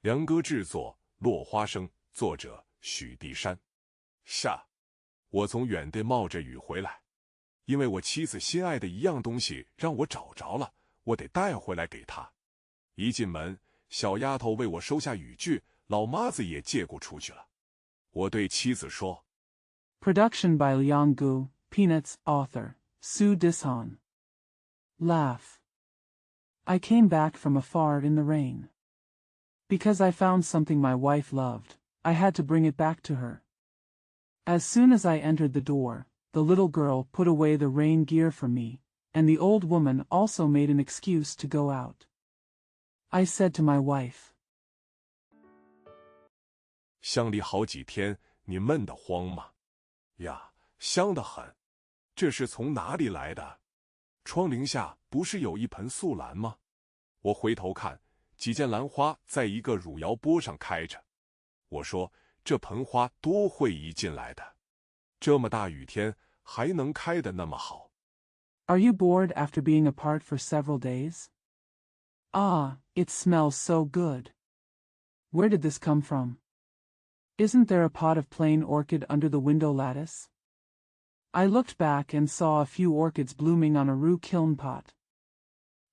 梁歌制作，落花生，作者许地山。下，我从远地冒着雨回来，因为我妻子心爱的一样东西让我找着了，我得带回来给她。一进门，小丫头为我收下雨具，老妈子也借故出去了。我对妻子说 Production by Liang Gu, Peanuts, author, Su Dishan. Laugh. I came back from afar in the rain. Because I found something my wife loved, I had to bring it back to her. As soon as I entered the door, the little girl put away the rain gear for me, and the old woman also made an excuse to go out. I said to my wife, 乡里好几天，你闷得慌吗？呀，香得很。这是从哪里来的？窗棂下不是有一盆素兰吗？我回头看，几件兰花在一个汝窑钵上开着。我说，这盆花多会移进来的，这么大雨天还能开得那么好。Are you bored after being apart for several days? Ah, it smells so good. Where did this come from? Isn't there a pot of plain orchid under the window lattice? I looked back and saw a few orchids blooming on a rue kiln pot.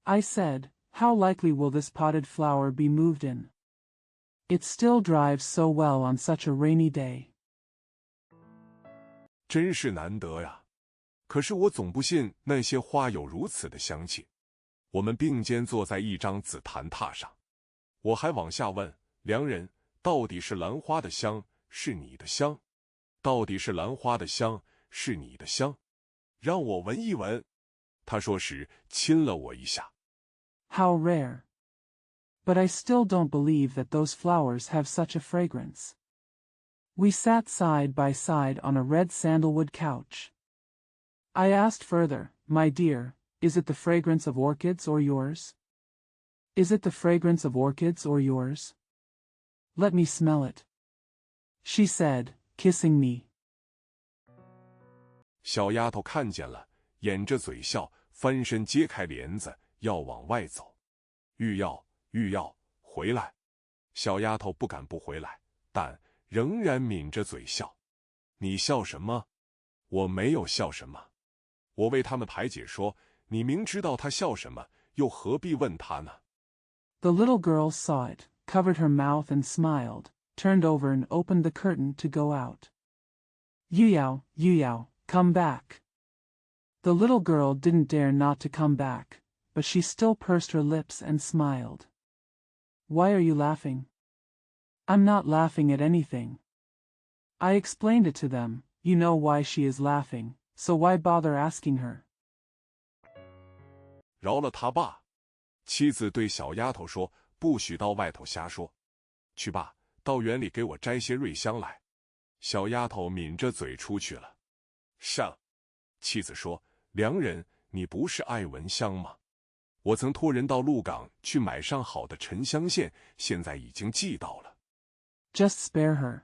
I said, how likely will this potted flower be moved in? It still drives so well on such a rainy day. 真是难得呀！可是我总不信那些花有如此的香气。我们并肩坐在一张紫檀榻上，我还往下问良人，到底是兰花的香，是你的香？到底是兰花的香，是你的香？让我闻一闻。他说时亲了我一下。How rare. But I still don't believe that those flowers have such a fragrance. We sat side by side on a red sandalwood couch. I asked further, my dear, is it the fragrance of orchids or yours? Is it the fragrance of orchids or yours? Let me smell it. She said, kissing me. 小丫头看见了，掩着嘴笑，翻身揭开帘子，要往外走。玉耀，回来！小丫头不敢不回来，但仍然抿着嘴笑。你笑什么？我没有笑什么。我为他们排解说，你明知道他笑什么，又何必问他呢？ The little girl saw it, covered her mouth and smiled, turned over and opened the curtain to go out. Yuyao, come back. The little girl didn't dare not to come back, but she still pursed her lips and smiled. Why are you laughing? I'm not laughing at anything. I explained it to them, you know why she is laughing, so why bother asking her? 饶了他吧。妻子对小丫头说，不许到外头瞎说。去吧，到园里给我摘些瑞香来。小丫头抿着嘴出去了。上，妻子说，良人，你不是爱闻香吗？我曾托人到鹿港去买上好的沉香线，现在已经寄到了。Just spare her.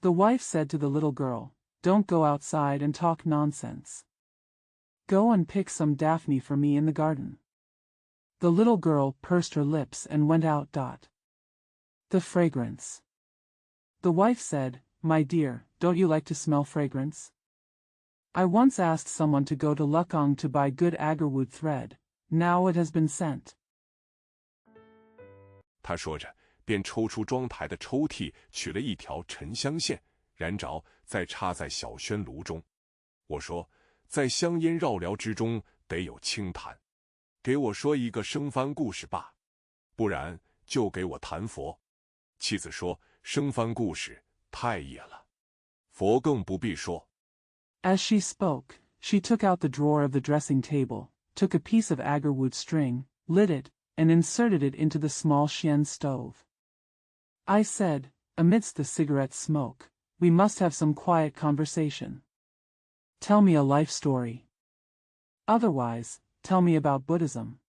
The wife said to the little girl, don't go outside and talk nonsense. Go and pick some daphne for me in the garden. The little girl pursed her lips and went out. The fragrance. The wife said, my dear, don't you like to smell fragrance? I once asked someone to go to Lukang to buy good agarwood thread. Now it has been sent. 他说着，便抽出妆台的抽屉，取了一条沉香线，燃着，再插在小宣炉中。我说，在香烟绕缭之中，得有清谈。给我说一个生番故事吧，不然就给我谈佛。妻子说，生番故事太野了，佛更不必说。As she spoke, she took out the drawer of the dressing table, took a piece of agarwood string, lit it, and inserted it into the small Xian stove. I said, amidst the cigarette smoke, we must have some quiet conversation. Tell me a life story. Otherwise, tell me about Buddhism.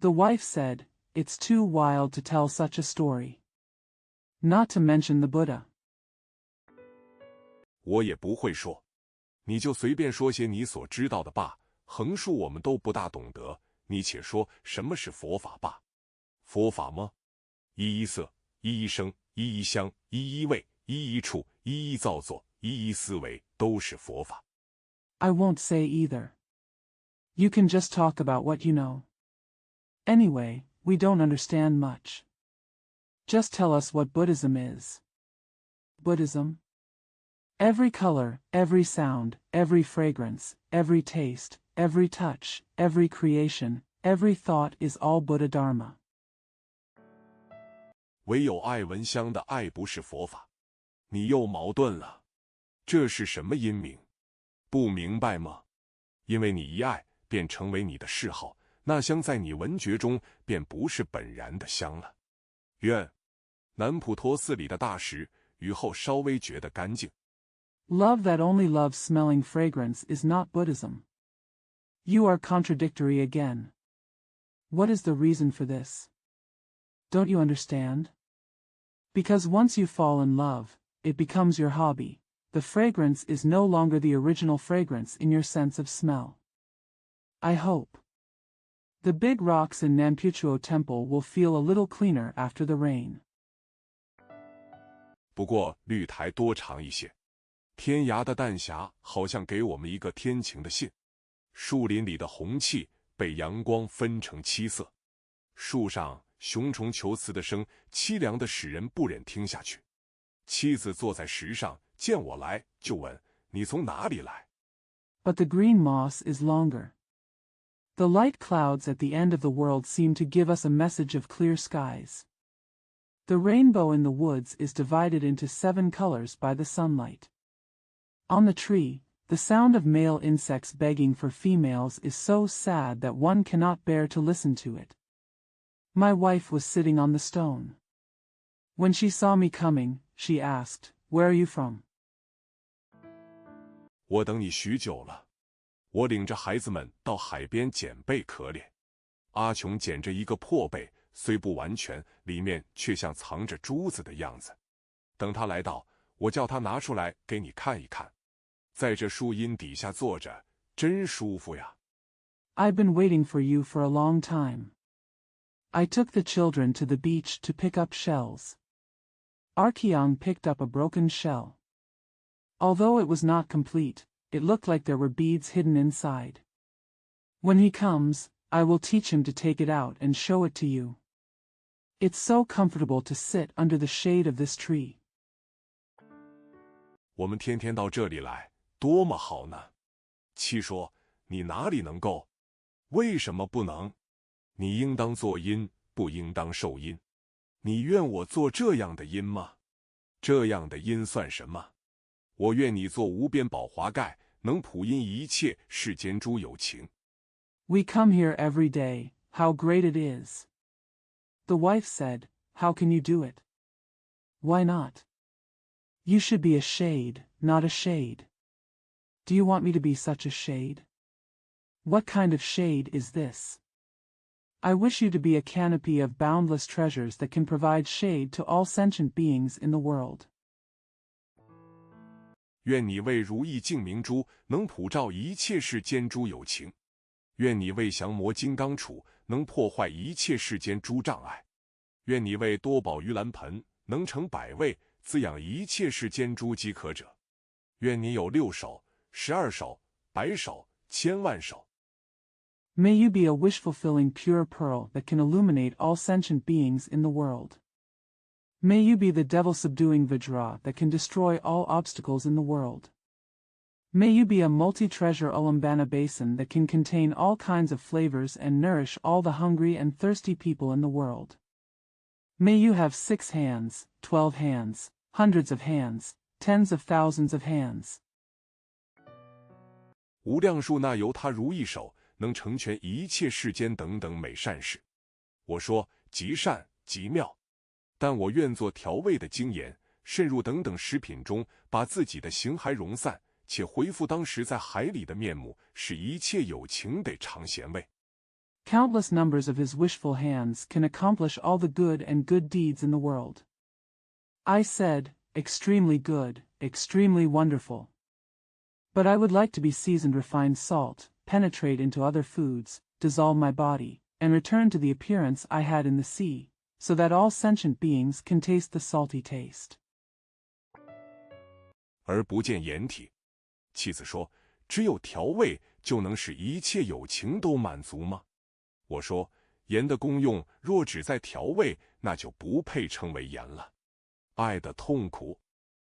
The wife said, it's too wild to tell such a story. Not to mention the Buddha. 我也不会说，你就随便说些你所知道的吧。横竖我们都不大懂得，你且说什么是佛法吧。佛法吗？一一色，一一声，一一香，一一味，一一处，一一造作，一一思维，都是佛法。I won't say either. You can just talk about what you know. Anyway, we don't understand much. Just tell us what Buddhism is. Buddhism? Every color, every sound, every fragrance, every taste, every touch, every creation, every thought is all Buddha Dharma. 唯有爱闻香的爱不是佛法。你又矛盾了。这是什么音名？不明白吗？因为你一爱，便成为你的嗜好，那香在你闻觉中便不是本然的香了。愿南普陀寺里的大师雨后稍微觉得干净。Love that only loves smelling fragrance is not Buddhism. You are contradictory again. What is the reason for this? Don't you understand? Because once you fall in love, it becomes your hobby. The fragrance is no longer the original fragrance in your sense of smell. I hope. The big rocks in Namputuo Temple will feel a little cleaner after the rain. 不过绿台多长一些。天涯的淡霞好像给我们一个天晴的信。树林里的红气被阳光分成七色。树上雄虫求雌的声凄凉的使人不忍听下去。妻子坐在石上，见我来就问：“你从哪里来？” But the green moss is longer. The light clouds at the end of the world seem to give us a message of clear skies. The rainbow in the woods is divided into 7 colors by the sunlight. On the tree, the sound of male insects begging for females is so sad that one cannot bear to listen to it. My wife was sitting on the stone. When she saw me coming, she asked, "Where are you from?" 我等你许久了。我领着孩子们到海边捡贝壳猎。阿琼捡着一个破贝，虽不完全，里面却像藏着珠子的样子。等他来到，我叫他拿出来给你看一看。在这树荫底下坐着，真舒服呀。I've been waiting for you for a long time. I took the children to the beach to pick up shells. Archeon picked up a broken shell. Although it was not complete, it looked like there were beads hidden inside. When he comes, I will teach him to take it out and show it to you. It's so comfortable to sit under the shade of this tree. 我们天天到这里来，多么好呢！妻说：“你哪里能够？为什么不能？你应当做因，不应当受因。你愿我做这样的因吗？这样的因算什么？我愿你做无边宝华盖，能普因一切世间诸有情。” We come here every day, how great it is. The wife said, "How can you do it? Why not? You should be a shade, not a shade. Do you want me to be such a shade? What kind of shade is this? I wish you to be a canopy of boundless treasures that can provide shade to all sentient beings in the world. 愿你为如意净明珠，能普照一切世间诸有情。愿你为降魔金刚杵，能破坏一切世间诸障碍。愿你为多宝盂兰盆，能成百味，滋养一切世间诸饥渴者。愿你有6手、12手、100手、1000万手。May you be a wish-fulfilling pure pearl that can illuminate all sentient beings in the world. May you be the devil-subduing Vajra that can destroy all obstacles in the world. May you be a multi-treasure Ulambana basin that can contain all kinds of flavors and nourish all the hungry and thirsty people in the world. May you have 6 hands, 12 hands, hundreds of hands, tens of thousands of hands. 无量数那由他如意手，能成全一切世间等等美善事。我说极善极妙，但我愿做调味的精盐，渗入等等食品中，把自己的形骸溶散，且恢复当时在海里的面目，使一切有情得尝咸味。Countless numbers of his wishful hands can accomplish all the good and good deeds in the world. I said, extremely good, extremely wonderful. But I would like to be seasoned refined salt, penetrate into other foods, dissolve my body, and return to the appearance I had in the sea, so that all sentient beings can taste the salty taste. 而不见盐体。妻子说，只有调味就能使一切有情都满足吗？我说，盐的功用若只在调味，那就不配称为盐了。爱的痛苦。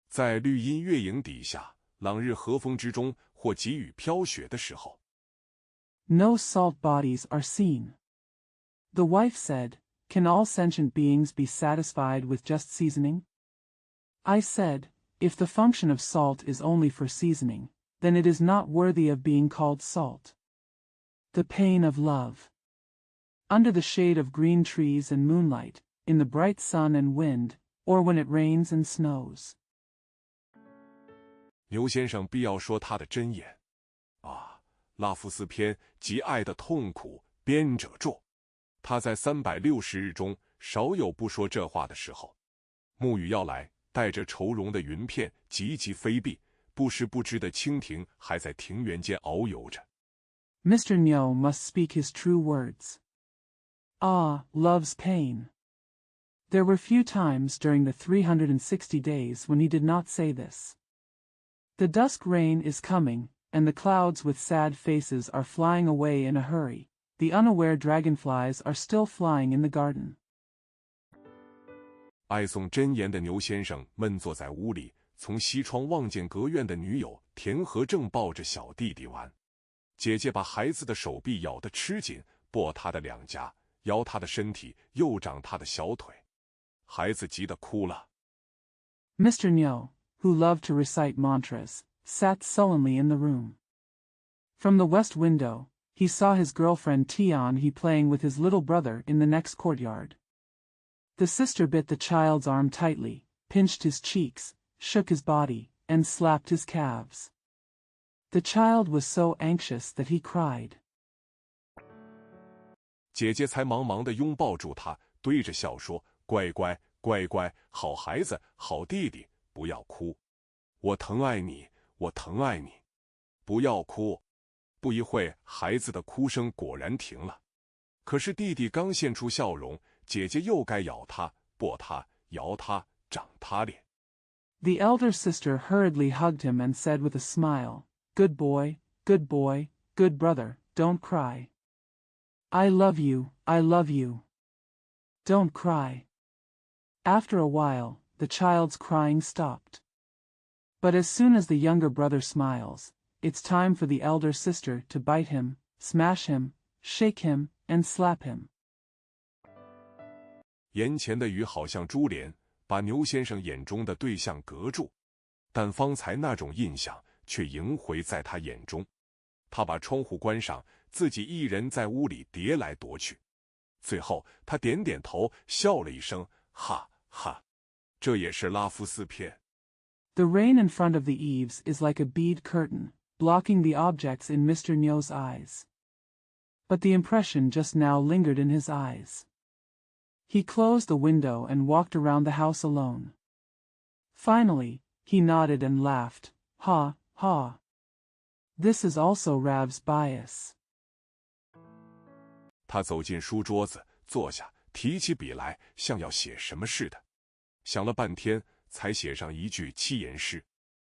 在绿荫月影底下，朗日和风之中，或急雨飘雪的时候。No salt bodies are seen. The wife said, Can all sentient beings be satisfied with just seasoning? I said, If the function of salt is only for seasoning, then it is not worthy of being called salt. The pain of love. Under the shade of green trees and moonlight, in the bright sun and wind, or when it rains and snows. 牛先生必要说他的箴言啊，拉夫斯篇即爱的痛苦，编者著。他在360日中少有不说这话的时候。暮雨要来，带着愁容的云片急急飞避，不时不知的蜻蜓还在庭园间遨游着。Mr. Nyo must speak his true words. Ah, love's pain. There were few times during the 360 days when he did not say this. The dusk rain is coming, and the clouds with sad faces are flying away in a hurry. The unaware dragonflies are still flying in the garden. 爱诵箴言的牛先生闷坐在屋里，从西窗望见隔院的女友田和正抱着小弟弟玩。姐姐把孩子的手臂咬得吃紧，拨他的两颊，摇他的身体，又掌他的小腿。孩子急得哭了。Mr. Nyo, who loved to recite mantras, sat sullenly in the room. From the west window, he saw his girlfriend Tian playing with his little brother in the next courtyard. The sister bit the child's arm tightly, pinched his cheeks, shook his body, and slapped his calves. The child was so anxious that he cried. 姐姐才忙忙地拥抱住他，对着笑说：“乖乖，乖乖，好孩子，好弟弟，不要哭。我疼爱你，我疼爱你，不要哭。”不一会，孩子的哭声果然停了。可是弟弟刚现出笑容，姐姐又该咬他、拨他、摇他、掌他脸。The elder sister hurriedly hugged him and said with a smile, "Good boy, good boy, good brother, don't cry. I love you, I love you. Don't cry." After a while, the child's crying stopped. But as soon as the younger brother smiles, it's time for the elder sister to bite him, smash him, shake him, and slap him. 眼前的雨好像珠帘，把牛先生眼中的对象隔住，但方才那种印象却萦回在他眼中。他把窗户关上，自己一人在屋里踱来踱去。最后，他点点头，笑了一声，哈哈，这也是拉夫斯篇。The rain in front of the eaves is like a bead curtain, blocking the objects in Mr. Nyo's eyes. But the impression just now lingered in his eyes. He closed the window and walked around the house alone. Finally, he nodded and laughed, ha, ha. This is also Rav's bias. 他走进书桌子，坐下，提起笔来，像要写什么似的。想了半天，才写上一句七言诗。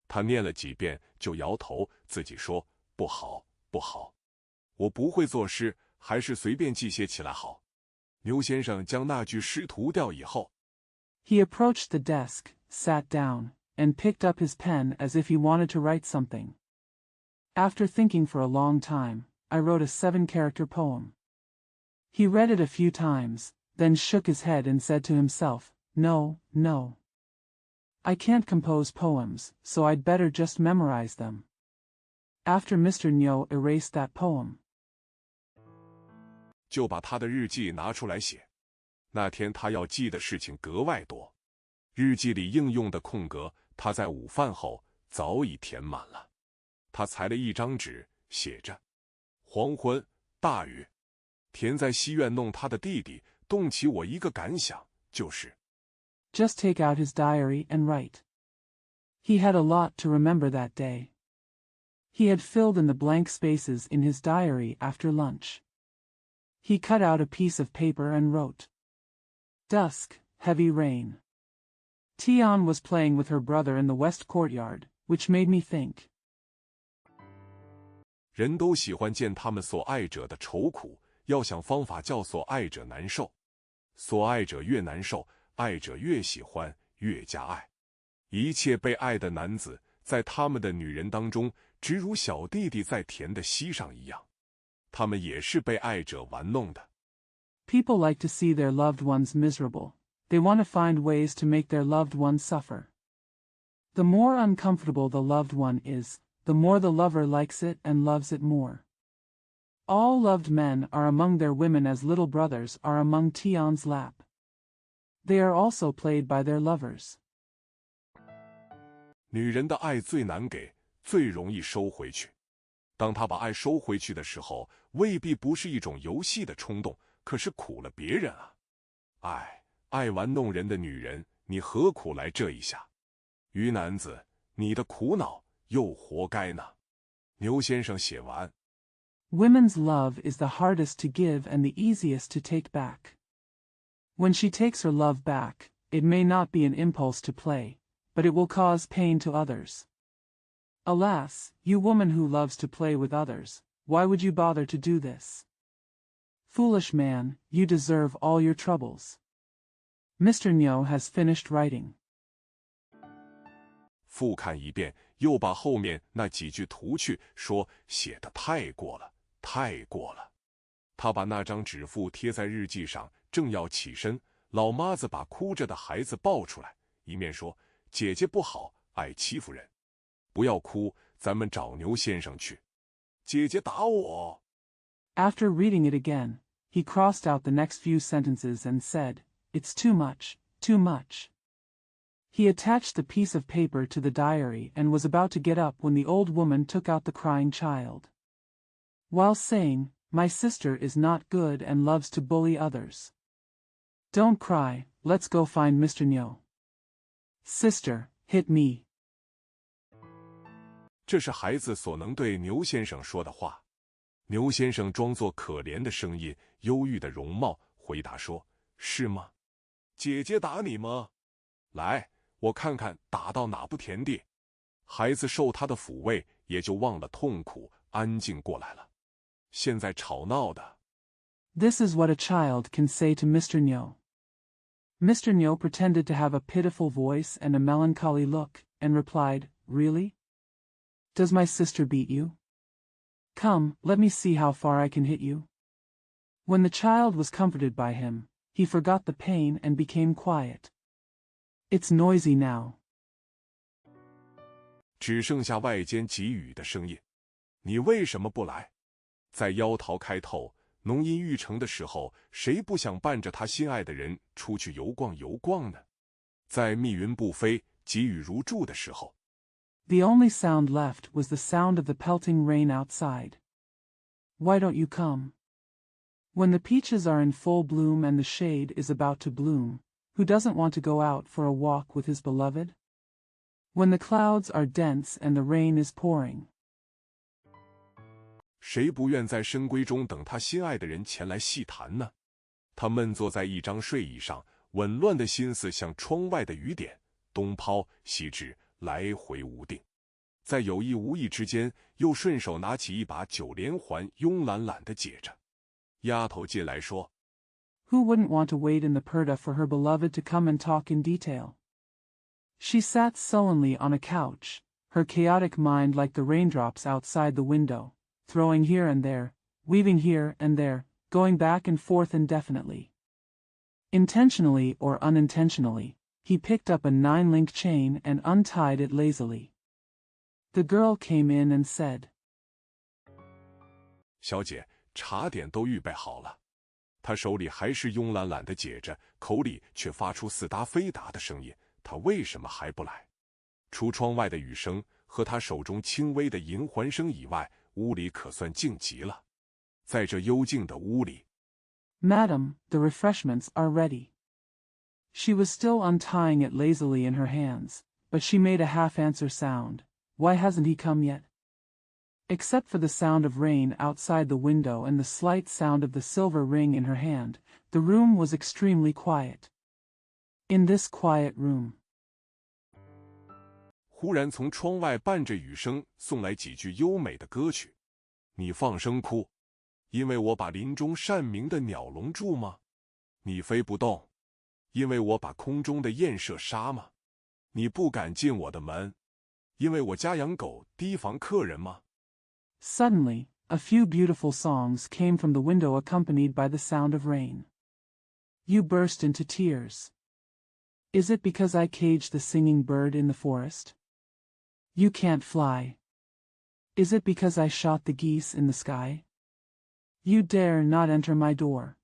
他念了几遍，就摇头，自己说：“不好，不好，我不会作诗，还是随便记些起来好。”牛先生将那句诗涂掉以后 ，He approached the desk, sat down, and picked up his pen as if he wanted to write something. After thinking for a long time, I wrote a 7-character poem. He read it a few times, then shook his head and said to himself, "No, no. I can't compose poems, so I'd better just memorize them." After Mr. Nyo erased that poem, 就把他的日记拿出来写。那天他要记的事情格外多，日记里应用的空格，他在午饭后早已填满了。他裁了一张纸，写着：“黄昏，大雨。”填在西院弄他的弟弟，动起我一个感想，就是 Just take out his diary and write. He had a lot to remember that day. He had filled in the blank spaces in his diary after lunch. He cut out a piece of paper and wrote, Dusk, heavy rain. Tian was playing with her brother in the west courtyard, which made me think. 人都喜欢见他们所爱者的愁苦，要想方法叫所爱者难受。所爱者越难受，爱者越喜欢，越加爱。一切被爱的男子，在他们的女人当中，直如小弟弟在甜的溪上一样。他们也是被爱者玩弄的。People like to see their loved ones miserable. They want to find ways to make their loved one suffer. The more uncomfortable the loved one is, the more the lover likes it and loves it more. All loved men are among their women as little brothers are among Tian's lap. They are also played by their lovers. 女人的爱最难给，最容易收回去。当她把爱收回去的时候，未必不是一种游戏的冲动，可是苦了别人啊。爱玩弄人的女人，你何苦来这一下？于男子，你的苦恼又活该呢。牛先生写完。Women's love is the hardest to give and the easiest to take back. When she takes her love back, it may not be an impulse to play, but it will cause pain to others. Alas, you woman who loves to play with others, why would you bother to do this? Foolish man, you deserve all your troubles. Mr. Nyo has finished writing. 复看一遍，又把后面那几句涂去，说写得太过了，太过了。他把那张纸附贴在日记上，正要起身，老妈子把哭着的孩子抱出来，一面说：“姐姐不好，爱欺负人，不要哭，咱们找牛先生去。姐姐打我。” After reading it again, he crossed out the next few sentences and said, "It's too much, too much." He attached the piece of paper to the diary and was about to get up when the old woman took out the crying child. While saying, "My sister is not good and loves to bully others. Don't cry, let's go find Mr. Nyo. Sister, hit me." 这是孩子所能对牛先生说的话。牛先生装作可怜的声音，忧郁的容貌，回答说：“是吗？姐姐打你吗？来，我看看打到哪步田地。”孩子受他的抚慰，也就忘了痛苦，安静过来了。现在吵闹的。This is what a child can say to Mr. Nyo. Mr. Nyo pretended to have a pitiful voice and a melancholy look, and replied, "Really? Does my sister beat you? Come, let me see how far I can hit you." When the child was comforted by him, he forgot the pain and became quiet. It's noisy now. 只剩下外间给予的声音。你为什么不来？在妖桃开透、浓荫欲成的时候，谁不想伴着他心爱的人出去游逛游逛呢？在密云不飞、急雨如注的时候。The only sound left was the sound of the pelting rain outside. Why don't you come? When the peaches are in full bloom and the shade is about to bloom, who doesn't want to go out for a walk with his beloved? When the clouds are dense and the rain is pouring. 谁不愿在深闺中等他心爱的人前来细谈呢？他闷坐在一张睡椅上，紊乱的心思像窗外的雨点，东抛西掷，来回无定。在有意无意之间，又顺手拿起一把九连环，慵懒懒地解着。丫头进来说 Who wouldn't want to wait in the purdah for her beloved to come and talk in detail? She sat sullenly on a couch, her chaotic mind like the raindrops outside the window, throwing here and there, weaving here and there, going back and forth indefinitely. Intentionally or unintentionally, he picked up a 9-link chain and untied it lazily. The girl came in and said, 小姐，茶点都预备好了。他手里还是慵懒懒地解着，口里却发出似答非答的声音。他为什么还不来？除窗外的雨声和他手中轻微的银环声以外，屋里可算静极了。在这幽静的屋里 Madam, the refreshments are ready. She was still untying it lazily in her hands, but she made a half-answer sound. Why hasn't he come yet? Except for the sound of rain outside the window and the slight sound of the silver ring in her hand, the room was extremely quiet. In this quiet room. 忽然从窗外伴着雨声送来几句优美的歌曲。你放声哭，因为我把林中善鸣的鸟笼住吗？你飞不动，因为我把空中的雁射杀吗？你不敢进我的门，因为我家养狗提防客人吗？ Suddenly, a few beautiful songs came from the window accompanied by the sound of rain. You burst into tears. Is it because I caged the singing bird in the forest? You can't fly. Is it because I shot the geese in the sky? You dare not enter my door.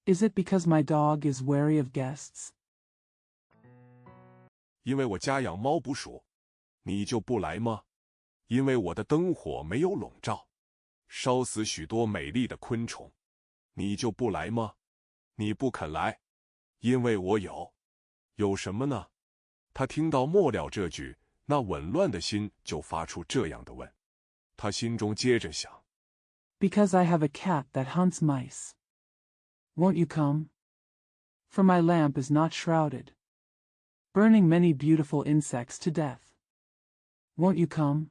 Is it because my dog is wary of guests? 因为我家养猫捕鼠，你就不来吗？因为我的灯火没有笼罩，烧死许多美丽的昆虫，你就不来吗？你不肯来，因为我有什么呢？他听到末了这句，那紊乱的心就发出这样的问。他心中接着想 Because I have a cat that hunts mice. Won't you come? For my lamp is not shrouded, burning many beautiful insects to death. Won't you come?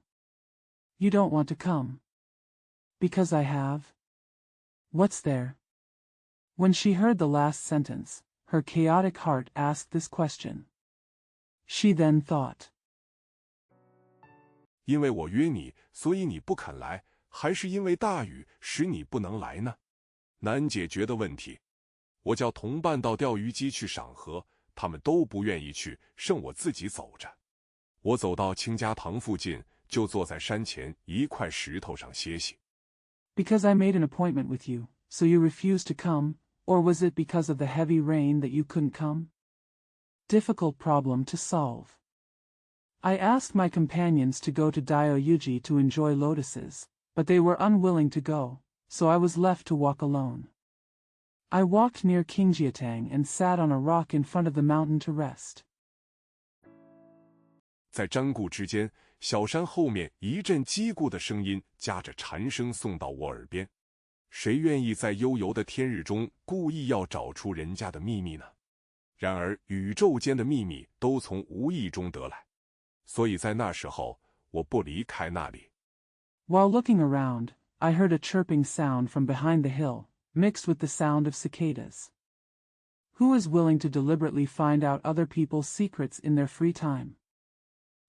You don't want to come. Because I have. What's there? When she heard the last sentence, her chaotic heart asked this question. She then thought. 因为我约你，所以你不肯来，还是因为大雨使你不能来呢？难解决的问题。我叫同伴到钓鱼机去赏荷，他们都不愿意去，剩我自己走着。我走到倾家堂附近，就坐在山前一块石头上歇息。Because I made an appointment with you, so you refused to come, or was it because of the heavy rain that you couldn't come? Difficult problem to solve. I asked my companions to go to Daioyuji to enjoy lotuses, but they were unwilling to go, so I was left to walk alone. I walked near Qingjiatang and sat on a rock in front of the mountain to rest. 在瞻顾之间，小山后面一阵击鼓的声音夹着蝉声送到我耳边。谁愿意在悠游的天日中故意要找出人家的秘密呢？然而宇宙间的秘密都从无意中得来，所以在那时候我不离开那里。While looking around, I heard a chirping sound from behind the hill, mixed with the sound of cicadas. Who is willing to deliberately find out other people's secrets in their free time?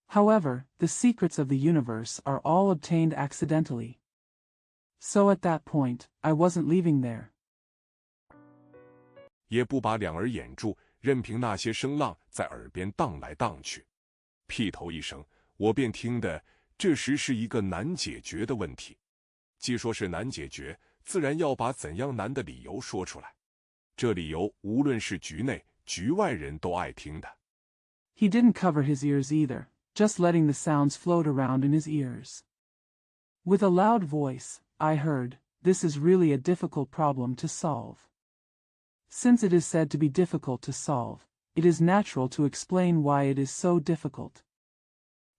However, the secrets of the universe are all obtained accidentally. So at that point, I wasn't leaving there. 也不把两耳掩住，任凭那些声浪在耳边荡来荡去。劈头一声，我便听得这时是一个难解决的问题。既说是难解决，自然要把怎样难的理由说出来。这理由无论是局内、局外人都爱听的。He didn't cover his ears either, just letting the sounds float around in his ears. With a loud voice, I heard, "This is really a difficult problem to solve." Since it is said to be difficult to solve, it is natural to explain why it is so difficult.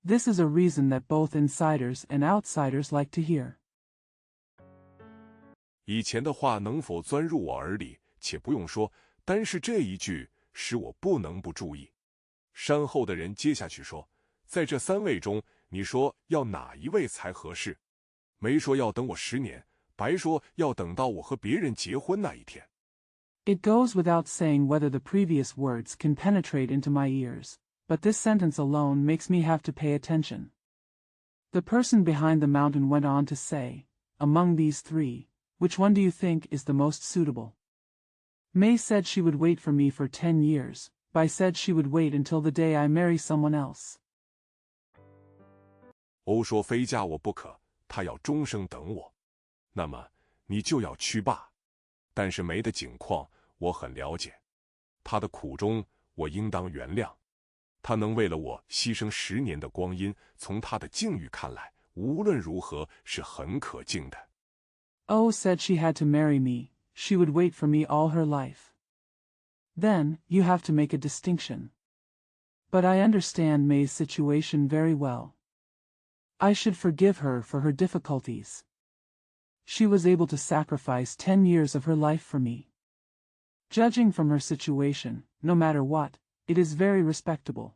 This is a reason that both insiders and outsiders like to hear. 以前的话能否钻入我耳里，且不用说，单是这一句使我不能不注意。山后的人接下去说，在这三位中，你说要哪一位才合适？没说要等我10年，白说要等到我和别人结婚那一天。It goes without saying whether the previous words can penetrate into my ears, but this sentence alone makes me have to pay attention. The person behind the mountain went on to say, "Among these three, which one do you think is the most suitable?" May said she would wait for me for 10 years, Bai said she would wait until the day I marry someone else. 欧说非嫁我不可，他要终生等我。那么你就要去罢。但是梅的境况我很了解，他的苦衷我应当原谅。他能为了我牺牲10年的光阴，从他的境遇看来，无论如何是很可敬的。Oh said she had to marry me, she would wait for me all her life. Then, you have to make a distinction. But I understand May's situation very well. I should forgive her for her difficulties. She was able to sacrifice 10 years of her life for me. Judging from her situation, no matter what, it is very respectable.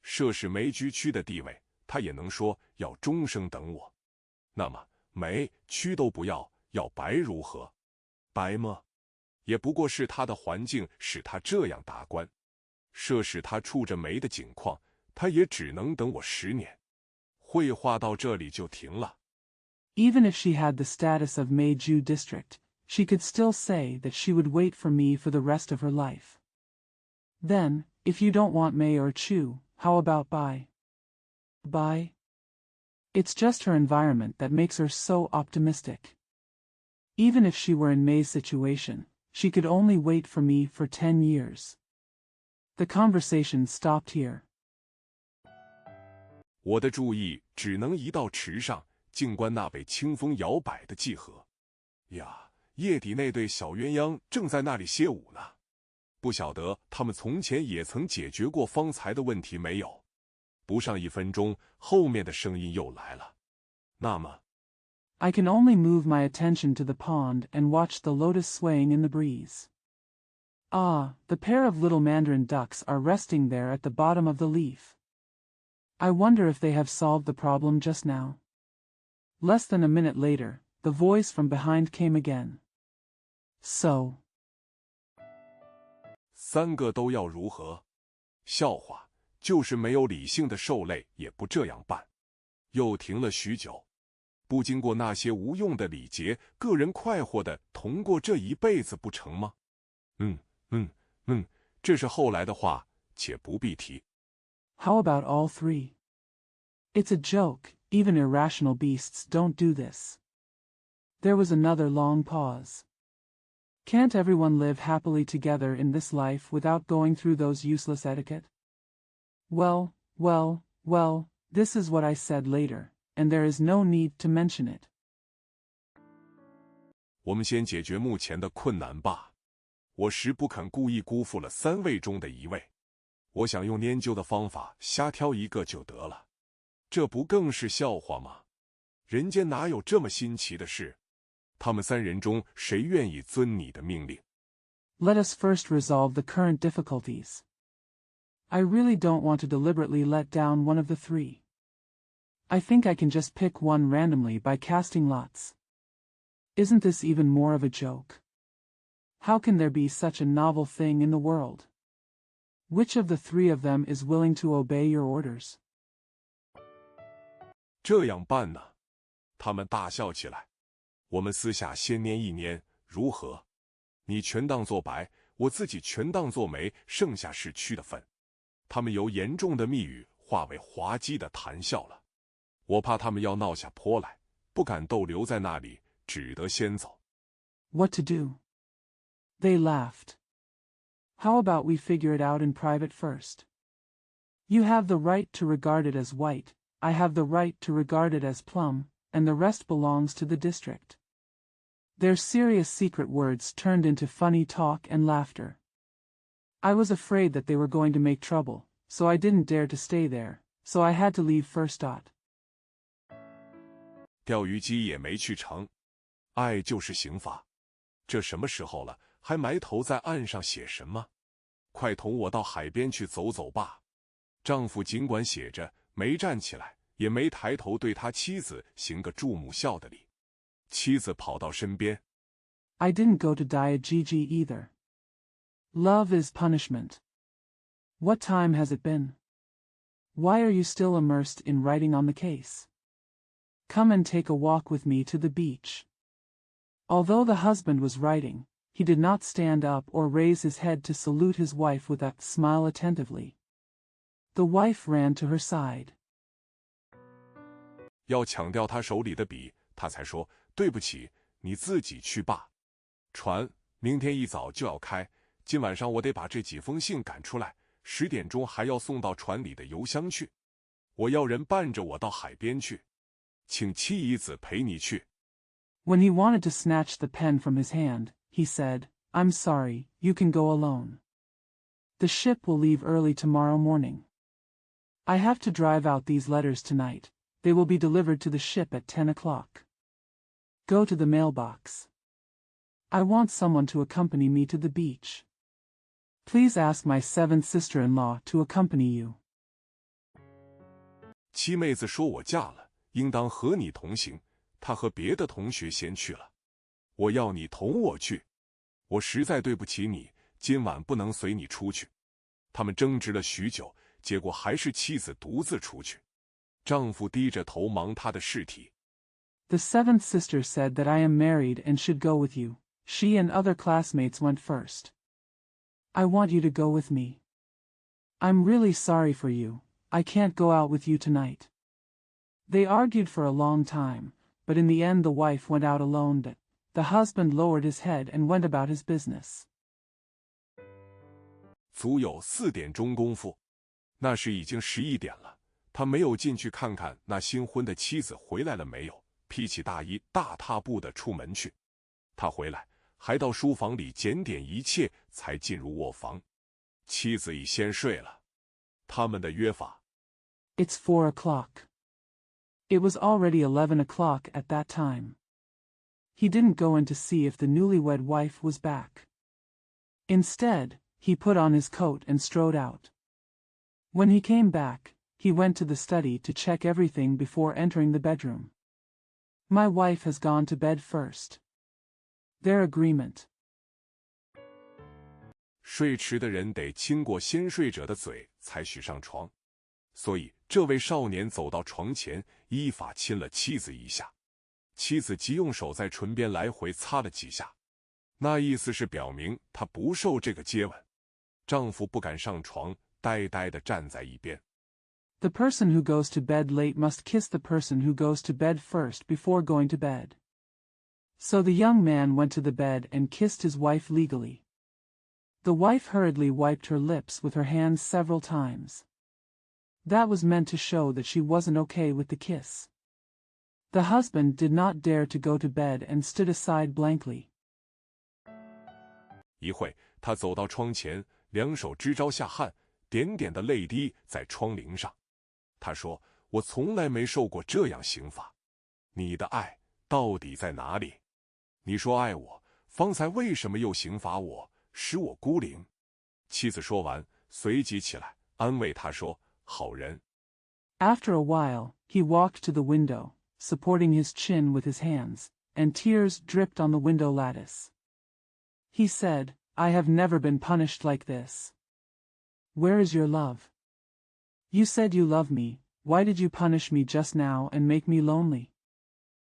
涉世梅居区的地位，他也能说要终生等我。那么梅区都不要，要白如何？白吗？也不过是他的环境使他这样达观。设使他处着梅的境况，他也只能等我10年。绘画到这里就停了。Even if she had the status of Meiju district, she could still say that she would wait for me for the rest of her life. Then, if you don't want Mei or Chu, how about Bai? Bai? It's just her environment that makes her so optimistic. Even if she were in Mei's situation, she could only wait for me for 10 years. The conversation stopped here. 我的注意只能移到池上，静观那被清风摇摆的季河。呀，夜底那对小鸳鸯正在那里歇舞呢。不晓得他们从前也曾解决过方才的问题没有？不上1分钟，后面的声音又来了。那么 I can only move my attention to the pond and watch the lotus swaying in the breeze. Ah, the pair of little mandarin ducks are resting there at the bottom of the leaf. I wonder if they have solved the problem just now. Less than a minute later, the voice from behind came again. So. 3个都要如何？笑话，就是没有理性的兽类也不这样办。又停了许久，不经过那些无用的礼节，个人快活的同过这一辈子不成吗？这是后来的话，且不必提。How about all 3? It's a joke, even irrational beasts don't do this. There was another long pause. Can't everyone live happily together in this life without going through those useless etiquette? Well, this is what I said later, and there is no need to mention it. 我们先解决目前的困难吧。我实不肯故意辜负了3位中的1位。我想用研究的方法瞎挑一个就得了。这不更是笑话吗？人间哪有这么新奇的事？他们3人中谁愿意遵你的命令？ Let us first resolve the current difficulties. I really don't want to deliberately let down one of the 3. I think I can just pick one randomly by casting lots. Isn't this even more of a joke? How can there be such a novel thing in the world? Which of the 3 of them is willing to obey your orders? 这样办呢？他们大笑起来。我们私下先捏一捏，如何？你全当作白，我自己全当作梅，剩下是蛆的粪。他们由严重的密语化为滑稽的谈笑了。我怕他们要闹下坡来，不敢逗留在那里，只得先走。What to do? They laughed. How about we figure it out in private first? You have the right to regard it as white, I have the right to regard it as plum, and the rest belongs to the district. Their serious secret words turned into funny talk and laughter. I was afraid that they were going to make trouble, so I didn't dare to stay there, so I had to leave first. 钓鱼机也没去成，爱就是刑罚。这什么时候了，还埋头在岸上写什么？快同我到海边去走走吧。丈夫尽管写着，没站起来，也没抬头对他妻子行个注目笑的礼。妻子跑到身边。I didn't go to Diagigi either. Love is punishment. What time has it been? Why are you still immersed in writing on the case? Come and take a walk with me to the beach. Although the husband was writing, he did not stand up or raise his head to salute his wife with a smile attentively. The wife ran to her side. 要抢掉他手里的笔，他才说：“对不起，你自己去吧。船明天一早就要开，今晚上我得把这几封信赶出来，10点钟还要送到船里的邮箱去。我要人伴着我到海边去，请妻姨子陪你去。” When he wanted to snatch the pen from his hand, he said, "I'm sorry, you can go alone. The ship will leave early tomorrow morning. I have to drive out these letters tonight. They will be delivered to the ship at 10 o'clock. Go to the mailbox." I want someone to accompany me to the beach. Please ask my seventh sister-in-law to accompany you. 七妹子说我嫁了，应当和你同行，她和别的同学先去了。我要你同我去。我实在对不起你，今晚不能随你出去。他们争执了许久，结果还是妻子独自出去。丈夫低着头忙他的试题。The seventh sister said that I am married and should go with you. She and other classmates went first. I want you to go with me. I'm really sorry for you. I can't go out with you tonight. They argued for a long time, but in the end the wife went out alone. The husband lowered his head and went about his business. 足有4点钟功夫，那时已经11点了。他没有进去看看那新婚的妻子回来了没有，披起大衣，大踏步地出门去。他回来，还到书房里检点一切，才进入卧房。妻子已先睡了。他们的约法 It's 4 o'clock. It was already 11 o'clock at that time. He didn't go in to see if the newlywed wife was back. Instead, he put on his coat and strode out. When he came back, he went to the study to check everything before entering the bedroom. My wife has gone to bed first. Their agreement. 睡迟的人得亲过先睡者的嘴，才许上床。所以，这位少年走到床前，依法亲了妻子一下。妻子即用手在唇边来回擦了几下，那意思是表明他不受这个接吻。丈夫不敢上床，呆呆地站在一边。The person who goes to bed late must kiss the person who goes to bed first before going to bed. So the young man went to the bed and kissed his wife legally. The wife hurriedly wiped her lips with her hands several times. That was meant to show that she wasn't okay with the kiss. The husband did not dare to go to bed and stood aside blankly. 一会，他走到窗前，两手支招下汗，点点的泪滴在窗棂上。他说：“我从来没受过这样刑罚。你的爱到底在哪里？你说爱我，方才为什么又刑罚我，使我孤零？”妻子说完，随即起来安慰他说：“好人。” After a while, he walked to the window, supporting his chin with his hands, and tears dripped on the window lattice. He said, I have never been punished like this. Where is your love? You said you love me, why did you punish me just now and make me lonely?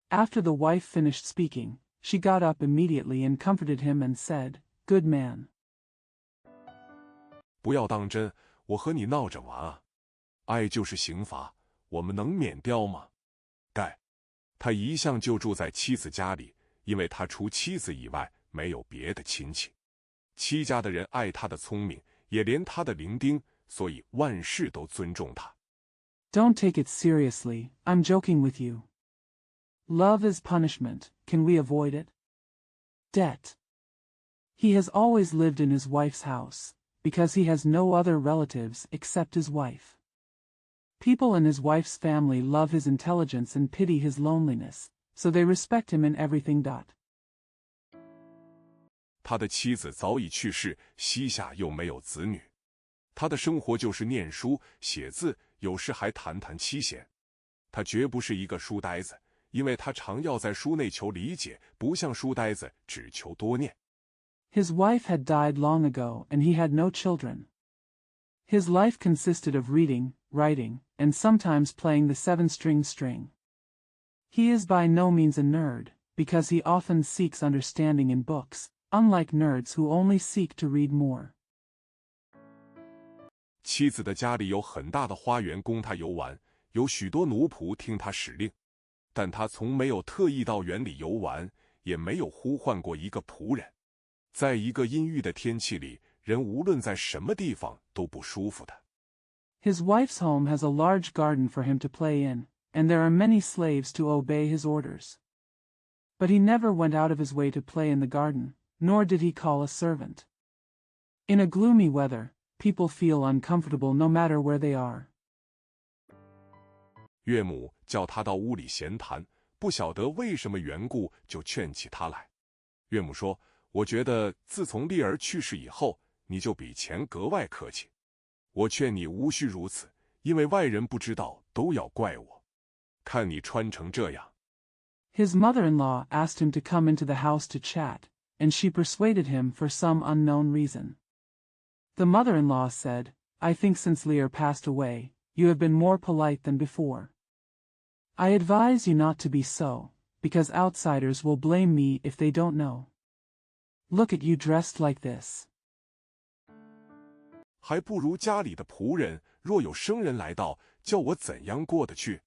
After the wife finished speaking, she got up immediately and comforted him and said, Good man. 不要当真，我和你闹着玩啊。爱就是刑罚，我们能免掉吗？他一向就住在妻子家里，因为他除妻子以外没有别的亲戚。戚家的人爱他的聪明，也怜他的伶仃，所以万事都尊重他。Don't take it seriously, I'm joking with you. Love is punishment, can we avoid it? Debt. He has always lived in his wife's house, because he has no other relatives except his wife. People in his wife's family love his intelligence and pity his loneliness, so they respect him in everything. 他的妻子早已去世，膝下又没有子女，他的生活就是念书、写字，有时还谈谈七弦。他绝不是一个书呆子，因为他常要在书内求理解，不像书呆子只求多念。His wife had died long ago and he had no children. His life consisted of reading, writing, and sometimes playing the 7-string string. He is by no means a nerd, because he often seeks understanding in books, unlike nerds who only seek to read more. 妻子的家里有很大的花园供他游玩，有许多奴仆听他使令，但他从没有特意到园里游玩，也没有呼唤过一个仆人。在一个阴郁的天气里，人无论在什么地方都不舒服的。His wife's home has a large garden for him to play in, and there are many slaves to obey his orders. But he never went out of his way to play in the garden, nor did he call a servant. In a gloomy weather, people feel uncomfortable no matter where they are. 岳母叫他到屋里闲谈，不晓得为什么缘故，就劝起他来。岳母说，我觉得自从丽儿去世以后，你就比前格外客气。我劝你无需如此，因为外人不知道都要怪我。看你穿成这样。His mother-in-law asked him to come into the house to chat, and she persuaded him for some unknown reason. The mother-in-law said, I think since Lear passed away, you have been more polite than before. I advise you not to be so, because outsiders will blame me if they don't know. Look at you dressed like this. 还不如家里的仆人，若有生人来到，叫我怎样过得去？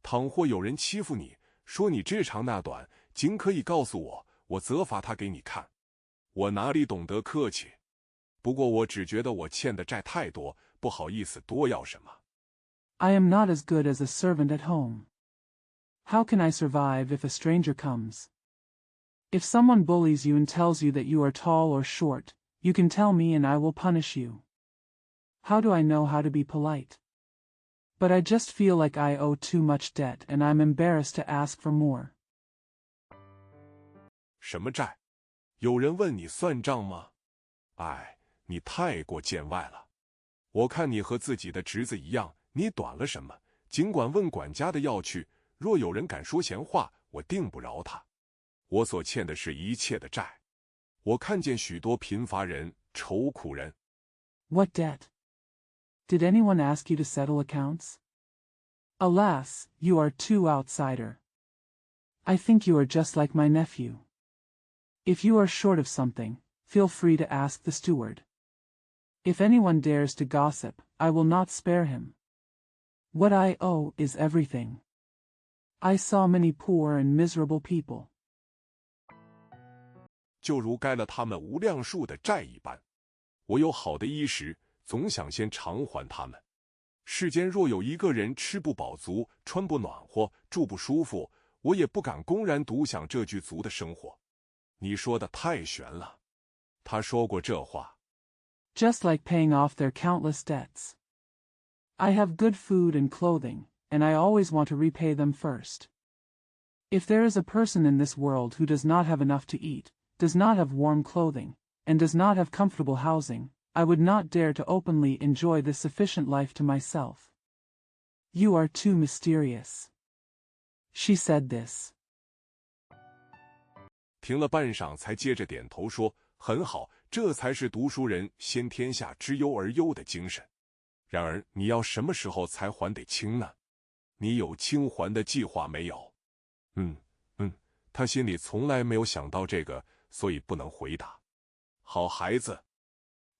倘或有人欺负你，说你这长那短，尽可以告诉我，我责罚他给你看。我哪里懂得客气？不过我只觉得我欠的债太多，不好意思多要什么。I am not as good as a servant at home. How can I survive if a stranger comes? If someone bullies you and tells you that you are tall or short, you can tell me and I will punish you. How do I know how to be polite? But I just feel like I owe too much debt and I'm embarrassed to ask for more. 什么债？有人问你算账吗？哎，你太过见外了。我看你和自己的侄子一样，你短了什么？尽管问管家的要去，若有人敢说闲话，我定不饶他。我所欠的是一切的债。我看见许多贫乏人、愁苦人。What debt? Did anyone ask you to settle accounts? Alas, you are too outsider. I think you are just like my nephew. If you are short of something, feel free to ask the steward. If anyone dares to gossip, I will not spare him. What I owe is everything. I saw many poor and miserable people. 就如该了他们无量数的债一般。我有好的衣食，总想先偿还他们。世间若有一个人吃不饱足，穿不暖和，住不舒服，我也不敢公然独享这具足的生活。你说的太玄了。他说过这话。Just like paying off their countless debts. I have good food and clothing, and I always want to repay them first. If there is a person in this world who does not have enough to eat, does not have warm clothing, and does not have comfortable housing, I would not dare to openly enjoy this sufficient life to myself. You are too mysterious. She said this. 停了半晌，才接着点头说：“很好，这才是读书人先天下之忧而忧的精神。然而，你要什么时候才还得清呢？你有清还的计划没有？”他心里从来没有想到这个，所以不能回答。好孩子。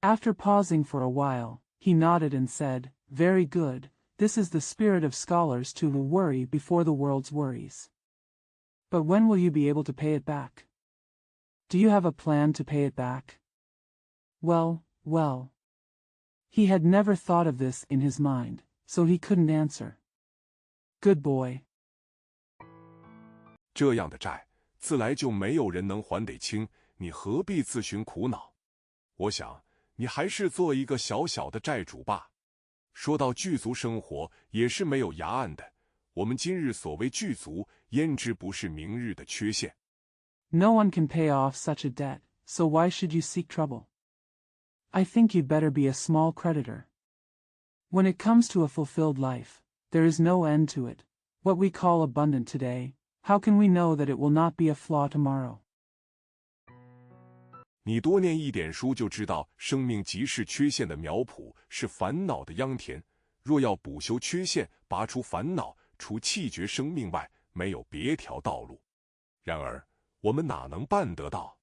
After pausing for a while, he nodded and said, Very good, this is the spirit of scholars to worry before the world's worries. But when will you be able to pay it back? Do you have a plan to pay it back? Well. He had never thought of this in his mind, so he couldn't answer. Good boy. 这样的债，自来就没有人能还得清，你何必自寻苦恼？我想，你还是做一个小小的债主吧。说到具足生活，也是没有崖岸的。我们今日所谓具足，焉知不是明日的缺陷？ No one can pay off such a debt, so why should you seek trouble? I think you'd better be a small creditor. When it comes to a fulfilled life, there is no end to it. What we call abundant today, how can we know that it will not be a flaw tomorrow? 你多念一点书就知道，生命即是缺陷的苗圃，是烦恼的秧田。若要补修缺陷，拔除烦恼，除弃绝生命外，没有别条道路。然而，我们哪能办得到？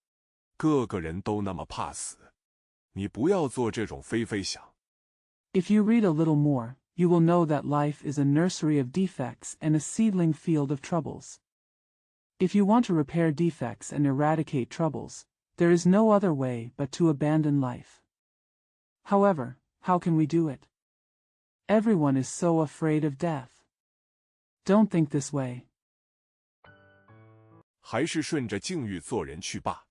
个个人都那么怕死。你不要做这种非非想。If you read a little more, you will know that life is a nursery of defects and a seedling field of troubles. If you want to repair defects and eradicate troubles, there is no other way but to abandon life. However, how can we do it? Everyone is so afraid of death. Don't think this way. 还是顺着境遇做人去吧。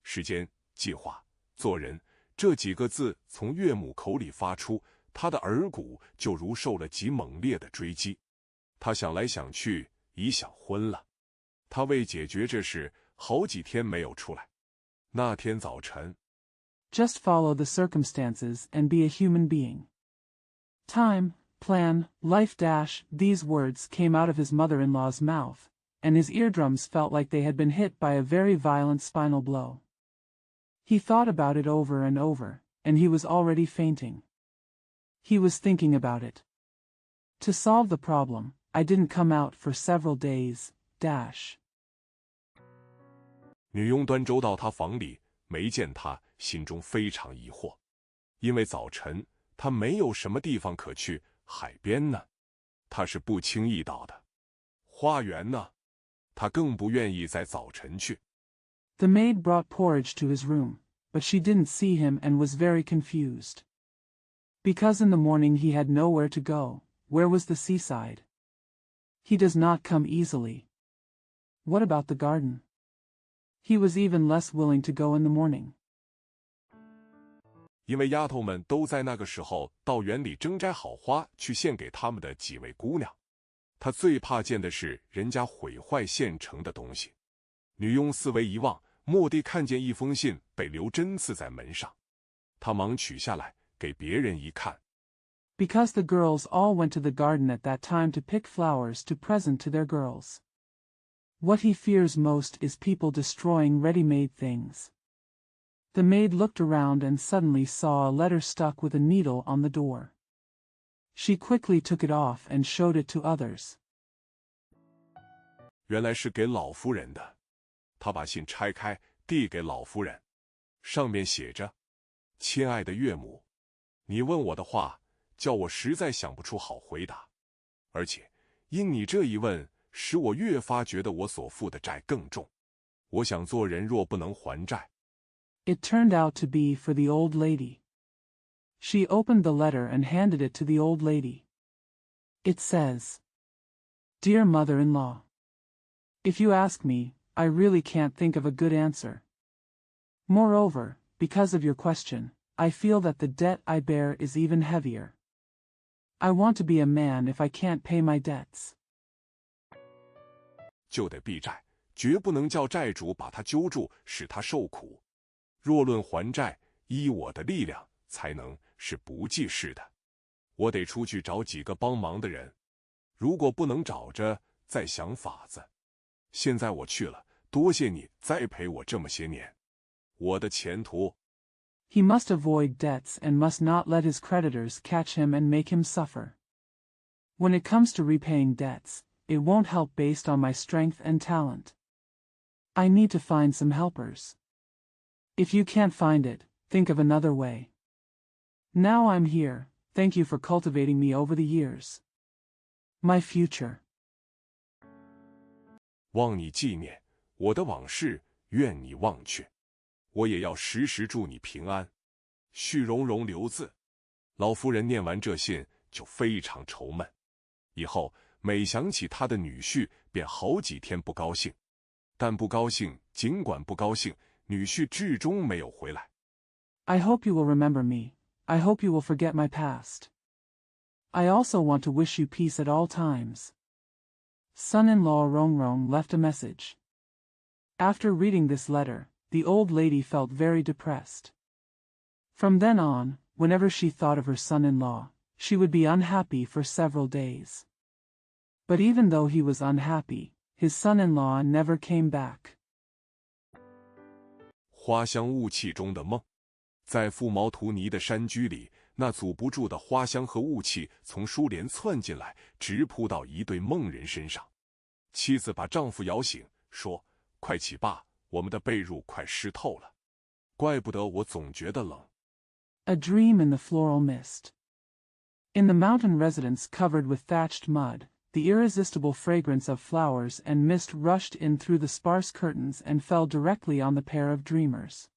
时间、计划、做人这几个字从岳母口里发出，他的耳骨就如受了极猛烈的追击。他想来想去，已想昏了。他为解决这事，好几天没有出来。那天早晨 Just follow the circumstances and be a human being. Time, plan, life dash, these words came out of his mother-in-law's mouth, and his eardrums felt like they had been hit by a very violent spinal blow. He thought about it over and over, and he was already fainting. He was thinking about it. To solve the problem, I didn't come out for several days, dash. 女佣端粥到他房里，没见他，心中非常疑惑，因为早晨他没有什么地方可去，海边呢，他是不轻易到的。花园呢，他更不愿意在早晨去。The maid brought porridge to his room, but she didn't see him and was very confused. Because in the morning he had nowhere to go, where was the seaside? He does not come easily. What about the garden? He was even less willing to go in the morning. 因为丫头们都在那个时候到园里征摘好花去献给他们的几位姑娘，他最怕见的是人家毁坏现成的东西。女佣思维一望，蓦地看见一封信被留针刺在门上，他忙取下来给别人一看。Because the girls all went to the garden at that time to pick flowers to present to their girls. What he fears most is people destroying ready-made things. The maid looked around and suddenly saw a letter stuck with a needle on the door. She quickly took it off and showed it to others. 原来是给老夫人的。他把信拆开，递给老夫人，上面写着：“亲爱的岳母，你问我的话，叫我实在想不出好回答，而且因你这一问，使我越发觉得我所负的债更重。我想做人若不能还债。” It turned out to be for the old lady. She opened the letter and handed it to the old lady. It says, Dear mother-in-law, if you ask me, I really can't think of a good answer. Moreover, because of your question, I feel that the debt I bear is even heavier. I want to be a man if I can't pay my debts. 就得避债，绝不能叫债主把他揪住，使他受苦。若论还债，依我的力量才能是不济事的。我得出去找几个帮忙的人，如果不能找着，再想法子。现在我去了，多谢你栽培我这么些年。我的前途。He must avoid debts and must not let his creditors catch him and make him suffer. When it comes to repaying debts, it won't help based on my strength and talent. I need to find some helpers. If you can't find it, think of another way. Now I'm here, thank you for cultivating me over the years. My future. 望你纪念我的往事，愿你忘却。我也要时时祝你平安。续荣荣留字。老夫人念完这信就非常愁闷，以后每想起她的女婿，便好几天不高兴。但不高兴，尽管不高兴，女婿至终没有回来。I hope you will remember me. I hope you will forget my past. I also want to wish you peace at all times. Son-in-law Rongrong left a message. After reading this letter, the old lady felt very depressed. From then on, whenever she thought of her son-in-law, she would be unhappy for several days. But even though he was unhappy, his son-in-law never came back. 花香雾气中的梦，在覆毛涂泥的山居里，那阻不住的花香和雾气从书帘窜进来，直扑到一对梦人身上。妻子把丈夫摇醒，说：“快起吧，我们的被褥快湿透了。怪不得我总觉得冷。” A dream in the floral mist. In the mountain residence covered with thatched mud, the irresistible fragrance of flowers and mist rushed in through the sparse curtains and fell directly on the pair of dreamers.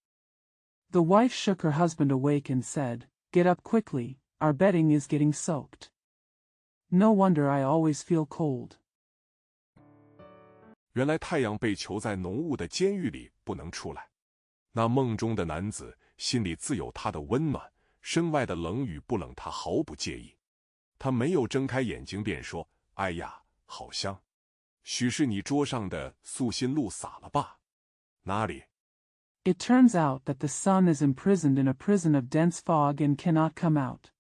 The wife shook her husband awake and said, "Get up quickly, our bedding is getting soaked. No wonder I always feel cold." 原来太阳被囚在浓雾的监狱里，不能出来。那梦中的男子心里自有他的温暖，身外的冷与不冷他毫不介意。他没有睁开眼睛便说：“哎呀，好香！许是你桌上的素心露洒了吧？”哪里？ It turns out that the sun is imprisoned in a prison of dense fog and cannot come out.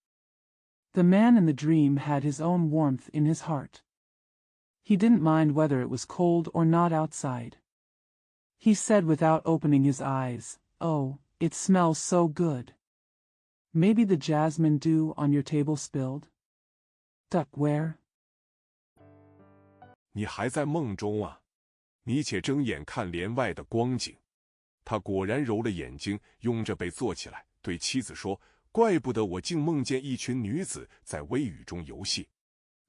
The man in the dream had his own warmth in his heart. He didn't mind whether it was cold or not outside. He said without opening his eyes, "Oh, it smells so good. Maybe the jasmine dew on your table spilled?" Duck where? 你还在梦中啊？你且睁眼看帘外的光景。他果然揉了眼睛，拥着被坐起来，对妻子说：“怪不得我竟梦见一群女子在微雨中游戏。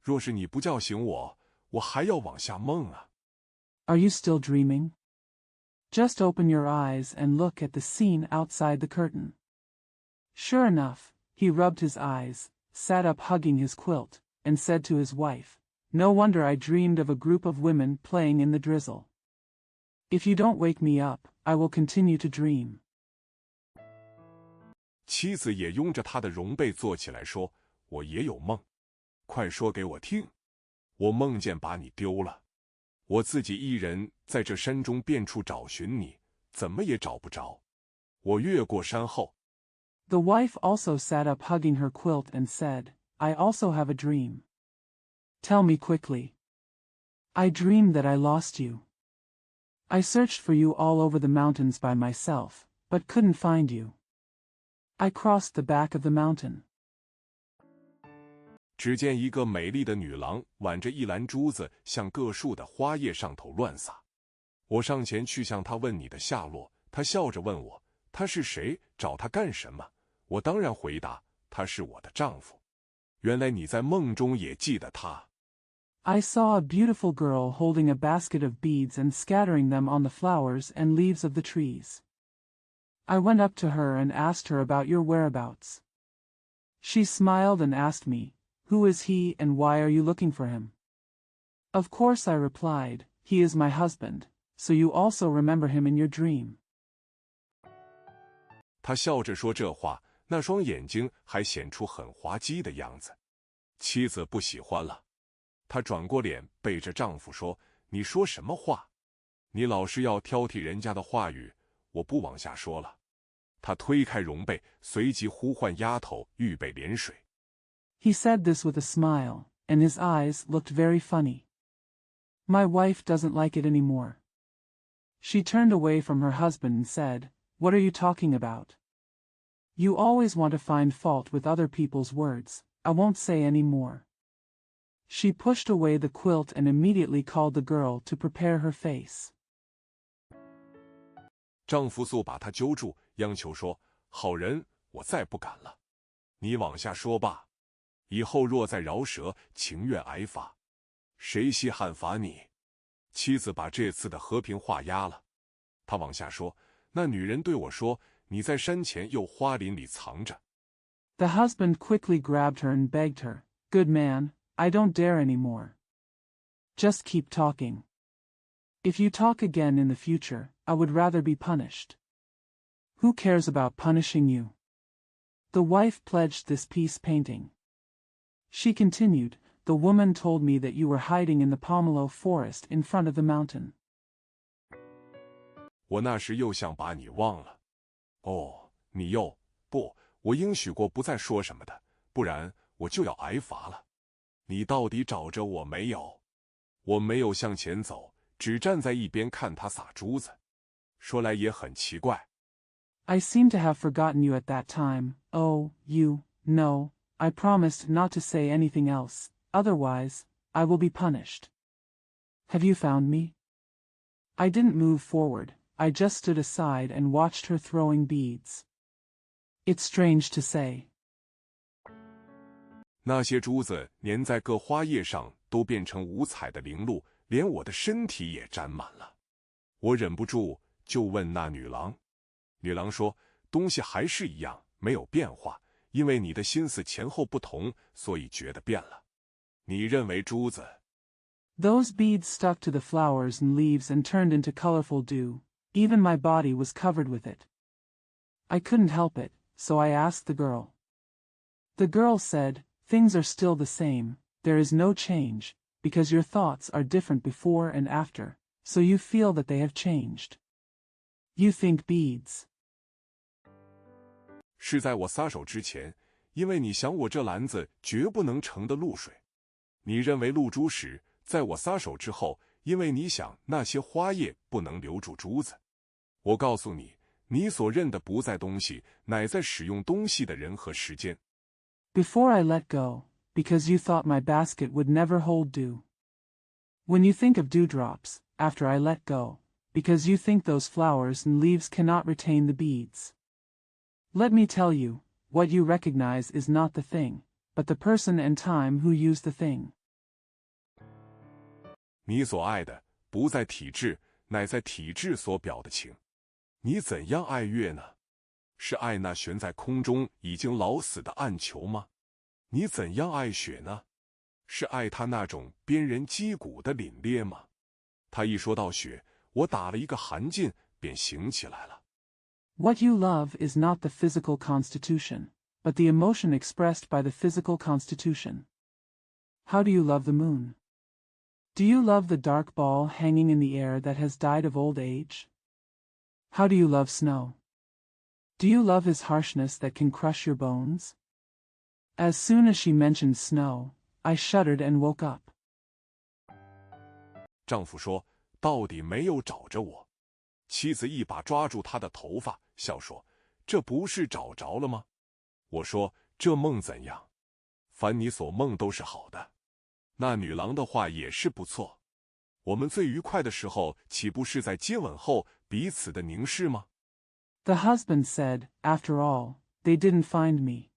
若是你不叫醒我，我还要往下梦啊。” Are you still dreaming? Just open your eyes and look at the scene outside the curtain. Sure enough, he rubbed his eyes, sat up hugging his quilt, and said to his wife, "No wonder I dreamed of a group of women playing in the drizzle. If you don't wake me up, I will continue to dream." 妻子也拥着他的绒被坐起来说：“我也有梦，快说给我听。我梦见把你丢了，我自己一人在这山中遍处找寻你，怎么也找不着。我越过山后。” The wife also sat up hugging her quilt and said, "I also have a dream. Tell me quickly." "I dreamed that I lost you. I searched for you all over the mountains by myself, but couldn't find you. I crossed the back of the mountain." 只见一个美丽的女郎挽着一篮珠子向各树的花叶上头乱撒。我上前去向她问你的下落，她笑着问我，她是谁，找她干什么？我当然回答，她是我的丈夫。原来你在梦中也记得她。I saw a beautiful girl holding a basket of beads and scattering them on the flowers and leaves of the trees. I went up to her and asked her about your whereabouts. She smiled and asked me, "Who is he and why are you looking for him?" Of course, I replied, "He is my husband, so you also remember him in your dream." 她笑着说这话，那双眼睛还显出很滑稽的样子。妻子不喜欢了。她转过脸，背着丈夫说：“你说什么话？你老是要挑剔人家的话语，我不往下说了。”她推开绒被，随即呼唤丫头预备连水。He said this with a smile, and his eyes looked very funny. My wife doesn't like it anymore. She turned away from her husband and said, "What are you talking about? You always want to find fault with other people's words. I won't say any more." She pushed away the quilt and immediately called the girl to prepare her face. 丈夫素把她揪住，央求说：“好人，我再不敢了，你往下说吧。以后若再饶舌，情愿挨罚。谁稀罕罚你？”妻子把这次的和平话压了。她往下说：“那女人对我说，你在山前又花林里藏着。” The husband quickly grabbed her and begged her, "Good man, I don't dare anymore. Just keep talking. If you talk again in the future, I would rather be punished." Who cares about punishing you? The wife pledged this piece painting. She continued, "The woman told me that you were hiding in the pomelo forest in front of the mountain." 我那时又想把你忘了。哦，你又不，我应许过不再说什么的，不然我就要挨罚了。你到底找着我没有？我没有向前走，只站在一边看他撒珠子。说来也很奇怪。I seem to have forgotten you at that time. Oh, you, no, I promised not to say anything else, otherwise, I will be punished. Have you found me? I didn't move forward, I just stood aside and watched her throwing beads. It's strange to say. 那些珠子粘在各花叶上，都变成五彩的零露，连我的身体也沾满了。我忍不住就问那女郎。女郎说：“东西还是一样，没有变化，因为你的心思前后不同，所以觉得变了。你认为珠子？” Those beads stuck to the flowers and leaves and turned into colorful dew. Even my body was covered with it. I couldn't help it, so I asked the girl. The girl said, "Things are still the same, there is no change, because your thoughts are different before and after, so you feel that they have changed. You think beads. 是在我撒手之前，因为你想我这篮子绝不能盛得露水。你认为露珠时，在我撒手之后，因为你想那些花叶不能留住珠子。我告诉你，你所认的不在东西，乃在使用东西的人和时间。Before I let go, because you thought my basket would never hold dew. When you think of dewdrops, after I let go, because you think those flowers and leaves cannot retain the beads. Let me tell you, what you recognize is not the thing, but the person and time who use the thing. 你所爱的，不在体质，乃在体质所表的情。你怎样爱月呢？是爱那悬在空中已经老死的暗球吗？你怎样爱雪呢？是爱它那种鞭人击骨的凛冽吗？他一说到雪，我打了一个寒噤，便醒起来了。What you love is not the physical constitution, but the emotion expressed by the physical constitution. How do you love the moon? Do you love the dark ball hanging in the air that has died of old age? How do you love snow? Do you love his harshness that can crush your bones? As soon as she mentioned snow, I shuddered and woke up. 丈夫说：“到底没有找着我。”妻子一把抓住他的头发，笑说：“这不是找着了吗？”我说：“这梦怎样？凡你所梦都是好的。那女郎的话也是不错。我们最愉快的时候，岂不是在接吻后彼此的凝视吗？” The husband said, after all, they didn't find me.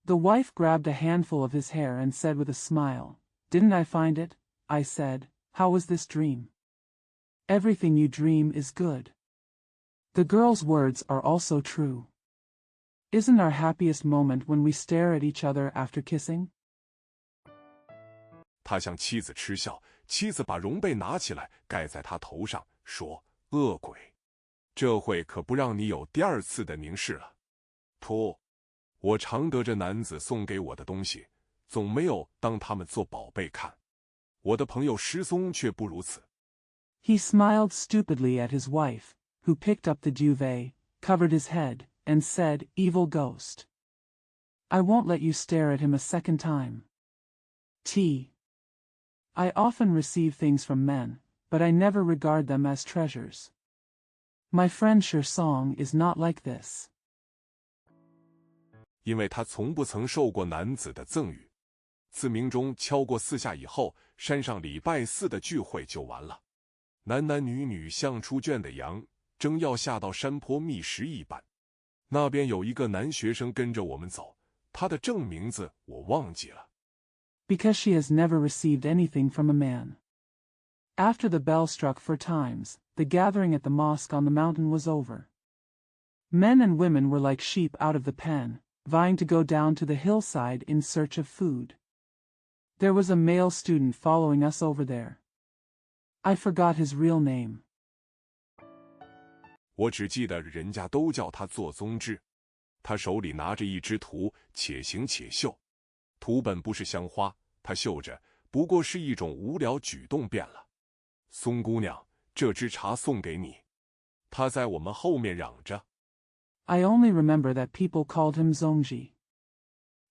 The wife grabbed a handful of his hair and said with a smile, Didn't I find it? I said, How was this dream? Everything you dream is good. The girl's words are also true. Isn't our happiest moment when we stare at each other after kissing? 他向妻子嗤笑，妻子把绒被拿起来盖在他头上，说：“恶鬼，这会可不让你有第二次的凝视了。”噗！我常得着男子送给我的东西，总没有当他们做宝贝看。我的朋友失踪却不如此。He smiled stupidly at his wife, who picked up the duvet, covered his head, and said, Evil ghost. I won't let you stare at him a second time. T. I often receive things from men, but I never regard them as treasures. My friend Song is not like this. 因为他从不曾受过男子的赠与，自鸣钟敲过4下以后，山上礼拜4的聚会就完了。男男女女像出圈的羊，正要下到山坡觅食一般。那边有一个男学生跟着我们走，他的正名字我忘记了。Because she has never received anything from a man. After the bell struck 4 times, the gathering at the mosque on the mountain was over. Men and women were like sheep out of the pen, vying to go down to the hillside in search of food. There was a male student following us over there. I forgot his real name. 我只记得人家都叫他做宗之。他手里拿着一只图，且行且秀。图本不是香花，他绣着，不过是一种无聊举动变了。松姑娘，这支茶送给你。他在我们后面嚷着。I only remember that people called him Zongji.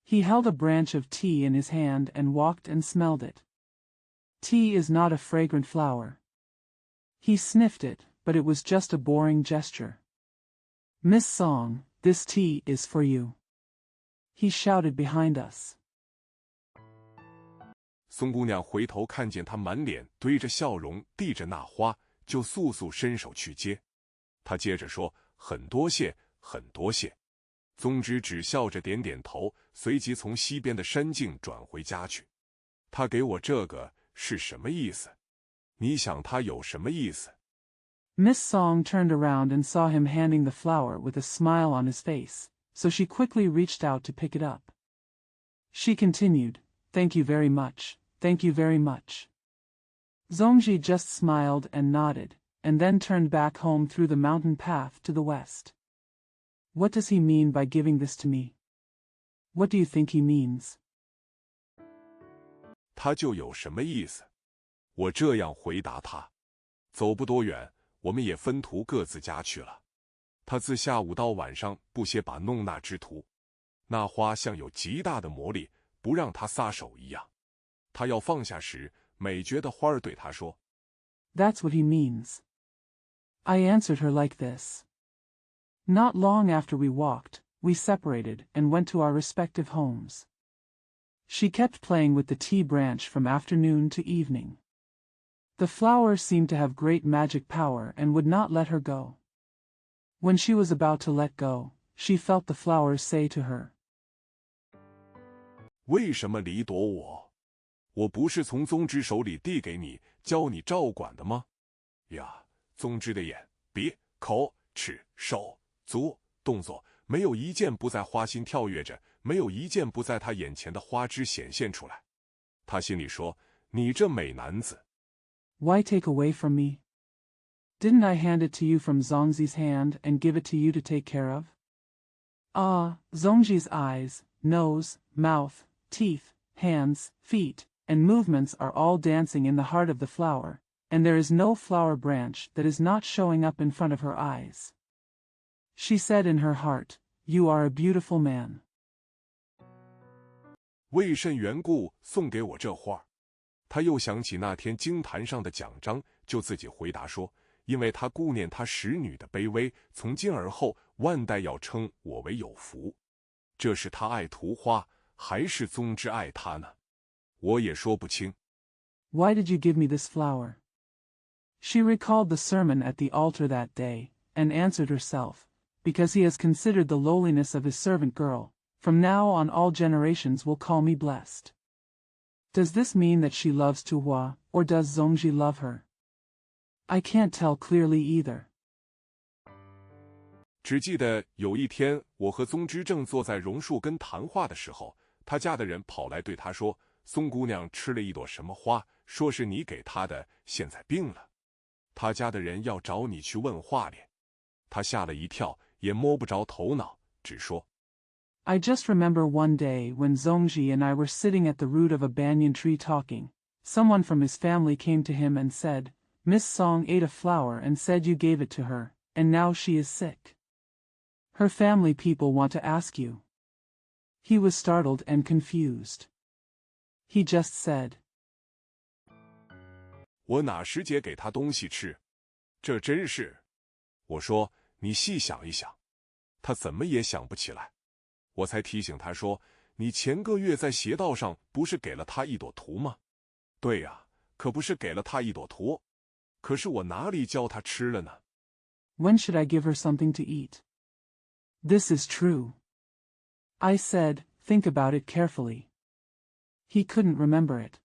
He held a branch of tea in his hand and walked and smelled it. Tea is not a fragrant flower. He sniffed it, but it was just a boring gesture. Miss Song, this tea is for you. He shouted behind us. 松姑娘回头看见他满脸堆着笑容，递着那花，就速速伸手去接。他接着说：“很多谢，很多谢。”宗之只笑着点点头，随即从西边的山径转回家去。他给我这个是什么意思？你想他有什么意思？ Miss Song turned around and saw him handing the flower with a smile on his face, so she quickly reached out to pick it up. She continued, Thank you very much, thank you very much. Zongji just smiled and nodded, and then turned back home through the mountain path to the west. What does he mean by giving this to me? What do you think he means? 他就有什么意思？我这样回答他。走不多远，我们也分途各自家去了。他自下午到晚上不歇把弄那只图，那花像有极大的魔力，不让他撒手一样。他要放下时，美觉的花儿对他说 That's what he means. I answered her like this. Not long after we walked, we separated and went to our respective homes. She kept playing with the tea branch from afternoon to evening. The flower seemed to have great magic power and would not let her go. When she was about to let go, she felt the flowers say to her, 为什么离躲我？我不是从宗之手里递给你，教你照管的吗？呀，宗之的眼、鼻、口、齿、手、足动作，没有一件不在花心跳跃着，没有一件不在他眼前的花枝显现出来。他心里说：你这美男子。Why take away from me? Didn't I hand it to you from Zongji's hand and give it to you to take care of? Ah, Zongji's eyes, nose, mouth, teeth, hands, feet, and movements are all dancing in the heart of the flower, and there is no flower branch that is not showing up in front of her eyes. She said in her heart, You are a beautiful man. 为甚缘故送给我这画？他又想起那天经坛上的讲章，就自己回答说：因为他顾念他使女的卑微，从今而后万代要称我为有福。这是他爱图花，还是宗之爱他呢？我也说不清。Why did you give me this flower? She recalled the sermon at the altar that day, and answered herself, Because he has considered the lowliness of his servant girl, from now on all generations will call me blessed. Does this mean that she loves Tu Hua, or does Zongji love her? I can't tell clearly either. 只记得有一天，我和宗之正坐在榕树根谈话的时候，他家的人跑来对他说：松姑娘吃了一朵什么花，说是你给她的，现在病了。他家的人要找你去问话咧。他吓了一跳，也摸不着头脑，只说 I just remember one day when Zongji and I were sitting at the root of a banyan tree talking. Someone from his family came to him and said, Miss Song ate a flower and said you gave it to her, and now she is sick. Her family people want to ask you. He was startled and confused. He just said, 我哪时节给他东西吃？这真是……我说你细想一想。他怎么也想不起来。我才提醒他说：你前个月在邪道上不是给了他一朵图吗？对呀，可不是给了他一朵图。可是我哪里教他吃了呢？ When should I give her something to eat? This is true. I said, think about it carefully. He couldn't remember it.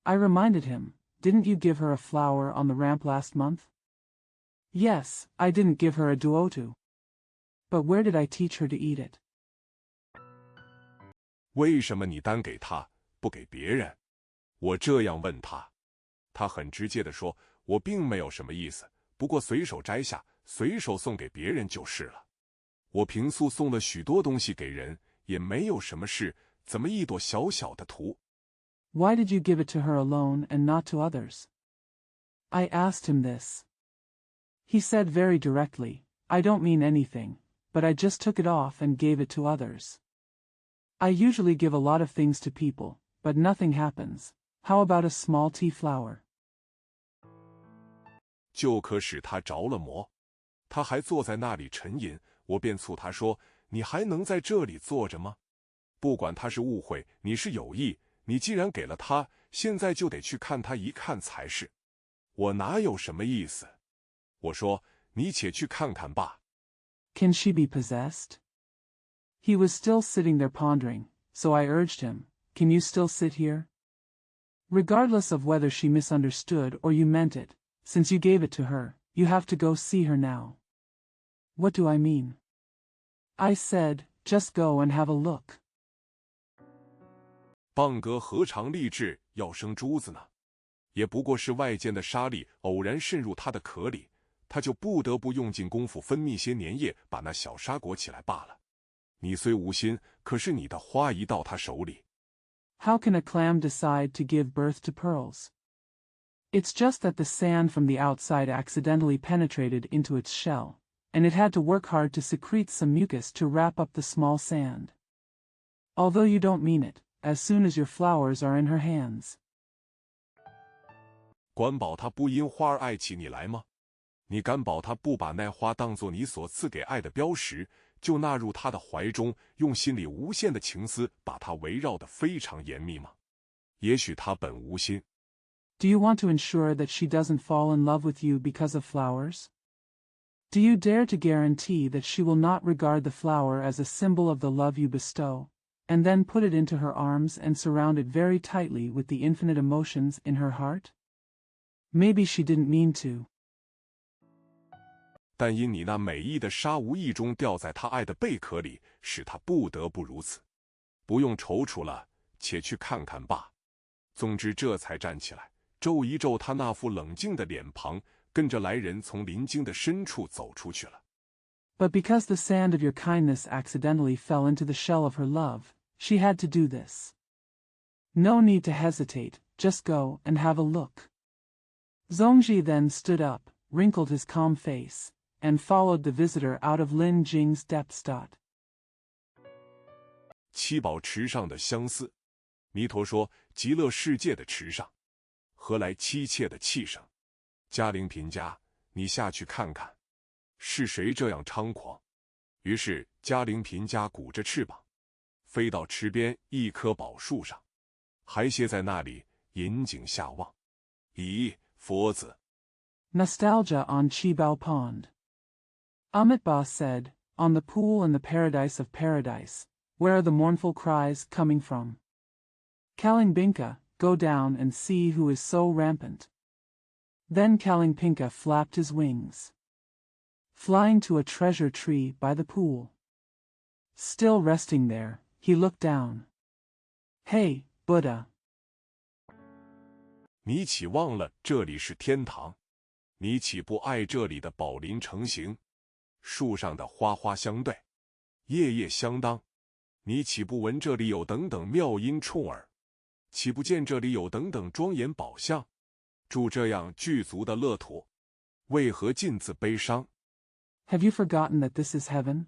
I reminded him, didn't you give her a flower on the ramp last month? Yes, I didn't give her a duotu. But where did I teach her to eat it? 为什么你单给他，不给别人？我这样问他。他很直接地说，我并没有什么意思，不过随手摘下，随手送给别人就是了。我平素送了许多东西给人，也没有什么事，怎么一朵小小的图？ Why did you give it to her alone and not to others? I asked him this. He said very directly, I don't mean anything, but I just took it off and gave it to others. I usually give a lot of things to people, but nothing happens. How about a small tea flower? 就可使他着了魔。他还坐在那里沉吟，我便促他说：你还能在这里坐着吗？不管他是误会，你是有意，你既然给了他，现在就得去看他一看才是。我哪有什么意思？我说，你且去看看吧。Can she be possessed? He was still sitting there pondering, so I urged him, Can you still sit here? Regardless of whether she misunderstood or you meant it, since you gave it to her, you have to go see her now. What do I mean? I said, just go and have a look. 蚌蛤何尝立志要生珠子呢？也不过是外间的沙粒偶然渗入它的壳里，它就不得不用尽功夫分泌些粘液，把那小沙裹起来罢了。你虽无心，可是你的花一到他手里。 How can a clam decide to give birth to pearls? It's just that the sand from the outside accidentally penetrated into its shell, and it had to work hard to secrete some mucus to wrap up the small sand. Although you don't mean it, as soon as your flowers are in her hands. 管保他不因花而爱起你来吗？你敢保他不把那花当作你所赐给爱的标识，就纳入他的怀中，用心里无限的情思把他围绕得非常严密吗？也许他本无心。Do you want to ensure that she doesn't fall in love with you because of flowers? Do you dare to guarantee that she will not regard the flower as a symbol of the love you bestow, and then put it into her arms and surround it very tightly with the infinite emotions in her heart? Maybe she didn't mean to. 但因你那美意的沙无意中掉在他爱的贝壳里，使他不得不如此。不用踌躇了，且去看看吧。总之这才站起来，皱一皱他那副冷静的脸庞，跟着来人从林径的深处走出去了。But because the sand of your kindness accidentally fell into the shell of her love, she had to do this. No need to hesitate, just go and have a look. Zhongji then stood up, wrinkled his calm face, and followed the visitor out of Lin Jing's depths. 七宝池上的相思，弥陀说极乐世界的池上，何来妻妾的气声？嘉陵嫔家，你下去看看，是谁这样猖狂？于是嘉陵嫔家鼓着翅膀，飞到池边一棵宝树上，还歇在那里引颈下望。咦，佛子！ Nostalgia on Qibao Pond. Amitabha said, on the pool in the paradise of paradise, where are the mournful cries coming from? Kalingbinka, go down and see who is so rampant. Then Kalingbinka flapped his wings, flying to a treasure tree by the pool. Still resting there, he looked down. Hey, Buddha! 你岂忘了这里是天堂？你岂不爱这里的宝林成形？树上的花花相对，叶叶相当。你岂不闻这里有等等妙音触耳？岂不见这里有等等庄严宝相？住这样具足的乐土，为何尽自悲伤？ Have you forgotten that this is heaven?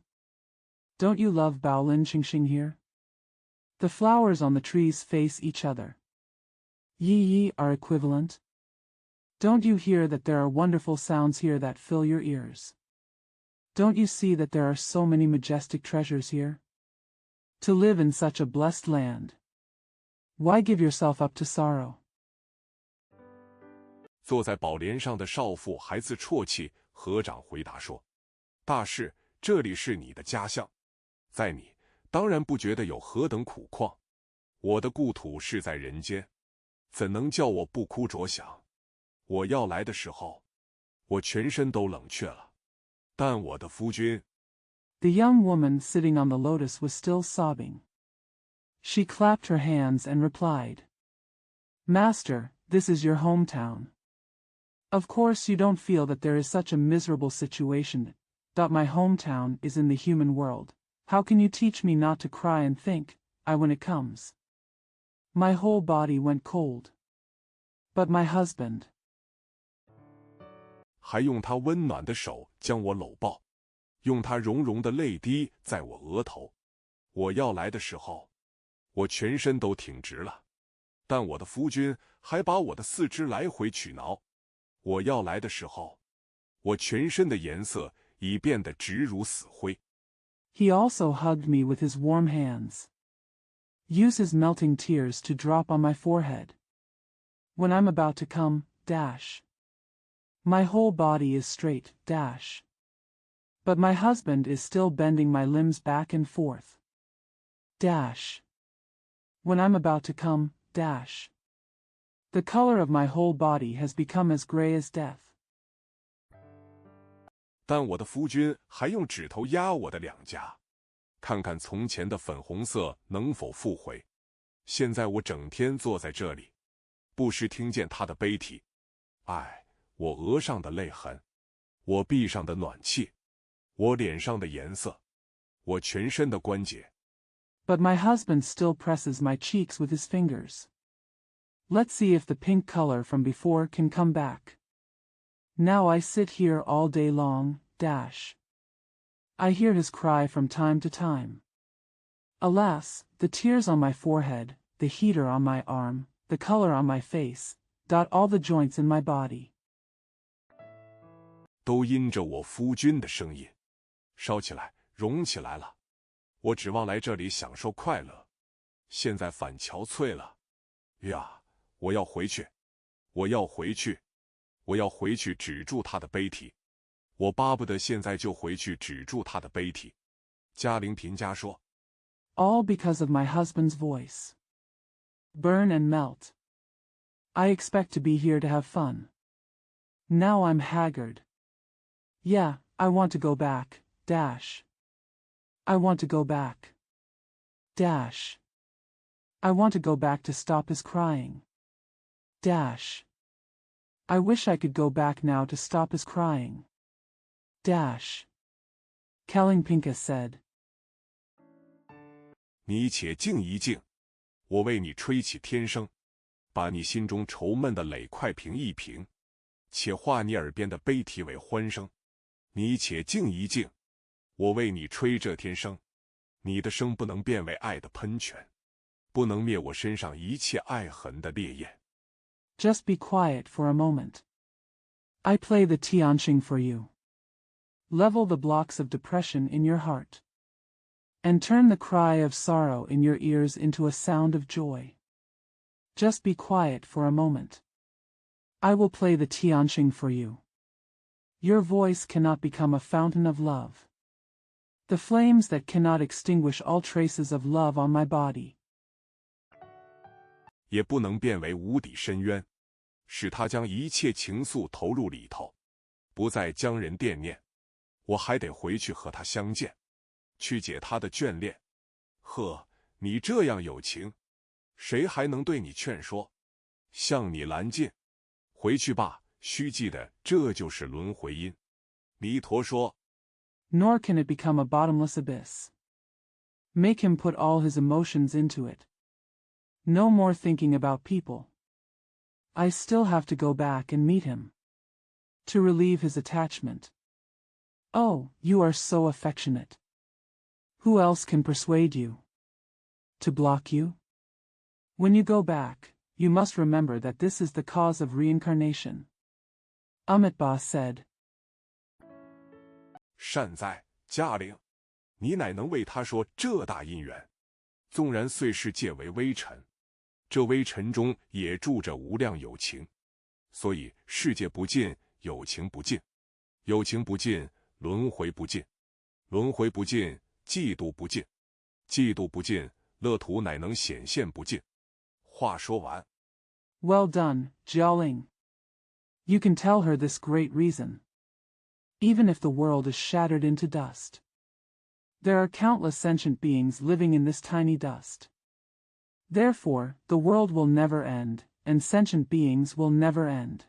Don't you love Baolin Qingxing here? The flowers on the trees face each other. Yi are equivalent. Don't you hear that there are wonderful sounds here that fill your ears? Don't you see that there are so many majestic treasures here? To live in such a blessed land. Why give yourself up to sorrow? 坐在宝莲上的少妇还自啜泣，合掌回答说：“大士，这里是你的家乡，在你当然不觉得有何等苦况。我的故土是在人间，怎能叫我不哭着想？我要来的时候，我全身都冷却了。但我的夫君。” The young woman sitting on the lotus was still sobbing. She clapped her hands and replied, Master, this is your hometown. Of course you don't feel that there is such a miserable situation, that my hometown is in the human world. How can you teach me not to cry and think, when it comes? My whole body went cold. But my husband. 还用他温暖的手将我搂抱，用他融融的泪滴在我额头。我要来的时候，我全身都挺直了，但我的夫君还把我的四肢来回取挠。我要来的时候，我全身的颜色已变得直如死灰。He also hugged me with his warm hands. Use his melting tears to drop on my forehead. When I'm about to come, my whole body is straight, but my husband is still bending my limbs back and forth. When I'm about to come, the color of my whole body has become as gray as death. 但我的夫君还用指头压我的两颊，看看从前的粉红色能否复回。现在我整天坐在这里，不时听见他的悲啼。我额上的泪痕，我臂上的暖气，我脸上的颜色，我全身的关节。But my husband still presses my cheeks with his fingers. Let's see if the pink color from before can come back. Now I sit here all day long, dash. I hear his cry from time to time. Alas, the tears on my forehead, the heater on my arm, the color on my face, dot all the joints in my body. 都因着我夫君的声音，烧起来，融起来了。我指望来这里享受快乐，现在反憔悴了。呀，我要回去，我要回去，我要回去止住他的悲啼。我巴不得现在就回去止住他的悲啼。嘉玲评价说 All because of my husband's voice. Burn and melt. I expect to be here to have fun. Now I'm haggard. Yeah, I want to go back, dash. I want to go back. Dash. I want to go back to stop his crying. Dash. I wish I could go back now to stop his crying. Dash. Kalingpinka said. 你且静一静，我为你吹起天声，把你心中愁闷的垒块平一平，且化你耳边的悲啼为欢声。你且静一静，我为你吹这天声，你的声不能变为爱的喷泉，不能灭我身上一切爱恨的烈焰。Just be quiet for a moment. I play the tianxing for you. Level the blocks of depression in your heart. And turn the cry of sorrow in your ears into a sound of joy. Just be quiet for a moment. I will play the tianxing for you. Your voice cannot become a fountain of love. The flames that cannot extinguish all traces of love on my body. 也不能变为无底深渊，使他将一切情愫投入里头，不再将人惦念。我还得回去和他相见，去解他的眷恋。呵，你这样有情，谁还能对你劝说，向你拦禁？回去吧，须记得这就是轮回因。弥陀说 Nor can it become a bottomless abyss. Make him put all his emotions into it. No more thinking about people. I still have to go back and meet him. To relieve his attachment. Oh, you are so affectionate. Who else can persuade you? To block you? When you go back, you must remember that this is the cause of reincarnation. Amitba said. 善哉，嘉玲，你乃能为他说这大因缘。纵然岁世界为微尘，这微尘中也住着无量有情，所以世界不尽，有情不尽，有情不尽，轮回不尽，轮回不尽，嫉妒不尽，嫉妒不尽，乐土乃能显现不尽。话说完。Well done, Jialing. You can tell her this great reason. Even if the world is shattered into dust. There are countless sentient beings living in this tiny dust. Therefore, the world will never end, and sentient beings will never end.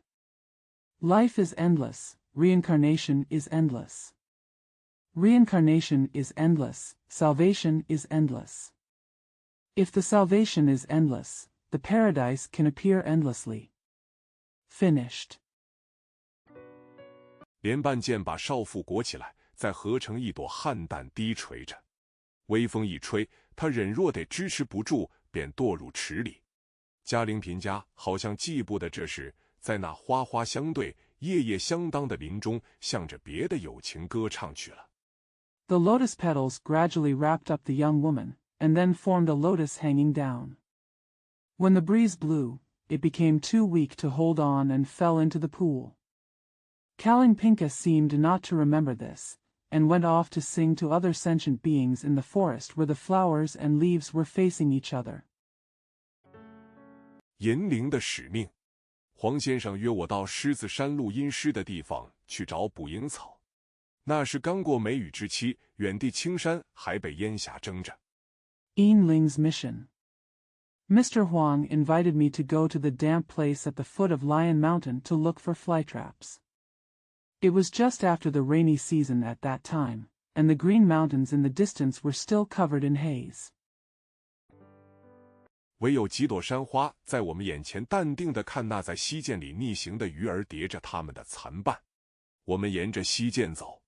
Life is endless, reincarnation is endless. Reincarnation is endless, salvation is endless. If the salvation is endless, the paradise can appear endlessly. Finished. 连半剑把少妇裹起来，再合成一朵菡萏低垂着。微风一吹，他忍若得支持不住，便堕入池里。嘉陵贫家好像记不得这时，在那花花相对、夜夜相当的林中，向着别的友情歌唱去了。The lotus petals gradually wrapped up the young woman, and then formed a lotus hanging down. When the breeze blew, it became too weak to hold on and fell into the pool. Kalingpinka seemed not to remember this, and went off to sing to other sentient beings in the forest where the flowers and leaves were facing each other. 银铃的使命，黄先生约我到狮子山录音师的地方去找捕蝇草。那是刚过梅雨之期，远地青山还被烟霞蒸着。Yin Ling's mission. Mr. Huang invited me to go to the damp place at the foot of Lion Mountain to look for flytraps. It was just after the rainy season at that time, and the green mountains in the distance were still covered in haze. 唯有几朵山花在我们眼前淡定地看那在溪涧里逆行的鱼儿叠着它们的残瓣。我们沿着溪涧走，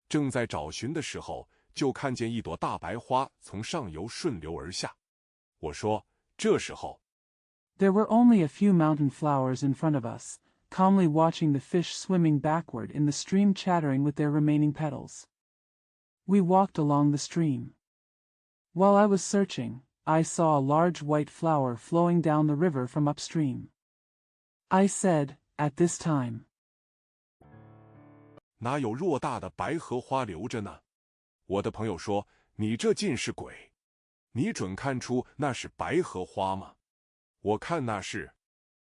正在找寻的时候，就看见一朵大白花从上游顺流而下。我说，这时候 There were only a few mountain flowers in front of us, calmly watching the fish swimming backward in the stream chattering with their remaining petals. We walked along the stream. While I was searching, I saw a large white flower flowing down the river from upstream. I said, at this time, 哪有偌大的白荷花留着呢？我的朋友说，你这尽是鬼，你准看出那是白荷花吗？我看那是。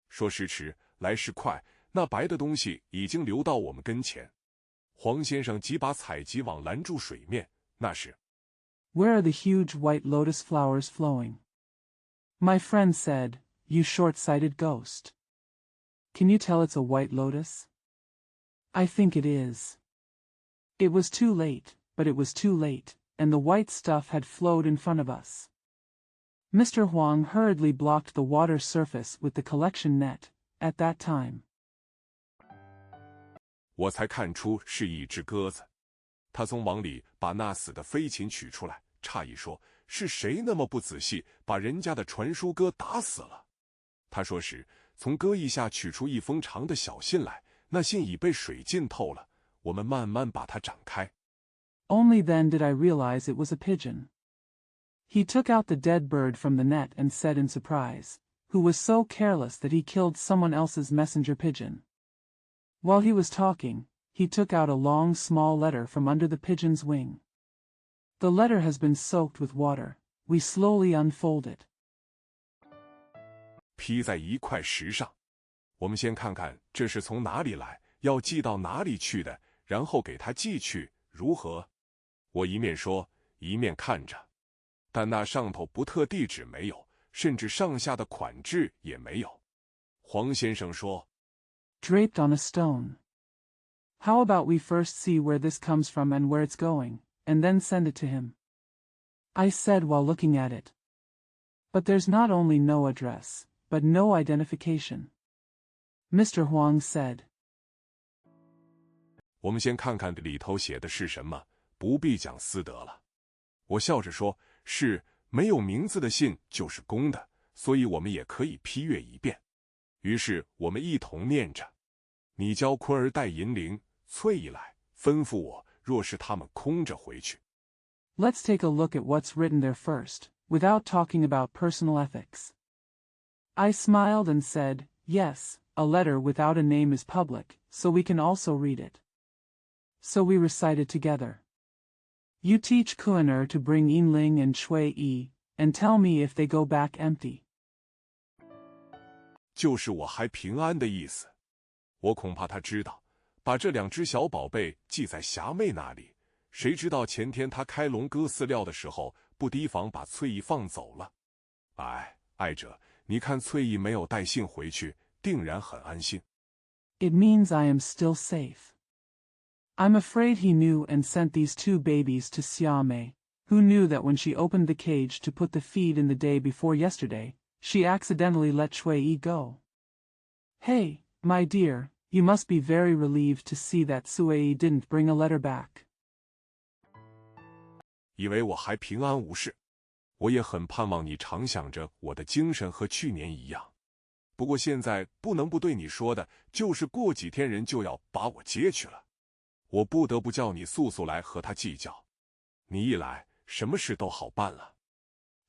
说时迟，来时快，那白的东西已经流到我们跟前。黄先生几把采集网拦住水面，那是。Where are the huge white lotus flowers flowing? My friend said, you short-sighted ghost. Can you tell it's a white lotus? I think it is. It was too late, but it was too late, and the white stuff had flowed in front of us. Mr. Huang hurriedly blocked the water surface with the collection net, at that time. 我才看出是一只鸽子。他从网里把那死的飞禽取出来，诧异说：“是谁那么不仔细，把人家的传书鸽打死了？”他说时，从鸽翼下取出一封长的小信来，那信已被水浸透了。我们慢慢把它展开。Only then did I realize it was a pigeon. He took out the dead bird from the net and said in surprise, who was so careless that he killed someone else's messenger pigeon. While he was talking, he took out a long small letter from under the pigeon's wing. The letter has been soaked with water. We slowly unfold it. 披在一块石上。我们先看看这是从哪里来，要寄到哪里去的，然后给他寄去，如何？我一面说，一面看着。但那上头不特地址没有，甚至上下的款制也没有。黄先生说 Draped on a stone. How about we first see where this comes from and where it's going, and then send it to him? I said while looking at it. But there's not only no address, but no identification. Mr. Huang said. 我们先看看里头写的是什么，不必讲私德了。我笑着说，是没有名字的信就是公的，所以我们也可以批阅一遍。于是我们一同念着：你教坤儿带银铃、翠一来，吩咐我，若是他们空着回去。Let's take a look at what's written there first, without talking about personal ethics. I smiled and said, yes, a letter without a name is public, so we can also read it. So we recited together. You teach Kuan-er to bring Yinling and Shui-yi, and tell me if they go back empty. 就是我还平安的意思。我恐怕他知道，把这两只小宝贝寄在霞妹那里，谁知道前天他开笼割饲料的时候，不提防把翠意放走了。哎，爱者，你看翠意没有带信回去，定然很安心。It means I am still safe. I'm afraid he knew and sent these two babies to Xiaomei, who knew that when she opened the cage to put the feed in the day before yesterday, she accidentally let Shui-yi go. Hey, my dear, you must be very relieved to see that Sui-yi didn't bring a letter back. 以为我还平安无事，我也很盼望你常想着我的精神和去年一样。不过现在不能不对你说的，就是过几天人就要把我接去了。我不得不叫你速速来和他计较。你一来，什么事都好办了。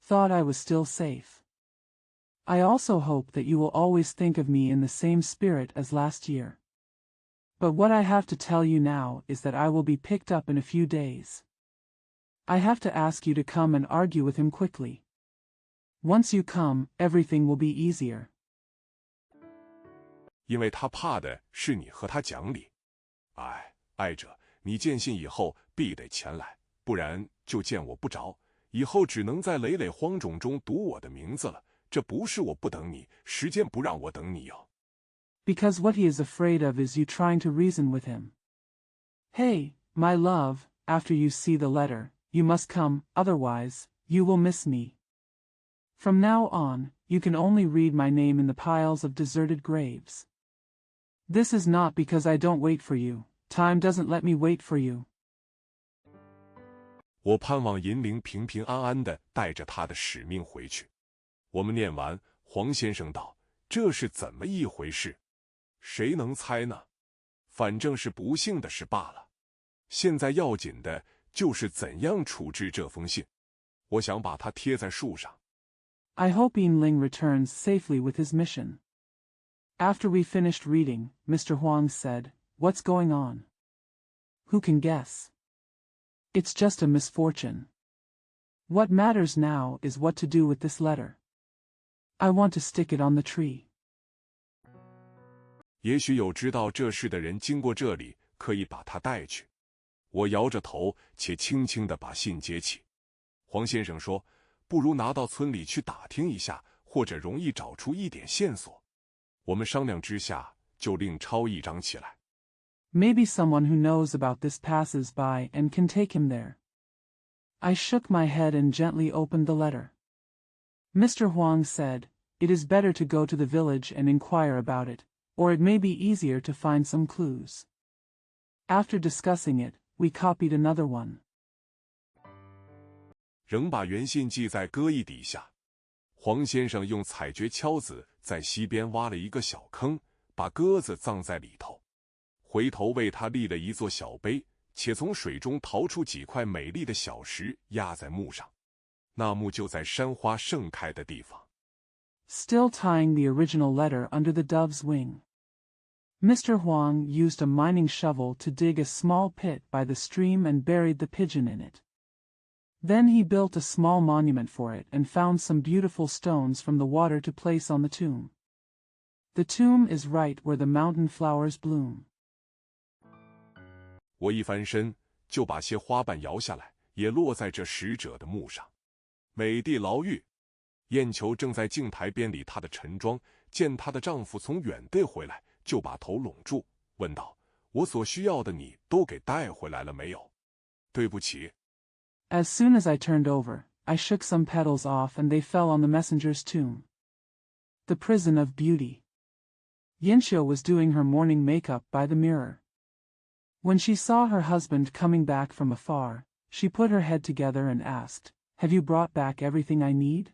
Thought I was still safe. I also hope that you will always think of me in the same spirit as last year. But what I have to tell you now is that I will be picked up in a few days. I have to ask you to come and argue with him quickly. Once you come, everything will be easier. 因为他怕的是你和他讲理。哎，爱者，你见信以后必得前来，不然就见我不着，以后只能在累累荒冢中读我的名字了。这不是我不等你，时间不让我等你哦。Because what he is afraid of is you trying to reason with him. Hey, my love, after you see the letter, you must come, otherwise, you will miss me. From now on, you can only read my name in the piles of deserted graves. This is not because I don't wait for you. Time doesn't let me wait for you. 我盼望银铃平平安安地带着他的使命回去。我们念完，黄先生道：“这是怎么一回事？谁能猜呢？反正是不幸的事罢了。现在要紧的就是怎样处置这封信。我想把它贴在树上。” I hope Yinling returns safely with his mission. After we finished reading, Mr. Huang said, "What's going on?" Who can guess? It's just a misfortune. What matters now is what to do with this letter. I want to stick it on the tree. 也许有知道这事的人经过这里，可以把它带去。我摇着头，且轻轻地把信接起。黄先生说：“不如拿到村里去打听一下，或者容易找出一点线索。”我们商量之下，就另抄一张起来。Maybe someone who knows about this passes by and can take him there. I shook my head and gently opened the letter. Mr. Huang said, "It is better to go to the village and inquire about it, or it may be easier to find some clues." After discussing it, we copied another one. 仍把原信记在戈翼底下。黄先生用采掘锹子在溪边挖了一个小坑，把鸽子葬在里头。回头为他立了一座小碑，且从水中淘出几块美丽的小石压在木上。那木就在山花盛开的地方。Still tying the original letter under the dove's wing. Mr. Huang used a mining shovel to dig a small pit by the stream and buried the pigeon in it. Then he built a small monument for it and found some beautiful stones from the water to place on the tomb. The tomb is right where the mountain flowers bloom. 我一翻身，就把些花瓣摇下来，也落在这使者的墓上。美帝牢狱，燕球正在镜台边理她的晨装，见她的丈夫从远队回来，就把头拢住，问道：“我所需要的你都给带回来了没有？”对不起。As soon as I turned over, I shook some petals off and they fell on the messenger's tomb. The prison of beauty. Yinxiu was doing her morning makeup by the mirror. When she saw her husband coming back from afar, she put her head together and asked, "Have you brought back everything I need?"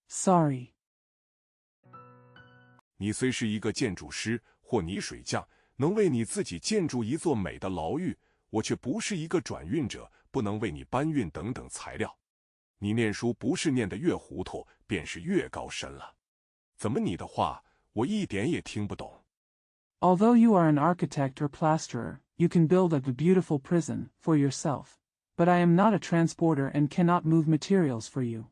Sorry. 你虽是一个建筑师或泥水匠，能为你自己建筑一座美的牢狱，我却不是一个转运者，不能为你搬运等等材料。你念书不是念得越糊涂，便是越高深了。怎么你的话我一点也听不懂？ Although you are an architect or plasterer, you can build a beautiful prison for yourself, but I am not a transporter and cannot move materials for you.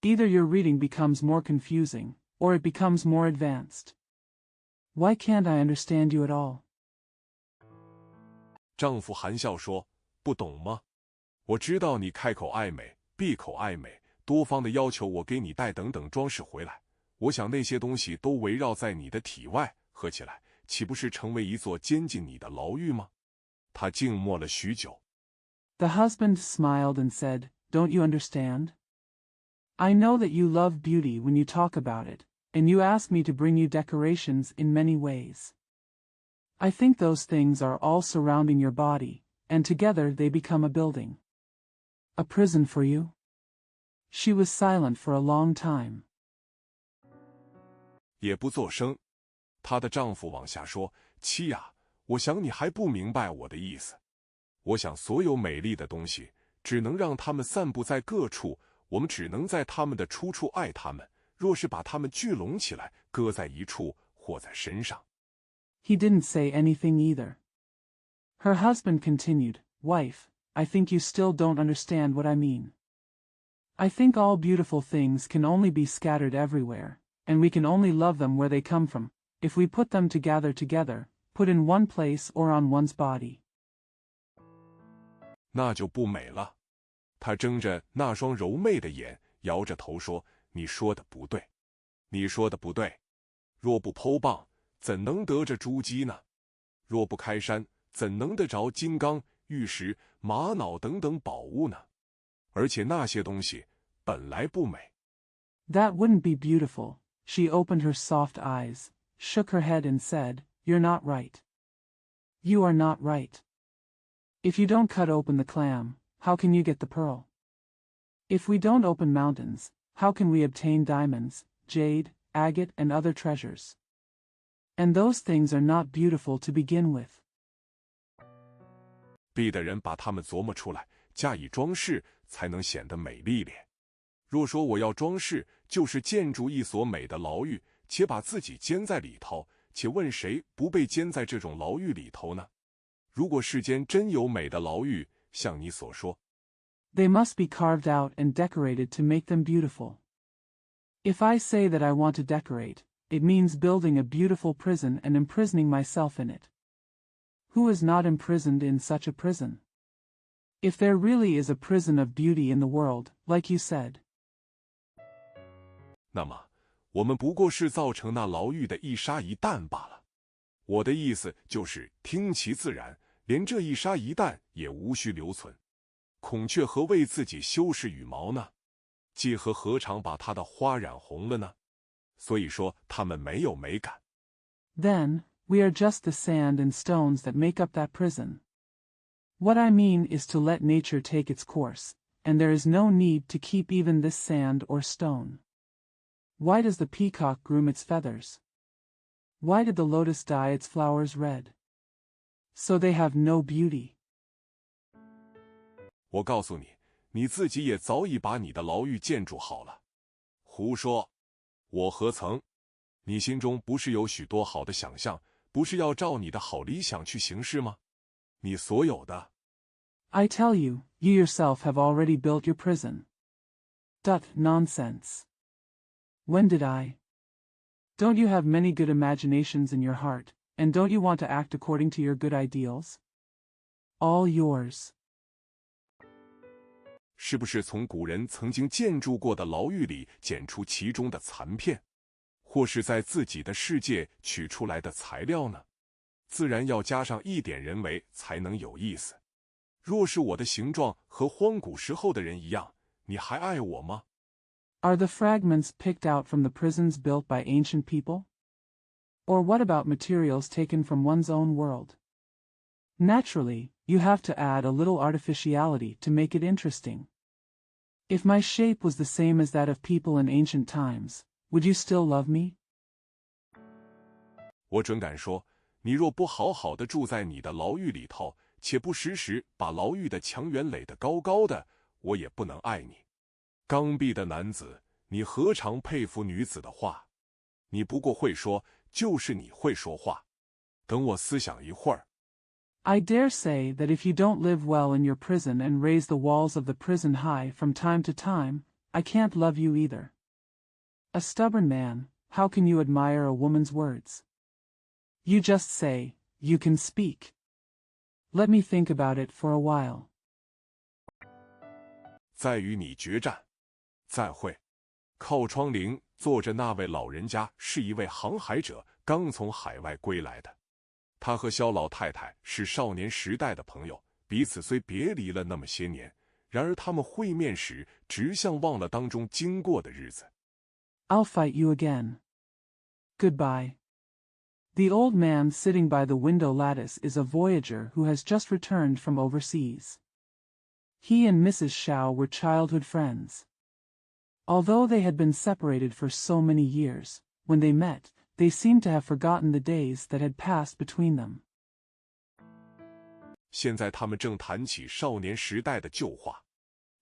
Either your reading becomes more confusing, or it becomes more advanced. Why can't I understand you at all? 丈夫含笑说：“不懂吗？我知道你开口爱美，闭口爱美，多方的要求我给你带等等装饰回来。我想那些东西都围绕在你的体外，合起来，岂不是成为一座监禁你的牢狱吗？”他静默了许久。The husband smiled and said, "Don't you understand? I know that you love beauty when you talk about it, and you ask me to bring you decorations in many ways. I think those things are all surrounding your body, and together they become a building. A prison for you?" She was silent for a long time. 也不作声。她的丈夫往下说：“妻呀，我想你还不明白我的意思。我想所有美丽的东西，只能让它们散布在各处，我们只能在它们的出处爱它们。若是把它们聚拢起来，搁在一处或在身上。” He didn't say anything either. Her husband continued, "Wife, I think you still don't understand what I mean. I think all beautiful things can only be scattered everywhere, and we can only love them where they come from, if we put them together, put in one place or on one's body." 那就不美了。他睁着那双柔媚的眼，摇着头说：“你说的不对，你说的不对。若不剖蚌，怎能得着珠玑呢？若不开山，怎能得着金刚、玉石、玛瑙等等宝物呢？而且那些东西本来不美， That wouldn't be beautiful. She opened her soft eyes, shook her head and said, You're not right. You are not right. If you don't cut open the clam, how can you get the pearl? If we don't open mountains, how can we obtain diamonds, jade, agate and other treasures? And those things are not beautiful to begin with. B 的人把它们琢磨出来，加以装饰，才能显得美丽咧。若说我要装饰，就是建筑一所美的牢狱，且把自己监在里头，且问谁不被监在这种牢狱里头呢？如果世间真有美的牢狱，像你所说， They must be carved out and decorated to make them beautiful. If I say that I want to decorate, it means building a beautiful prison and imprisoning myself in it. Who is not imprisoned in such a prison? If there really is a prison of beauty in the world, like you said. 那么我们不过是造成那牢狱的一沙一弹罢了。我的意思就是听其自然，连这一沙一弹也无需留存。孔雀何为自己修饰羽毛呢？季禾何尝把它的花染红了呢？所以说它们没有美感。 Then, we are just the sand and stones that make up that prison. What I mean is to let nature take its course, and there is no need to keep even this sand or stone. Why does the peacock groom its feathers? Why did the lotus dye its flowers red? So they have no beauty. 我告诉你，你自己也早已把你的牢狱建筑好了。胡说！我何曾？你心中不是有许多好的想象，不是要照你的好理想去行事吗？你所有的。 I tell you, you yourself have already built your prison. Nonsense. When did I? Don't you have many good imaginations in your heart, and don't you want to act according to your good ideals? All yours. 是不是从古人曾经建筑过的牢狱里捡出其中的残片，或是在自己的世界取出来的材料呢？自然要加上一点人为才能有意思。若是我的形状和荒古时候的人一样，你还爱我吗？ Are the fragments picked out from the prisons built by ancient people? Or what about materials taken from one's own world? Naturally, you have to add a little artificiality to make it interesting. If my shape was the same as that of people in ancient times, would you still love me? 我准敢说，你若不好好的住在你的牢狱里头，且不时时把牢狱的墙垣垒得高高的，我也不能爱你。刚愎的男子，你何尝佩服女子的话？你不过会说，就是你会说话。等我思想一会儿。 I dare say that if you don't live well in your prison and raise the walls of the prison high from time to time, I can't love you either. A stubborn man, how can you admire a woman's words? You just say, you can speak. Let me think about it for a while. 再与你决战。再会。靠窗棂坐着那位老人家是一位航海者，刚从海外归来的。他和肖老太太是少年时代的朋友，彼此虽别离了那么些年，然而他们会面时，直像忘了当中经过的日子。I'll fight you again. Goodbye. The old man sitting by the window lattice is a voyager who has just returned from overseas. He and Mrs. Shao were childhood friends. Although they had been separated for so many years, when they met, they seemed to have forgotten the days that had passed between them. 现在他们正谈起少年时代的旧话。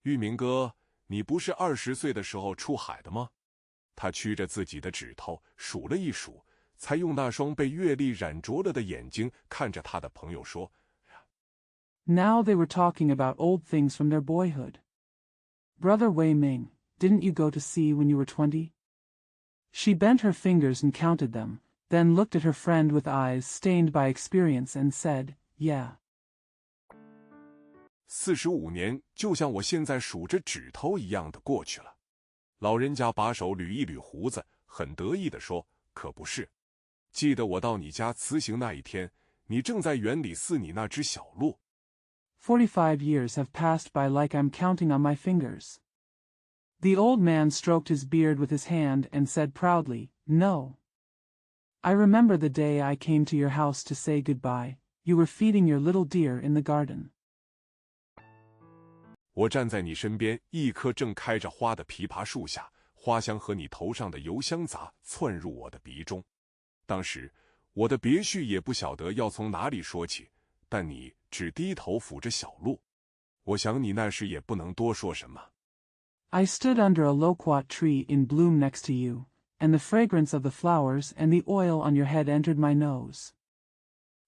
玉明哥，你不是20岁的时候出海的吗？他屈着自己的指头数了一数，才用那双被阅历染浊了的眼睛看着他的朋友说。Now they were talking about old things from their boyhood. Brother Wei Ming, didn't you go to sea when you were 20? She bent her fingers and counted them, then looked at her friend with eyes stained by experience and said, Yeah. 45年就像我现在数着指头一样的过去了。老人家把手捋一捋胡子，很得意地说：“可不是。记得我到你家辞行那一天，你正在园里饲你那只小鹿。” 45 years have passed by like I'm counting on my fingers. The old man stroked his beard with his hand and said proudly, "No. I remember the day I came to your house to say goodbye. You were feeding your little deer in the garden." 我站在你身边，一棵正开着花的枇杷树下，花香和你头上的油香杂窜入我的鼻中。当时我的别绪也不晓得要从哪里说起，但你只低头抚着小鹿。我想你那时也不能多说什么。I stood under a loquat tree in bloom next to you, and the fragrance of the flowers and the oil on your head entered my nose.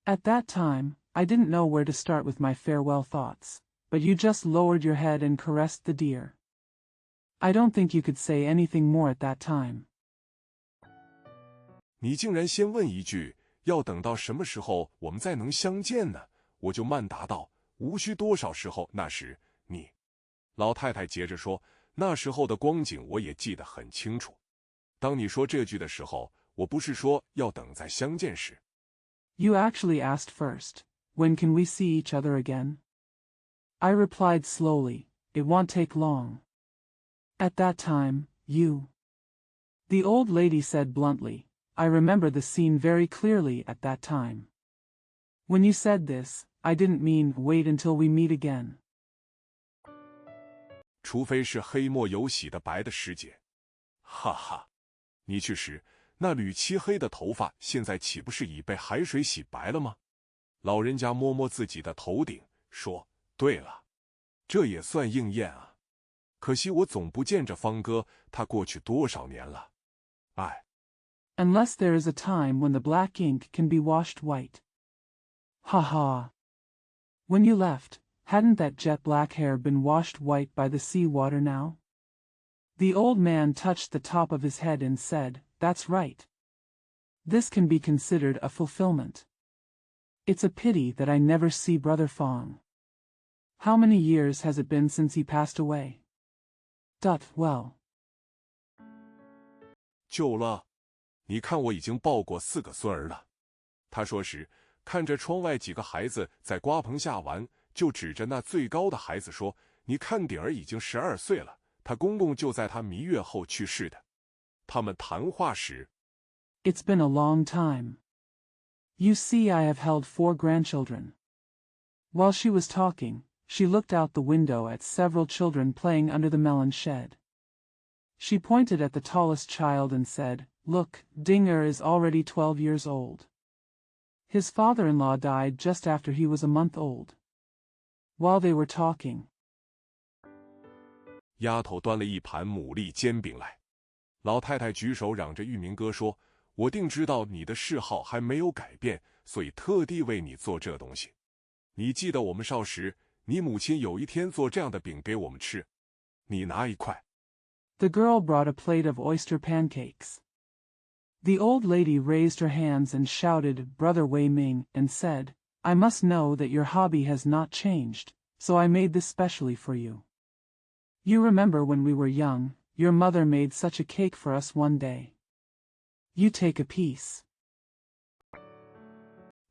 At that time, I didn't know where to start with my farewell thoughts, but you just lowered your head and caressed the deer. I don't think you could say anything more at that time. 你竟然先问一句，要等到什么时候我们再能相见呢？我就慢答道，无需多少时候，那时你。老太太接着说，那时候的光景我也记得很清楚。当你说这句的时候，我不是说要等再相见时。You actually asked first, "When can we see each other again?" I replied slowly, "It won't take long." At that time, you. The old lady said bluntly, "I remember the scene very clearly at that time. When you said this, I didn't mean wait until we meet again." 除非是黑墨有洗的白的师姐。哈哈，你去时，那缕漆黑的头发现在岂不是已被海水洗白了吗？老人家摸摸自己的头顶，说，对了，这也算应验啊。可惜我总不见着方哥，他过去多少年了。唉。Unless there is a time when the black ink can be washed white. Ha ha. When you left, hadn't that jet black hair been washed white by the sea water now? The old man touched the top of his head and said, "That's right. This can be considered a fulfillment. It's a pity that I never see Brother Fong. How many years has it been since he passed away?" Well. 久了，你看我已经抱过4个孙儿了。他说时，看着窗外几个孩子在瓜棚下玩，就指着那最高的孩子说，你看顶儿已经12岁了，他公公就在他蜜月后去世的。他们谈话时， It's been a long time. You see, I have held 4 grandchildren. While she was talking, she looked out the window at several children playing under the melon shed. She pointed at the tallest child and said, "Look, Dinger is already 12 years old. His father-in-law died just after he was a month old." While they were talking, 丫头端了一盘牡蛎煎饼来。老太太举手嚷着玉明哥说，我定知道你的嗜好还没有改变，所以特地为你做这东西。你记得我们少时，你母亲有一天做这样的饼给我们吃，你拿一块。The girl brought a plate of oyster pancakes. The old lady raised her hands and shouted, "Brother Wei Ming," and said, "I must know that your hobby has not changed, so I made this specially for you. You remember when we were young, your mother made such a cake for us one day. You take a piece."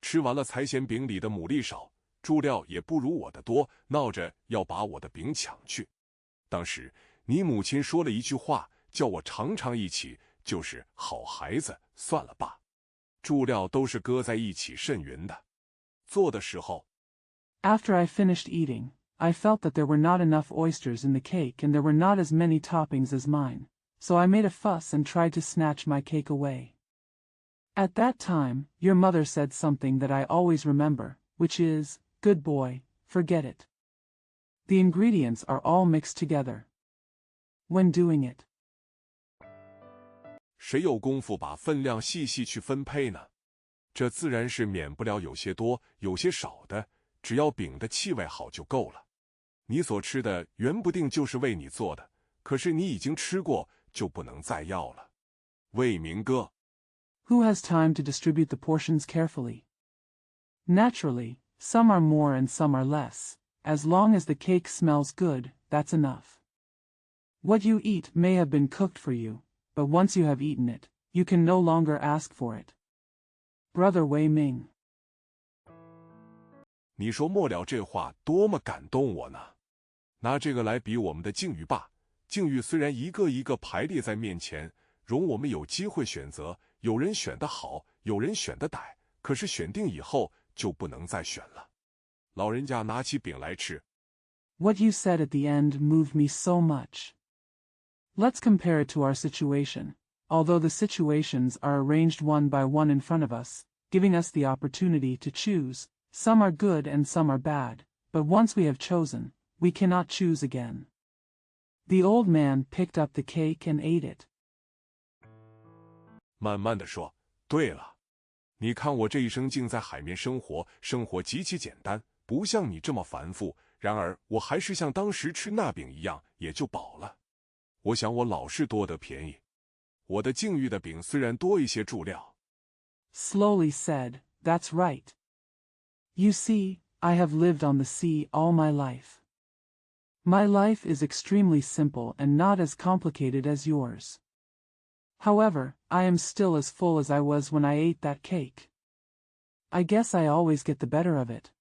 吃完了才嫌饼里的牡蛎少，猪料也不如我的多，闹着要把我的饼抢去。当时你母亲说了一句话，叫我常常一起，就是好孩子，算了吧。猪料都是搁在一起甚匀的。做的时候 After I finished eating, I felt that there were not enough oysters in the cake and there were not as many toppings as mine, so I made a fuss and tried to snatch my cake away. At that time, your mother said something that I always remember, which is, "Good boy, forget it. The ingredients are all mixed together." When doing it, 谁有功夫把分量细细去分配呢？这自然是免不了有些多，有些少的，只要饼的气味好就够了。你所吃的原不定就是为你做的，可是你已经吃过，就不能再要了。魏明哥 who has time to distribute the portions carefully? Naturally, some are more and some are less. As long as the cake smells good, that's enough. What you eat may have been cooked for you, but once you have eaten it, you can no longer ask for it. Brother Wei Ming. 你说末了这话多么感动我呢！拿这个来比我们的境遇吧，境遇虽然一个一个排列在面前，容我们有机会选择，有人选得好，有人选得歹，可是选定以后就不能再选了。老人家拿起饼来吃。What you said at the end moved me so much. Let's compare it to our situation. Although the situations are arranged one by one in front of us, giving us the opportunity to choose, some are good and some are bad, but once we have chosen, we cannot choose again. The old man picked up the cake and ate it. 慢慢地说，对了，你看我这一生竟在海面生活，生活极其简单，不像你这么繁复，然而我还是像当时吃那饼一样，也就饱了。我想我老是多得便宜。我的境遇的饼虽然多一些注料。Slowly said, that's right. You see, I have lived on the sea all my life. My life is extremely simple and not as complicated as yours. However, I am still as full as I was when I ate that cake. I guess I always get the better of it.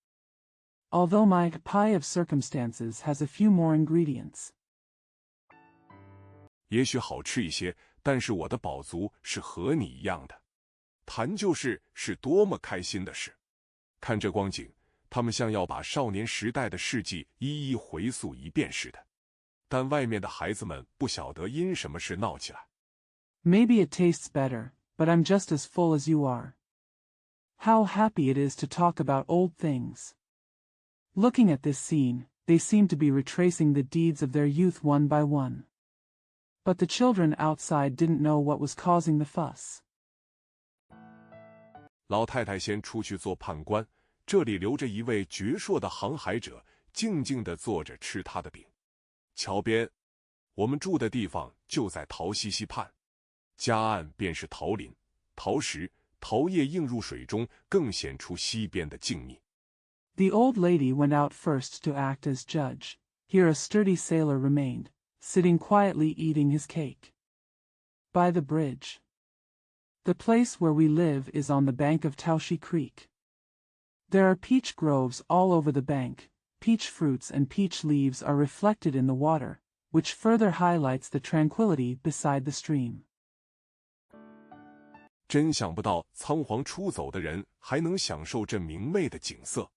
Although my pie of circumstances has a few more ingredients. 也许好吃一些，但是我的饱足是和你一样的。谈就是多么开心的事。看这光景，他们像要把少年时代的事迹一一回溯一遍似的。但外面的孩子们不晓得因什么事闹起来。Maybe it tastes better, but I'm just as full as you are. How happy it is to talk about old things. Looking at this scene, they seem to be retracing the deeds of their youth one by one. But the children outside didn't know what was causing the fuss. 老太太先出去做判官，这里留着一位矍铄的航海者，静静地坐着吃他的饼。桥边，我们住的地方就在桃溪溪畔，夹岸便是桃林、桃石、桃叶映入水中，更显出溪边的静谧。The old lady went out first to act as judge. Here a sturdy sailor remained, sitting quietly eating his cake. By the bridge. The place where we live is on the bank of Taoshi Creek. There are peach groves all over the bank. Peach fruits and peach leaves are reflected in the water, which further highlights the tranquility beside the stream. 真想不到仓皇出走的人还能享受这明媚的景色。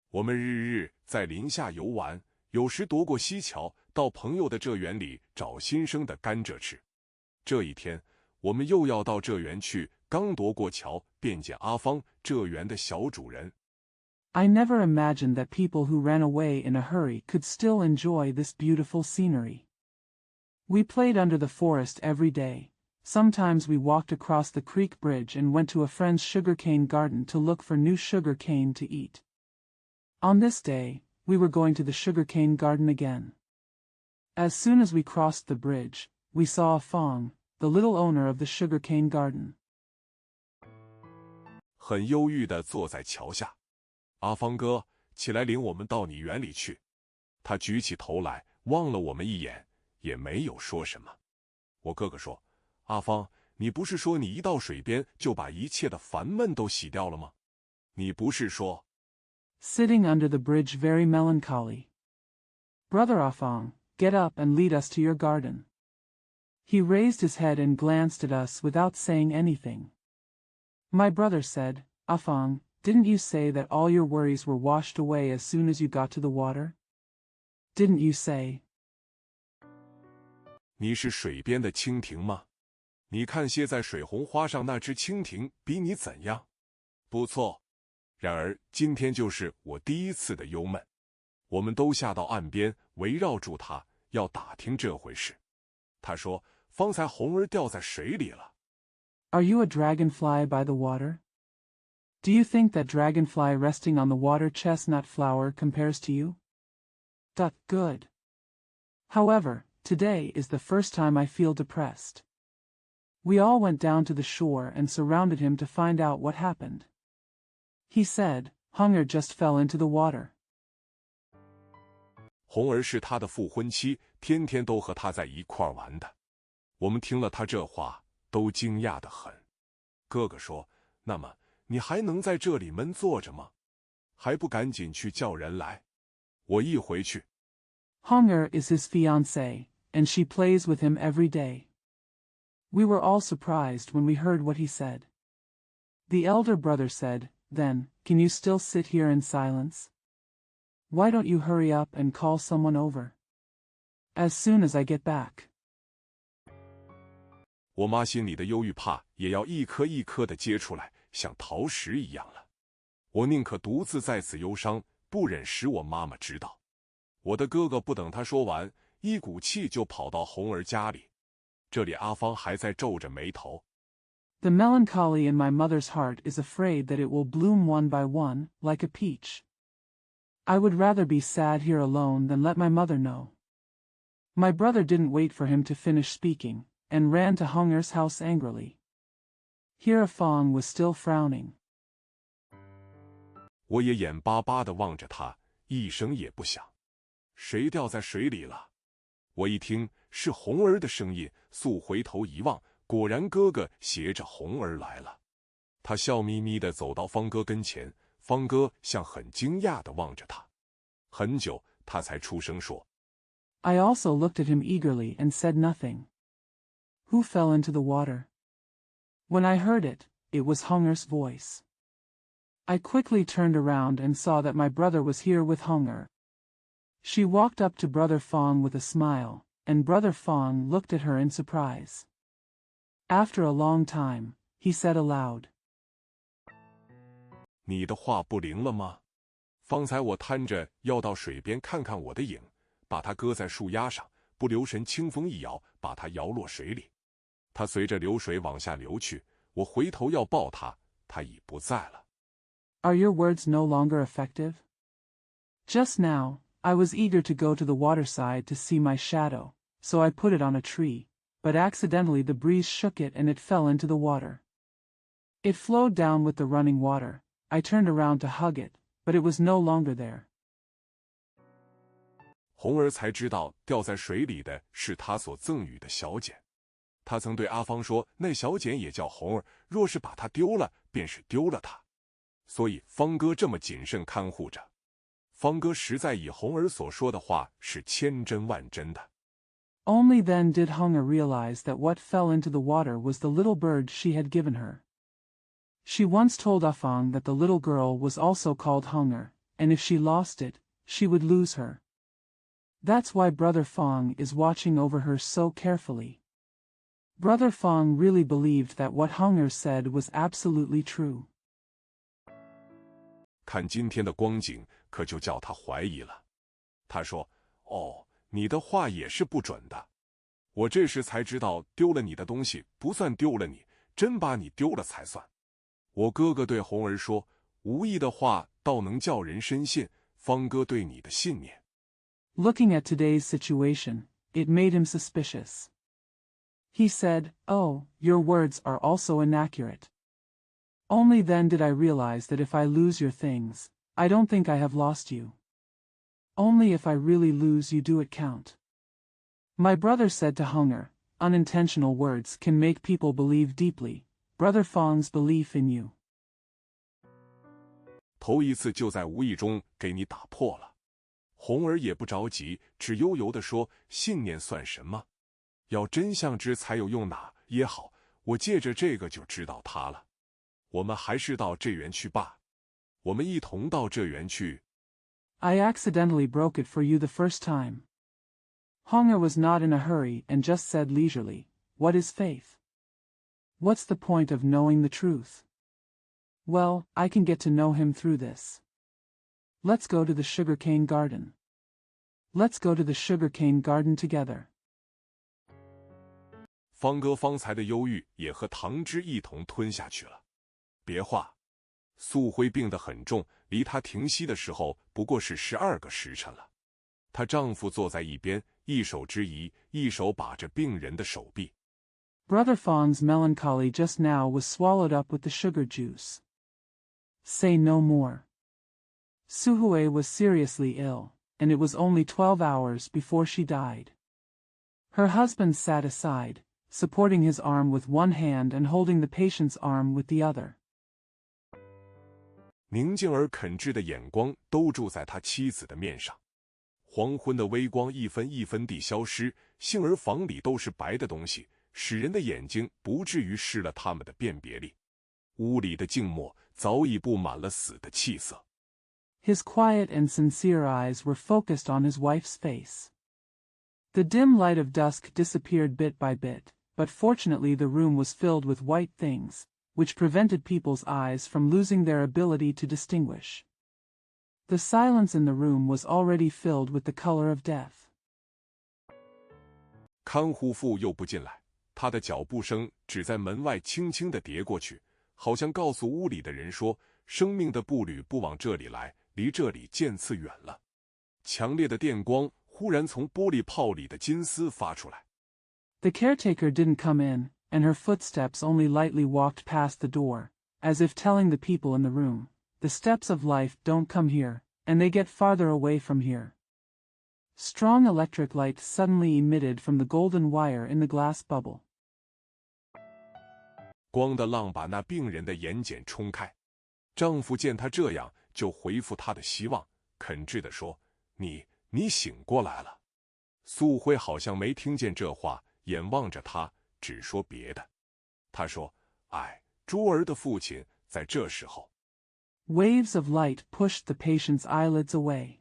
我们日日在林下游玩，有时夺过溪桥，到朋友的蔗园里找新生的甘蔗吃。这一天，我们又要到蔗园去，刚夺过桥，便见阿芳，蔗园的小主人。I never imagined that people who ran away in a hurry could still enjoy this beautiful scenery. We played under the forest every day. Sometimes we walked across the creek bridge and went to a friend's sugarcane garden to look for new sugar cane to eat. On this day, we were going to the sugarcane garden again. As soon as we crossed the bridge, we saw Fong, the little owner of the sugarcane garden. 很忧郁地坐在桥下。阿芳哥，起来领我们到你园里去。他举起头来，望了我们一眼，也没有说什么。我哥哥说，阿芳，你不是说你一到水边就把一切的烦闷都洗掉了吗？你不是说 Sitting under the bridge very melancholy. Brother Afang, get up and lead us to your garden. He raised his head and glanced at us without saying anything. My brother said, Afang, didn't you say that all your worries were washed away as soon as you got to the water? Didn't you say? 你是水边的蜻蜓吗？你看歇在水红花上那只蜻蜓比你怎样？不错。然而今天就是我第一次的忧闷。我们都下到岸边，围绕住他，要打听这回事。他说，方才红儿掉在水里了。Are you a dragonfly by the water? Do you think that dragonfly resting on the water chestnut flower compares to you? Good. However, today is the first time I feel depressed. We all went down to the shore and surrounded him to find out what happened. He said, Hunger just fell into the water. 红儿是他的复婚妻，天天都和他在一块玩的。我们听了他这话，都惊讶得很。哥哥说，那么你还能在这里闷坐着吗？还不赶紧去叫人来。我一回去。Hunger is his fiancée, and she plays with him every day. We were all surprised when we heard what he said. The elder brother said, "Then, can you still sit here in silence? Why don't you hurry up and call someone over? As soon as I get back." 我妈心里的忧郁怕也要一颗一颗地揭出来，像桃石一样了。我宁可独自在此忧伤，不忍使我妈妈知道。我的哥哥不等他说完，一股气就跑到红儿家里。这里阿芳还在皱着眉头。The melancholy in my mother's heart is afraid that it will bloom one by one, like a peach. I would rather be sad here alone than let my mother know. My brother didn't wait for him to finish speaking, and ran to Hunger's house angrily. Here Fong was still frowning. 我也眼巴巴地望着他，一声也不响。谁掉在水里了？我一听是红儿的声音，速回头一望，果然哥哥携着红儿来了。他笑眯眯地走到方哥跟前，方哥像很惊讶地望着他。很久，他才出声说 I also looked at him eagerly and said nothing. Who fell into the water? When I heard it, it was Hunger's voice. I quickly turned around and saw that my brother was here with Hunger. She walked up to Brother Fong with a smile, and Brother Fong looked at her in surprise. After a long time, he said aloud, 你的话不灵了吗？方才我摊着要到水边看看我的影，把它搁在树丫上，不留神清风一摇，把它摇落水里。它随着流水往下流去，我回头要抱它，它已不在了。Are your words no longer effective? Just now, I was eager to go to the waterside to see my shadow, so I put it on a tree, but accidentally the breeze shook it and it fell into the water. It flowed down with the running water. I turned around to hug it, but it was no longer there. 红儿才知道掉在水里的是他所赠予的小茧。他曾对阿芳说，那小茧也叫红儿，若是把它丢了，便是丢了它。所以方哥这么谨慎看护着。方哥实在以红儿所说的话是千真万真的。Only then did Hunger realize that what fell into the water was the little bird she had given her. She once told Afang that the little girl was also called Hunger, and if she lost it, she would lose her. That's why Brother Fong is watching over her so carefully. Brother Fong really believed that what Hunger said was absolutely true. 看今天的光景，可就叫他怀疑了。他说：“哦，你的话也是不准的。我这时才知道，丢了你的东西不算丢了你，真把你丢了才算。”我哥哥对红儿说：“无意的话，倒能叫人深信方哥对你的信念。” Looking at today's situation, it made him suspicious. He said, "Oh, your words are also inaccurate. Only then did I realize that if I lose your things, I don't think I have lost you. Only if I really lose you do it count." My brother said to Hunger, "Unintentional words can make people believe deeply. Brother Fong's belief in you." 头一次就在无意中给你打破了。红儿也不着急，只悠悠地说：“信念算什么？要真相知才有用哪也好，我借着这个就知道它了。我们还是到这园去吧。我们一同到这园去。” I accidentally broke it for you the first time. Hunger was not in a hurry and just said leisurely, "What is faith? What's the point of knowing the truth? Well, I can get to know him through this. Let's go to the sugarcane garden. Let's go to the sugarcane garden together." 方哥方才的忧郁也和糖汁一同吞下去了。别话，素辉病得很重，离她停息的时候不过是12个时辰了。她丈夫坐在一边，一手支移，一手把着病人的手臂。Brother Fong's melancholy just now was swallowed up with the sugar juice. Say no more. Suhui was seriously ill, and it was only 12 hours before she died. Her husband sat aside, supporting his arm with one hand and holding the patient's arm with the other. 宁静而恳挚的眼光都注在他妻子的面上。黄昏的微光一分一分地消失，幸而房里都是白的东西，使人的眼睛不至于失了他们的辨别力。屋里的静默早已布满了死的气色。His quiet and sincere eyes were focused on his wife's face. The dim light of dusk disappeared bit by bit, but fortunately the room was filled with white things, which prevented people's eyes from losing their ability to distinguish. The silence in the room was already filled with the color of death. 看护妇又不进来，她的脚步声只在门外轻轻地叠过去，好像告诉屋里的人说，生命的步履不往这里来，离这里渐次远了。强烈的电光忽然从玻璃泡里的金丝发出来。The caretaker didn't come in, and her footsteps only lightly walked past the door, as if telling the people in the room, the steps of life don't come here, and they get farther away from here. Strong electric light suddenly emitted from the golden wire in the glass bubble. 光的浪把那病人的眼睑冲开。丈夫见她这样，就回复她的希望，恳挚地说：“你醒过来了。”素辉好像没听见这话，眼望着他，只说别的。他说：“哎，珠儿的父亲在这时候。” Waves of light pushed the patient's eyelids away.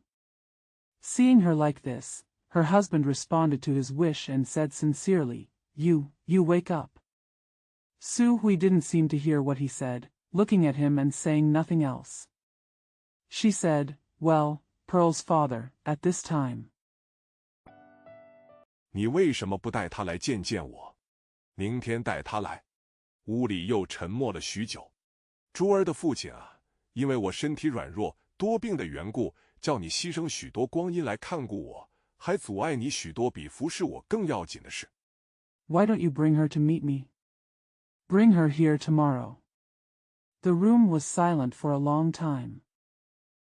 Seeing her like this, her husband responded to his wish and said sincerely, You wake up. Su Hui didn't seem to hear what he said, looking at him and saying nothing else. She said, Well, Pearl's father, at this time. 你为什么不带他来见见我？明天带他来。屋里又沉默了许久。珠儿的父亲啊，因为我身体软弱、多病的缘故，叫你牺牲许多光阴来看顾我，还阻碍你许多比服侍我更要紧的事。Why don't you bring her to meet me? Bring her here tomorrow. The room was silent for a long time.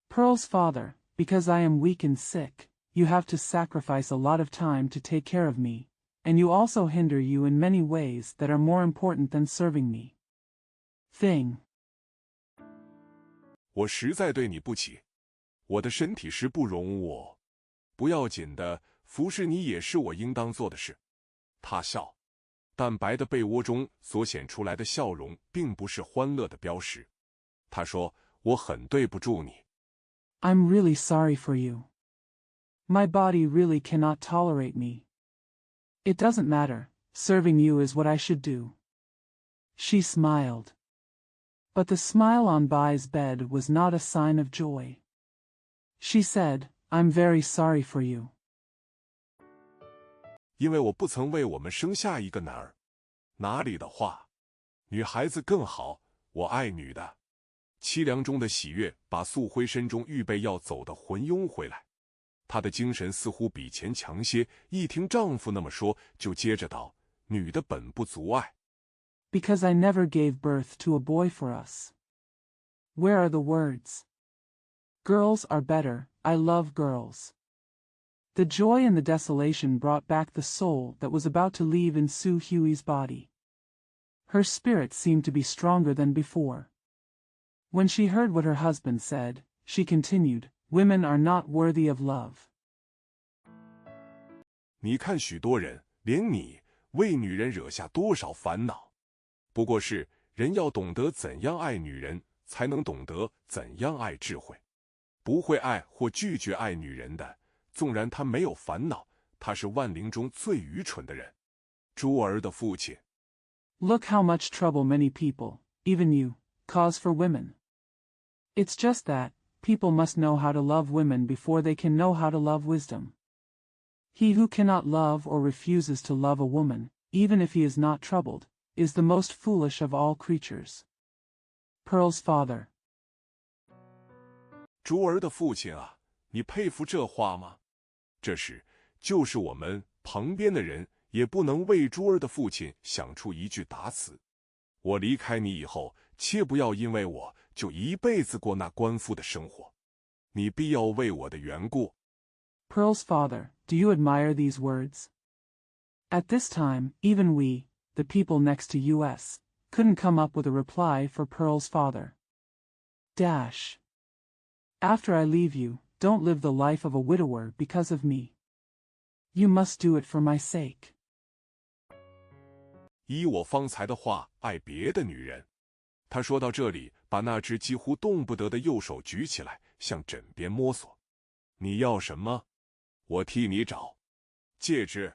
Pearl's father, because I am weak and sick, you have to sacrifice a lot of time to take care of me, and you also hinder you in many ways that are more important than serving me. Thing. 我实在对你不起，我的身体是不容我。不要紧的，服侍你也是我应当做的事。他笑，但白的被窝中所显出来的笑容并不是欢乐的标识。他说：“我很对不住你。” I'm really sorry for you. My body really cannot tolerate me. It doesn't matter, serving you is what I should do. She smiled. But the smile on Bai's bed was not a sign of joy. She said, I'm very sorry for you. 因为我不曾为我们生下一个男儿。哪里的话，女孩子更好，我爱女的。凄凉中的喜悦把素辉身中预备要走的魂涌回来。她的精神似乎比前强些，一听丈夫那么说，就接着道：“女的本不足爱。” Because I never gave birth to a boy for us. Where are the words? Girls are better, I love girls. The joy and the desolation brought back the soul that was about to leave in Su Hui's body. Her spirit seemed to be stronger than before. When she heard what her husband said, she continued, Women are not worthy of love. 你看许多人，连你，为女人惹下多少烦恼。不过是人要懂得怎样爱女人，才能懂得怎样爱智慧。不会爱或拒绝爱女人的，纵然他没有烦恼，他是万灵中最愚蠢的人。珠儿的父亲。Look how much trouble many people, even you, cause for women. It's just that, people must know how to love women before they can know how to love wisdom. He who cannot love or refuses to love a woman, even if he is not troubled, is the most foolish of all creatures. Pearl's father. 珠儿的父亲啊，你佩服这话吗？这时，就是我们旁边的人也不能为珠儿的父亲想出一句答词。我离开你以后，切不要因为我就一辈子过那官夫的生活。你必要为我的缘故。Pearl's father, do you admire these words? At this time, even we, the people next to us, couldn't come up with a reply for Pearl's father. Dash. After I leave you, don't live the life of a widower because of me. You must do it for my sake. 依我方才的话，爱别的女人。他说到这里，把那只几乎动不得的右手举起来，向枕边摸索。你要什么？我替你找。戒指。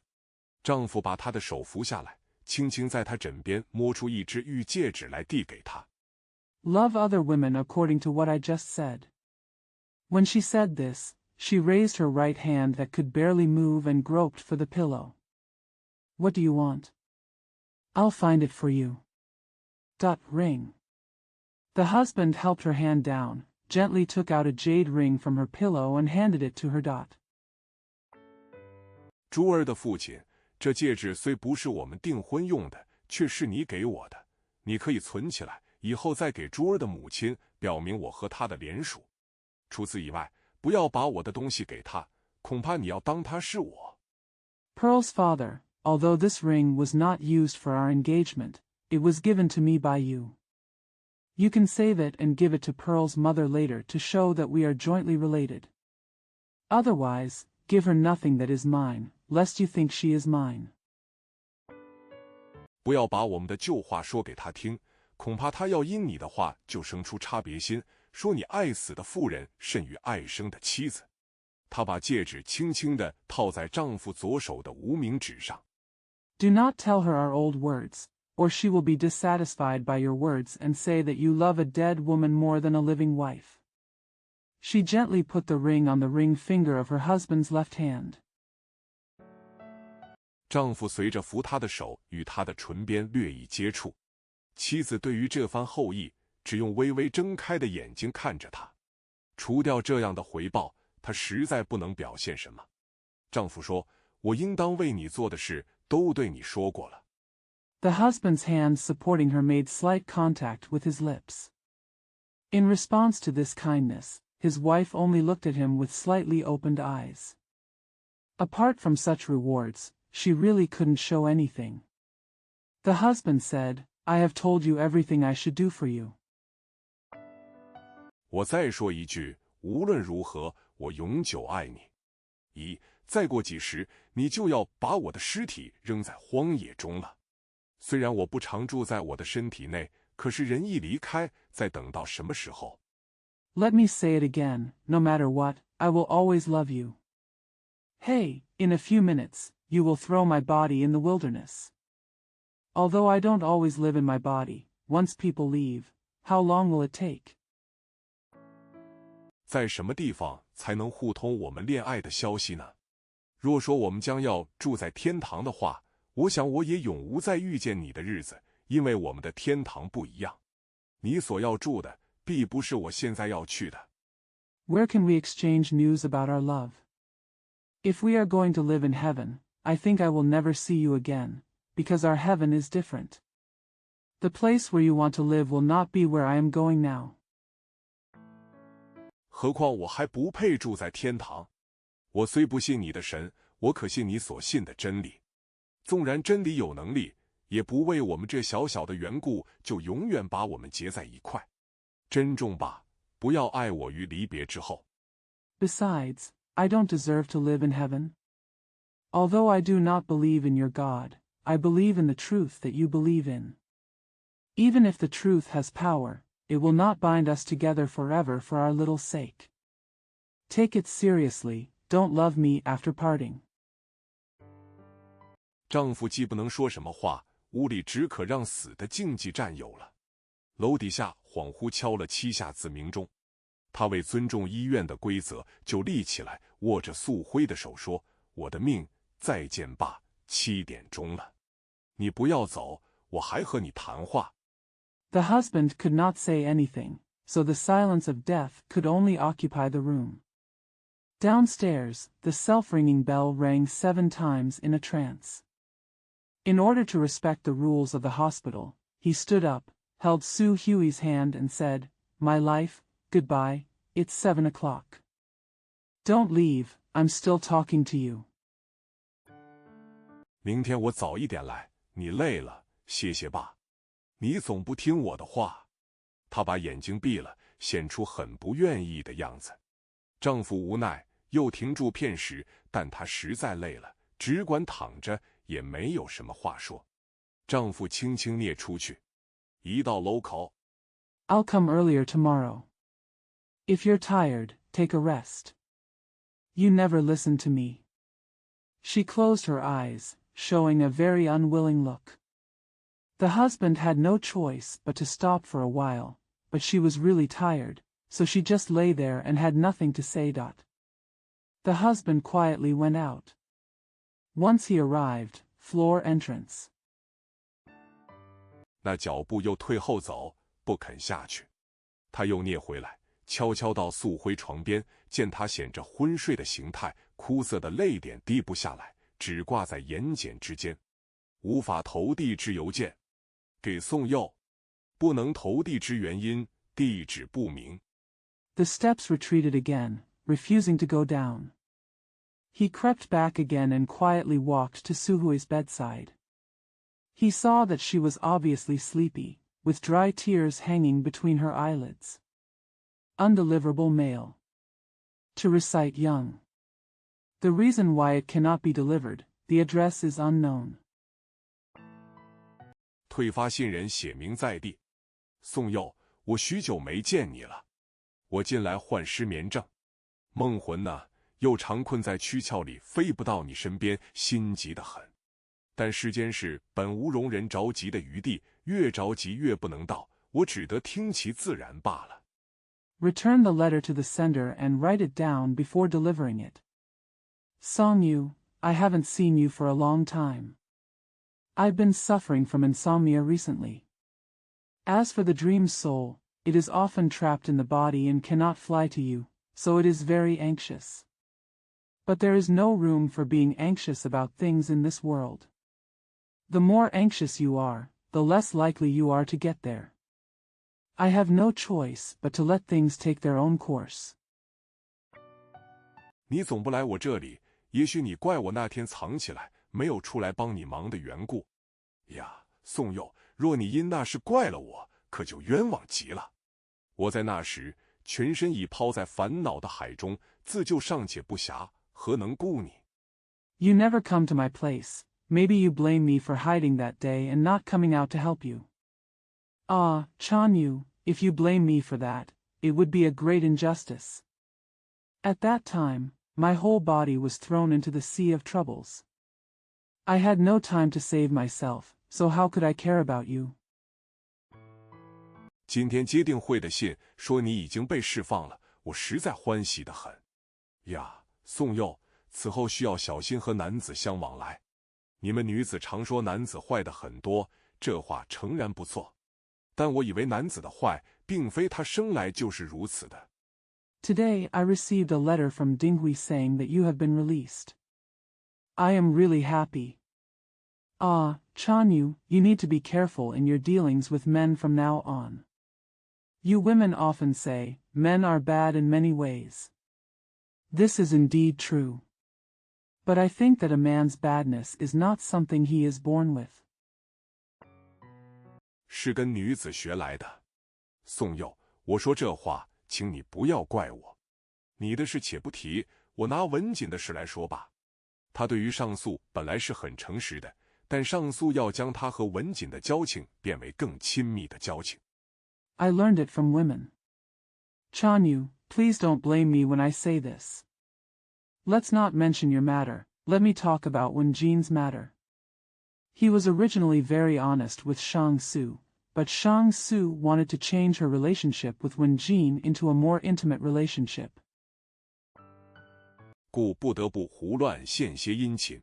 丈夫把她的手扶下来，轻轻在她枕边摸出一只玉戒指来，递给她。Love other women according to what I just said. When she said this, she raised her right hand that could barely move and groped for the pillow. What do you want? I'll find it for you. Ring. The husband helped her hand down, gently took out a jade ring from her pillow and handed it to her. 珠儿的父亲，这戒指虽不是我们订婚用的，却是你给我的，你可以存起来，以后再给珠儿的母亲，表明我和她的联属。除此以外，不要把我的东西给她，恐怕你要当她是我。Pearl's father, although this ring was not used for our engagement, it was given to me by you. You can save it and give it to Pearl's mother later to show that we are jointly related. Otherwise, give her nothing that is mine, lest you think she is mine. 不要把我们的旧话说给她听，恐怕她要因你的话就生出差别心，说你爱死的妇人甚于爱生的妻子。她把戒指轻轻地套在丈夫左手的无名指上。Do not tell her our old words, or she will be dissatisfied by your words and say that you love a dead woman more than a living wife. She gently put the ring on the ring finger of her husband's left hand. 丈夫随着扶她的手与她的唇边略一接触，妻子对于这番厚意，只用微微睁开的眼睛看着他。除掉这样的回报，她实在不能表现什么。丈夫说：“我应当为你做的事，都对你说过了。” The husband's hand supporting her made slight contact with his lips. In response to this kindness, his wife only looked at him with slightly opened eyes. Apart from such rewards, she really couldn't show anything. The husband said, I have told you everything I should do for you. 我再说一句，无论如何，我永久爱你。再过几时，你就要把我的尸体扔在荒野中了。虽然我不常住在我的身体内，可是人一离开，再等到什么时候？ Let me say it again, no matter what, I will always love you. Hey, in a few minutes, you will throw my body in the wilderness. Although I don't always live in my body, once people leave, how long will it take? 在什么地方才能互通我们恋爱的消息呢？若说我们将要住在天堂的话，我想我也永无再遇见你的日子，因为我们的天堂不一样。你所要住的，必不是我现在要去的。Where can we exchange news about our love? If we are going to live in heaven, I think I will never see you again, because our heaven is different. The place where you want to live will not be where I am going now. 何况我还不配住在天堂。我虽不信你的神，我可信你所信的真理。纵然真理有能力，也不为我们这小小的缘故，就永远把我们结在一块。珍重吧，不要爱我于离别之后。Besides, I don't deserve to live in heaven. Although I do not believe in your God, I believe in the truth that you believe in. Even if the truth has power, it will not bind us together forever for our little sake. Take it seriously, don't love me after parting. 丈夫既不能说什么话，屋里只可让死的静寂占有了。楼底下恍惚敲了7下自鸣钟，他为尊重医院的规则，就立起来，握着素灰的手说：“我的命，再见吧，7点钟了，你不要走，我还和你谈话。” The husband could not say anything, so the silence of death could only occupy the room. Downstairs, the self-ringing bell rang 7 times in a trance. In order to respect the rules of the hospital, he stood up, held Sue Huey's hand and said, My life, goodbye, it's 7 o'clock. Don't leave, I'm still talking to you. 明天我早一点来，你累了，歇歇吧。你总不听我的话。他把眼睛闭了，显出很不愿意的样子。丈夫无奈，又停住片时，但她实在累了，只管躺着，也没有什么话说。丈夫轻轻啮出去，一到楼口 I'll come earlier tomorrow. If you're tired, take a rest. You never listen to me. She closed her eyes, showing a very unwilling look. The husband had no choice but to stop for a while, but she was really tired, so she just lay there and had nothing to say. The husband quietly went out. Once he arrived, floor entrance. 那脚步又退后走，不肯下去。他又啮回来，悄悄到素辉床边，见他显着昏睡的形态，枯涩的泪点滴不下来，只挂在眼睑之间。无法投递之邮件，给宋佑，不能投递之原因，地址不明。The steps retreated again, refusing to go down. He crept back again and quietly walked to Suhui's bedside. He saw that she was obviously sleepy, with dry tears hanging between her eyelids. Undeliverable mail. To recite Young. The reason why it cannot be delivered, the address is unknown. 退发信人写明在地。宋佑，我许久没见你了。我近来患失眠症，梦魂呢，又常困在躯壳里，飞不到你身边，心急得很。但世间事本无容人着急的余地，越着急越不能到，我只得听其自然罢了。Return the letter to the sender and write it down before delivering it. Songyu, I haven't seen you for a long time. I've been suffering from insomnia recently. As for the dream soul, it is often trapped in the body and cannot fly to you, so it is very anxious. But there is no room for being anxious about things in this world. The more anxious you are, the less likely you are to get there. I have no choice but to let things take their own course. 你总不来我这里，也许你怪我那天藏起来，没有出来帮你忙的缘故。呀，宋佑，若你因那事怪了我，可就冤枉极了。我在那时，全身已泡在烦恼的海中，自救尚且不暇，何能顾你？ You never come to my place. Maybe you blame me for hiding that day and not coming out to help you. Ah, Chanyu, if you blame me for that, it would be a great injustice. At that time, my whole body was thrown into the sea of troubles. I had no time to save myself, so how could I care about you? 今天接定会的信说你已经被释放了，我实在欢喜得很。呀，宋佑，此后需要小心和男子相往来。你们女子常说男子坏的很多，这话诚然不错，但我以为男子的坏，并非他生来就是如此的。Today I received a letter from Dinghui saying that you have been released. I am really happy. Ah, Chanyu, you need to be careful in your dealings with men from now on. You women often say, men are bad in many ways. This is indeed true. But I think that a man's badness is not something he is born with. 是跟女子学来的。宋佑，我说这话，请你不要怪我。你的事且不提，我拿文锦的事来说吧。他对于上诉本来是很诚实的，但上诉要将他和文锦的交情变为更亲密的交情。I learned it from women. Chanyu, please don't blame me when I say this. Let's not mention your matter, let me talk about Wenjin's matter. He was originally very honest with Shang Su, but Shang Su wanted to change her relationship with Wenjin into a more intimate relationship. 故不得不胡乱献些殷勤。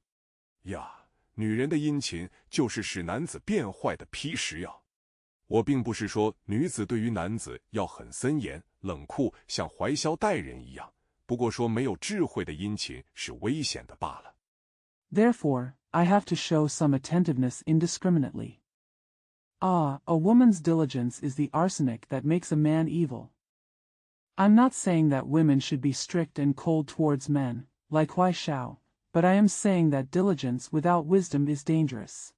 呀，女人的殷勤就是使男子变坏的砒石药。我并不是说女子对于男子要很森严、冷酷，像怀绡待人一样。不过说没有智慧的殷勤是危险的罢了。Therefore, I have to show some attentiveness indiscriminately. Ah, a woman's diligence is the arsenic that makes a man evil. I'm not saying that women should be strict and cold towards men, like Huai Xiao, but I am saying that diligence without wisdom is dangerous.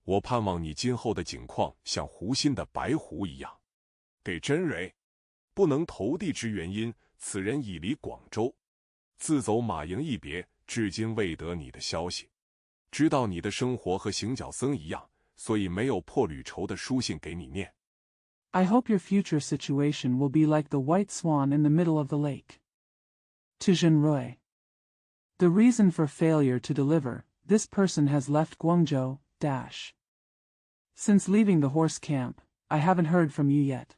我盼望你今后的景况像湖心的白狐一样。给真蕊。不能投递之原因，此人已离广州，自走马营一别，至今未得你的消息。知道你的生活和行脚僧一样，所以没有破旅愁的书信给你念。I hope your future situation will be like the white swan in the middle of the lake. Dishan Roy. The reason for failure to deliver, this person has left Guangzhou, dash. Since leaving the horse camp, I haven't heard from you yet.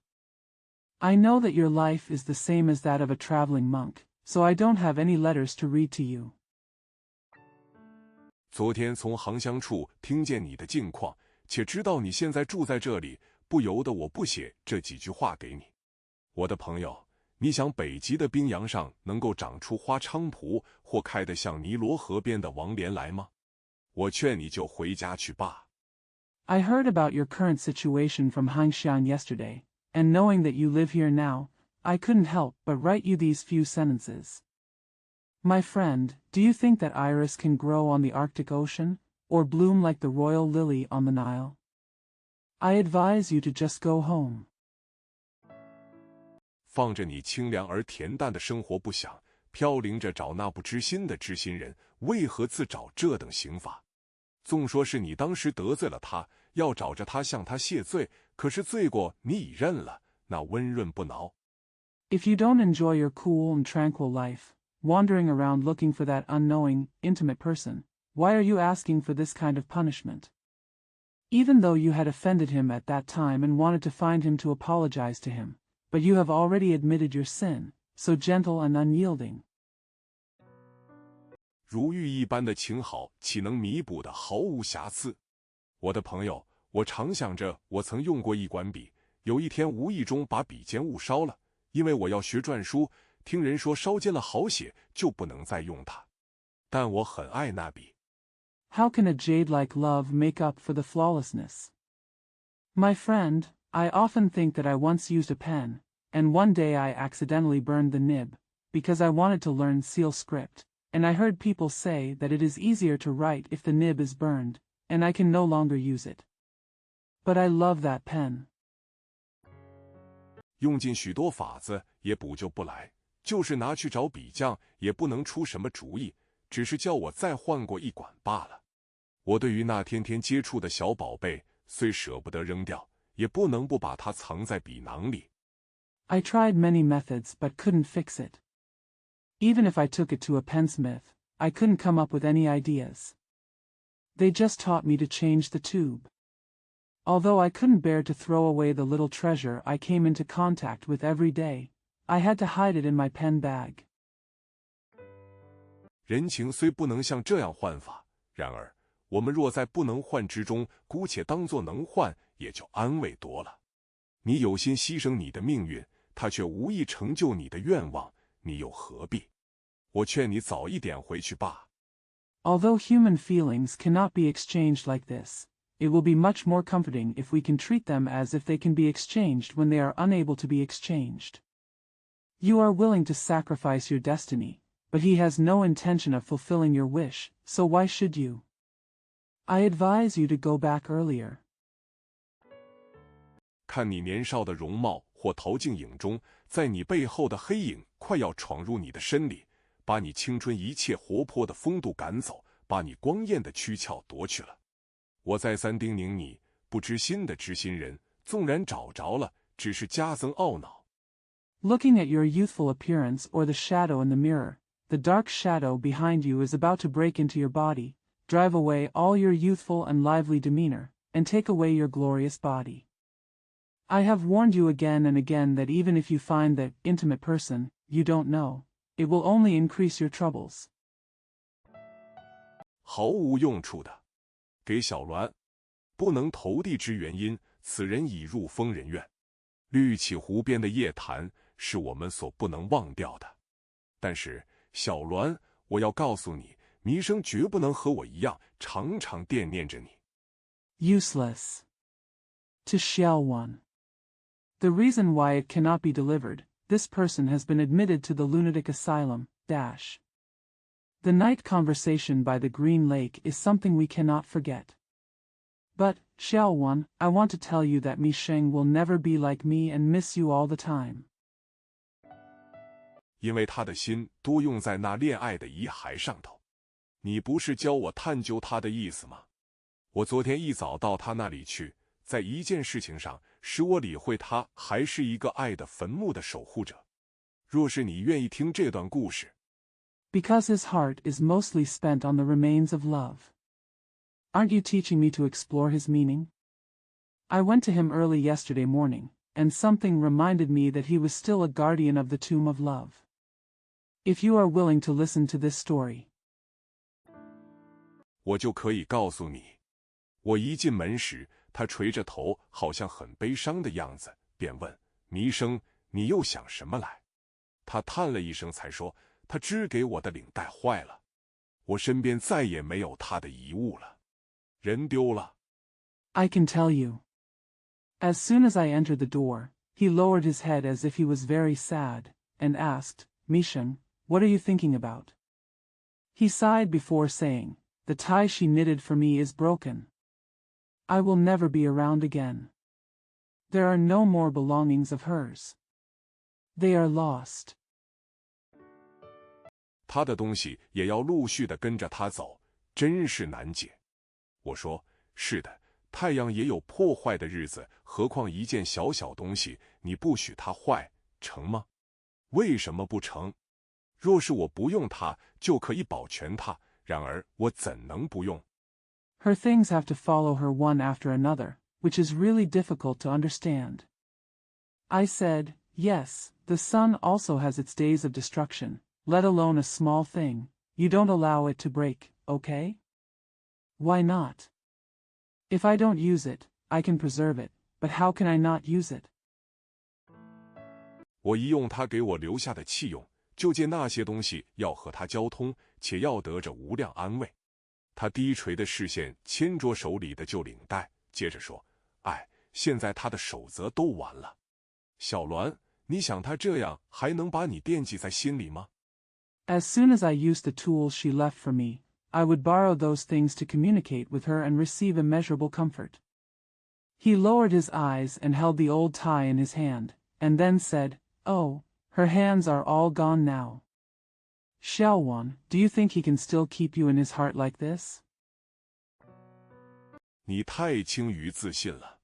I know that your life is the same as that of a traveling monk, so I don't have any letters to read to you. 昨天从航乡处听见你的近况，且知道你现在住在这里，不由得我不写这几句话给你。我的朋友，你想北极的冰洋上能够长出花菖蒲，或开得像尼罗河边的王莲来吗？我劝你就回家去罢。I heard about your current situation from Hangshan yesterday, and knowing that you live here now, I couldn't help but write you these few sentences. My friend, do you think that iris can grow on the Arctic Ocean, or bloom like the royal lily on the Nile? I advise you to just go home. 放着你清凉而恬淡的生活不想，飘零着找那不知心的知心人，为何自找这等刑罚？纵说是你当时得罪了他，要找着他向他谢罪，可是罪过你已认了，那温润不挠。If you don't enjoy your cool and tranquil life, wandering around looking for that unknowing, intimate person, why are you asking for this kind of punishment? Even though you had offended him at that time and wanted to find him to apologize to him, but you have already admitted your sin, so gentle and unyielding. 如玉一般的情好，岂能弥补的毫无瑕疵？我的朋友，我常想着我曾用过一管笔，有一天无意中把笔尖误烧了，因为我要学篆书，听人说烧尖了好写，就不能再用它。但我很爱那笔。How can a jade like love make up for the flawlessness? My friend, I often think that I once used a pen, and one day I accidentally burned the nib, because I wanted to learn seal script, and I heard people say that it is easier to write if the nib is burned, and I can no longer use it. But I love that pen. 用尽许多法子也补救不来，就是拿去找笔匠也不能出什么主意，只是叫我再换过一管罢了。我对于那天天接触的小宝贝，虽舍不得扔掉，也不能不把它藏在笔囊里。I tried many methods but couldn't fix it. Even if I took it to a pensmith, I couldn't come up with any ideas. They just taught me to change the tube. Although I couldn't bear to throw away the little treasure I came into contact with every day, I had to hide it in my pen bag. 人情虽不能像这样换法，然而我们若在不能换之中，姑且当作能换，也就安慰多了。你有心牺牲你的命运，他却无意成就你的愿望，你又何必？我劝你早一点回去罢。Although human feelings cannot be exchanged like this, it will be much more comforting if we can treat them as if they can be exchanged when they are unable to be exchanged. You are willing to sacrifice your destiny, but he has no intention of fulfilling your wish, so why should you? I advise you to go back earlier. 看你年少的容貌或投进影中，在你背后的黑影快要闯入你的身里，把你青春一切活泼的风度赶走，把你光艳的躯壳夺去了。我再三叮咛你，不知心的知心人，纵然找着了，只是加增懊恼。Looking at your youthful appearance or the shadow in the mirror, the dark shadow behind you is about to break into your body, drive away all your youthful and lively demeanor, and take away your glorious body. I have warned you again and again that even if you find that intimate person you don't know, it will only increase your troubles. 毫无用处的，给小栾，不能投递之原因，此人已入疯人院。绿起湖边的夜谈是我们所不能忘掉的。但是小栾，我要告诉你，弥生绝不能和我一样，常常惦念着你。Useless. To shall one. The reason why it cannot be delivered, this person has been admitted to the lunatic asylum, dash. The night conversation by the Green Lake is something we cannot forget. But, shall one, I want to tell you that Mi Sheng will never be like me and miss you all the time. 因为他的心多用在那恋爱的遗骸上头。你不是教我探究他的意思吗？我昨天一早到他那里去，在一件事情上使我理会他还是一个爱的坟墓的守护者。若是你愿意听这段故事。Because his heart is mostly spent on the remains of love. Aren't you teaching me to explore his meaning? I went to him early yesterday morning, and something reminded me that he was still a guardian of the tomb of love. If you are willing to listen to this story. 我就可以告诉你。我一进门时，他垂着头，好像很悲伤的样子，便问：弥生，你又想什么来？他叹了一声，才说：他织给我的领带坏了，我身边再也没有他的遗物了，人丢了。I can tell you. As soon as I entered the door, he lowered his head as if he was very sad, and asked, Misheng, what are you thinking about? He sighed before saying, the tie she knitted for me is broken. I will never be around again. There are no more belongings of hers. They are lost. 他的东西也要陆续地跟着他走，真是难解。我说，是的，太阳也有破坏的日子，何况一件小小东西，你不许它坏，成吗？为什么不成？若是我不用它，就可以保全它，然而我怎能不用？ Her things have to follow her one after another, which is really difficult to understand. I said, yes, the sun also has its days of destruction, let alone a small thing. You don't allow it to break, okay? Why not? If I don't use it, I can preserve it, but how can I not use it? 我一用他给我留下的器用，就见那些东西要和他交通，且要得着无量安慰。他低垂的视线牵着手里的旧领带，接着说：哎，现在他的守则都完了。小栾，你想他这样还能把你惦记在心里吗？ As soon as I used the tools she left for me, I would borrow those things to communicate with her and receive immeasurable comfort. He lowered his eyes and held the old tie in his hand, and then said, oh, her hands are all gone now. Xiaowan, do you think he can still keep you in his heart like this? 你太轻于自信了。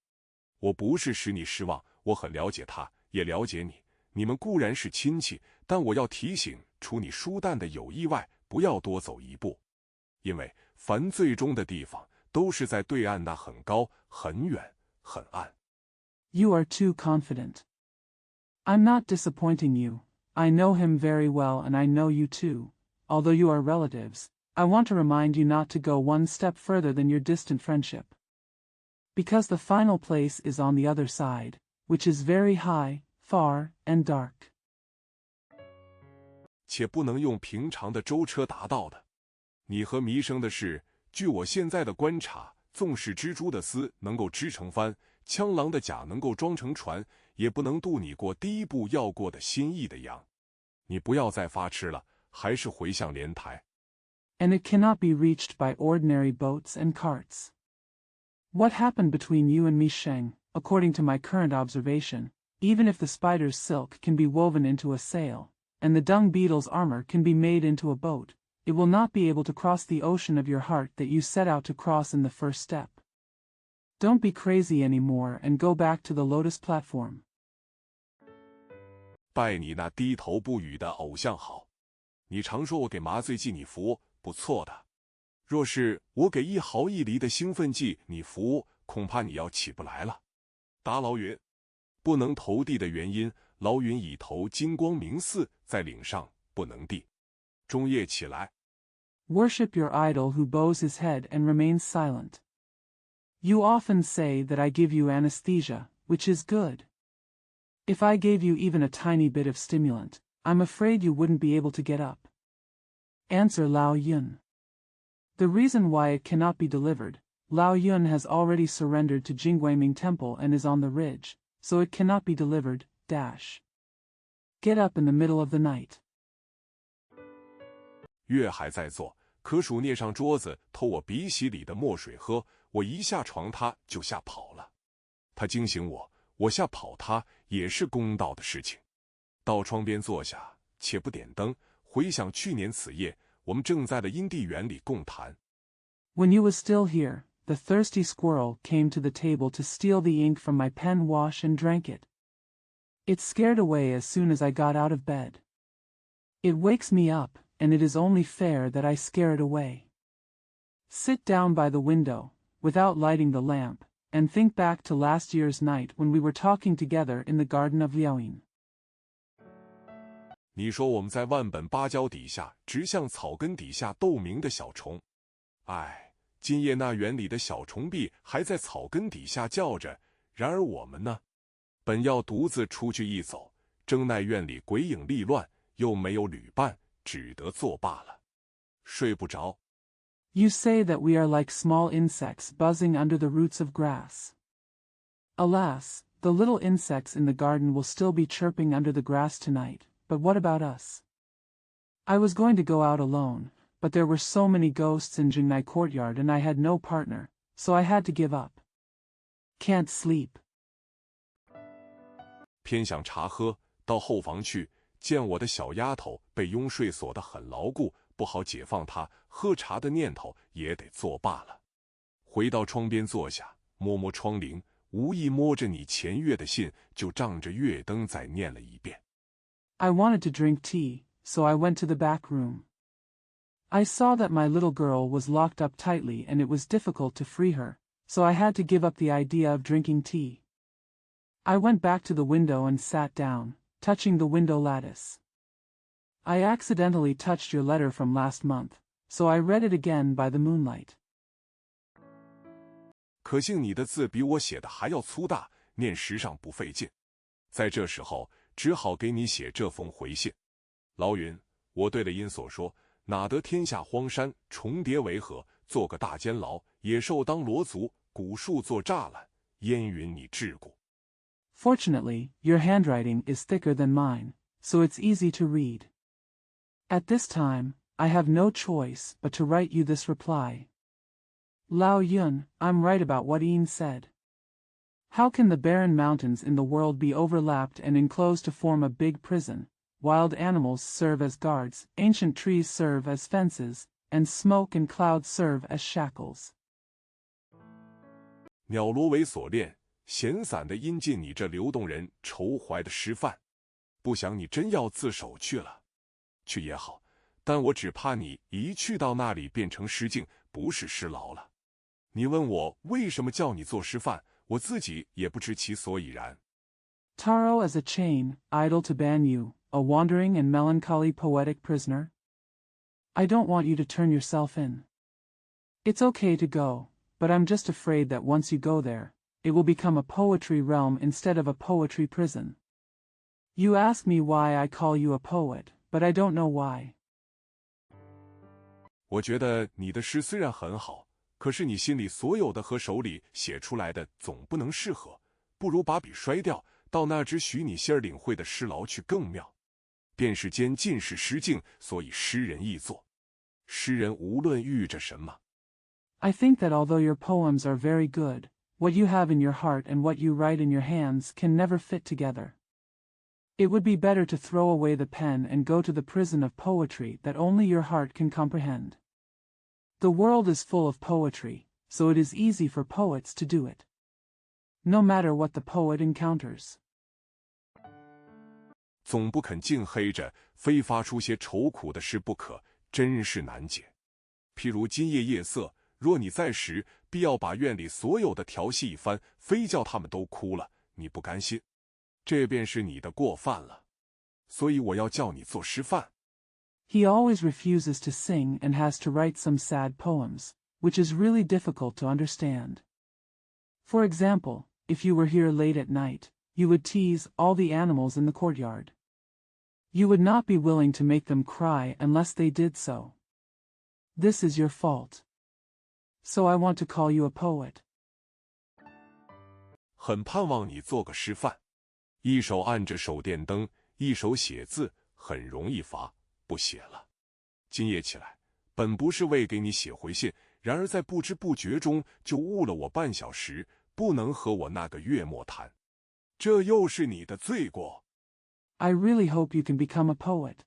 我不是使你失望，我很了解他，也了解你。你们固然是亲戚，但我要提醒，除你疏淡的友谊外，不要多走一步。因为凡最终的地方，都是在对岸那很高、很远、很暗。You are too confident. I'm not disappointing you. I know him very well and I know you too. Although you are relatives, I want to remind you not to go one step further than your distant friendship. Because the final place is on the other side, which is very high, far, and dark. 且不能用平常的舟车达到的。你和弥生的事，据我现在的观察，纵使蜘蛛的丝能够织成帆，枪狼的甲能够装成船，也不能渡你过第一步要过的心意的洋。你不要再发痴了，还是回向莲台。And it cannot be reached by ordinary boats and carts. What happened between you and Misheng, according to my current observation, even if the spider's silk can be woven into a sail, and the dung beetle's armor can be made into a boat, it will not be able to cross the ocean of your heart that you set out to cross in the first step. Don't be crazy anymore and go back to the lotus platform. 拜你那低头不语的偶像好。你常说我给麻醉剂你服，不错的。若是我给一毫一厘的兴奋剂你服，恐怕你要起不来了。答牢云，不能投地的原因，牢云已投金光明寺，在岭上不能地。中夜起来。Worship your idol who bows his head and remains silent. You often say that I give you anesthesia, which is good. If I gave you even a tiny bit of stimulant, I'm afraid you wouldn't be able to get up. Answer Lao Yun. The reason why it cannot be delivered, Lao Yun has already surrendered to Jingguiming Temple and is on the ridge, so it cannot be delivered, dash. Get up in the middle of the night. 月还在做，可鼠捏上桌子偷我鼻息里的墨水喝，我一下床他就吓跑了。他惊醒我，我吓跑他也是公道的事情。到窗边坐下，且不点灯，回想去年此夜，我们正在了阴地园里共谈。When you was still here, the thirsty squirrel came to the table to steal the ink from my pen wash and drank it. It scared away as soon as I got out of bed. It wakes me up, and it is only fair that I scare it away. Sit down by the window, without lighting the lamp, and think back to last year's night when we were talking together in the garden of Liaoyin. 你说我们在万本芭蕉底下，直向草根底下斗鸣的小虫。唉，今夜那园里的小虫婢还在草根底下叫着，然而我们呢？本要独自出去一走，正奈院里鬼影厉乱，又没有旅伴，只得作罢了。睡不着。You say that we are like small insects buzzing under the roots of grass. Alas, the little insects in the garden will still be chirping under the grass tonight, but what about us? I was going to go out alone, but there were so many ghosts in Jingnai courtyard and I had no partner, so I had to give up. Can't sleep. 偏想茶喝，到后房去，见我的小丫头被拥睡锁得很牢固，不好解放她，喝茶的念头也得作罢了。回到窗边坐下，摸摸窗棂，无意摸着你前月的信，就仗着月灯再念了一遍。I wanted to drink tea, so I went to the back room. I saw that my little girl was locked up tightly and it was difficult to free her, so I had to give up the idea of drinking tea. I went back to the window and sat down, touching the window lattice. I accidentally touched your letter from last month, so I read it again by the moonlight. 可幸你的字比我写的还要粗大，念识上不费劲。在这时候，只好给你写这封回信。劳云，我对了因所说，哪得天下荒山，重叠为河，做个大监牢，野兽当罗族，古树做栅栏，烟云你桎梏。Fortunately, your handwriting is thicker than mine, so it's easy to read. At this time, I have no choice but to write you this reply. Lao Yun, I'm right about what Ian said. How can the barren mountains in the world be overlapped and enclosed to form a big prison? Wild animals serve as guards, ancient trees serve as fences, and smoke and clouds serve as shackles. 鸟罗为锁链，闲散地阴进你这流动人愁怀的诗范。不想你真要自首去了，去也好，但我只怕你一去到那里变成失敬，不是失劳了。你问我为什么叫你做师范，我自己也不知其所以然。Taro as a chain, idle to ban you, a wandering and melancholy poetic prisoner? I don't want you to turn yourself in. It's okay to go, but I'm just afraid that once you go there, it will become a poetry realm instead of a poetry prison. You ask me why I call you a poet, but I don't know why. 我觉得你的诗虽然很好，可是你心里所有的和手里写出来的总不能适合，不如把笔摔掉，到那只许你心儿领会的诗劳去更妙。便世间尽是诗境，所以诗人易作。诗人无论遇着什么。I think that although your poems are very good, what you have in your heart and what you write in your hands can never fit together. It would be better to throw away the pen and go to the prison of poetry that only your heart can comprehend. The world is full of poetry, so it is easy for poets to do it. No matter what the poet encounters. 总不肯净黑着，非发出些愁苦的诗不可，真是难解。譬如今夜夜色，若你在时，必要把院里所有的调戏一番，非叫他们都哭了，你不甘心，这便是你的过犯了。所以我要叫你做师范。He always refuses to sing and has to write some sad poems, which is really difficult to understand. For example, if you were here late at night, you would tease all the animals in the courtyard. You would not be willing to make them cry unless they did so. This is your fault. So I want to call you a poet. 很盼望你做个师范，一手按着手电灯，一手写字，很容易乏，不写了。今夜起来，本不是为给你写回信，然而在不知不觉中就误了我半小时，不能和我那个月末谈，这又是你的罪过。I really hope you can become a poet.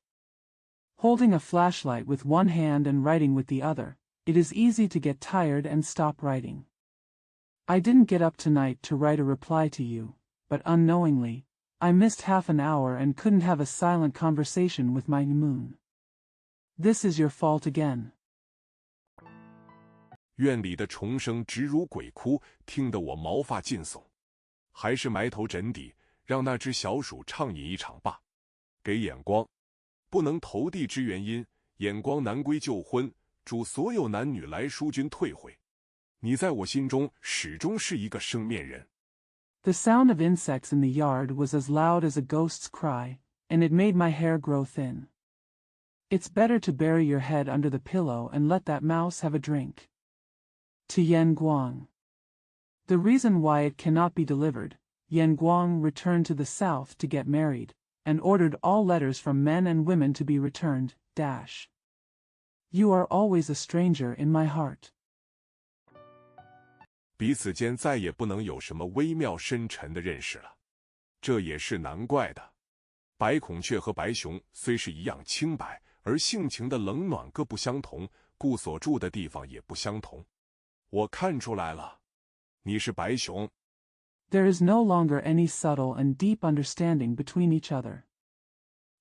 Holding a flashlight with one hand and writing with the other, it is easy to get tired and stop writing. I didn't get up tonight to write a reply to you, but unknowingly, I missed half an hour and couldn't have a silent conversation with my moon. This is your fault again. 院里的虫声直如鬼哭，听得我毛发尽耸。还是埋头枕底，让那只小鼠畅饮一场吧。给眼光，不能投递之原因，眼光难归旧婚，祝所有男女来书君退回。你在我心中始终是一个生面人。The sound of insects in the yard was as loud as a ghost's cry, and it made my hair grow thin. It's better to bury your head under the pillow and let that mouse have a drink. To Yan Guang. The reason why it cannot be delivered, Yan Guang returned to the south to get married, and ordered all letters from men and women to be returned, dash. You are always a stranger in my heart. 彼此间再也不能有什么微妙深沉的认识了，这也是难怪的。白孔雀和白熊虽是一样清白，而性情的冷暖各不相同，故所住的地方也不相同。我看出来了，你是白熊。There is no longer any subtle and deep understanding between each other.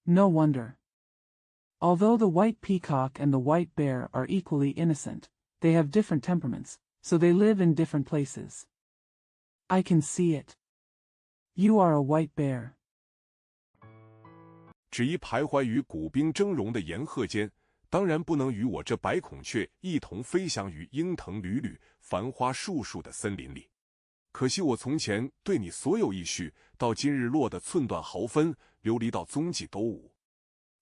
No wonder. Although the white peacock and the white bear are equally innocent, they have different temperaments, so they live in different places. I can see it. You are a white bear. 只宜徘徊于古冰峥嵘的岩壑间，当然不能与我这白孔雀一同飞翔于樱藤缕缕、繁花树树的森林里。可惜我从前对你所有意绪，到今日落得寸断毫分，流离到踪迹都无。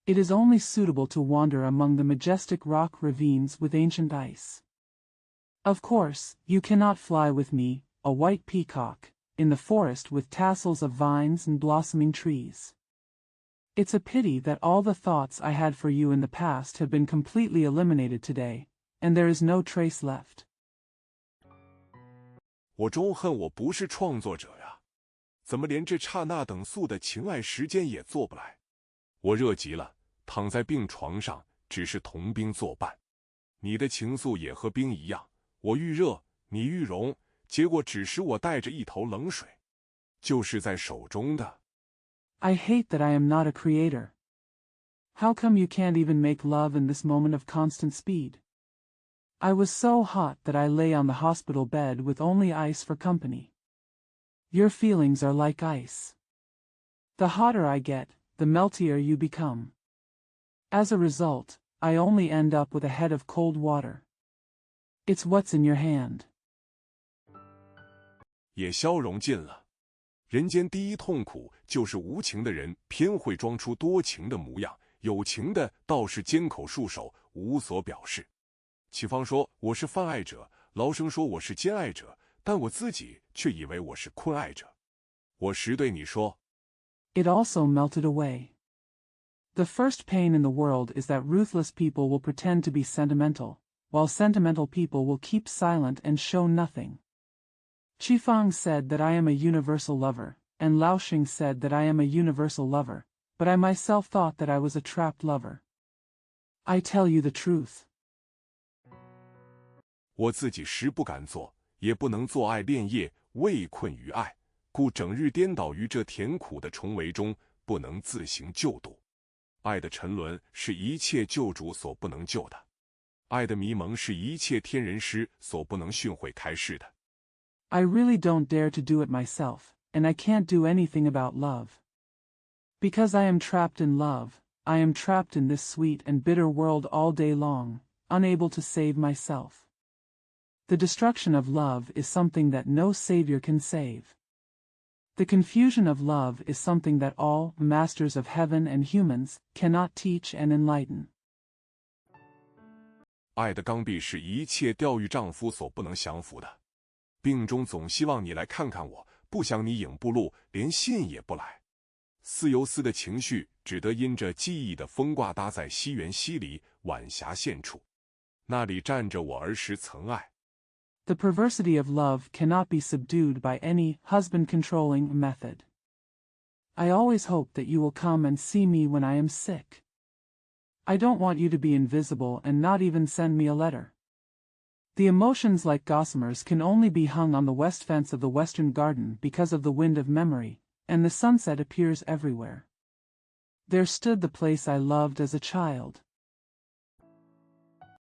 It is only suitable to wander among the majestic rock ravines with ancient ice. Of course, you cannot fly with me, a white peacock, in the forest with tassels of vines and blossoming trees. It's a pity that all the thoughts I had for you in the past have been completely eliminated today, and there is no trace left. 我终恨我不是创作者呀，怎么连这刹那等速的情爱时间也做不来？我热极了，躺在病床上，只是同冰作伴。你的情愫也和冰一样，我愈热，你愈融，结果只使我带着一头冷水，就是在手中的。I hate that I am not a creator. How come you can't even make love in this moment of constant speed? I was so hot that I lay on the hospital bed with only ice for company. Your feelings are like ice. The hotter I get, the meltier you become. As a result, I only end up with a head of cold water. It's what's in your hand. 也消融尽了。人间第一痛苦就是无情的人偏会装出多情的模样，有情的倒是缄口束手，无所表示。启方说我是泛爱者，劳生说我是兼爱者，但我自己却以为我是困爱者。我实对你说 It also melted away. The first pain in the world is that ruthless people will pretend to be sentimental, while sentimental people will keep silent and show nothing. Qifang said that I am a universal lover, and Laoxing said that I am a universal lover, but I myself thought that I was a trapped lover. I tell you the truth. 我自己实不敢做，也不能做爱恋业，未困于爱，故整日颠倒于这甜苦的重围中，不能自行救度。爱的沉沦是一切救主所不能救的，爱的迷蒙是一切天人师所不能训诲开示的。I really don't dare to do it myself, and I can't do anything about love. Because I am trapped in love, I am trapped in this sweet and bitter world all day long, unable to save myself. The destruction of love is something that no savior can save. The confusion of love is something that all masters of heaven and humans cannot teach and enlighten. 爱的刚愎是一切钓鱼丈夫所不能降服的。病中总希望你来看看我，不想你影不露，连信也不来。似游丝的情绪只得因着记忆的风挂搭在西园西篱晚霞线处，那里站着我儿时曾爱。The perversity of love cannot be subdued by any husband-controlling method. I always hope that you will come and see me when I am sick. I don't want you to be invisible and not even send me a letter. The emotions like gossamers can only be hung on the west fence of the western garden because of the wind of memory, and the sunset appears everywhere. There stood the place I loved as a child.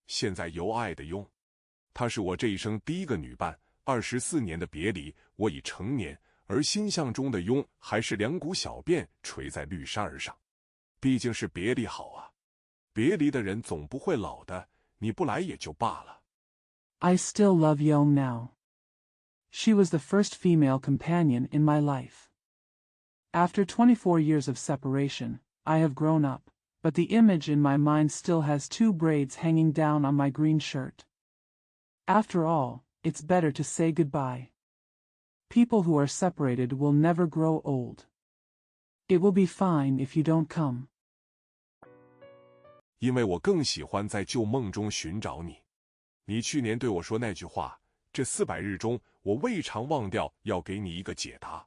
现在由爱的用，她是我这一生第一个女伴，24年的别离，我已成年，而心象中的拥还是两股小辫垂在绿衫儿上。毕竟是别离好啊，别离的人总不会老的，你不来也就罢了。I still love Yong now. She was the first female companion in my life. After 24 years of separation, I have grown up, but the image in my mind still has 2 braids hanging down on my green shirt. After all, it's better to say goodbye. People who are separated will never grow old. It will be fine if you don't come. 因为我更喜欢在旧梦中寻找你。你去年对我说那句话，这400日中，我未尝忘掉要给你一个解答。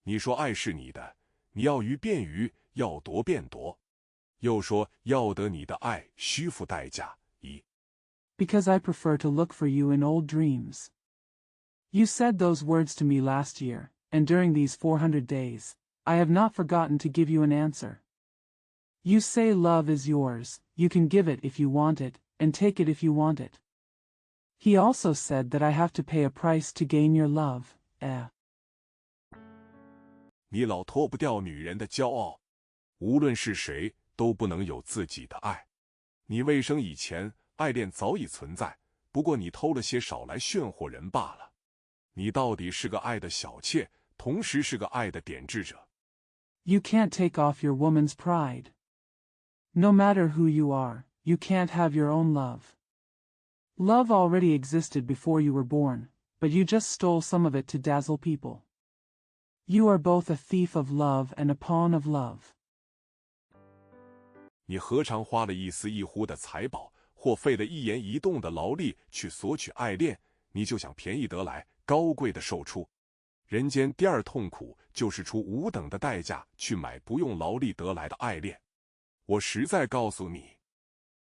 你说爱是你的，你要鱼便鱼，要夺便夺。又说要得你的爱，需付代价。Because I prefer to look for you in old dreams. You said those words to me last year, and during these 400 days, I have not forgotten to give you an answer. You say love is yours, you can give it if you want it, and take it if you want it. He also said that I have to pay a price to gain your love. 你老脱不掉女人的骄傲，无论是谁都不能有自己的爱。你未生以前，爱恋早已存在，不过你偷了些少来炫惑人罢了。你到底是个爱的小妾，同时是个爱的点缀者。You can't take off your woman's pride. No matter who you are, you can't have your own love. Love already existed before you were born, but you just stole some of it to dazzle people. You are both a thief of love and a pawn of love. 你何尝花了一丝一忽的财宝，或费了一言一动的劳力去索取爱恋，你就想便宜得来，高贵的售出？人间第二痛苦就是出无等的代价去买不用劳力得来的爱恋。我实在告诉你。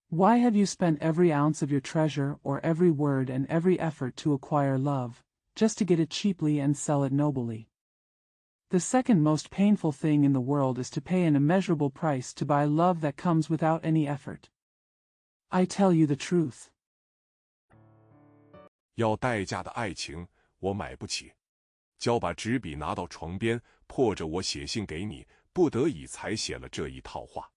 Why have you spent every ounce of your treasure or every word and every effort to acquire love, just to get it cheaply and sell it nobly? The second most painful thing in the world is to pay an immeasurable price to buy love that comes without any effort. I tell you the truth. 要代价的爱情，我买不起。娇把纸笔拿到床边，迫着我写信给你，不得已才写了这一套话。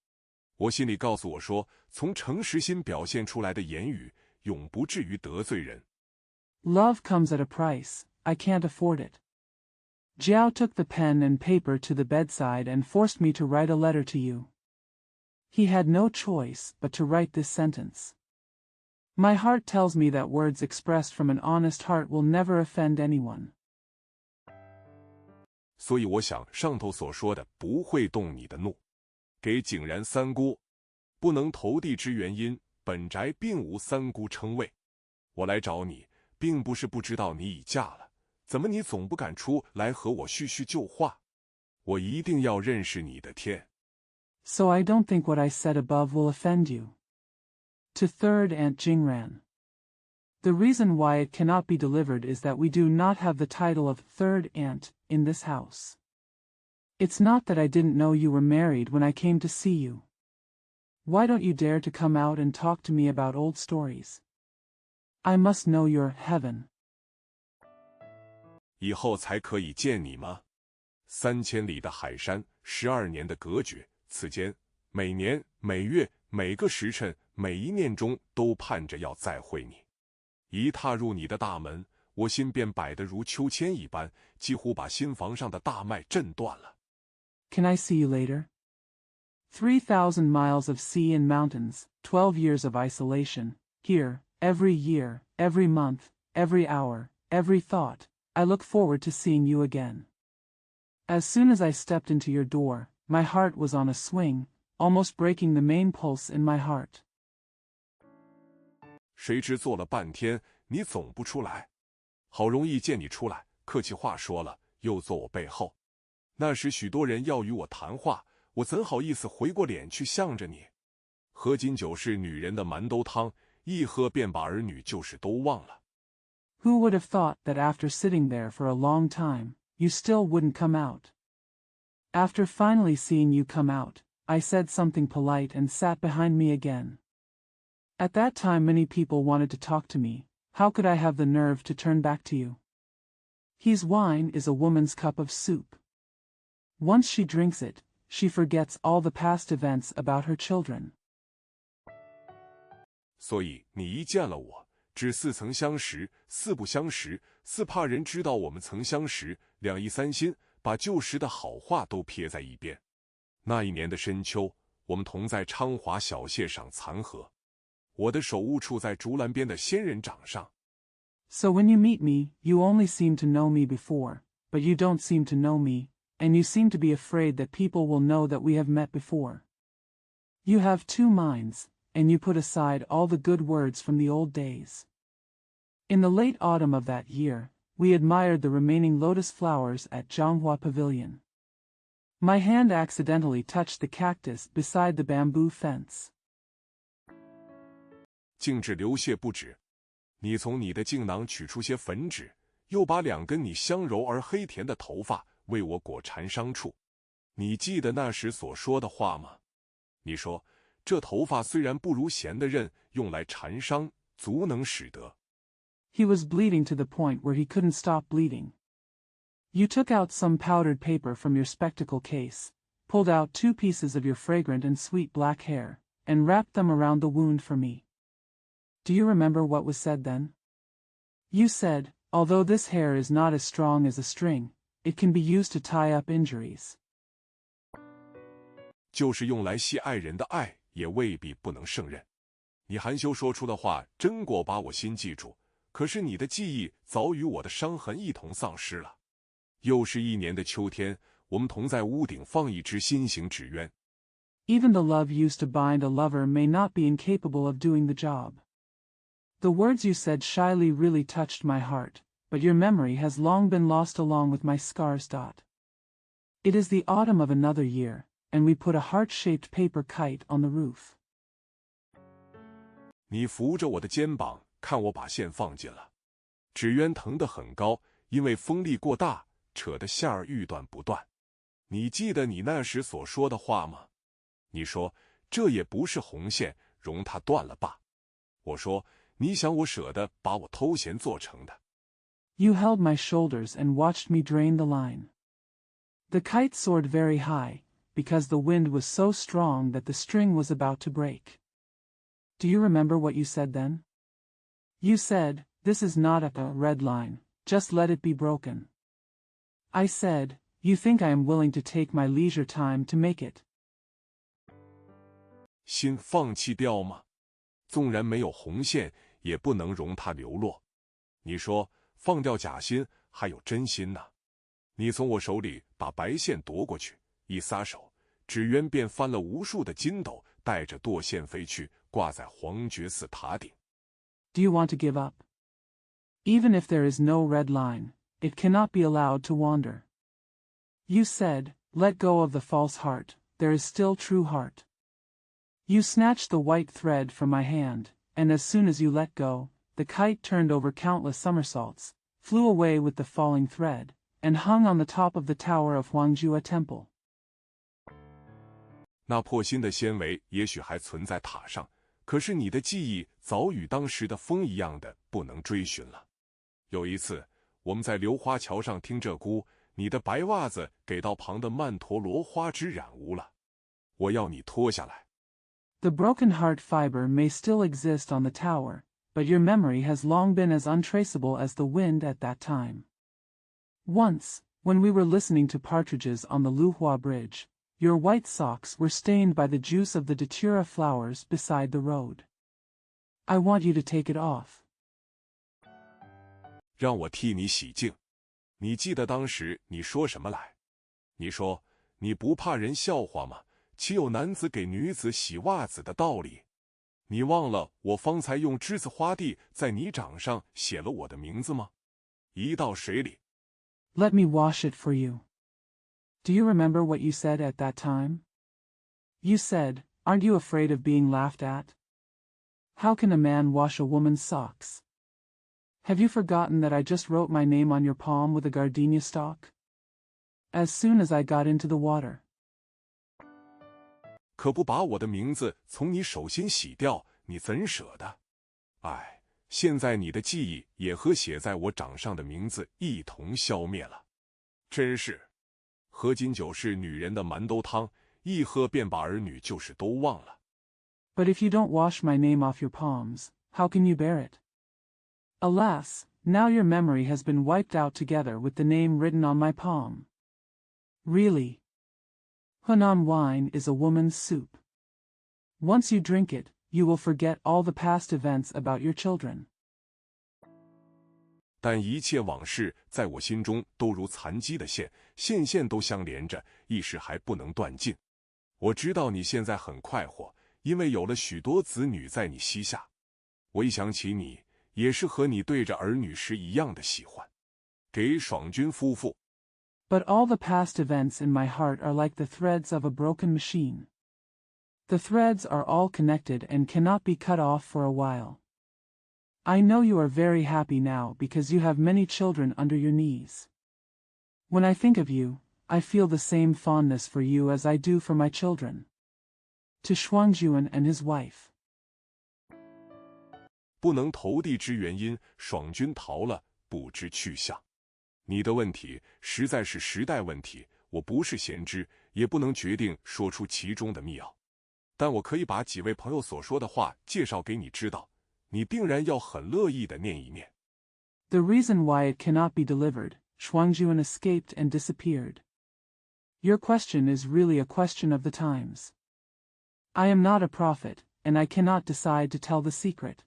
我心里告诉我说，从诚实心表现出来的言语，永不至于得罪人。Love comes at a price, I can't afford it. Jiao took the pen and paper to the bedside and forced me to write a letter to you. He had no choice but to write this sentence. My heart tells me that words expressed from an honest heart will never offend anyone. 所以我想上头所说的不会动你的怒。给井然三姑，不能投递之原因，本宅并无三姑称谓。我来找你，并不是不知道你已嫁了，怎么你总不敢出来和我叙叙旧话？我一定要认识你的天。So I don't think what I said above will offend you. To Third Aunt Jingran. The reason why it cannot be delivered is that we do not have the title of Third Aunt in this house. It's not that I didn't know you were married when I came to see you. Why don't you dare to come out and talk to me about old stories? I must know your heaven. 以后才可以见你吗？3000里的海山，12年的隔绝，此间每年每月每个时辰每一念中都盼着要再会你。一踏入你的大门，我心便摆得如秋千一般，几乎把心房上的大脉震断了。Can I see you later? 3,000 miles of sea and mountains, 12 years of isolation, here, every year, every month, every hour, every thought, I look forward to seeing you again. As soon as I stepped into your door, my heart was on a swing, almost breaking the main pulse in my heart. 谁知坐了半天，你总不出来。好容易见你出来，客气话说了，又坐我背后。那时许多人要与我谈话，我怎好意思回过脸去向着你？喝金酒是女人的馒头汤，一喝便把儿女旧事都忘了。Who would have thought that after sitting there for a long time, you still wouldn't come out? After finally seeing you come out, I said something polite and sat behind me again. At that time many people wanted to talk to me. How could I have the nerve to turn back to you? His wine is a woman's cup of soup. Once she drinks it, she forgets all the past events about her children. 所以你一见了我，只似曾相识，似不相识，似怕人知道我们曾相识，两意三心，把旧时的好话都撇在一边。那一年的深秋，我们同在昌华小蟹上残荷，我的手误触在竹篮边的仙人掌上。So when you meet me, you only seem to know me before, but you don't seem to know me, and you seem to be afraid that people will know that we have met before. You have two minds, and you put aside all the good words from the old days. In the late autumn of that year, we admired the remaining lotus flowers at Zhanghua Pavilion. My hand accidentally touched the cactus beside the bamboo fence. 径至流泻不止，你从你的镜囊取出些粉纸，又把两根你香柔而黑甜的头发为我裹缠伤处。你记得那时所说的话吗？你说，这头发虽然不如弦的刃，用来缠伤，足能使得。He was bleeding to the point where he couldn't stop bleeding. You took out some powdered paper from your spectacle case, pulled out 2 pieces of your fragrant and sweet black hair, and wrapped them around the wound for me. Do you remember what was said then? You said, although this hair is not as strong as a string, it can be used to tie up injuries. 就是用来系爱人的爱，也未必不能胜任。你含羞说出的话，真过把我心记住，可是你的记忆早与我的伤痕一同丧失了。又是一年的秋天，我们同在屋顶放一只心形纸鸢。Even the love used to bind a lover may not be incapable of doing the job. The words you said shyly really touched my heart, but your memory has long been lost along with my scars. It is the autumn of another year, and we put a heart-shaped paper kite on the roof. 你扶着我的肩膀，看我把线放进了。纸鸢腾得很高，因为风力过大，扯得线儿欲断不断。你记得你那时所说的话吗？你说，这也不是红线，容它断了罢。我说，你想我舍得把我偷闲做成的。You held my shoulders and watched me drain the line. The kite soared very high, because the wind was so strong that the string was about to break. Do you remember what you said then? You said, this is not a red line, just let it be broken. I said, you think I am willing to take my leisure time to make it. 心放弃掉吗？纵然没有红线，也不能容它流落。你说，放掉假心，还有真心呢。你从我手里把白线夺过去，一撒手，纸鸢便翻了无数的筋斗，带着堕线飞去，挂在黄觉寺塔顶。Do you want to give up? Even if there is no red line, it cannot be allowed to wander. You said, let go of the false heart, there is still true heart. You snatched the white thread from my hand, and as soon as you let go, the kite turned over countless somersaults, flew away with the falling thread, and hung on the top of the tower of Huangjua Temple. 那破心的纤维也许还存在塔上，可是你的记忆早与当时的风一样的不能追寻了。有一次，我们在流花桥上听鹧鸪，你的白袜子给到旁的曼陀罗花枝染污了，我要你脱下来。The broken heart fiber may still exist on the tower, but your memory has long been as untraceable as the wind at that time. Once, when we were listening to partridges on the Luhua Bridge, your white socks were stained by the juice of the datura flowers beside the road. I want you to take it off. 让我替你洗净。你记得当时你说什么来？你说，你不怕人笑话吗？岂有男子给女子洗袜子的道理？你忘了我方才用栀子花地在你掌上写了我的名字吗？一到水里。Let me wash it for you. Do you remember what you said at that time? You said, Aren't you afraid of being laughed at? How can a man wash a woman's socks? Have you forgotten that I just wrote my name on your palm with a gardenia stalk? As soon as I got into the water. 可不把我的名字从你手心洗掉，你怎舍得？哎，现在你的记忆也和写在我掌上的名字一同消灭了。真是，喝金酒是女人的馒头汤，一喝便把儿女旧事都忘了。But if you don't wash my name off your palms, how can you bear it? Alas, now your memory has been wiped out together with the name written on my palm. Really? Hunan wine is a woman's soup. Once you drink it, you will forget all the past events about your children. 但一切往事在我心中都如残疾的线，线线都相连着，一时还不能断尽。我知道你现在很快活，因为有了许多子女在你膝下。我一想起你，也是和你对着儿女时一样的喜欢。给爽君夫妇。But all the past events in my heart are like the threads of a broken machine. The threads are all connected and cannot be cut off for a while. I know you are very happy now because you have many children under your knees. When I think of you, I feel the same fondness for you as I do for my children. To Shuangjuan and his wife. 不能投递之原因，爽君逃了，不知去向。你的问题实在是时代问题，我不是先知，也不能决定说出其中的密奥。但我可以把几位朋友所说的话介绍给你知道，你定然要很乐意地念一念。The reason why it cannot be delivered, Shuangjuan escaped and disappeared. Your question is really a question of the times. I am not a prophet, and I cannot decide to tell the secret.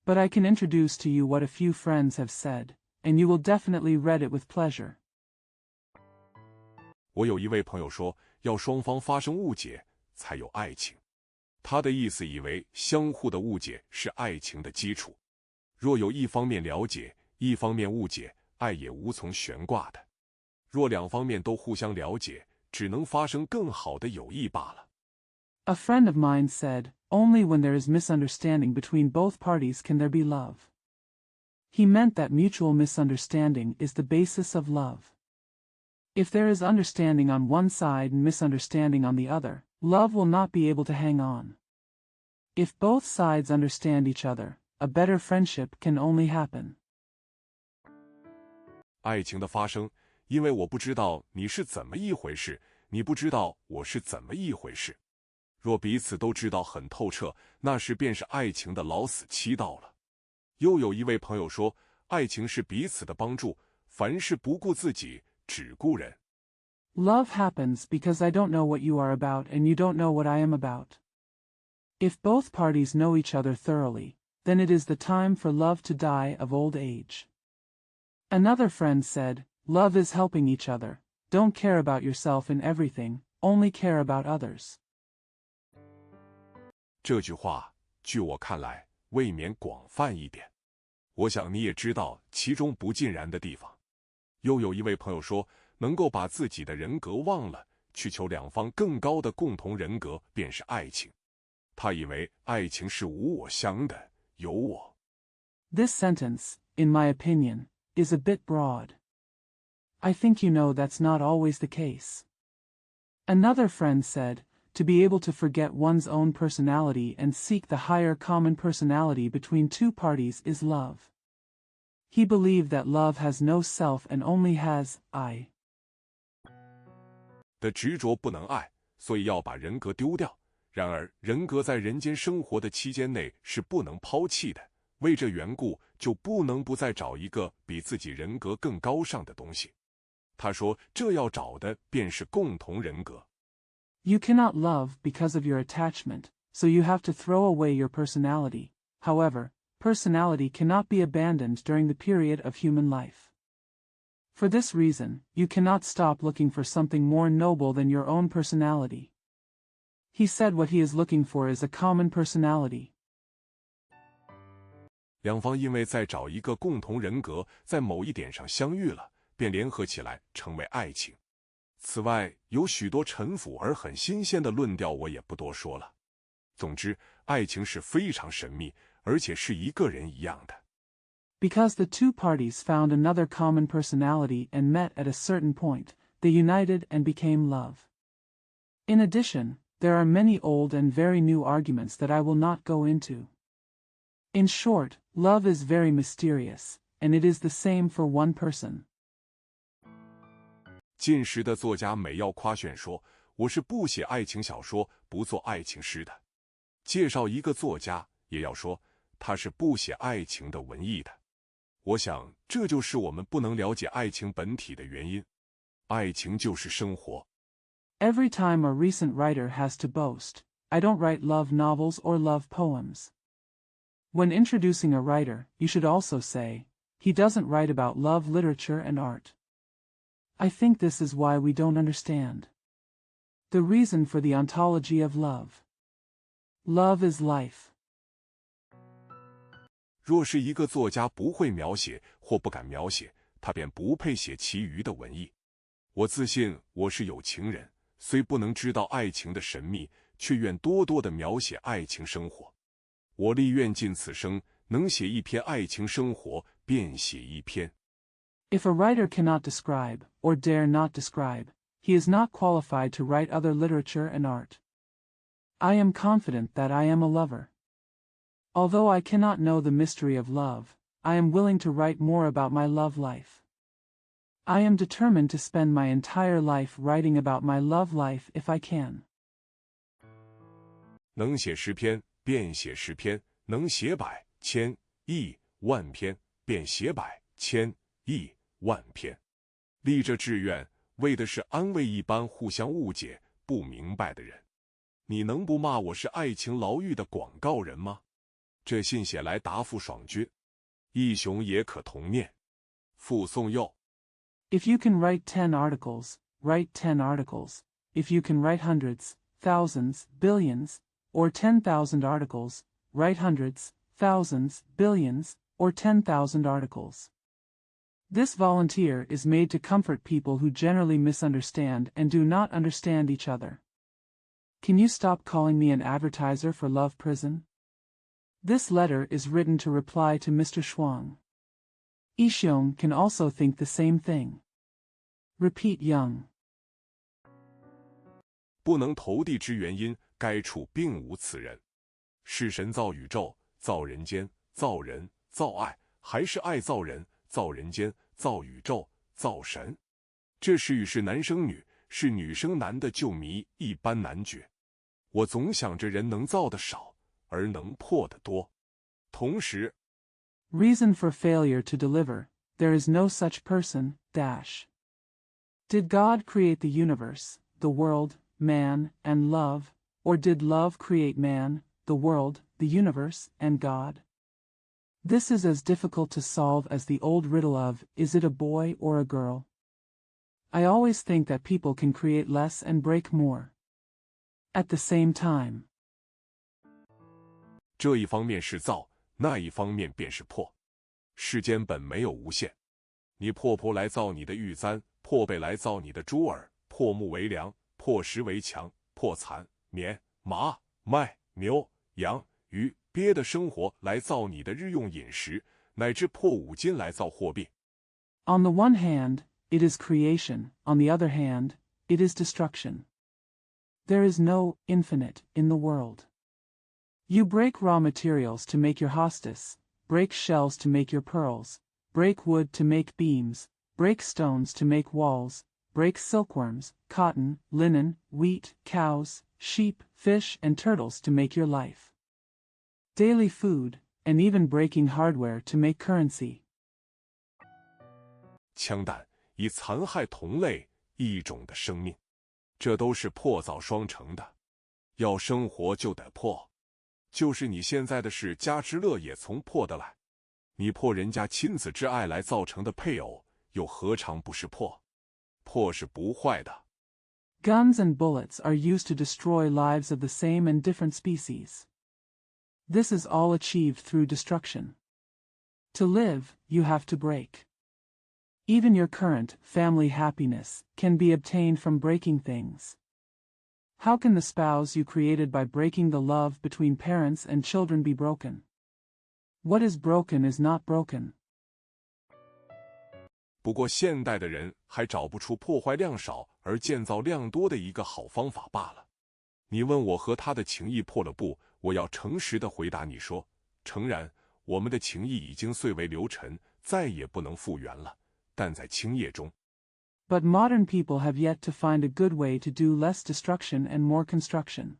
But I can introduce to you what a few friends have said, and you will definitely read it with pleasure. 我有一位朋友说，要双方发生误解，才有爱情。他的意思以为相互的误解是爱情的基础。若有一方面了解，一方面误解，爱也无从悬挂的。若两方面都互相了解，只能发生更好的友谊罢了。A friend of mine said, only when there is misunderstanding between both parties can there be love. He meant that mutual misunderstanding is the basis of love. If there is understanding on one side and misunderstanding on the other, love will not be able to hang on. If both sides understand each other, a better friendship can only happen. 爱情的发生，因为我不知道你是怎么一回事，你不知道我是怎么一回事。若彼此都知道很透彻，那时便是爱情的老死期到了。又有一位朋友说，爱情是彼此的帮助，凡事不顾自己，只顾人。Love happens because I don't know what you are about and you don't know what I am about. If both parties know each other thoroughly, then it is the time for love to die of old age. Another friend said, love is helping each other. Don't care about yourself in everything, only care about others. 这句话，据我看来，未免广泛一点。我想你也知道其中不尽然的地方。又有一位朋友说，能够把自己的人格忘了，去求两方更高的共同人格，便是爱情。他以为爱情是无我相的，有我。This sentence, in my opinion, is a bit broad. I think you know that's not always the case. Another friend said, to be able to forget one's own personality and seek the higher common personality between two parties is love. He believed that love has no self and only has I. 的执着不能爱，所以要把人格丢掉。然而，人格在人间生活的期间内是不能抛弃的。为这缘故，就不能不再找一个比自己人格更高尚的东西。他说，这要找的便是共同人格。You cannot love because of your attachment, so you have to throw away your personality. However, personality cannot be abandoned during the period of human life. For this reason, you cannot stop looking for something more noble than your own personality. He said what he is looking for is a common personality. 两方因为在找一个共同人格，在某一点上相遇了，便联合起来成为爱情。此外，有许多陈腐而很新鲜的论调，我也不多说了。总之，爱情是非常神秘，而且是一个人一样的。Because the two parties found another common personality and met at a certain point, they united and became love. In addition, there are many old and very new arguments that I will not go into. In short, love is very mysterious, and it is the same for one person. 近时的作家美要夸炫说，我是不写爱情小说、不做爱情诗的。介绍一个作家，也要说他是不写爱情的文艺的。我想，这就是我们不能了解爱情本体的原因。爱情就是生活。Every time a recent writer has to boast, I don't write love novels or love poems. When introducing a writer, you should also say, he doesn't write about love literature and art. I think this is why we don't understand the reason for the ontology of love. Love is life. 若是一个作家不会描写或不敢描写，他便不配写其余的文艺。我自信我是有情人，虽不能知道爱情的神秘，却愿多多地描写爱情生活。我力愿尽此生能写一篇爱情生活，便写一篇。If a writer cannot describe, or dare not describe, he is not qualified to write other literature and art. I am confident that I am a lover. Although I cannot know the mystery of love, I am willing to write more about my love life. I am determined to spend my entire life writing about my love life if I can. 能写10篇，便写10篇；能写100、1000、100、10000篇，便写100、1000、100、10000篇。立这志愿，为的是安慰一般互相误解、不明白的人。你能不骂我是爱情牢狱的广告人吗？这信写来答复爽君，义雄也可同念。附送右。If you can write 10 articles, write 10 articles. If you can write hundreds, thousands, billions, or 10,000 articles, write hundreds, thousands, billions, or 10,000 articles. This volunteer is made to comfort people who generally misunderstand and do not understand each other. Can you stop calling me an advertiser for Love Prison? This letter is written to reply to Mr. Shuang. Yixiong can also think the same thing. Repeat Young. 不能投递之原因，该处并无此人。是神造宇宙，造人间，造人，造爱，还是爱造人，造人间，造宇宙，造神？这是与是男生女，是女生男的就谜一般难解。我总想着人能造的少，而能破的多。同时 Reason for failure to deliver, there is no such person, dash. Did God create the universe, the world, man, and love, or did love create man, the world, the universe, and God? This is as difficult to solve as the old riddle of, is it a boy or a girl? I always think that people can create less and break more. At the same time. 这一方面是造，那一方面便是破。世间本没有无限。你破璞来造你的玉簪，破贝来造你的珠儿，破木为梁，破石为墙，破蚕、棉、麻、麦、牛、羊、鱼、鳖的生活来造你的日用饮食，乃至破五金来造货币。On the one hand, it is creation, on the other hand, it is destruction. There is no infinite in the world. You break raw materials to make your hostess, break shells to make your pearls, break wood to make beams, break stones to make walls, break silkworms, cotton, linen, wheat, cows, sheep, fish, and turtles to make your life. Daily food, and even breaking hardware to make currency. 枪弹以残害同类一种的生命，这都是破造双成的。要生活就得破，就是你现在的事，家之乐也从破得来。你破人家亲子之爱来造成的配偶，又何尝不是破？破是不坏的。Guns and bullets are used to destroy lives of the same and different species. This is all achieved through destruction. To live, you have to break. Even your current family happiness can be obtained from breaking things. How can the spouse you created by breaking the love between parents and children be broken? What is broken is not broken. 不过现代的人还找不出破坏量少而建造量多的一个好方法罢了。你问我和他的情谊破了不，我要诚实地回答你说，诚然，我们的情谊已经碎为流尘，再也不能复原了。但在青叶中。But modern people have yet to find a good way to do less destruction and more construction.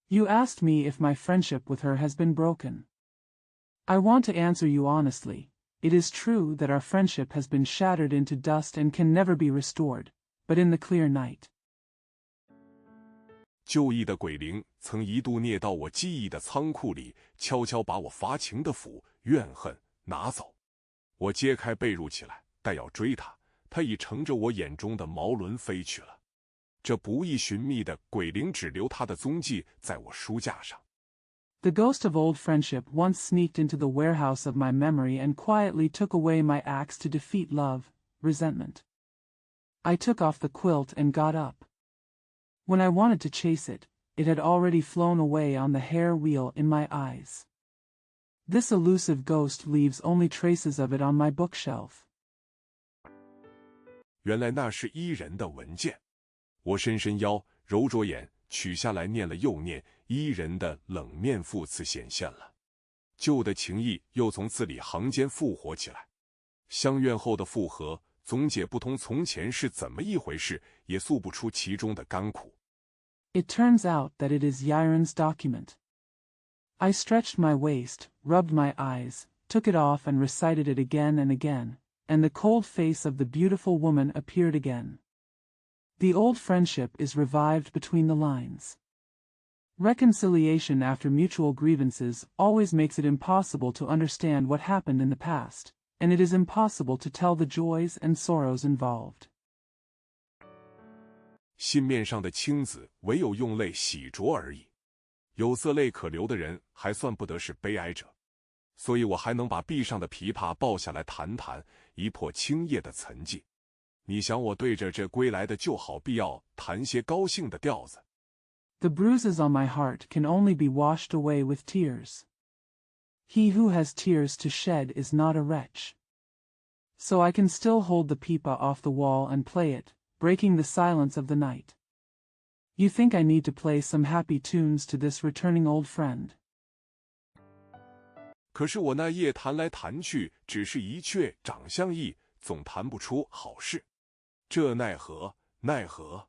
You asked me if my friendship with her has been broken. I want to answer you honestly. It is true that our friendship has been shattered into dust and can never be restored, but in the clear night. 旧忆的鬼灵曾一度啮到我记忆的仓库里，悄悄把我发情的斧、怨恨拿走。我揭开被褥起来。待要追他，他已乘着我眼中的毛轮飞去了。这不易寻觅的鬼灵只留他的踪迹在我书架上。The ghost of old friendship once sneaked into the warehouse of my memory and quietly took away my axe to defeat love, resentment. I took off the quilt and got up. When I wanted to chase it, it had already flown away on the hair wheel in my eyes. This elusive ghost leaves only traces of it on my bookshelf. 原来那是伊人的文件。我伸伸腰，揉着眼，取下来念了又念，伊人的冷面副词显现了。旧的情谊又从字里行间复活起来。相怨后的复合，总解不通从前是怎么一回事，也诉不出其中的甘苦。It turns out that it is Yiren's document. I stretched my waist, rubbed my eyes, took it off and recited it again and again, and the cold face of the beautiful woman appeared again. The old friendship is revived between the lines. Reconciliation after mutual grievances always makes it impossible to understand what happened in the past, and it is impossible to tell the joys and sorrows involved. 信面上的青子唯有用泪洗濯而已。有色泪可流的人还算不得是悲哀者，所以我还能把壁上的琵琶抱下来弹弹，一破青叶的痕迹。你想我对着这归来的就好必要弹些高兴的调子。The bruises on my heart can only be washed away with tears. He who has tears to shed is not a wretch. So I can still hold the pipa off the wall and play it, breaking the silence of the night. You think I need to play some happy tunes to this returning old friend? 可是我那夜弹来弹去，只是一阙长相意，总弹不出好事。这奈何，奈何！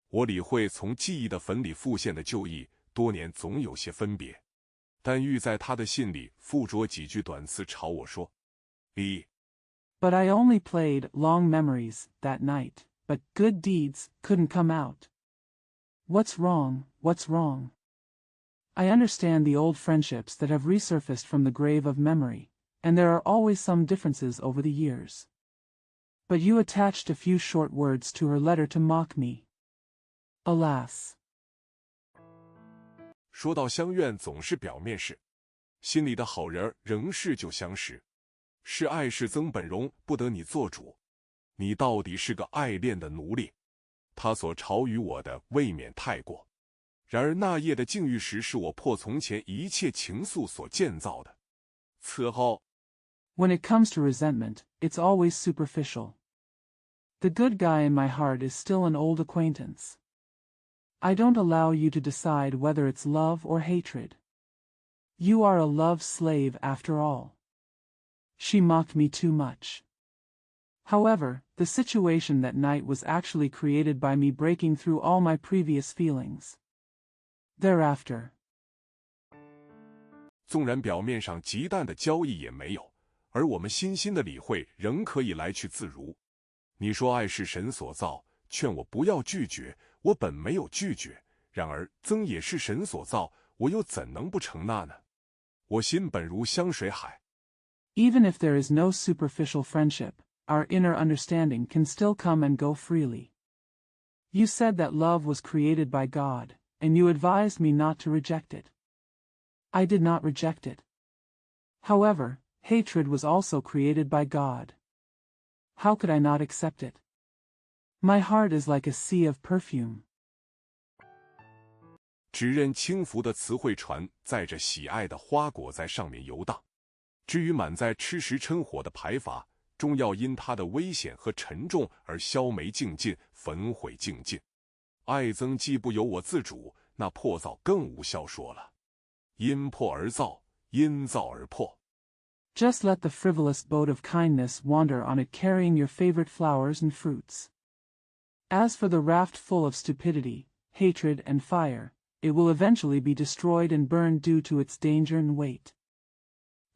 我理会从记忆的坟里复现的旧忆，多年总有些分别，但欲在他的信里附着几句短词朝我说：“你。” But I only played long memories that night, but good deeds couldn't come out. What's wrong, what's wrong? I understand the old friendships that have resurfaced from the grave of memory, and there are always some differences over the years. But you attached a few short words to her letter to mock me. Alas. 说到相怨，总是表面事，心里的好人仍是旧相识。是爱是曾本荣，不得你做主。你到底是个爱恋的奴隶。他所嘲于我的未免太过。然而那夜的境遇时，是我破从前一切情愫所建造的。此后 When it comes to resentment, it's always superficial. The good guy in my heart is still an old acquaintance. I don't allow you to decide whether it's love or hatred. You are a love slave after all. She mocked me too much. However, the situation that night was actually created by me breaking through all my previous feelings. Thereafter. 纵然表面上极淡的交易也没有，而我们心心的理会仍可以来去自如。你说爱是神所造，劝我不要拒绝，我本没有拒绝。然而曾也是神所造，我又怎能不承纳呢？我心本如香水海。Even if there is no superficial friendship, our inner understanding can still come and go freely. You said that love was created by God, and you advised me not to reject it. I did not reject it. However, hatred was also created by God. How could I not accept it? My heart is like a sea of perfume. 只认轻浮的词汇船载着喜爱的花果在上面游荡。至于满载吃食嗔火的排筏，终要因它的危险和沉重而消霉尽尽，焚毁尽尽。爱憎既不由我自主，那破造更无效说了。因破而造，因造而破。Just let the frivolous boat of kindness wander on it carrying your favorite flowers and fruits. As for the raft full of stupidity, hatred and fire, it will eventually be destroyed and burned due to its danger and weight.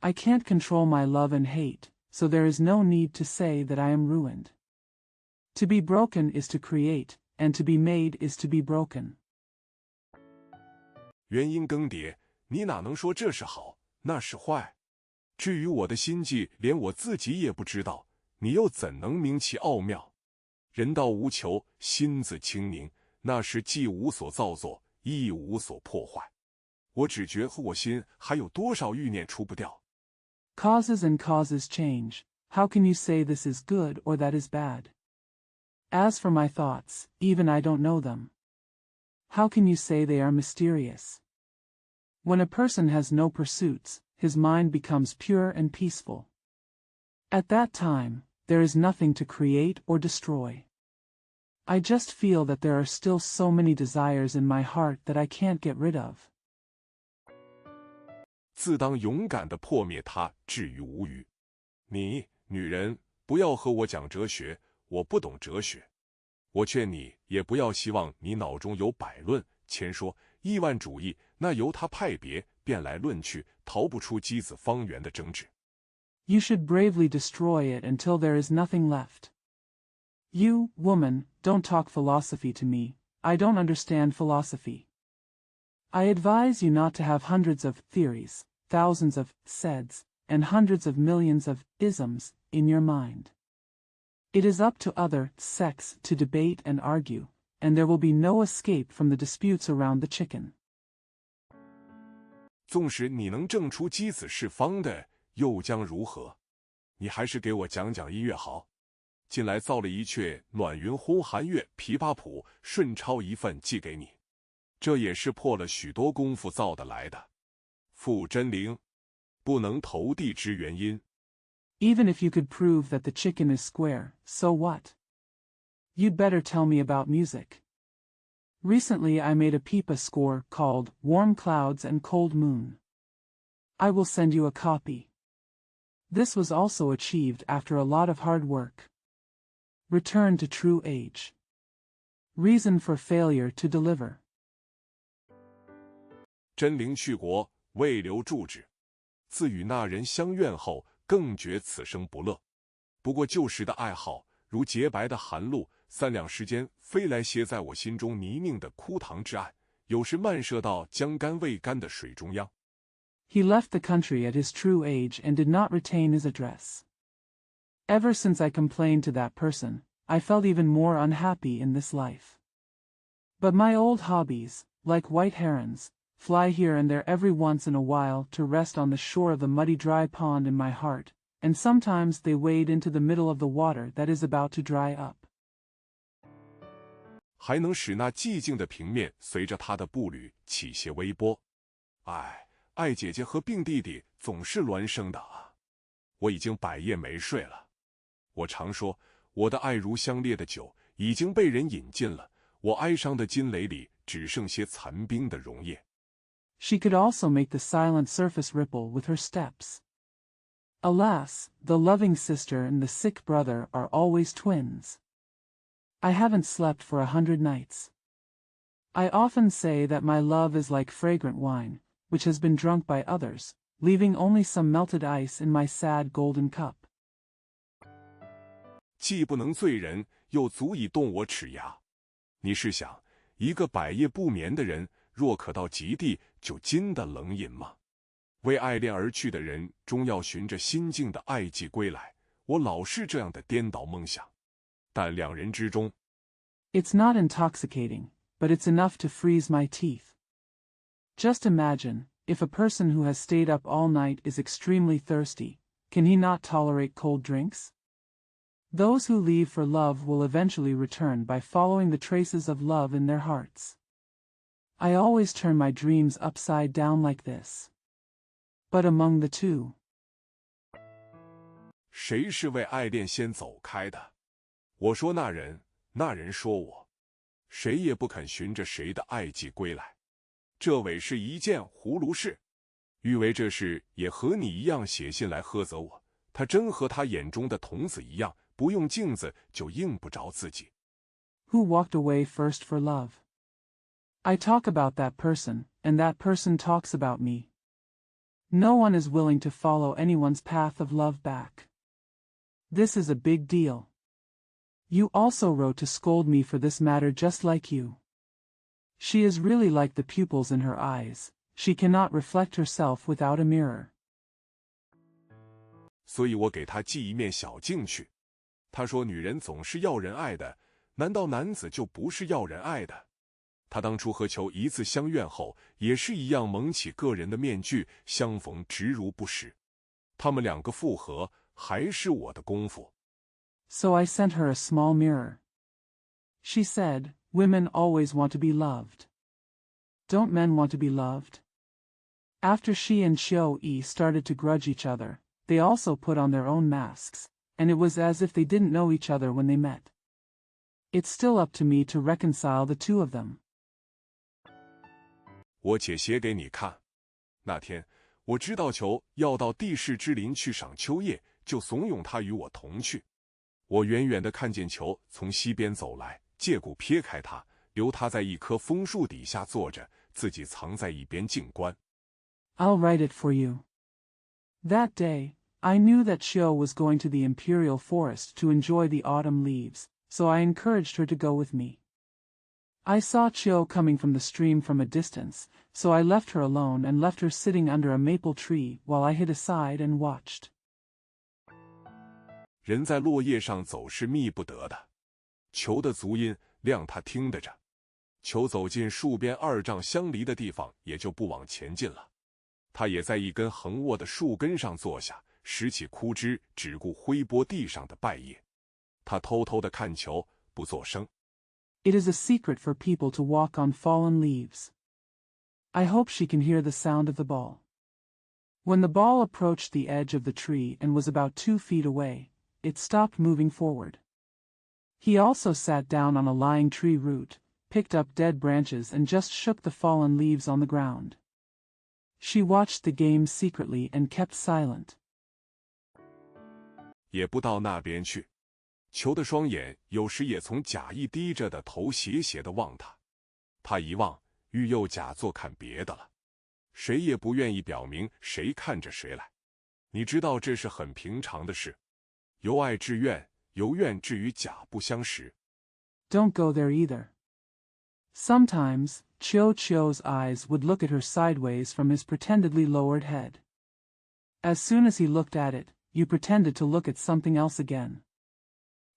I can't control my love and hate, so there is no need to say that I am ruined. To be broken is to create, and to be made is to be broken. 原因更迭，你哪能说这是好，那是坏？至于我的心计，连我自己也不知道，你又怎能明其奥妙？人道无求，心自清宁，那时既无所造作，亦无所破坏。我只觉和我心还有多少欲念除不掉。Causes and causes change. How can you say this is good or that is bad? As for my thoughts, even I don't know them. How can you say they are mysterious? When a person has no pursuits, his mind becomes pure and peaceful. At that time, there is nothing to create or destroy. I just feel that there are still so many desires in my heart that I can't get rid of. 自当勇敢地破灭它，至于无余。你，女人，不要和我讲哲学，我不懂哲学。我劝你，也不要希望你脑中有百论千说，亿万主义，那由他派别，变来论去，逃不出箕子方圆的争执。You should bravely destroy it until there is nothing left. You, woman, don't talk philosophy to me, I don't understand philosophy. I advise you not to have hundreds of theories, thousands of saids, and hundreds of millions of isms in your mind. It is up to other sects to debate and argue, and there will be no escape from the disputes around the chicken. 纵使你能证出箕子是方的，又将如何？你还是给我讲讲音乐好。近来造了一阙暖云烘寒月琵琶谱，顺抄一份寄给你。这也是破了许多功夫造得来的。傅真灵，不能投递之原因。Even if you could prove that the chicken is square, so what? You'd better tell me about music. Recently I made a pipa score called Warm Clouds and Cold Moon. I will send you a copy. This was also achieved after a lot of hard work. Return to true age. Reason for failure to deliver. 真灵去国，未留住址。自与那人相怨后，更觉此生不乐。不过旧时的爱好，如洁白的寒露，3两时间飞来歇在我心中泥泞的枯塘之岸，有时漫射到将干未干的水中央。He left the country at his true age and did not retain his address. Ever since I complained to that person, I felt even more unhappy in this life. But my old hobbies, like white herons, fly here and there every once in a while to rest on the shore of the muddy dry pond in my heart, and sometimes they wade into the middle of the water that is about to dry up. 还能使那寂静的平面随着他的步履起些微波。唉，爱姐姐和病弟弟总是孪生的啊！我已经百夜没睡了。我常说，我的爱如香烈的酒，已经被人饮尽了。我哀伤的金雷里只剩些残冰的溶液。She could also make the silent surface ripple with her steps. Alas, the loving sister and the sick brother are always twins. I haven't slept for 100 nights. I often say that my love is like fragrant wine, which has been drunk by others, leaving only some melted ice in my sad golden cup. 既不能醉人，又足以动我齿牙。你试想，一个百夜不眠的人，若可到极地，就禁得冷饮吗？为爱恋而去的人，终要循着心境的爱迹归来。我老是这样的颠倒梦想。但两人之中 It's not intoxicating, but it's enough to freeze my teeth. Just imagine, if a person who has stayed up all night is extremely thirsty, can he not tolerate cold drinks? Those who leave for love will eventually return by following the traces of love in their hearts. I always turn my dreams upside down like this. But among the two, 谁是为爱恋先走开的？我说那人，那人说我。谁也不肯循着谁的爱迹归来。这伪是一件葫芦事。欲为这事也和你一样写信来呵责我，他真和他眼中的童子一样，不用镜子就映不着自己。Who walked away first for love? I talk about that person, and that person talks about me. No one is willing to follow anyone's path of love back. This is a big deal. You also wrote to scold me for this matter just like you. She is really like the pupils in her eyes. She cannot reflect herself without a mirror. 所以我给他寄一面小镜去。他说女人总是要人爱的，难道男子就不是要人爱的？他当初和球一次相怨后，也是一样蒙起个人的面具，相逢直如不识。他们两个复合，还是我的功夫。So I sent her a small mirror. She said, "Women always want to be loved. Don't men want to be loved?" After she and Xiao-yi started to grudge each other, they also put on their own masks, and it was as if they didn't know each other when they met. It's still up to me to reconcile the two of them. 我且写给你看。那天，我知道球要到地势之林去赏秋叶，就怂恿他与我同去。我远远地看见球从西边走来，借故撇开他，留他在一棵枫树底下坐着，自己藏在一边静观。I'll write it for you. That day, I knew that Xiao was going to the imperial forest to enjoy the autumn leaves, so I encouraged her to go with me. I saw Xiao coming from the stream from a distance, so I left her alone and left her sitting under a maple tree while I hid aside and watched. 人在落叶上走是觅不得的，球的足音亮他听得着。球走进树边2丈相离的地方，也就不往前进了。他也在一根横卧的树根上坐下，拾起枯枝，只顾挥拨地上的败叶。他偷偷地看球，不作声。It is a secret for people to walk on fallen leaves. I hope she can hear the sound of the ball. When the ball approached the edge of the tree and was about 2 feet away, it stopped moving forward. He also sat down on a lying tree root, picked up dead branches and just shook the fallen leaves on the ground. She watched the game secretly and kept silent. 也不到那边去。球的双眼有时也从假意低着的头斜斜地望他。他一望，欲又假作看别的了。谁也不愿意表明谁看着谁来。你知道这是很平常的事。由爱至怨，由怨至于假不相识。Don't go there either. Sometimes, Qiu's eyes would look at her sideways from his pretendedly lowered head. As soon as he looked at it, you pretended to look at something else again.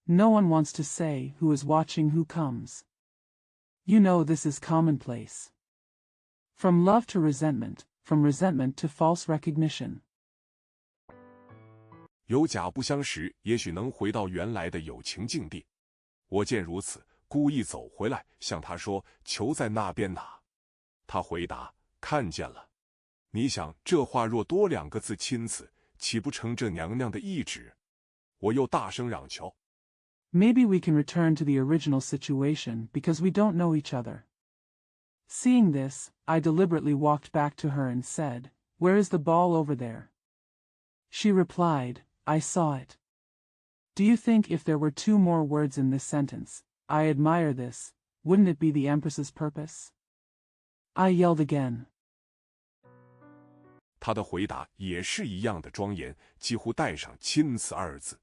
No one wants to say who is watching who comes. You know this is commonplace. From love to resentment, from resentment to false recognition. 有假不相识，也许能回到原来的友情境地。我见如此，故意走回来，向他说：“球在那边哪？”他回答：“看见了。”你想，这话若多2个字亲此，岂不成这娘娘的懿旨？我又大声嚷求。Maybe we can return to the original situation because we don't know each other. Seeing this, I deliberately walked back to her and said, "Where is the ball over there?" She replied, "I saw it." Do you think if there were 2 more words in this sentence, "I admire this," wouldn't it be the Empress's purpose? I yelled again. 他的回答也是一样的庄严，几乎带上亲此2字。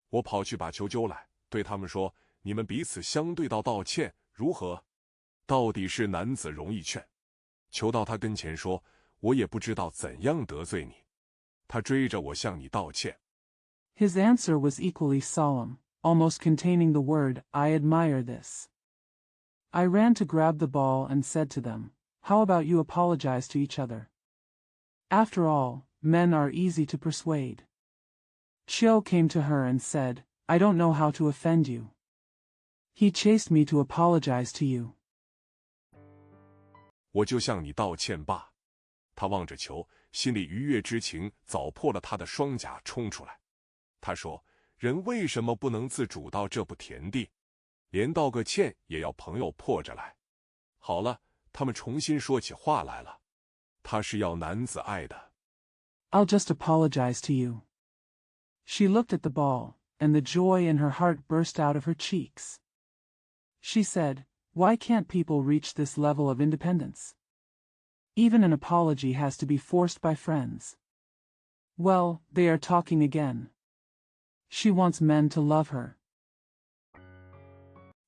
我跑去把球揪来，对他们说：“你们彼此相对道歉，如何？”到底是男子容易劝。球到他跟前说：“我也不知道怎样得罪你。”他追着我向你道歉。His answer was equally solemn, almost containing the word, "I admire this." I ran to grab the ball and said to them, "How about you apologize to each other?" After all, men are easy to persuade. Qiu came to her and said, I don't know how to offend you. He chased me to apologize to you. 我就向你道歉吧。他望着球，心里愉悦之情早破了他的双颊冲出来。他说：“人为什么不能自主到这步田地？连道个歉也要朋友迫着来。”好了，他们重新说起话来了。他是要男子爱的。I'll just apologize to you. She looked at the ball, and the joy in her heart burst out of her cheeks. She said, "Why can't people reach this level of independence? Even an apology has to be forced by friends." Well, they are talking again. She wants men to love her.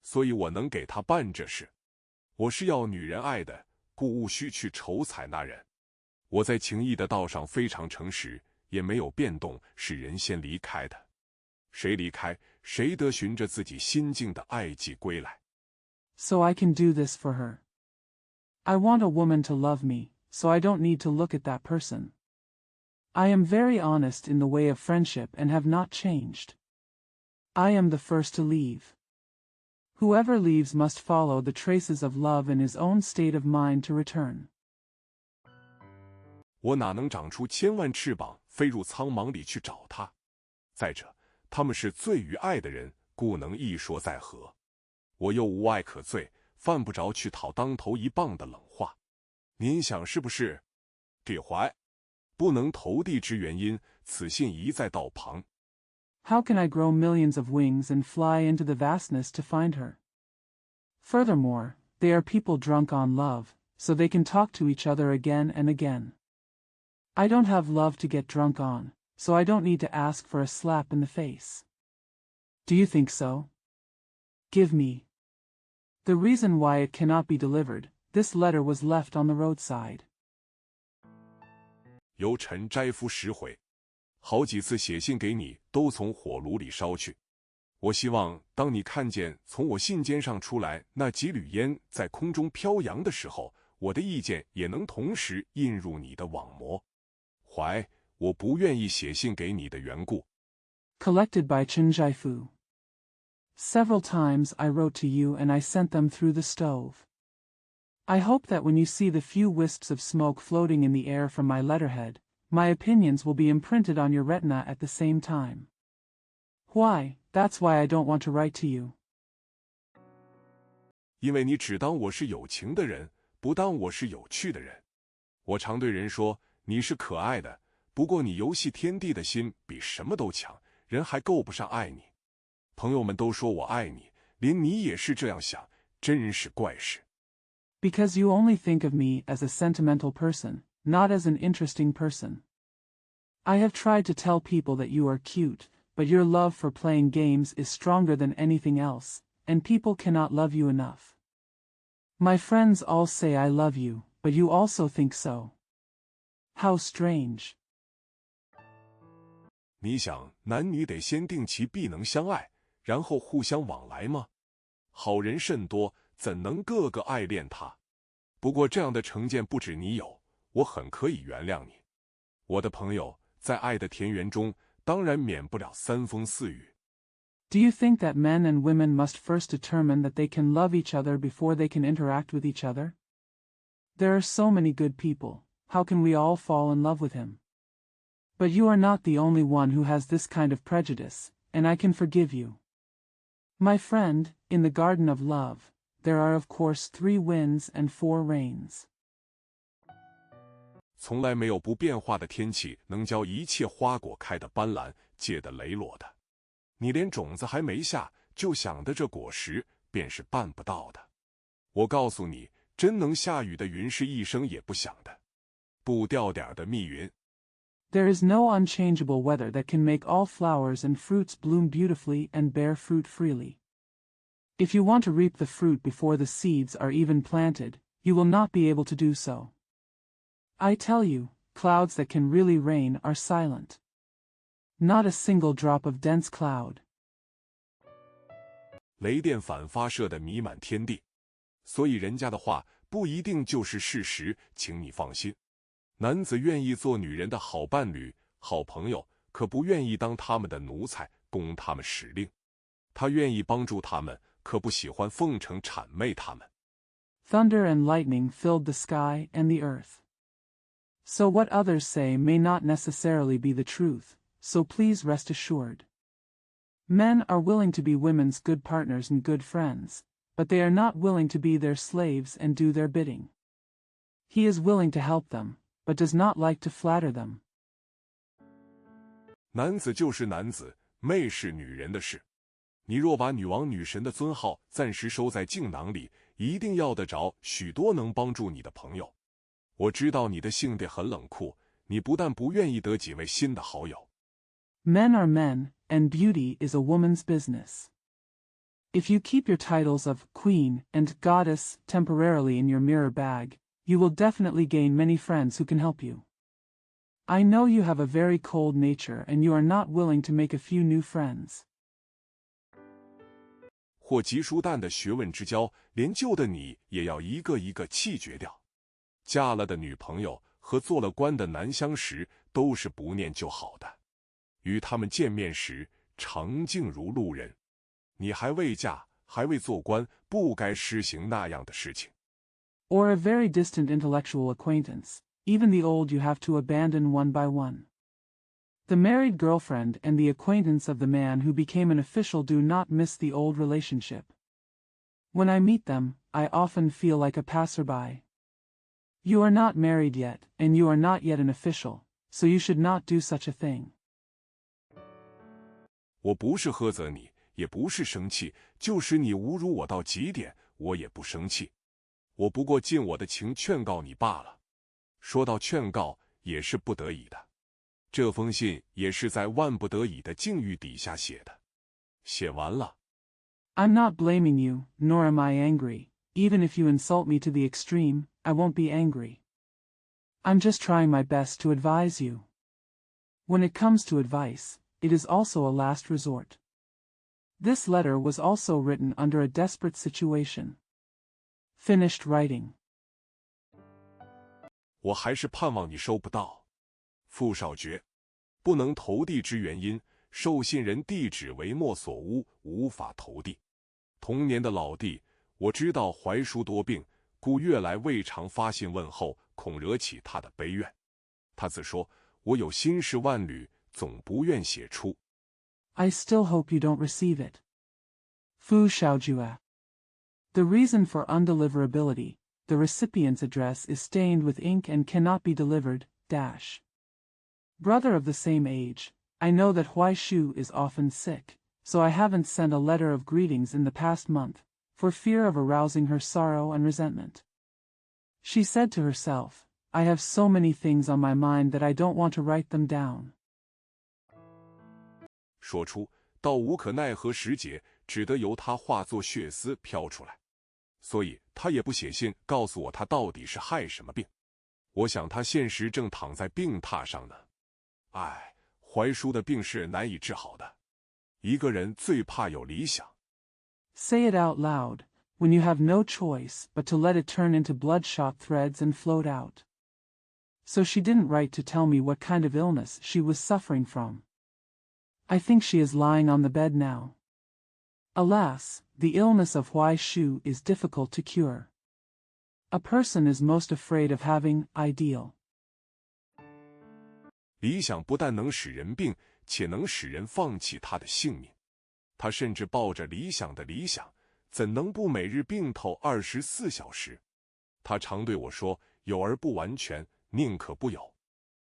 所以我能给他办这事。我是要女人爱的，故务须去筹采那人。我在情义的道上非常诚实，也没有变动，是人先离开的。谁离开，谁得循着自己心境的爱迹归来。So I can do this for her. I want a woman to love me, so I don't need to look at that person. I am very honest in the way of friendship and have not changed. I am the first to leave. Whoever leaves must follow the traces of love in his own state of mind to return. 我哪能长出千万翅膀，飞入苍茫里去找他？再者，他们是醉于爱的人，故能一说再合。我又无爱可醉，犯不着去讨当头一棒的冷话。您想是不是？这怀不能投递之原因，此信宜在道旁。How can I grow millions of wings and fly into the vastness to find her? Furthermore, they are people drunk on love, so they can talk to each other again and again. I don't have love to get drunk on, so I don't need to ask for a slap in the face. Do you think so? Give me. The reason why it cannot be delivered, this letter was left on the roadside. 由臣摘夫10回，好几次写信给你，都从火炉里烧去。我希望，当你看见从我信笺上出来那几缕烟在空中飘扬的时候，我的意见也能同时印入你的网膜。怀，我不愿意写信给你的缘故。Collected by Chen Zhaifu. Several times I wrote to you and I sent them through the stove. I hope that when you see the few wisps of smoke floating in the air from my letterhead, my opinions will be imprinted on your retina at the same time. Why, that's why I don't want to write to you. 因为你只当我是有情的人，不当我是有趣的人。我常对人说，你是可爱的，不过你游戏天地的心比什么都强，人还够不上爱你。朋友们都说我爱你，连你也是这样想，真是怪事。Because you only think of me as a sentimental person, not as an interesting person. I have tried to tell people that you are cute, but your love for playing games is stronger than anything else, and people cannot love you enough. My friends all say I love you, but you also think so. How strange. 你想，男女得先定其必能相爱，然后互相往来吗？好人甚多，怎能个个爱恋他？不过这样的成见不止你有，我很可以原谅你。我的朋友，在爱的田园中，当然免不了3风4雨。Do you think that men and women must first determine that they can love each other before they can interact with each other? There are so many good people, how can we all fall in love with him? But you are not the only one who has this kind of prejudice, and I can forgive you. My friend, in the garden of love, there are of course 3 winds and 4 rains. 从来没有不变化的天气能教一切花果开得斑斓，结得磊落的。你连种子还没下，就想的这果实，便是办不到的。我告诉你，真能下雨的云是一声也不响的，不掉点的密云。There is no unchangeable weather that can make all flowers and fruits bloom beautifully and bear fruit freely. If you want to reap the fruit before the seeds are even planted, you will not be able to do so. I tell you, clouds that can really rain are silent. Not a single drop of dense cloud. 雷电反发射的弥满天地，所以人家的话不一定就是事实，请你放心。男子愿意做女人的好伴侣、好朋友，可不愿意当他们的奴才、供他们使令。他愿意帮助他们，可不喜欢奉承谄媚他们。Thunder and lightning filled the sky and the earth. So what others say may not necessarily be the truth, so please rest assured. Men are willing to be women's good partners and good friends, but they are not willing to be their slaves and do their bidding. He is willing to help them, but does not like to flatter them. 男子就是男子，妹是女人的事。你若把女王女神的尊号暂时收在镜囊里，一定要得着许多能帮助你的朋友。我知道你的性子很冷酷，你不但不愿意得几位新的好友。Men are men, and beauty is a woman's business. If you keep your titles of queen and goddess temporarily in your mirror bag, you will definitely gain many friends who can help you. I know you have a very cold nature and you are not willing to make a few new friends. 或极疏淡的学问之交，连旧的你也要一个一个弃绝掉。嫁了的女朋友和做了官的男相识，都是不念旧好的。与他们见面时，常静如路人。你还未嫁，还未做官，不该施行那样的事情。Or a very distant intellectual acquaintance, even the old you have to abandon one by one. The married girlfriend and the acquaintance of the man who became an official do not miss the old relationship. When I meet them, I often feel like a passerby. You are not married yet, and you are not yet an official, so you should not do such a thing. 我不是呵责你，也不是生气，就是你侮辱我到极点，我也不生气。我不过尽我的情劝告你罢了。说到劝告，也是不得已的。这封信也是在万不得已的境遇底下写的。写完了。I'm not blaming you, nor am I angry. Even if you insult me to the extreme, I won't be angry. I'm just trying my best to advise you. When it comes to advice, it is also a last resort. This letter was also written under a desperate situation. Finished writing. 我还是盼望你收不到。傅少觉，不能投递之原因，受信人地址为墨所污，无法投递。同年的老弟，我知道怀叔多病，故越来未常发信问候，恐惹起他的悲怨。他自说，我有心事万缕，总不愿写出。I still hope you don't receive it. Fu Xiaojue. The reason for undeliverability, the recipient's address is stained with ink and cannot be delivered, dash. Brother of the same age, I know that Huai Shu is often sick, so I haven't sent a letter of greetings in the past month, for fear of arousing her sorrow and resentment. She said to herself, I have so many things on my mind that I don't want to write them down. 说出到无可奈何时节，只得由他化作血丝飘出来。所以他也不写信告诉我他到底是害什么病。我想他现时正躺在病榻上呢。唉，怀叔的病是难以治好的。一个人最怕有理想。Say it out loud, when you have no choice but to let it turn into bloodshot threads and float out. So she didn't write to tell me what kind of illness she was suffering from. I think she is lying on the bed now. Alas, the illness of Huai Shu is difficult to cure. A person is most afraid of having ideal. 理想不但能使人病，且能使人放弃他的性命。他甚至抱着理想的理想，怎能不每日病透24小时？他常对我说：“有而不完全，宁可不有。”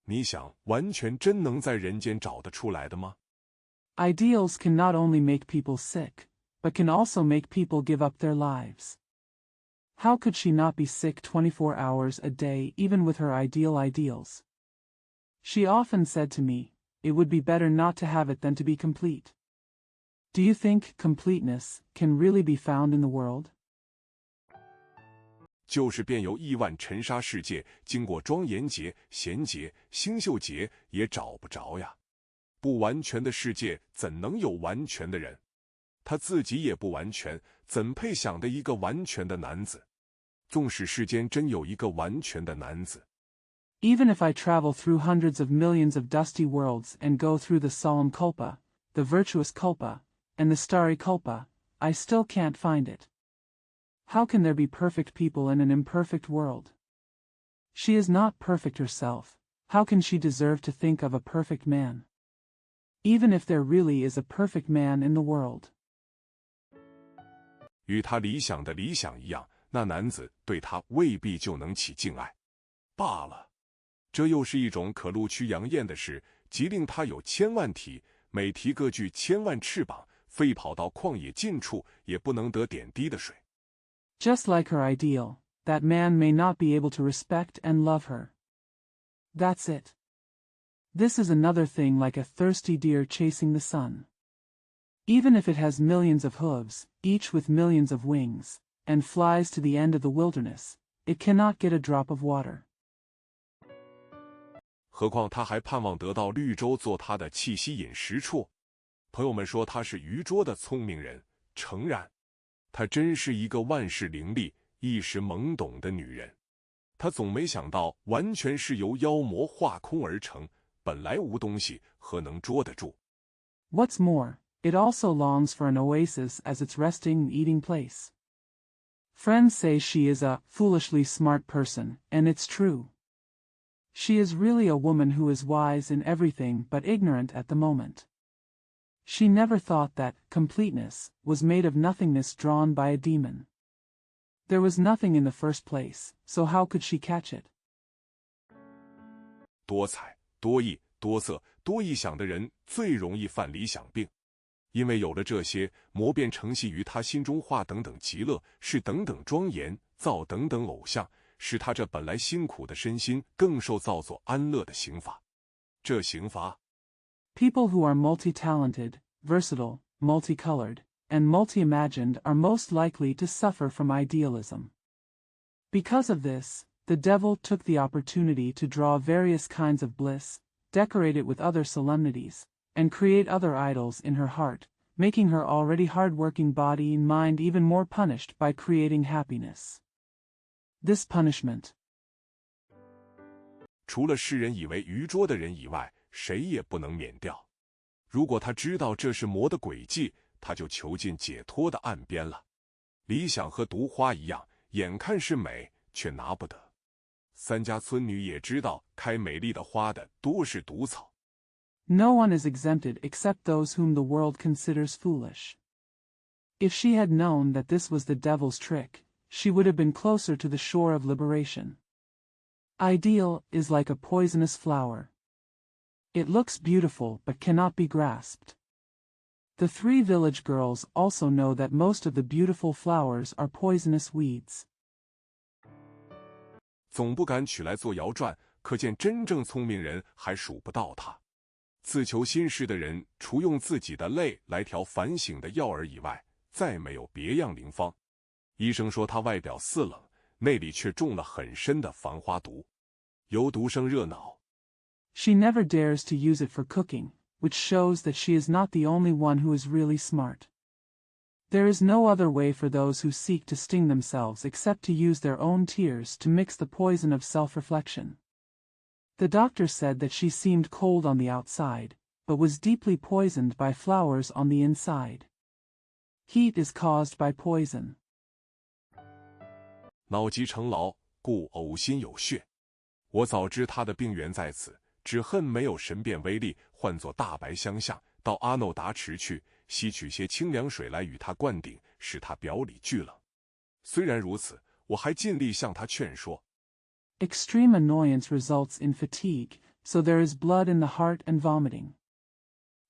你想，完全真能在人间找得出来的吗？ Ideals can not only make people sick, but can also make people give up their lives. How could she not be sick 24 hours a day even with her ideals? She often said to me, it would be better not to have it than to be complete. Do you think completeness can really be found in the world? 就是便由亿万尘沙世界，经过庄严劫、贤劫、星宿劫，也找不着呀。不完全的世界怎能有完全的人？他自己也不完全，怎配想的一个完全的男子？纵使世间真有一个完全的男子。Even if I travel through hundreds of millions of dusty worlds and go through the solemn culpa, the virtuous culpa, and the stare culpa, I still can't find it. How can there be perfect people in an imperfect world? She is not perfect herself, how can she deserve to think of a perfect man? Even if there really is a perfect man in the world. 与他理想的理想一样，那男子对他未必就能起敬爱罢了。这又是一种可录取养燕的事，即令他有千万体，每蹄各具千万翅膀，飞跑到旷野近处，也不能得点滴的水。Just like her ideal, that man may not be able to respect and love her. That's it. This is another thing like a thirsty deer chasing the sun. Even if it has millions of hooves, each with millions of wings, and flies to the end of the wilderness, it cannot get a drop of water. 何况他还盼望得到绿洲做他的栖息饮食处。朋友们说他是愚拙的聪明人，诚然，她真是一个万事伶俐、一时懵懂的女人。她总没想到，完全是由妖魔化空而成，本来无东西，何能捉得住？ What's more, it also longs for an oasis as its resting and eating place. Friends say she is a foolishly smart person, and it's true. She is really a woman who is wise in everything but ignorant at the moment. She never thought that completeness was made of nothingness drawn by a demon. There was nothing in the first place, so how could she catch it? 多彩、多艺、多色、多异想的人最容易犯理想病，因为有了这些，魔便承袭于他心中画等等极乐，是等等庄严，造等等偶像，使他这本来辛苦的身心更受造作安乐的刑罚。这刑罚 People who are multi-talented, versatile, multicolored, and multi-imagined are most likely to suffer from idealism. Because of this, the devil took the opportunity to draw various kinds of bliss, decorate it with other solemnities, and create other idols in her heart, making her already hard-working body and mind even more punished by creating happiness. This punishment, 除了世人以为愚拙的人以外，谁也不能免掉。如果他知道这是魔的诡计，他就囚禁解脱的岸边了。理想和毒花一样，眼看是美，却拿不得。三家村女也知道，开美丽的花的多是毒草。No one is exempted except those whom the world considers foolish. If she had known that this was the devil's trick, she would have been closer to the shore of liberation. Ideal is like a poisonous flower. It looks beautiful but cannot be grasped. The three village girls also know that most of the beautiful flowers are poisonous weeds. 总不敢取来做摇转，可见真正聪明人还数不到他。自求心事的人，除用自己的泪来调反省的药饵以外，再没有别样灵方。医生说他外表似冷，内里却中了很深的繁花毒，由毒生热恼。She never dares to use it for cooking, which shows that she is not the only one who is really smart. There is no other way for those who seek to sting themselves except to use their own tears to mix the poison of self-reflection. The doctor said that she seemed cold on the outside, but was deeply poisoned by flowers on the inside. Heat is caused by poison. 恼急成劳，故呕心有血。我早知他的病源在此，只恨没有神变威力，换作大白相向，到阿耨达池去，吸取些清凉水来与他灌顶，使他表里俱冷。虽然如此，我还尽力向他劝说。Extreme annoyance results in fatigue, so there is blood in the heart and vomiting.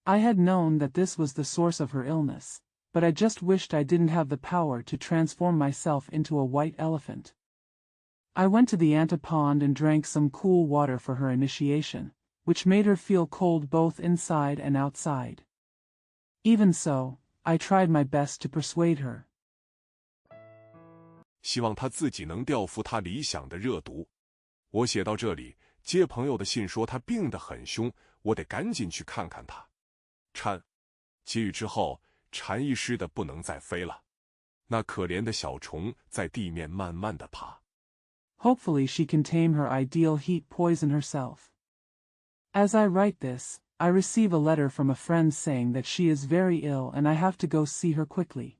I had known that this was the source of her illness, but I just wished I didn't have the power to transform myself into a white elephant. I went to the anta pond and drank some cool water for her initiation, which made her feel cold both inside and outside. Even so, I tried my best to persuade her. 希望他自己能调服他理想的热毒。我写到这里，接朋友的信说他病得很凶，我得赶紧去看看他。蝉，结语之后，蝉一湿的不能再飞了。那可怜的小虫在地面慢慢地爬。Hopefully she can tame her ideal heat poison herself. As I write this, I receive a letter from a friend saying that she is very ill and I have to go see her quickly.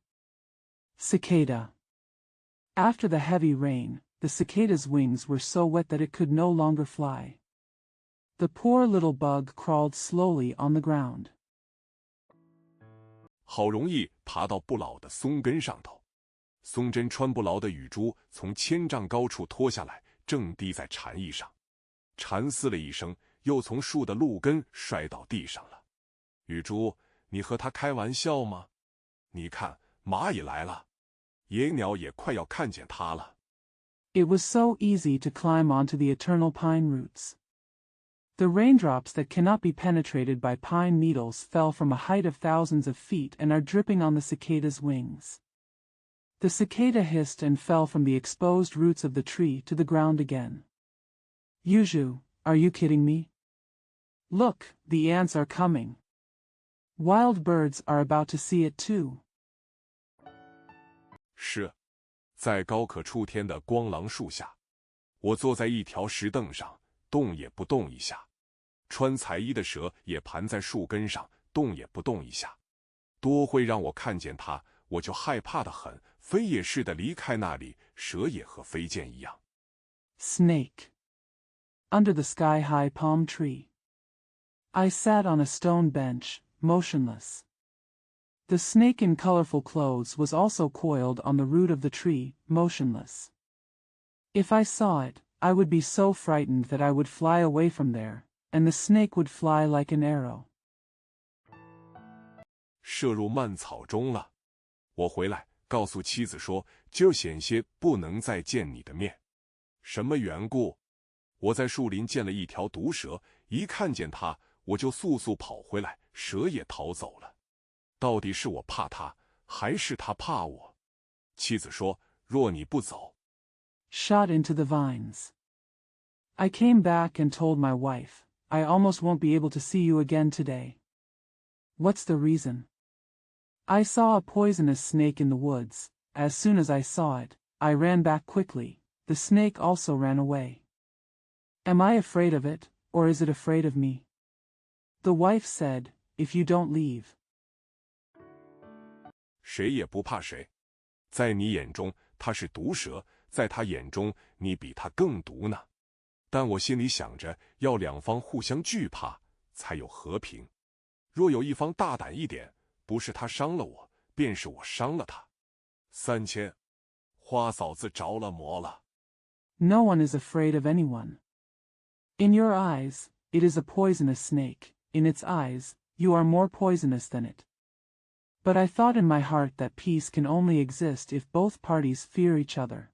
Cicada. After the heavy rain, the cicada's wings were so wet that it could no longer fly. The poor little bug crawled slowly on the ground. 好容易爬到不老的松根上头，松针穿不牢的雨珠从1000丈高处脱下来，正滴在蝉翼上。蝉嘶了一声，又从树的路根摔到地上了。雨珠，你和他开玩笑吗？你看，蚂蚁来了，野鸟也快要看见它了。It was so easy to climb onto the eternal pine roots. The raindrops that cannot be penetrated by pine needles fell from a height of thousands of feet and are dripping on the cicada's wings. The cicada hissed and fell from the exposed roots of the tree to the ground again. Yuju, are you kidding me? Look, the ants are coming. Wild birds are about to see it too. 是，在高可触天的光廊树下，我坐在一条石凳上，动也不动一下。穿彩衣的蛇也盘在树根上，动也不动一下。多会让我看见它，我就害怕得很，飞也似的离开那里，蛇也和飞溅一样。Snake. Under the sky-high palm tree. I sat on a stone bench, motionless. The snake in colorful clothes was also coiled on the root of the tree, motionless. If I saw it, I would be so frightened that I would fly away from there, and the snake would fly like an arrow. 射入蔓草中了。我回来告诉妻子说，今儿险些不能再见你的面。什么缘故？我在树林见了一条毒蛇，一看见它，我就速速跑回来，蛇也逃走了。到底是我怕它，还是它怕我？妻子说，若你不走。Shot into the vines. I came back and told my wife, I almost won't be able to see you again today. What's the reason? I saw a poisonous snake in the woods. As soon as I saw it, I ran back quickly. The snake also ran away. Am I afraid of it, or is it afraid of me? The wife said, if you don't leave. 谁也不怕谁。在你眼中，它是毒蛇，在他眼中，你比他更毒呢。但我心里想着，要两方互相惧怕，才有和平。若有一方大胆一点，不是他伤了我，便是我伤了他。3000，花嫂子着了魔了。No one is afraid of anyone. In your eyes, it is a poisonous snake. In its eyes, you are more poisonous than it. But I thought in my heart that peace can only exist if both parties fear each other.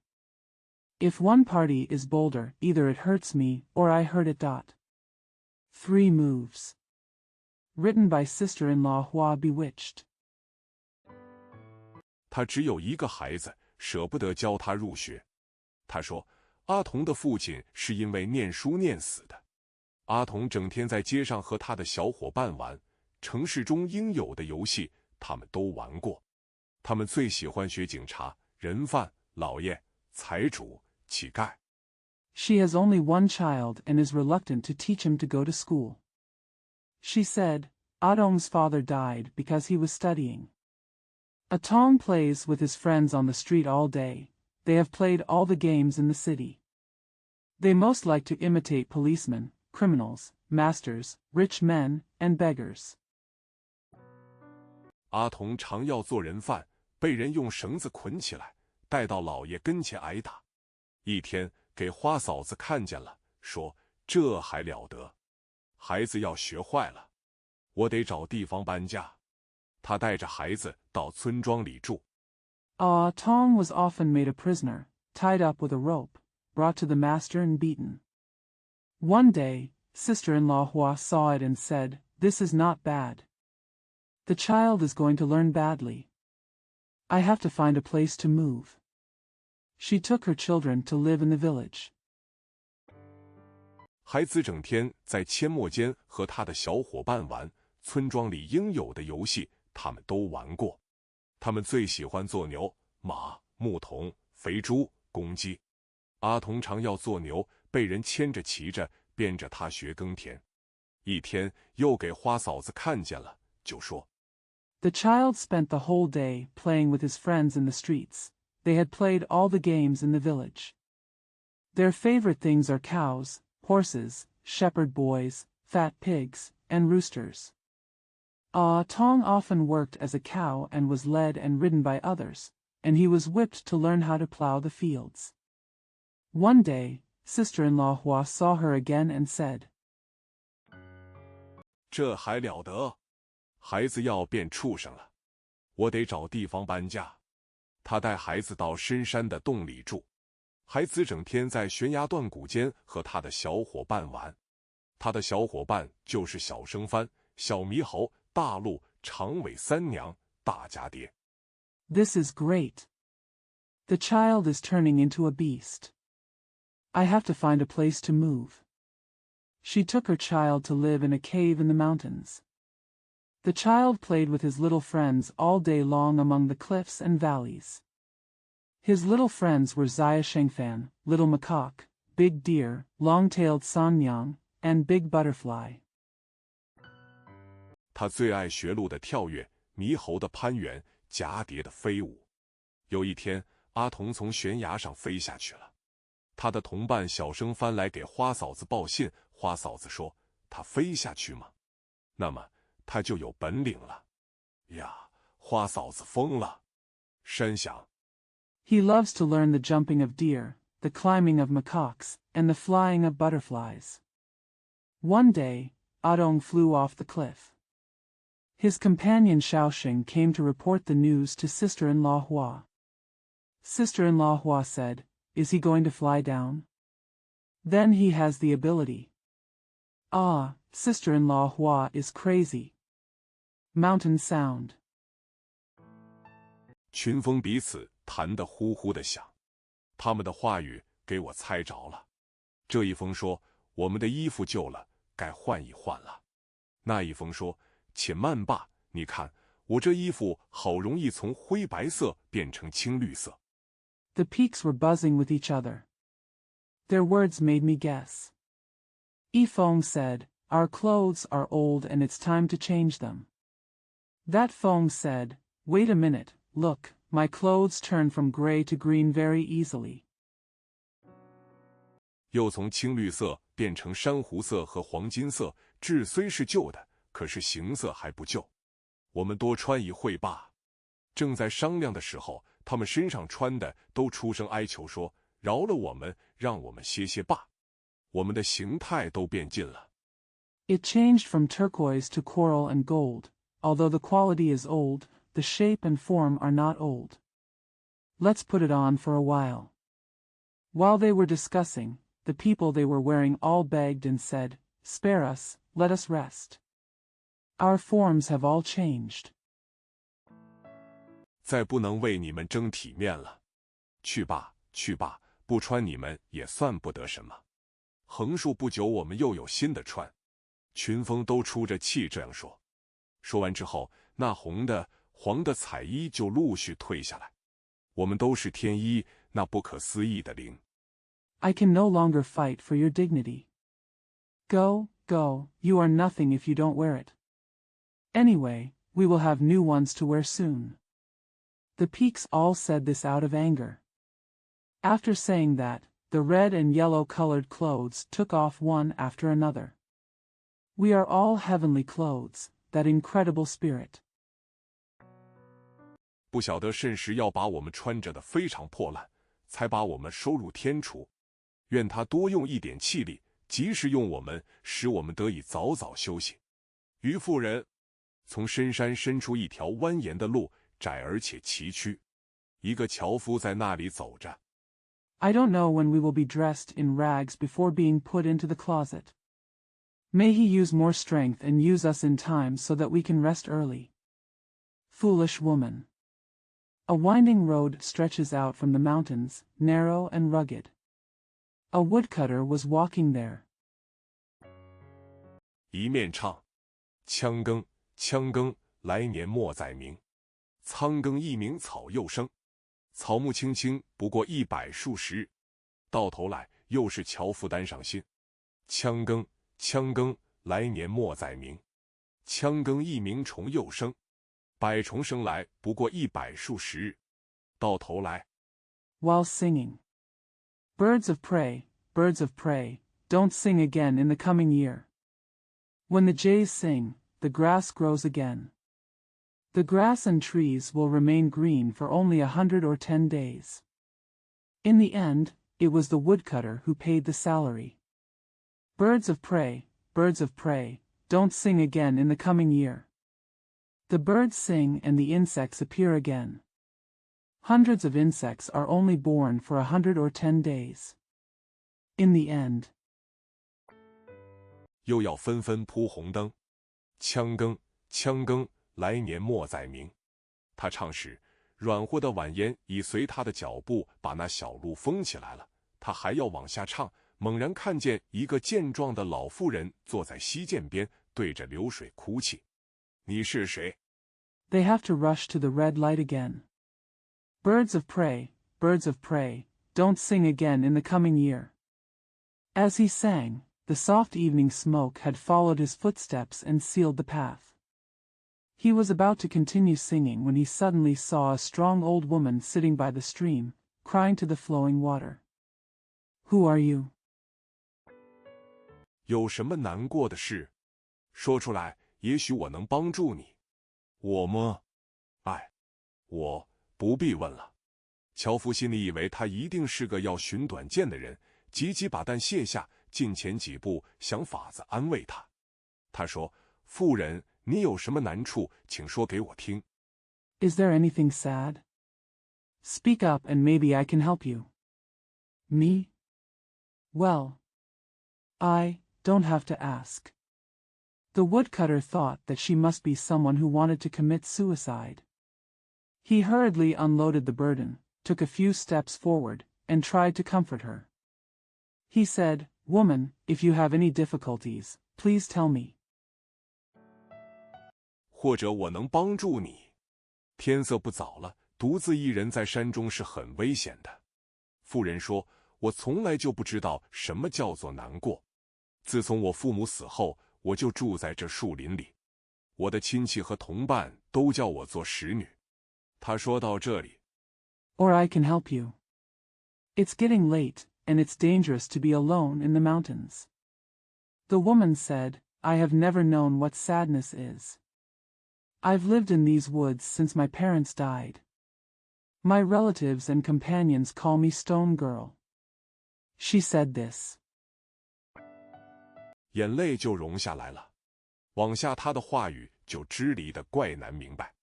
If one party is bolder, either it hurts me or I hurt it. 3 moves. Written by sister-in-law Hua Bewitched. 他只有一个孩子，舍不得教他入学。他说，阿童的父亲是因为念书念死的。阿童整天在街上和他的小伙伴玩，城市中应有的游戏他们都玩过。他们最喜欢学警察、人贩、老爷、财主、乞丐。She has only one child and is reluctant to teach him to go to school. She said, Adong's father died because he was studying. Atong plays with his friends on the street all day. They have played all the games in the city. They most like to imitate policemen, criminals, masters, rich men, and beggars. 阿童常要做人贩，被人用绳子捆起来，带到老爷跟前挨打。一天给花嫂子看见了，说这还了得，孩子要学坏了，我得找地方搬家。他带着孩子到村庄里住。Tong was often made a prisoner, tied up with a rope, brought to the master and beaten. One day, sister-in-law Hua saw it and said, This is not bad. The child is going to learn badly. I have to find a place to move. She took her children to live in the village. 孩子整天在阡陌间和他的小伙伴玩，村庄里应有的游戏他们都玩过。他们最喜欢做牛、马、牧童、肥猪、公鸡。阿童常要做牛，被人牵着骑着，鞭着他学耕田。一天又给花嫂子看见了，就说 The child spent the whole day playing with his friends in the streets. They had played all the games in the village. Their favorite things are cows, horses, shepherd boys, fat pigs, and roosters. Ah Tong often worked as a cow and was led and ridden by others, and he was whipped to learn how to plow the fields. One day, sister-in-law Hua saw her again and said, 这还了得！孩子要变畜生了，我得找地方搬家。他带孩子到深山的洞里住，孩子整天在悬崖断谷间和他的小伙伴玩。他的小伙伴就是小生番、小猕猴、大鹿、长尾三娘、大家爹。 This is great. The child is turning into a beast. I have to find a place to move. She took her child to live in a cave in the mountains. The child played with his little friends all day long among the cliffs and valleys. His little friends were Zaya Shengfan, Little Macaque, Big Deer, Long-tailed Sanyang, and Big Butterfly. 他最爱学鹿的跳跃，猕猴的攀援，蛱蝶的飞舞。有一天，阿童从悬崖上飞下去了。他的同伴小生番来给花嫂子报信，花嫂子说：“他飞下去吗？那么他就有本领了。”呀，花嫂子疯了。山响。 He loves to learn the jumping of deer, the climbing of macaques, and the flying of butterflies. One day, Adong flew off the cliff. His companion Shaoxing came to report the news to sister-in-law Hua. Sister-in-law Hua said, "Is he going to fly down? Then he has the ability." Ah, sister-in-law Hua is crazy. Mountain sound. 群峰彼此谈得呼呼的响，他们的话语给我猜着了。这一峰说：“我们的衣服旧了，该换一换了。”那一峰说：“且慢罢，你看我这衣服好容易从灰白色变成青绿色。” The peaks were buzzing with each other. Their words made me guess. Yifeng said, "Our clothes are old and it's time to change them." That Feng said, "Wait a minute, look, my clothes turn from gray to green very easily." 又从青绿色变成珊瑚色和黄金色，质虽是旧的，可是形色还不旧。我们多穿一会罢。正在商量的时候，他们身上穿的都出声哀求说：“饶了我们，让我们歇歇罢。”我们的形态都变尽了。It changed from turquoise to coral and gold. Although the quality is old, the shape and form are not old. Let's put it on for a while. While they were discussing, the people they were wearing all begged and said, "Spare us, let us rest. Our forms have all changed." 再不能为你们争体面了。去吧，去吧，不穿你们也算不得什么。横竖不久，我们又有新的穿。群峰都出着气这样说。说完之后，那红的、黄的彩衣就陆续退下来。我们都是天衣，那不可思议的灵。I can no longer fight for your dignity. Go, go, you are nothing if you don't wear it. Anyway, we will have new ones to wear soon. The peaks all said this out of anger. After saying that, the red and yellow-colored clothes took off one after another. We are all heavenly clothes, that incredible spirit. 不晓得甚时要把我们穿着的非常破烂，才把我们收入天厨。愿他多用一点气力，及时用我们，使我们得以早早休息。于妇人从深山伸出一条蜿蜒的路，窄而且崎岖。一个樵夫在那里走着。I don't know when we will be dressed in rags before being put into the closet. May he use more strength and use us in time so that we can rest early. Foolish woman. A winding road stretches out from the mountains, narrow and rugged. A woodcutter was walking there. 一面唱，羌耕，羌耕，来年莫再鸣。苍耕一鸣草又生，草木青青，不过100数十日。到头来又是樵夫担上心。羌耕，羌耕，来年莫再鸣。枪耕一鸣虫又生，百虫生来不过100数十日。到头来 While singing. Birds of prey, don't sing again in the coming year. When the jays sing, the grass grows again. The grass and trees will remain green for only 100 or 10 days. In the end, it was the woodcutter who paid the salary. Birds of prey, don't sing again in the coming year. The birds sing and the insects appear again. Hundreds of insects are only born for 100 or 10 days. In the end. 又要纷纷扑红灯，枪耕，来年莫再鸣。他唱时，软和的晚烟已随他的脚步把那小路封起来了。他还要往下唱，猛然看见一个健壮的老妇人坐在溪涧边，对着流水哭泣。你是谁？ They have to rush to the red light again. Birds of prey, don't sing again in the coming year. As he sang, the soft evening smoke had followed his footsteps and sealed the path. He was about to continue singing when he suddenly saw a strong old woman sitting by the stream, crying to the flowing water. Who are you? 有什么难过的事？说出来，也许我能帮助你。我吗？哎，我不必问了。樵夫心里以为他一定是个要寻短见的人，急急把担卸下，近前几步，想法子安慰他。他说：“妇人，你有什么难处，请说给我听。” Is there anything sad? Speak up and maybe I can help you. Me? Well, I don't have to ask. The woodcutter thought that she must be someone who wanted to commit suicide. He hurriedly unloaded the burden, took a few steps forward, and tried to comfort her. He said, "Woman, if you have any difficulties, please tell me." 或者我能帮助你。天色不早了，独自一人在山中是很危险的。妇人说：“我从来就不知道什么叫做难过。自从我父母死后，我就住在这树林里。我的亲戚和同伴都叫我做使女。”他说到这里 Or I can help you. It's getting late, and it's dangerous to be alone in the mountains. The woman said, "I have never known what sadness is. I've lived in these woods since my parents died. My relatives and companions call me Stone Girl." She said this. 眼泪就融下来了。往下他的话语就支离得怪难明白。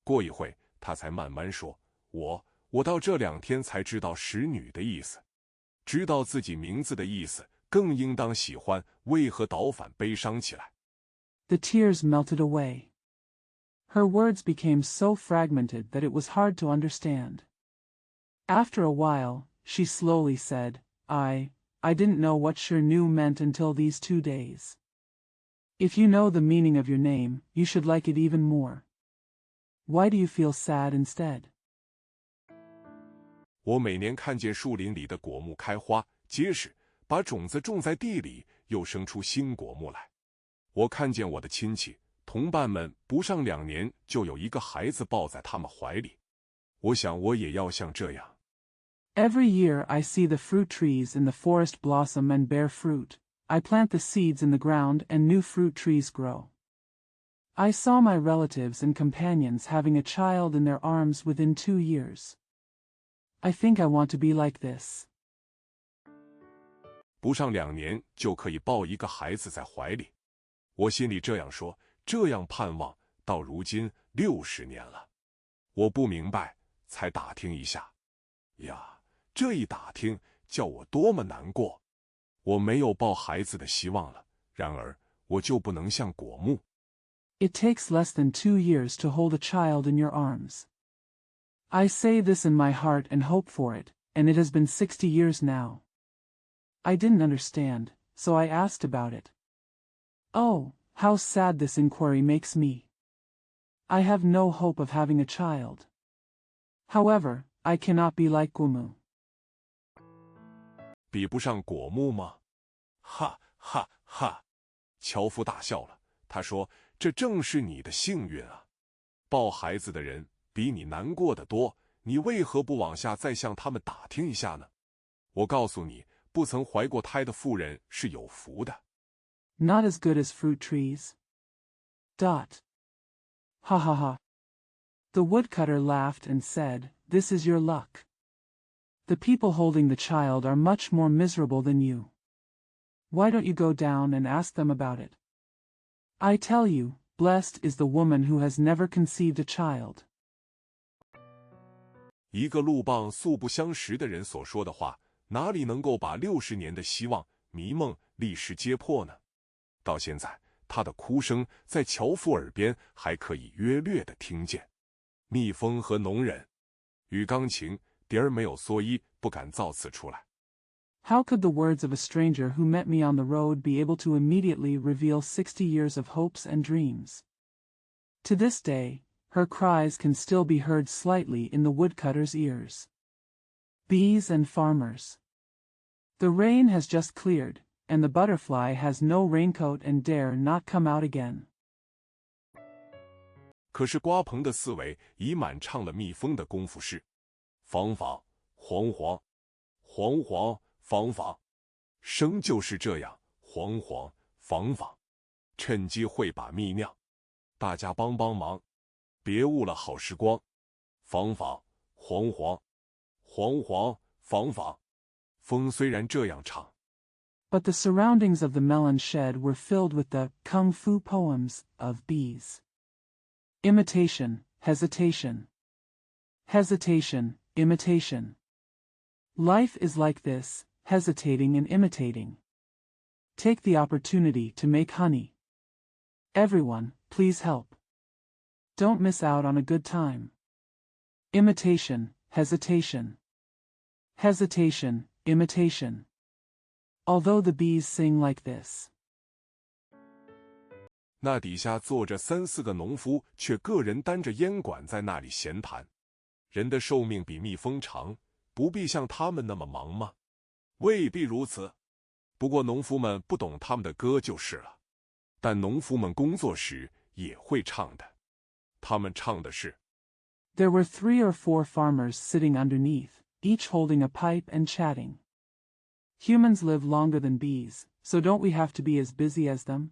过一会，他才慢慢说：“我到这2天才知道使女的意思，知道自己名字的意思，更应当喜欢，为何倒反悲伤起来？” The tears melted away. Her words became so fragmented that it was hard to understand. After a while, she slowly said, I didn't know what sure knew meant until these 2 days. If you know the meaning of your name, you should like it even more. Why do you feel sad instead? 我每年看见树林里的果木开花结实，把种子种在地里，又生出新果木来。我看见我的亲戚同伴们不上2年就有一个孩子抱在他们怀里。我想我也要像这样。Every year I see the fruit trees in the forest blossom and bear fruit. I plant the seeds in the ground and new fruit trees grow. I saw my relatives and companions having a child in their arms within 2 years. I think I want to be like this. 不上2年就可以抱一个孩子在怀里。我心里这样说，这样盼望，到如今60年了。我不明白，才打听一下。呀，这一打听，叫我多么难过！我没有抱孩子的希望了，然而我就不能像果木。It takes less than 2 years to hold a child in your arms. I say this in my heart and hope for it, and it has been 60 years now. I didn't understand, so I asked about it. Oh, how sad this inquiry makes me. I have no hope of having a child. However, I cannot be like Gumu. 比不上果木吗？哈哈哈！樵夫大笑了，他说：“这正是你的幸运啊！抱孩子的人比你难过得多，你为何不往下再向他们打听一下呢？我告诉你，不曾怀过胎的妇人是有福的。” Not as good as fruit trees. Ha ha ha. The woodcutter laughed and said, "This is your luck. The people holding the child are much more miserable than you. Why don't you go down and ask them about it? I tell you, blessed is the woman who has never conceived a child." 一个路棒素不相识的人所说的话，哪里能够把60年的希望迷梦立时揭破呢？到现在，他的哭声在樵夫耳边还可以约略地听见。蜜蜂和农人，与钢琴，蝶儿没有蓑衣，不敢造次出来。How could the words of a stranger who met me on the road be able to immediately reveal 60 years of hopes and dreams? To this day, her cries can still be heard slightly in the woodcutter's ears. Bees and farmers. The rain has just cleared, and the butterfly has no raincoat and dare not come out again. 可是瓜棚的四围已满唱了蜜蜂的功夫诗，访访，黄黄，黄黄，访访，生就是这样，黄黄，访访，趁机会把蜜酿，大家帮帮忙，别误了好时光，访访，黄黄，黄黄，访访，风虽然这样唱。But the surroundings of the melon shed were filled with the kung fu poems of bees. Imitation, hesitation. Hesitation, imitation. Life is like this, hesitating and imitating. Take the opportunity to make honey. Everyone, please help. Don't miss out on a good time. Imitation, hesitation. Hesitation, imitation. Although the bees sing like this. 那底下坐着3、4个农夫，却个人担着烟管在那里闲谈。人的寿命比蜜蜂长，不必像他们那么忙吗？未必如此。不过农夫们不懂他们的歌就是了。但农夫们工作时也会唱的。他们唱的是 There were 3 or 4 farmers sitting underneath, each holding a pipe and chatting. Humans live longer than bees, so don't we have to be as busy as them?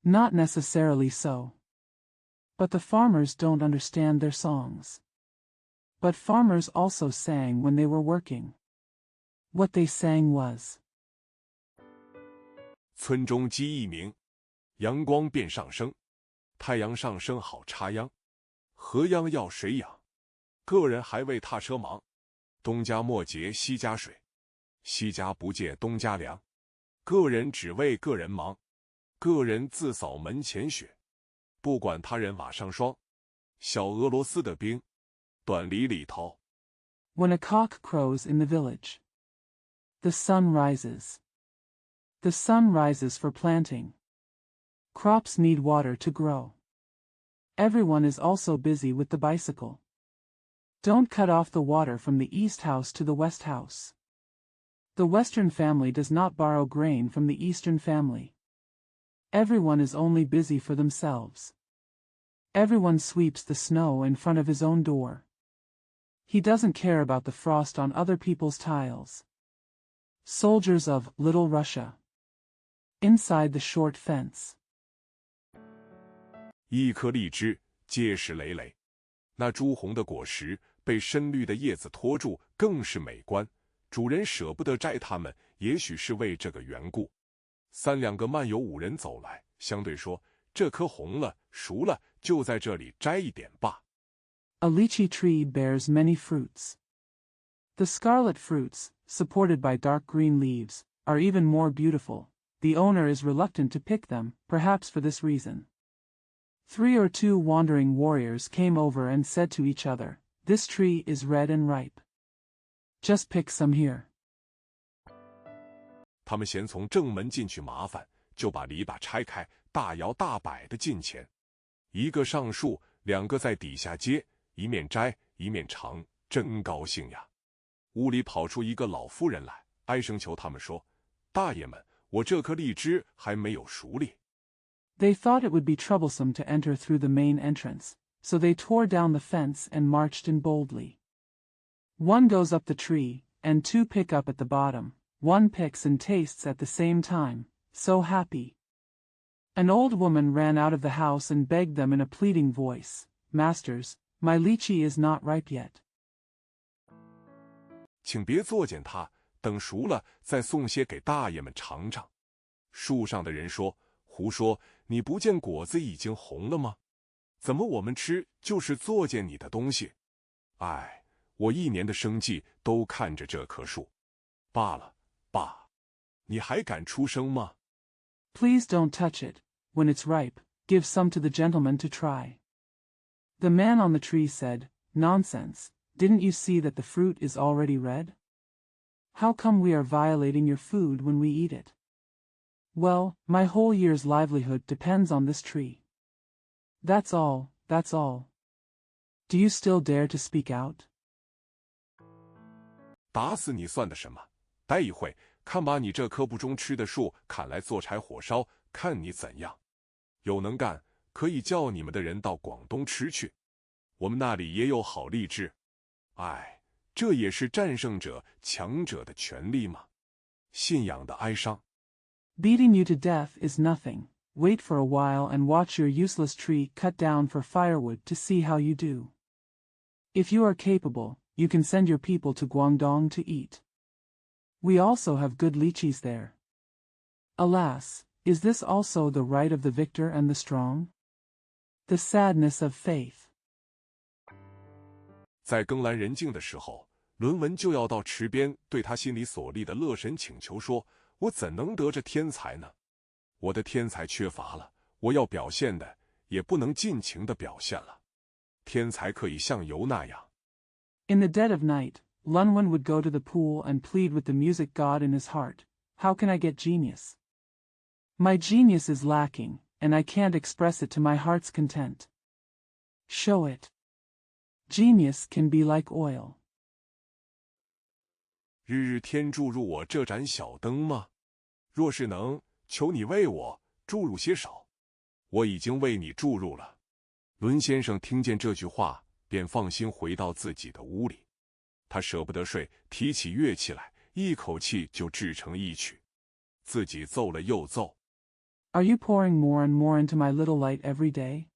Not necessarily so. But the farmers don't understand their songs. But farmers also sang when they were working. What they sang was. 村中鸡一鸣，阳光便上升，太阳上升好插秧，何秧要谁养？个人还为踏车忙，东家莫结西家水，西家不借东家粮，个人只为个人忙，个人自扫门前雪，不管他人瓦上霜。小俄罗斯的冰，短篱里头。When a cock crows in the village. The sun rises. The sun rises for planting. Crops need water to grow. Everyone is also busy with the bicycle. Don't cut off the water from the east house to the west house. The western family does not borrow grain from the eastern family. Everyone is only busy for themselves. Everyone sweeps the snow in front of his own door. He doesn't care about the frost on other people's tiles. Soldiers of Little Russia. Inside the short fence. 一颗荔枝结实累累，那朱红的果实被深绿的叶子托住，更是美观。主人舍不得摘它们，也许是为这个缘故。3两个漫游5人走来，相对说：“这颗红了，熟了，就在这里摘一点吧。” A lychee tree bears many fruits. The scarlet fruits, supported by dark green leaves, are even more beautiful. The owner is reluctant to pick them, perhaps for this reason. 3 or 2 wandering warriors came over and said to each other, "This tree is red and ripe. Just pick some here." 他们嫌从正门进去麻烦，就把篱笆拆开，大摇大摆地进前。一个上树，2个在底下接，一面摘一面尝，真高兴呀！屋里跑出一个老妇人来，哀声求他们说：“大爷们，我这颗荔枝还没有熟粒。 They thought it would be troublesome to enter through the main entrance, so they tore down the fence and marched in boldly. One goes up the tree, and two pick up at the bottom. One picks and tastes at the same time, so happy. An old woman ran out of the house and begged them in a pleading voice, Masters, my lychee is not ripe yet. 请别作践它，等熟了再送些给大爷们尝尝。树上的人说：“胡说，你不见果子已经红了吗？怎么我们吃就是作践你的东西？哎，我一年的生计都看着这棵树。罢了，爸，你还敢出声吗？” Please don't touch it. When it's ripe, give some to the gentleman to try. The man on the tree said, Nonsense, didn't you see that the fruit is already red? How come we are violating your food when we eat it? Well, my whole year's livelihood depends on this tree. That's all, that's all. Do you still dare to speak out? 打死你算的什么？待一会，看把你这棵不中吃的树砍来做柴火烧，看你怎样。有能干，可以叫你们的人到广东吃去。我们那里也有好荔枝。哎，这也是战胜者、强者的权利吗？信仰的哀伤。Beating you to death is nothing. Wait for a while and watch your useless tree cut down for firewood to see how you do. If you are capable, you can send your people to Guangdong to eat. We also have good lychees there. Alas, is this also the right of the victor and the strong? The sadness of faith. 在更阑人静的时候，伦文就要到池边，对他心里所立的乐神请求说：“我怎能得这天才呢？我的天才缺乏了，我要表现的也不能尽情的表现了。天才可以像油那样。” In the dead of night, Lunwen would go to the pool and plead with the music god in his heart, How can I get genius? My genius is lacking, and I can't express it to my heart's content. Show it. Genius can be like oil. 日日天注入我这盏小灯吗？若是能，求你为我注入些少。我已经为你注入了。伦先生听见这句话，便放心回到自己的屋里。他舍不得睡，提起乐器来，一口气就制成一曲，自己奏了又奏。Are you pouring more and more into my little light every day?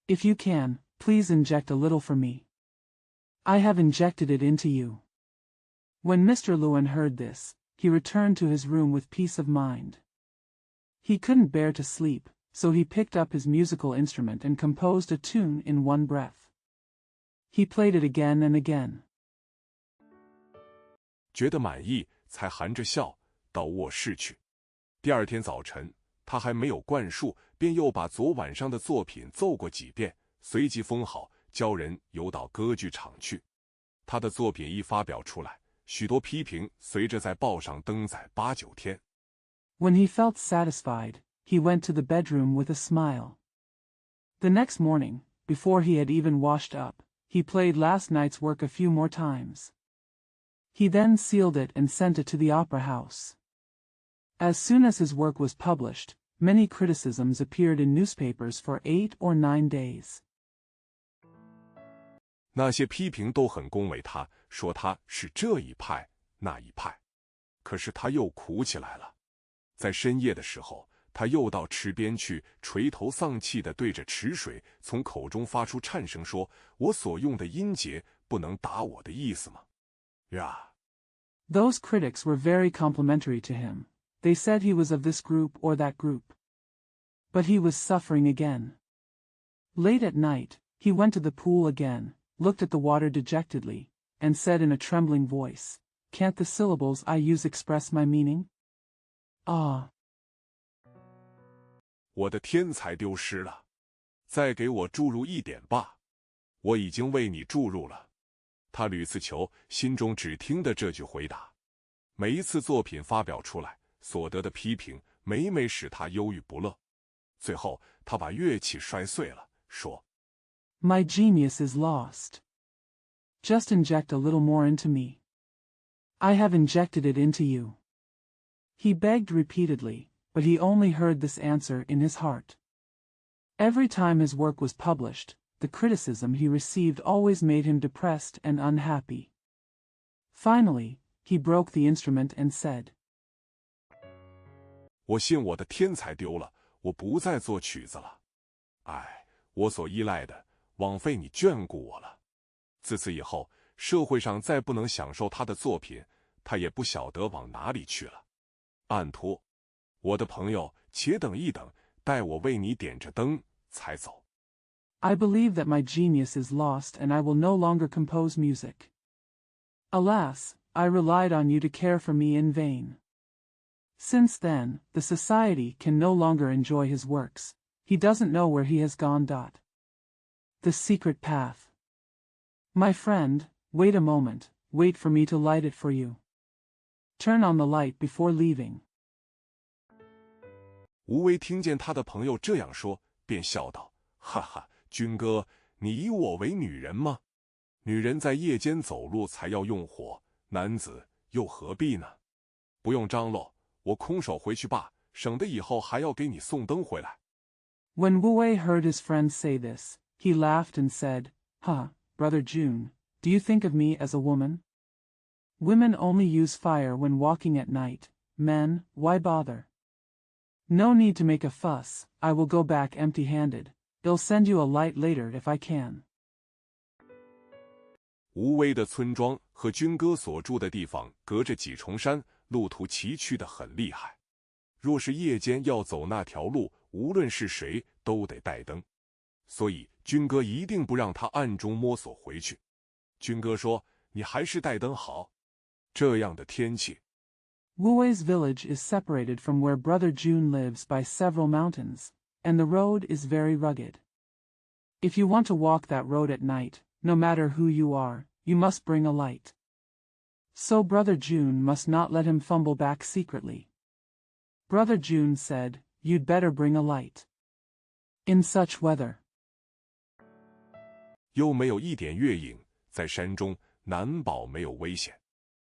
If you can, please inject a little for me. I have injected it into you. When Mr. Lewin heard this, he returned to his room with peace of mind. He couldn't bear to sleep, so he picked up his musical instrument and composed a tune in one breath. He played it again and again. 觉得满意，才含着笑到卧室去。第二天早晨，他还没有灌树，便又把昨晚上的作品奏过几遍，随即封好，教人游到歌剧场去。他的作品一发表出来，许多批评随着在报上登载8、9天。When he felt satisfied, he went to the bedroom with a smile. The next morning, before he had even washed up, he played last night's work a few more times. He then sealed it and sent it to the opera house. As soon as his work was published, many criticisms appeared in newspapers for 8 or 9 days. 那些批评都很恭维他，说他是这一派那一派。可是他又哭起来了。在深夜的时候，他又到池边去，垂头丧气地对着池水，从口中发出颤声说：“我所用的音节不能达我的意思吗？”呀！ Those critics were very complimentary to him. They said he was of this group or that group. But he was suffering again. Late at night, he went to the pool again, looked at the water dejectedly, and said in a trembling voice, Can't the syllables I use express my meaning? Ah! 我的天才丢失了，再给我注入一点吧。我已经为你注入了。他屡次求，心中只听的这句回答。每一次作品发表出来，所得的批评每每使他忧郁不乐。最后，他把乐器摔碎了，说 My genius is lost. Just inject a little more into me. I have injected it into you. He begged repeatedly, but he only heard this answer in his heart. Every time his work was published, the criticism he received always made him depressed and unhappy. Finally, he broke the instrument and said, 我信我的天才丢了，我不再做曲子了。唉，我所依赖的，枉费你眷顾我了。自此以后，社会上再不能享受他的作品，他也不晓得往哪里去了。按托，我的朋友，且等一等，待我为你点着灯才走。I believe that my genius is lost and I will no longer compose music. Alas, I relied on you to care for me in vain. Since then, the society can no longer enjoy his works. He doesn't know where he has gone. The secret path. My friend, wait a moment, wait for me to light it for you. Turn on the light before leaving. 吴威听见他的朋友这样说，便笑道：“哈哈，军哥，你以我为女人吗？女人在夜间走路才要用火，男子又何必呢？不用张罗，我空手回去罢，省得以后还要给你送灯回来。” When Wu Wei heard his friend say this, he laughed and said, "Ha, brother June, do you think of me as a woman? Women only use fire when walking at night. Men, why bother? No need to make a fuss, I will go back empty-handed. I'll send you a light later if I can." 吴威的村庄和军哥所住的地方隔着几重山，路途崎岖得很厉害。若是夜间要走那条路，无论是谁都得带灯，所以军哥一定不让他暗中摸索回去。军哥说：“你还是带灯好。”这样的天气。Wu Wei's village is separated from where Brother June lives by several mountains, and the road is very rugged. If you want to walk that road at night, no matter who you are, you must bring a light. So Brother June must not let him fumble back secretly. Brother June said, "You'd better bring a light. In such weather." 又没有一点月影，在山中难保没有危险。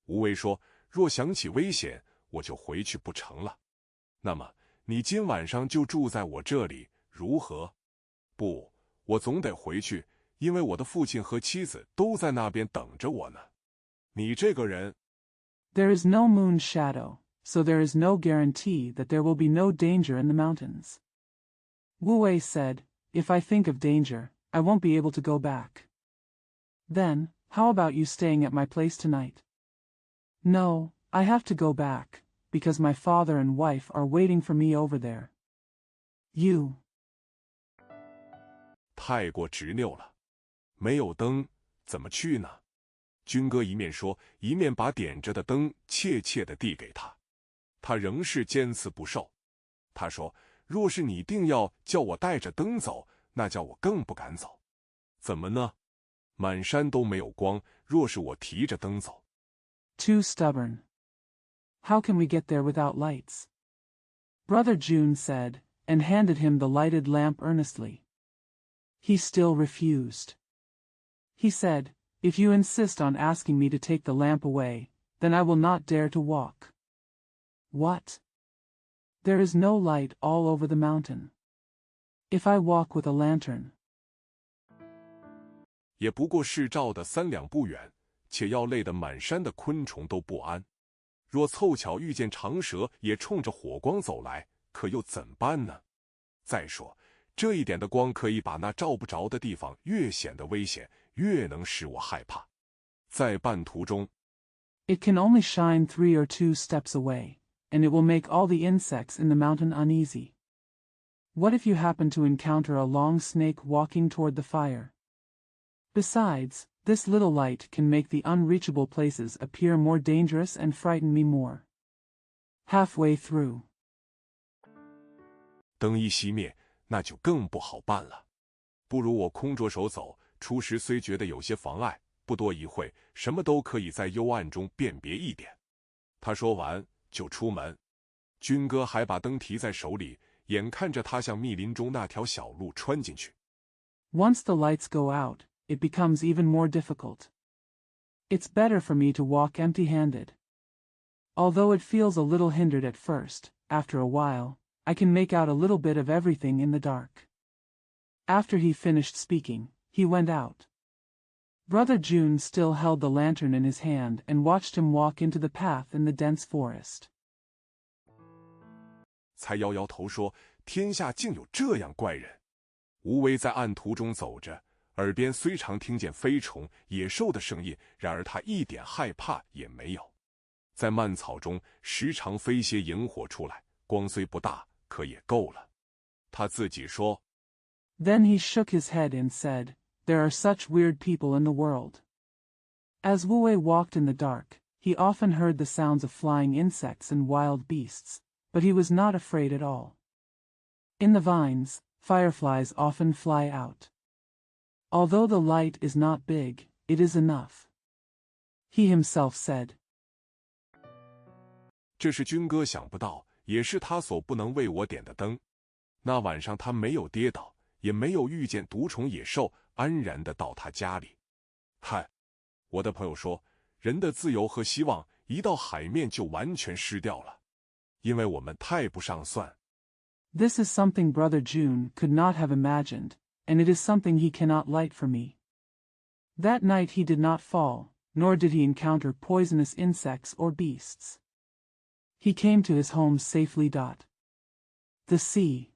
吴威说：“若想起危险，我就回去不成了。那么你今晚上就住在我这里，如何？”“不，我总得回去，因为我的父亲和妻子都在那边等着我呢。你这个人。” There is no moon shadow, so there is no guarantee that there will be no danger in the mountains. Wu Wei said, "If I think of danger, I won't be able to go back. Then, how about you staying at my place tonight?" "No, I have to go back, because my father and wife are waiting for me over there." You. 太过执拗了，没有灯怎么去呢？军哥一面说，一面把点着的灯怯怯地递给他。他仍是坚持不受。他说：“若是你定要叫我带着灯走，那叫我更不敢走。怎么呢？满山都没有光，若是我提着灯走。” Too stubborn. How can we get there without lights? Brother June said, and handed him the lighted lamp earnestly. He still refused. He said, "If you insist on asking me to take the lamp away, then I will not dare to walk." What? There is no light all over the mountain. If I walk with a lantern. 也不过是照的3两步远，且要累得满山的昆虫都不安。若凑巧遇见长蛇也冲着火光走来，可又怎办呢？再说，这一点的光可以把那照不着的地方越显得危险，越能使我害怕。在半途中 It can only shine 3 or 2 steps away, and it will make all the insects in the mountain uneasy. What if you happen to encounter a long snake walking toward the fire? Besides, this little light can make the unreachable places appear more dangerous and frighten me more. Halfway through. 灯一熄灭，那就更不好办了。不如我空着手走，初时虽觉得有些妨碍，不多一会，什么都可以在幽暗中辨别一点。他说完就出门，军哥还把灯提在手里，眼看着他向密林中那条小路穿进去。Once the lights go out, it becomes even more difficult. It's better for me to walk empty-handed. Although it feels a little hindered at first, after a while, I can make out a little bit of everything in the dark. After he finished speaking, he went out. Brother June still held the lantern in his hand and watched him walk into the path in the dense forest. 才摇摇头说：“天下竟有这样怪人。”吴威在暗途中走着，耳边虽常听见飞虫、野兽的声音，然而他一点害怕也没有。在蔓草中时常飞些萤火出来，光虽不大，可也够了。他自己说。Then he shook his head and said, "There are such weird people in the world." As Wu Wei walked in the dark, he often heard the sounds of flying insects and wild beasts, but he was not afraid at all. In the vines, fireflies often fly out. Although the light is not big, it is enough. He himself said. 这是军哥想不到，也是他所不能为我点的灯。那晚上他没有跌倒，也没有遇见毒虫野兽，安然地到他家里。嗨，我的朋友说，人的自由和希望一到海面就完全失掉了，因为我们太不上算。This is something Brother June could not have imagined, and it is something he cannot light for me. That night he did not fall, nor did he encounter poisonous insects or beasts. He came to his home safely. The sea.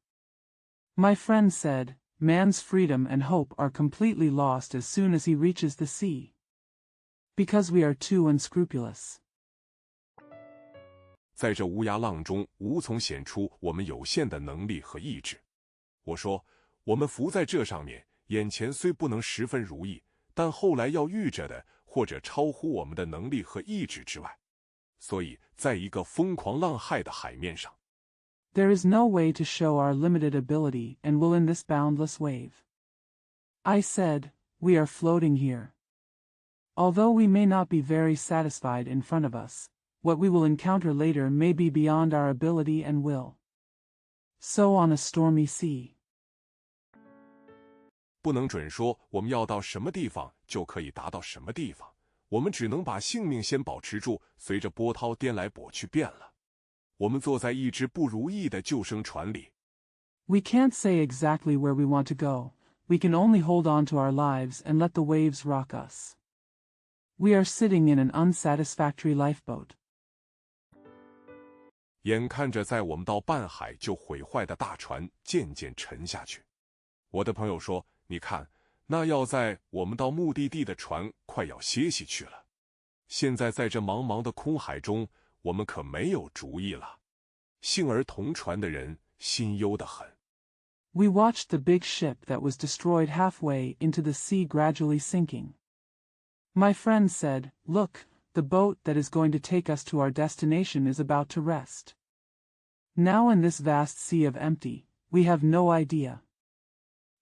My friend said, man's freedom and hope are completely lost as soon as he reaches the sea. Because we are too unscrupulous. 在这乌鸦浪中，无从显出我们有限的能力和意志。我说，我们浮在这上面，眼前虽不能十分如意，但后来要遇着的，或者超乎我们的能力和意志之外。所以，在一个疯狂浪骇的海面上 ，There is no way to show our limited ability and will in this boundless wave. I said, we are floating here. Although we may not be very satisfied in front of us, what we will encounter later may be beyond our ability and will. So on a stormy sea. 不能准说我们要到什么地方就可以达到什么地方。我们只能把性命先保持住，随着波涛颠来簸去变了。我们坐在一只不如意的救生船里。We can't say exactly where we want to go. We can only hold on to our lives and let the waves rock us. We are sitting in an unsatisfactory lifeboat. 眼看着在我们到半海就毁坏的大船渐渐沉下去。我的朋友说，你看，那要在我们到目的地的船快要歇息去了。现在在这茫茫的空海中，我们可没有主意了。幸而同船的人心忧得很。We watched the big ship that was destroyed halfway into the sea gradually sinking. My friend said, "Look, the boat that is going to take us to our destination is about to rest." Now in this vast sea of empty, we have no idea.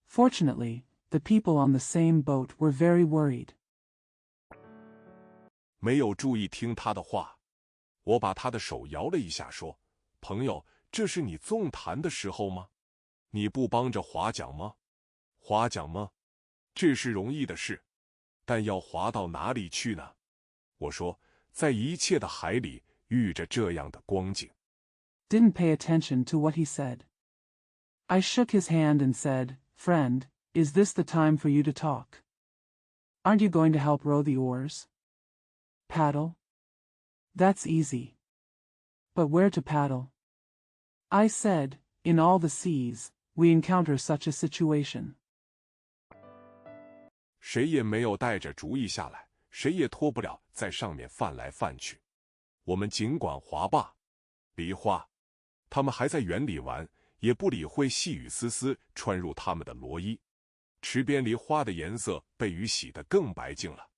Fortunately, the people on the same boat were very worried. 没有注意听他的话，我把他的手摇了一下，说：“朋友，这是你纵谈的时候吗？你不帮着划桨吗？划桨吗？这是容易的事，但要划到哪里去呢？”我说，在一切的海里遇着这样的光景。Didn't pay attention to what he said. I shook his hand and said, "Friend, is this the time for you to talk? Aren't you going to help row the oars? Paddle? That's easy. But where to paddle? I said, in all the seas, we encounter such a situation. 谁也没有带着主意下来，谁也脱不了在上面泛来泛去。我们尽管划罢，梨花，他们还在园里玩，也不理会细雨丝丝穿入他们的罗衣。池边梨花的颜色被雨洗得更白净了。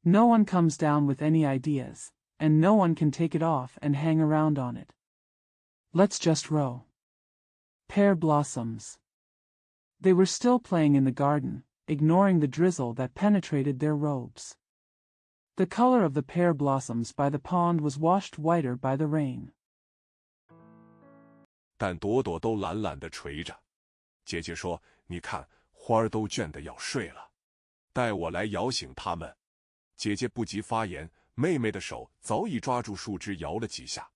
No one comes down with any ideas, and no one can take it off and hang around on it. Let's just row. Pear blossoms. They were still playing in the garden, ignoring the drizzle that penetrated their robes. The color of the pear blossoms by the pond was washed whiter by the rain. 但朵朵都懒懒地垂着。姐姐说：“你看，花儿都倦得要睡了，待我来摇醒它们。”姐姐不及发言，妹妹的手早已抓住树枝摇了几下，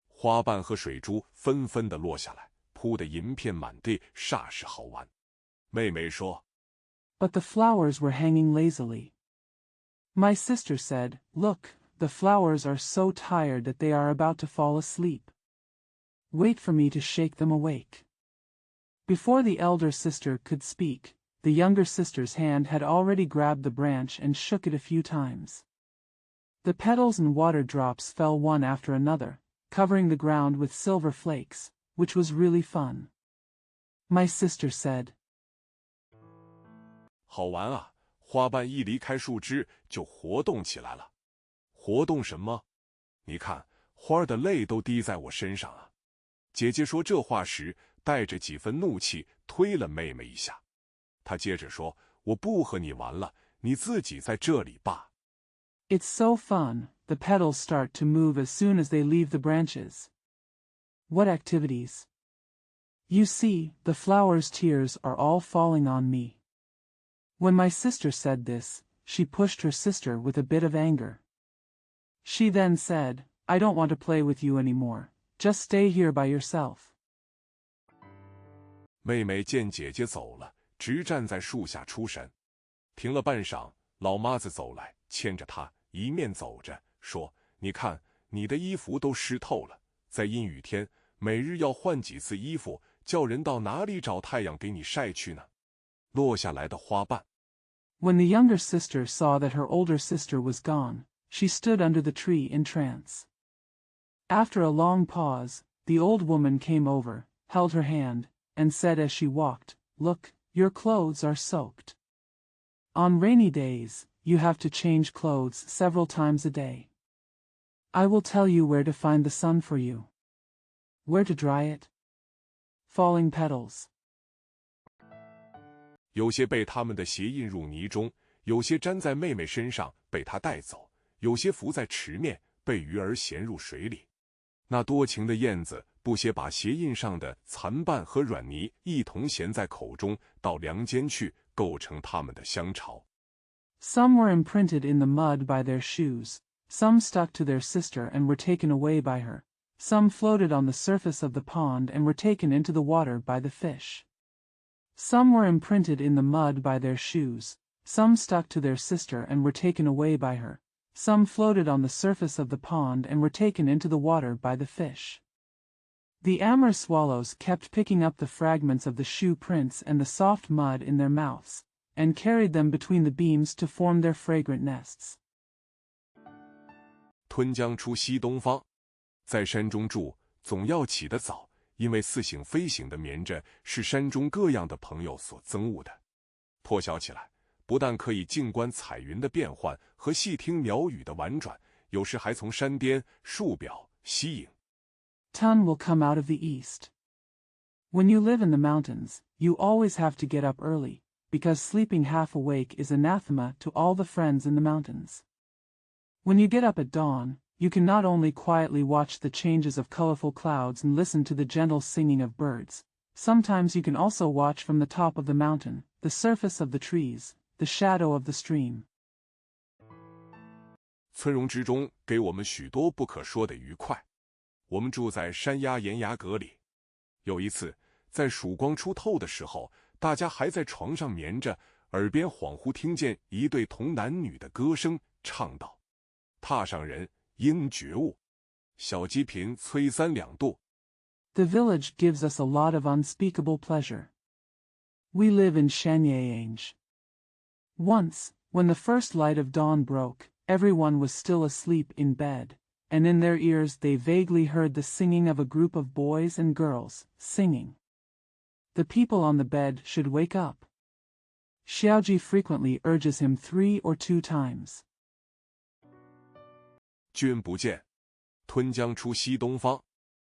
花瓣和水珠纷纷地落下来，铺得银片满地，煞是好玩。妹妹说 But the flowers were hanging lazily. My sister said, Look, the flowers are so tired that they are about to fall asleep. Wait for me to shake them awake. Before the elder sister could speak, the younger sister's hand had already grabbed the branch and shook it a few times. The petals and water drops fell one after another, covering the ground with silver flakes, which was really fun. My sister said, 好玩啊，花瓣一离开树枝就活动起来了。活动什么？你看，花儿的泪都滴在我身上啊。姐姐说这话时，带着几分怒气推了妹妹一下。她接着说，我不和你玩了，你自己在这里吧。It's so fun, the petals start to move as soon as they leave the branches. What activities? You see, the flowers' tears are all falling on me. When my sister said this, she pushed her sister with a bit of anger. She then said, I don't want to play with you anymore. Just stay here by yourself. 妹妹见姐姐走了，直站在树下出神。停了半晌，老妈子走来，牵着她，一面走着，说：“你看，你的衣服都湿透了，在阴雨天，每日要换几次衣服，叫人到哪里找太阳给你晒去呢？”落下来的花瓣。When the younger sister saw that her older sister was gone, she stood under the tree in trance. After a long pause, the old woman came over, held her hand, and said as she walked, Look, your clothes are soaked. On rainy days, you have to change clothes several times a day. I will tell you where to find the sun for you. Where to dry it? Falling petals. 有些被他们的鞋印入泥中，有些粘在妹妹身上被她带走，有些浮在池面被鱼儿衔入水里。那多情的燕子不歇把鞋印上的残瓣和软泥一同衔在口中，到梁间去，构成它们的香巢。Some were imprinted in the mud by their shoes, some stuck to their sister and were taken away by her, some floated on the surface of the pond and were taken into the water by the fish. Some were imprinted in the mud by their shoes, some stuck to their sister and were taken away by her, some floated on the surface of the pond and were taken into the water by the fish. The amber swallows kept picking up the fragments of the shoe prints and the soft mud in their mouths, and carried them between the beams to form their fragrant nests. 吞将出西东方，在山中住，总要起得早，因为似醒非醒的眠着是山中各样的朋友所憎恶的。破晓起来，不但可以静观彩云的变幻和细听鸟语的婉转，有时还从山巅、树表吸引。Sun will come out of the east. When you live in the mountains, you always have to get up early, because sleeping half awake is anathema to all the friends in the mountains. When you get up at dawn, you can not only quietly watch the changes of colorful clouds and listen to the gentle singing of birds, sometimes you can also watch from the top of the mountain, the surface of the trees, the shadow of the stream. 村容之中给我们许多不可说的愉快。我们住在山崖岩崖阁里。有一次，在曙光出透的时候，大家还在床上眠着，耳边恍惚听见一对童男女的歌声，唱道：“榻上人应觉悟，小鸡频催三两度。” The village gives us a lot of unspeakable pleasure. We live in Shanyange. Once, when the first light of dawn broke, everyone was still asleep in bed, and in their ears they vaguely heard the singing of a group of boys and girls, singing. The people on the bed should wake up. Xiaoji frequently urges him 3 or 2 times. 君不见，吞将出西东方，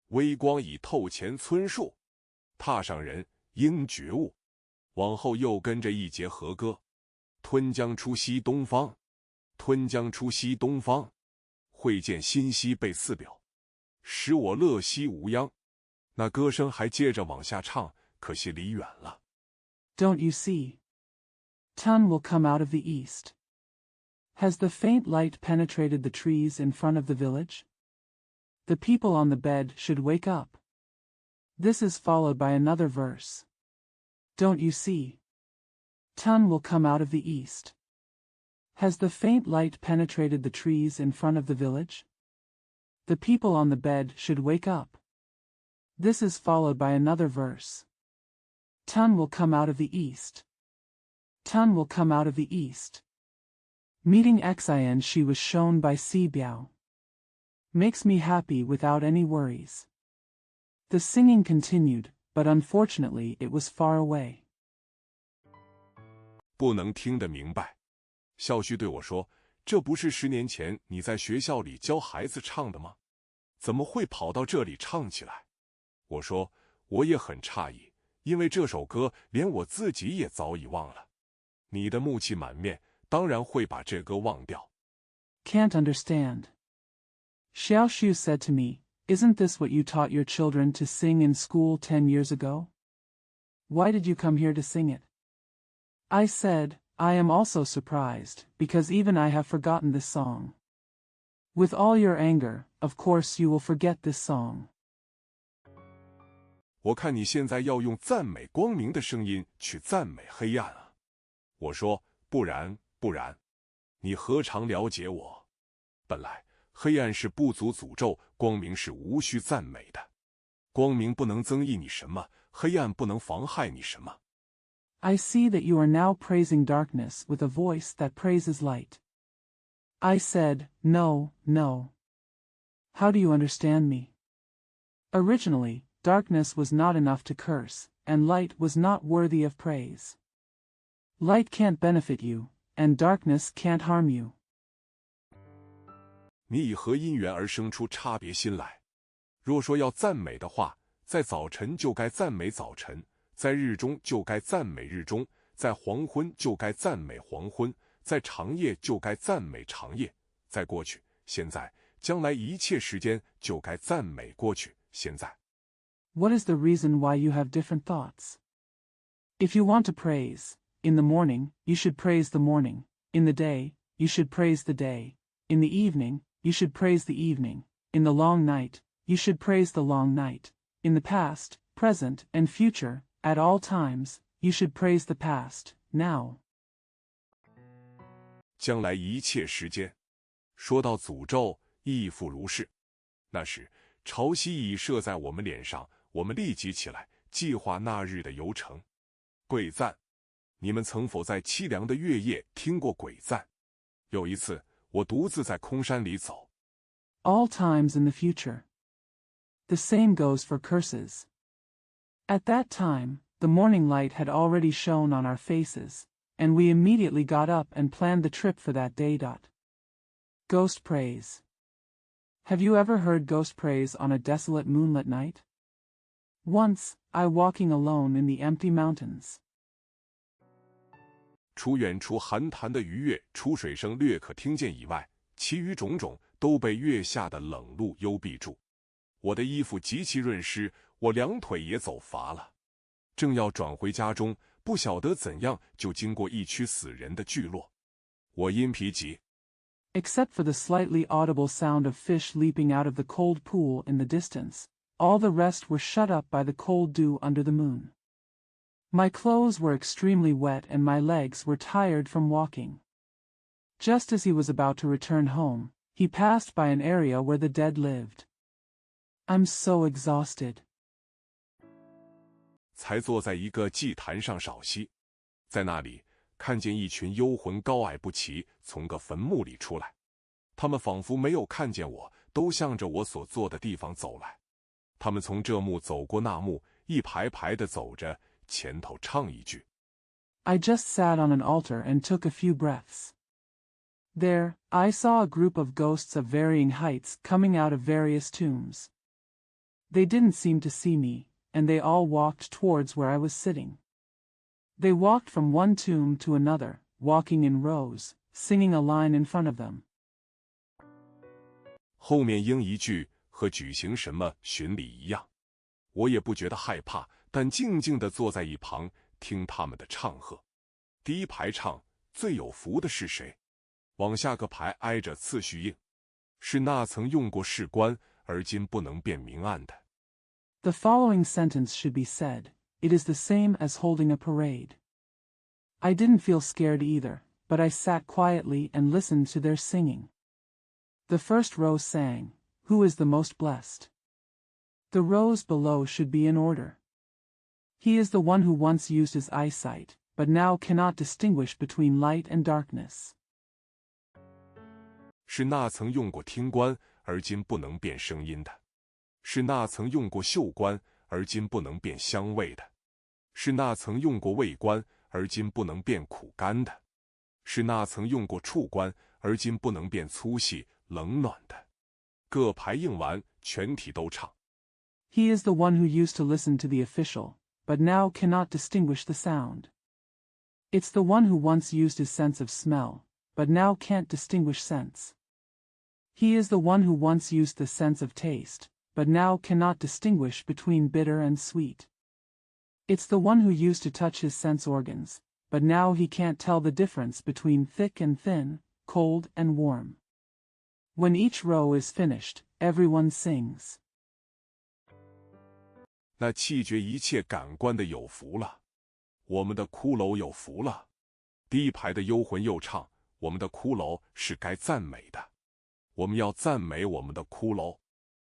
微光已透前村树，榻上人应觉悟。往后又跟着一节和歌：吞将出西东方，吞将出西东方，会见新溪被四表，使我乐西无央。那歌声还接着往下唱，可惜离远了。Don't you see? Tun will come out of the east. Has the faint light penetrated the trees in front of the village? The people on the bed should wake up. This is followed by another verse. Don't you see? Sun will come out of the east. Has the faint light penetrated the trees in front of the village? The people on the bed should wake up. This is followed by another verse. Sun will come out of the east. Sun will come out of the east. Meeting Xin she was shown by Si Biao. Makes me happy without any worries. The singing continued, but unfortunately it was far away. 不能听得明白。校旭对我说，这不是10年前你在学校里教孩子唱的吗？怎么会跑到这里唱起来？我说，我也很诧异，因为这首歌连我自己也早已忘了。你的怒气满面，当然会把这歌忘掉。Can't understand. Xiao Shu said to me, Isn't this what you taught your children to sing in school 10 years ago? Why did you come here to sing it? I said, I am also surprised, because even I have forgotten this song. With all your anger, of course you will forget this song. 我看你现在要用赞美光明的声音去赞美黑暗啊。我说，不然，你何尝了解我？本来黑暗是不足诅咒，光明是无需赞美的。光明不能增益你什么，黑暗不能妨害你什么。I see that you are now praising darkness with a voice that praises light. I said, No. How do you understand me? Originally, darkness was not enough to curse, and light was not worthy of praise. Light can't benefit you, and darkness can't harm you. 你以何因缘而生出差别心来？若说要赞美的话，在早晨就该赞美早晨，在日中就该赞美日中，在黄昏就该赞美黄昏，在长夜就该赞美长夜，在过去、现在、将来一切时间就该赞美过去、现在。What is the reason why you have different thoughts? If you want to praise, in the morning, you should praise the morning. In the day, you should praise the day. In the evening, you should praise the evening. In the long night, you should praise the long night. In the past, present, and future, at all times, you should praise the past, now. 将来一切时间。说到诅咒，亦复如是。那时，潮汐已射在我们脸上，我们立即起来，计划那日的游程。鬼赞，你们曾否在凄凉的月夜听过鬼赞？有一次，我独自在空山里走。All times in the future. The same goes for curses. At that time, the morning light had already shone on our faces, and we immediately got up and planned the trip for that day. Ghost praise. Have you ever heard ghost praise on a desolate moonlit night? Once, I walking alone in the empty mountains. 除远处寒潭的鱼跃出水声略可听见以外，其余种种都被月下的冷露幽闭住。我的衣服极其润湿，我两腿也走乏了。正要转回家中，不晓得怎样就经过一区死人的聚落。我因疲极。Except for the slightly audible sound of fish leaping out of the cold pool in the distance, all the rest were shut up by the cold dew under the moon. My clothes were extremely wet and my legs were tired from walking. Just as he was about to return home, he passed by an area where the dead lived. I'm so exhausted. 才坐在一个祭坛上少息，在那里看见一群幽魂高矮不齐从个坟墓里出来，他们仿佛没有看见我，都向着我所坐的地方走来。他们从这墓走过那墓，一排排地走着，前头唱一句。I just sat on an altar and took a few breaths. There, I saw a group of ghosts of varying heights coming out of various tombs. They didn't seem to see me, and they all walked towards where I was sitting. They walked from one tomb to another, walking in rows, singing a line in front of them. 后面应一句和举行什么巡礼一样，我也不觉得害怕，但静静地坐在一旁听他们的唱和。第一排唱最有福的是谁？往下个排挨着次序应，是那曾用过士官，而今不能辨明暗的。The following sentence should be said. It is the same as holding a parade. I didn't feel scared either, but I sat quietly and listened to their singing. The first row sang, "Who is the most blessed?" The rows below should be in order. He is the one who once used his eyesight, but now cannot distinguish between light and darkness. 是那曾用过听官，而今不能辨声音的。是那曾用过嗅官，而今不能辨香味的。是那曾用过味官，而今不能辨苦甘的。是那曾用过触官，而今不能辨粗细冷暖的。各排应完，全体都唱。He is the one who used to listen to the official, but now cannot distinguish the sound. It's the one who once used his sense of smell, but now can't distinguish scents. He is the one who once used the sense of taste, but now cannot distinguish between bitter and sweet. It's the one who used to touch his sense organs, but now he can't tell the difference between thick and thin, cold and warm. When each row is finished, everyone sings. 那气绝一切感官的有福了，我们的骷髅有福了。第一排的幽魂又唱，我们的骷髅是该赞美的，我们要赞美我们的骷髅。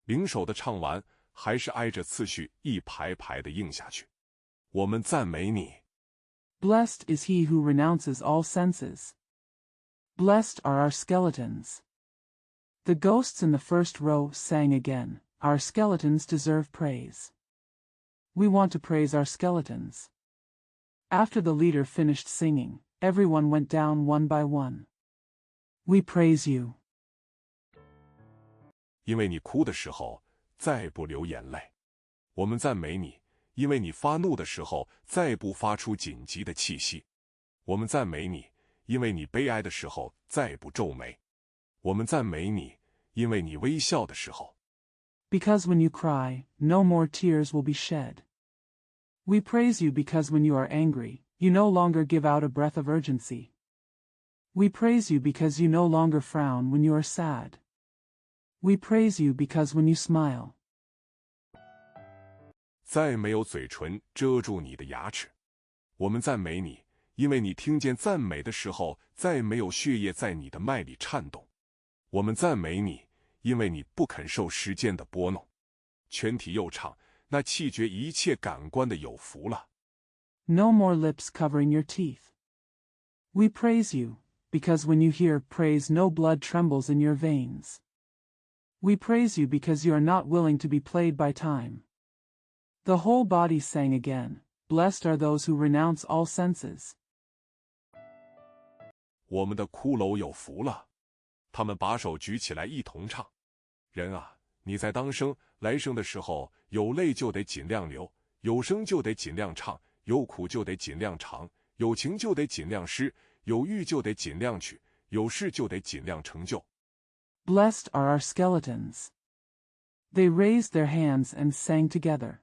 领首的唱完，还是挨着次序一排排的应下去。我们赞美你。Blessed is he who renounces all senses. Blessed are our skeletons. The ghosts in the first row sang again, "Our skeletons deserve praise." We want to praise our skeletons. After the leader finished singing, everyone went down one by one. We praise you. 因为你哭的时候，再不流眼泪。我们赞美你，因为你发怒的时候，再不发出紧急的气息。我们赞美你，因为你悲哀的时候，再不皱眉。我们赞美你，因为你微笑的时候。Because when you cry, no more tears will be shed. We praise you because when you are angry, you no longer give out a breath of urgency. We praise you because you no longer frown when you are sad. We praise you because when you smile. 再没有嘴唇遮住你的牙齿。我们赞美你，因为你听见赞美的时候，再没有血液在你的脉里颤动。我们赞美你，因为你不肯受时间的拨弄。全体又唱，那气绝一切感官的有福了。No more lips covering your teeth. We praise you, because when you hear praise no blood trembles in your veins. We praise you because you are not willing to be played by time. The whole body sang again, "Blessed are those who renounce all senses." 我们的骷髅有福了。他们把手举起来一同唱。人啊，你在当生来生的时候，有泪就得尽量流，有声就得尽量唱，有苦就得尽量尝，有情就得尽量施，有欲就得尽量取，有事就得尽量成就。Blessed are our skeletons. They raised their hands and sang together.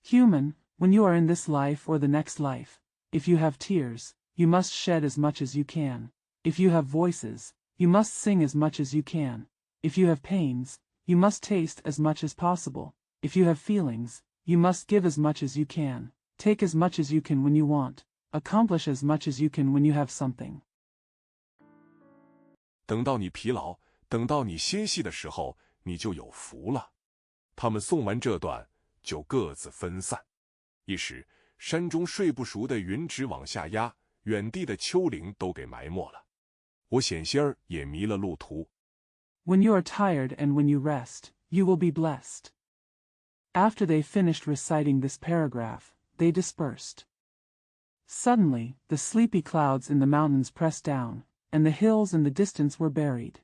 Human, when you are in this life or the next life, if you have tears, you must shed as much as you can. If you have voices, you must sing as much as you can. If you have pains, you must taste as much as possible. If you have feelings, you must give as much as you can, take as much as you can when you want, accomplish as much as you can when you have something. 等到你疲劳，等到你歇息的时候，你就有福了。他们诵完这段，就各自分散。一时，山中睡不熟的云直往下压，远地的丘陵都给埋没了。我险些儿也迷了路途。When you are tired and when you rest, you will be blessed. After they finished reciting this paragraph, they dispersed. Suddenly, the sleepy clouds in the mountains pressed down, and the hills in the distance were buried.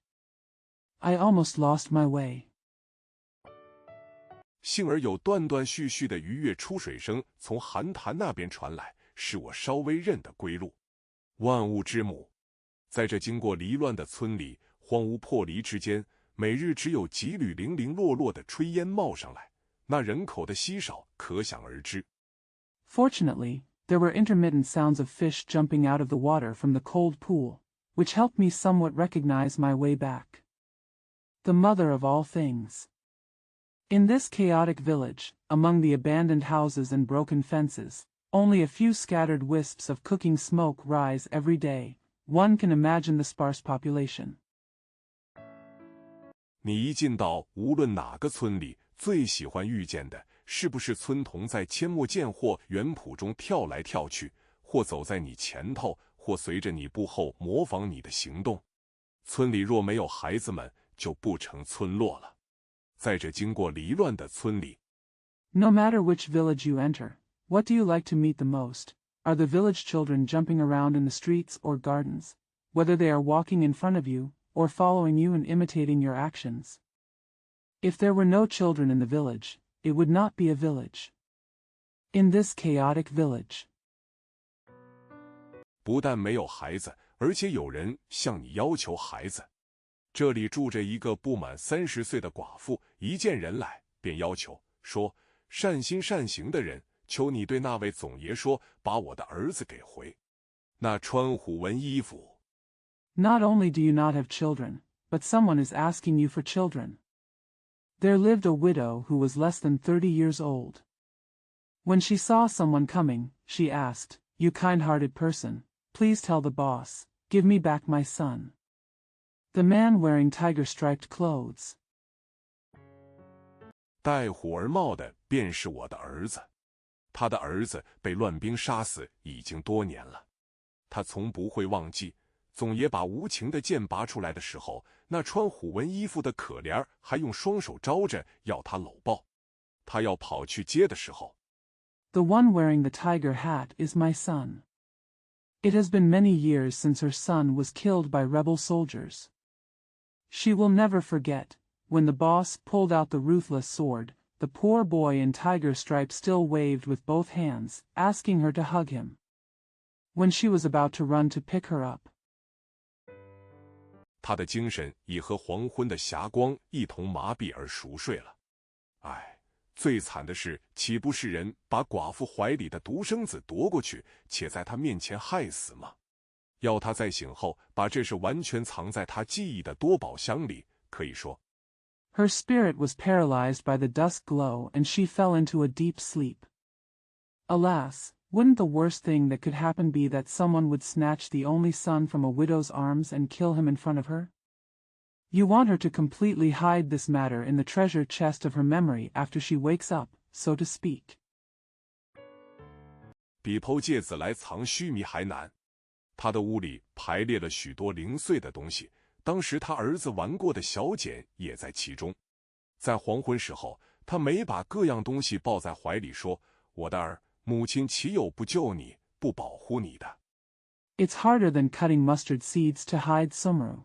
I almost lost my way. 幸而有断断续续的鱼跃出水声从寒潭那边传来，使我稍微认得归路。万物之母，在这经过离乱的村里，荒芜破离之间，每日只有几缕零零落落的炊烟冒上来，那人口的稀少可想而知。Fortunately, there were intermittent sounds of fish jumping out of the water from the cold pool, which helped me somewhat recognize my way back. The mother of all things. In this chaotic village, among the abandoned houses and broken fences, only a few scattered wisps of cooking smoke rise every day. One can imagine the sparse population. 你一进到无论哪个村里，最喜欢遇见的是不是村童在阡陌间或园圃中跳来跳去，或走在你前头，或随着你步后模仿你的行动？村里若没有孩子们，就不成村落了。在这经过离乱的村里 No matter which village you enter, what do you like to meet the most? Are the village children jumping around in the streets or gardens, whether they are walking in front of you, or following you and imitating your actions? If there were no children in the village, it would not be a village. In this chaotic village, 不但没有孩子，而且有人向你要求孩子。这里住着一个不满30岁的寡妇，一见人来便要求说：“善心善行的人，求你对那位总爷说，把我的儿子给回。”那穿虎纹衣服。Not only do you not have children, but someone is asking you for children. There lived a widow who was less than 30 years old. When she saw someone coming, she asked, "You kind-hearted person, please tell the boss, give me back my son." The man wearing tiger-striped clothes. 戴虎而帽的便是我的儿子，他的儿子被乱兵杀死已经多年了，他从不会忘记。总爷把无情的剑拔出来的时候，那穿虎纹衣服的可怜还用双手招着要他搂抱。他要跑去接的时候 The one wearing the tiger hat is my son. It has been many years since her son was killed by rebel soldiers. She will never forget, when the boss pulled out the ruthless sword, the poor boy in tiger stripes still waved with both hands, asking her to hug him. When she was about to run to pick her up, 他的精神已和黄昏的霞光一同麻痹而熟睡了。唉，最惨的是，岂不是人把寡妇怀里的独生子夺过去，且在他面前害死吗？要他在醒后把这事完全藏在他记忆的多宝箱里，可以说 her spirit was paralyzed by the dusk glow and she fell into a deep sleep. Alas, wouldn't the worst thing that could happen be that someone would snatch the only son from a widow's arms and kill him in front of her? You want her to completely hide this matter in the treasure chest of her memory after she wakes up, so to speak. 比剖芥子来藏须弥还难。他的屋里排列了许多零碎的东西，当时他儿子玩过的小茧也在其中。在黄昏时候，他每把各样东西抱在怀里说：“我的儿，母亲岂有不救你、不保护你的？” It's harder than cutting mustard seeds to hide sumru.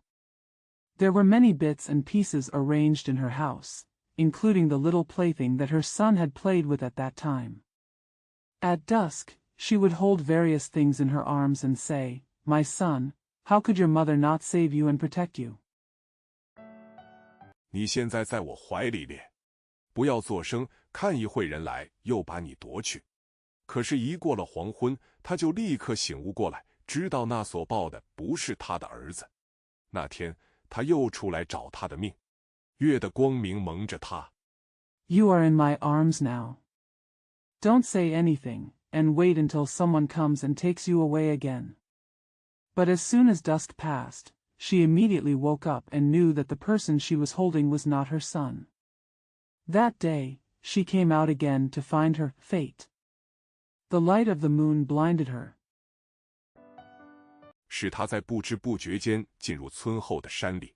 There were many bits and pieces arranged in her house, including the little plaything that her son had played with at that time. At dusk, she would hold various things in her arms and say, "My son, how could your mother not save you and protect you?" 你现在在我怀里咧，不要作声，看一会人来，又把你夺去。可是，一过了黄昏，他就立刻醒悟过来，知道那所抱的不是他的儿子。那天，他又出来找他的命。月的光明蒙着他。You are in my arms now. Don't say anything, and wait until someone comes and takes you away again. But as soon as dusk passed, she immediately woke up and knew that the person she was holding was not her son. That day, she came out again to find her fate. The light of the moon blinded her. 使他在不知不觉间进入村后的山里。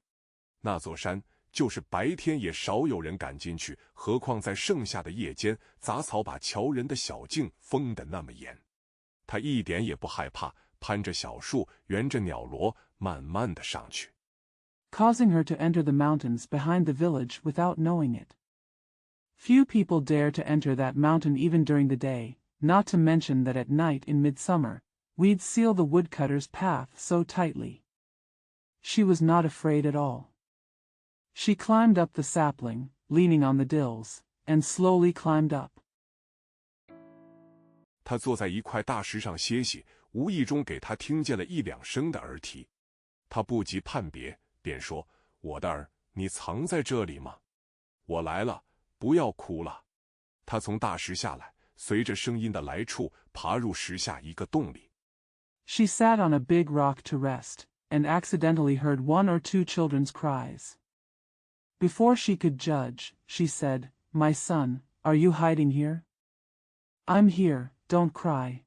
那座山就是白天也少有人敢进去，何况在盛夏的夜间，杂草把樵人的小径封得那么严。他一点也不害怕，攀着小树，沿着鸟罗，慢慢地上去。Causing her to enter the mountains behind the village without knowing it. Few people dare to enter that mountain even during the day, not to mention that at night in midsummer, we'd seal the woodcutter's path so tightly. She was not afraid at all. She climbed up the sapling, leaning on the dills, and slowly climbed up. 她坐在一块大石上歇息，无意中给她听见了1-2声的儿啼。他不及判别，便说：“我的儿，你藏在这里吗？我来了，不要哭了。”他从大石下来，随着声音的来处，爬入石下一个洞里。She sat on a big rock to rest, and accidentally heard one or two children's cries. Before she could judge, she said, "My son, are you hiding here? I'm here, don't cry."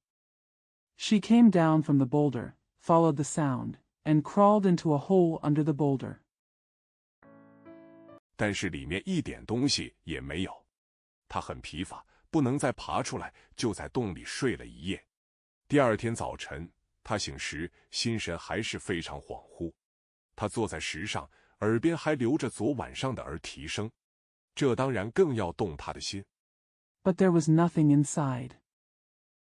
She came down from the boulder, followed the sound, and crawled into a hole under the boulder. 但是里面一点东西也没有。她很疲乏，不能再爬出来，就在洞里睡了一夜。第二天早晨，她醒时，心神还是非常恍惚。她坐在石上，耳边还留着昨晚上的儿啼声，这当然更要动她的心。But there was nothing inside.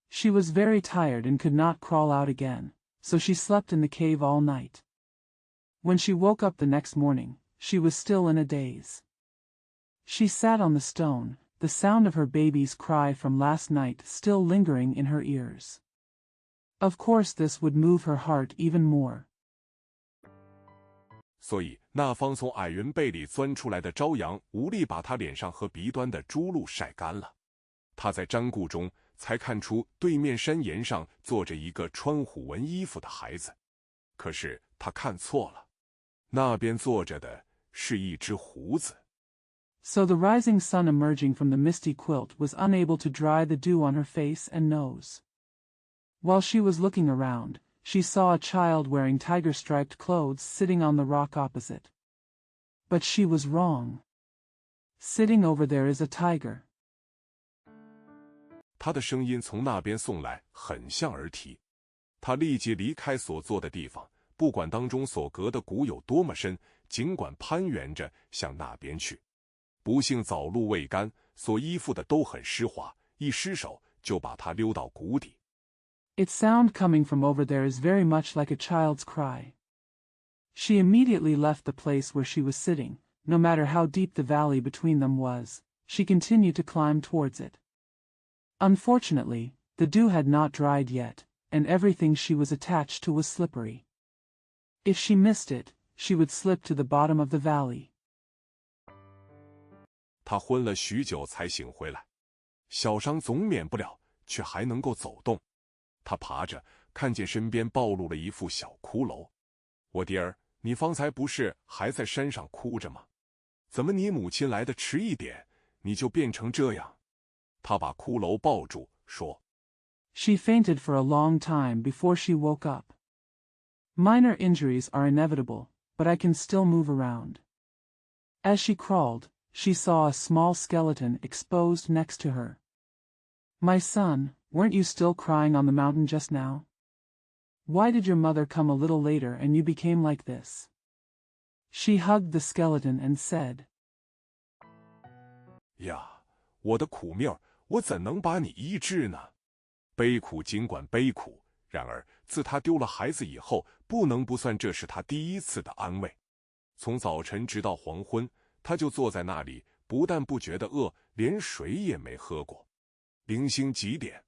She was very tired and could not crawl out again, so she slept in the cave all night. When she woke up the next morning, she was still in a daze. She sat on the stone, the sound of her baby's cry from last night still lingering in her ears. Of course this would move her heart even more. 所以那方从矮云背里钻出来的朝阳无力把她脸上和鼻端的朱露晒干了。她在瞻顾中才看出对面山岩上坐着一个穿虎纹衣服的孩子，可是她看错了，那边坐着的是一只胡子。So the rising sun emerging from the misty quilt was unable to dry the dew on her face and nose. While she was looking around, she saw a child wearing tiger-striped clothes sitting on the rock opposite. But she was wrong. Sitting over there is a tiger. 他的声音从那边送来，很像儿啼。他立即离开所坐的地方，不管当中所隔的谷有多么深，尽管攀援着向那边去。不幸早露未干，所依附的都很湿滑，一失手就把他溜到谷底。Its sound coming from over there is very much like a child's cry. She immediately left the place where she was sitting, no matter how deep the valley between them was. She continued to climb towards it. Unfortunately, the dew had not dried yet, and everything she was attached to was slippery. If she missed it, she would slip to the bottom of the valley. 她昏了许久才醒回来，小伤总免不了，却还能够走动。她爬着，看见身边暴露了一副小骷髅。我弟儿，你方才不是还在山上哭着吗？怎么你母亲来的迟一点，你就变成这样？他把骷髅抱住，说 She fainted for a long time before she woke up. Minor injuries are inevitable, but I can still move around. As she crawled, she saw a small skeleton exposed next to her. My son, weren't you still crying on the mountain just now? Why did your mother come a little later and you became like this? She hugged the skeleton and said, 呀，我的苦命，我怎能把你医治呢？悲苦尽管悲苦，然而自他丢了孩子以后，不能不算这是他第一次的安慰。从早晨直到黄昏，他就坐在那里，不但不觉得饿，连水也没喝过。零星几点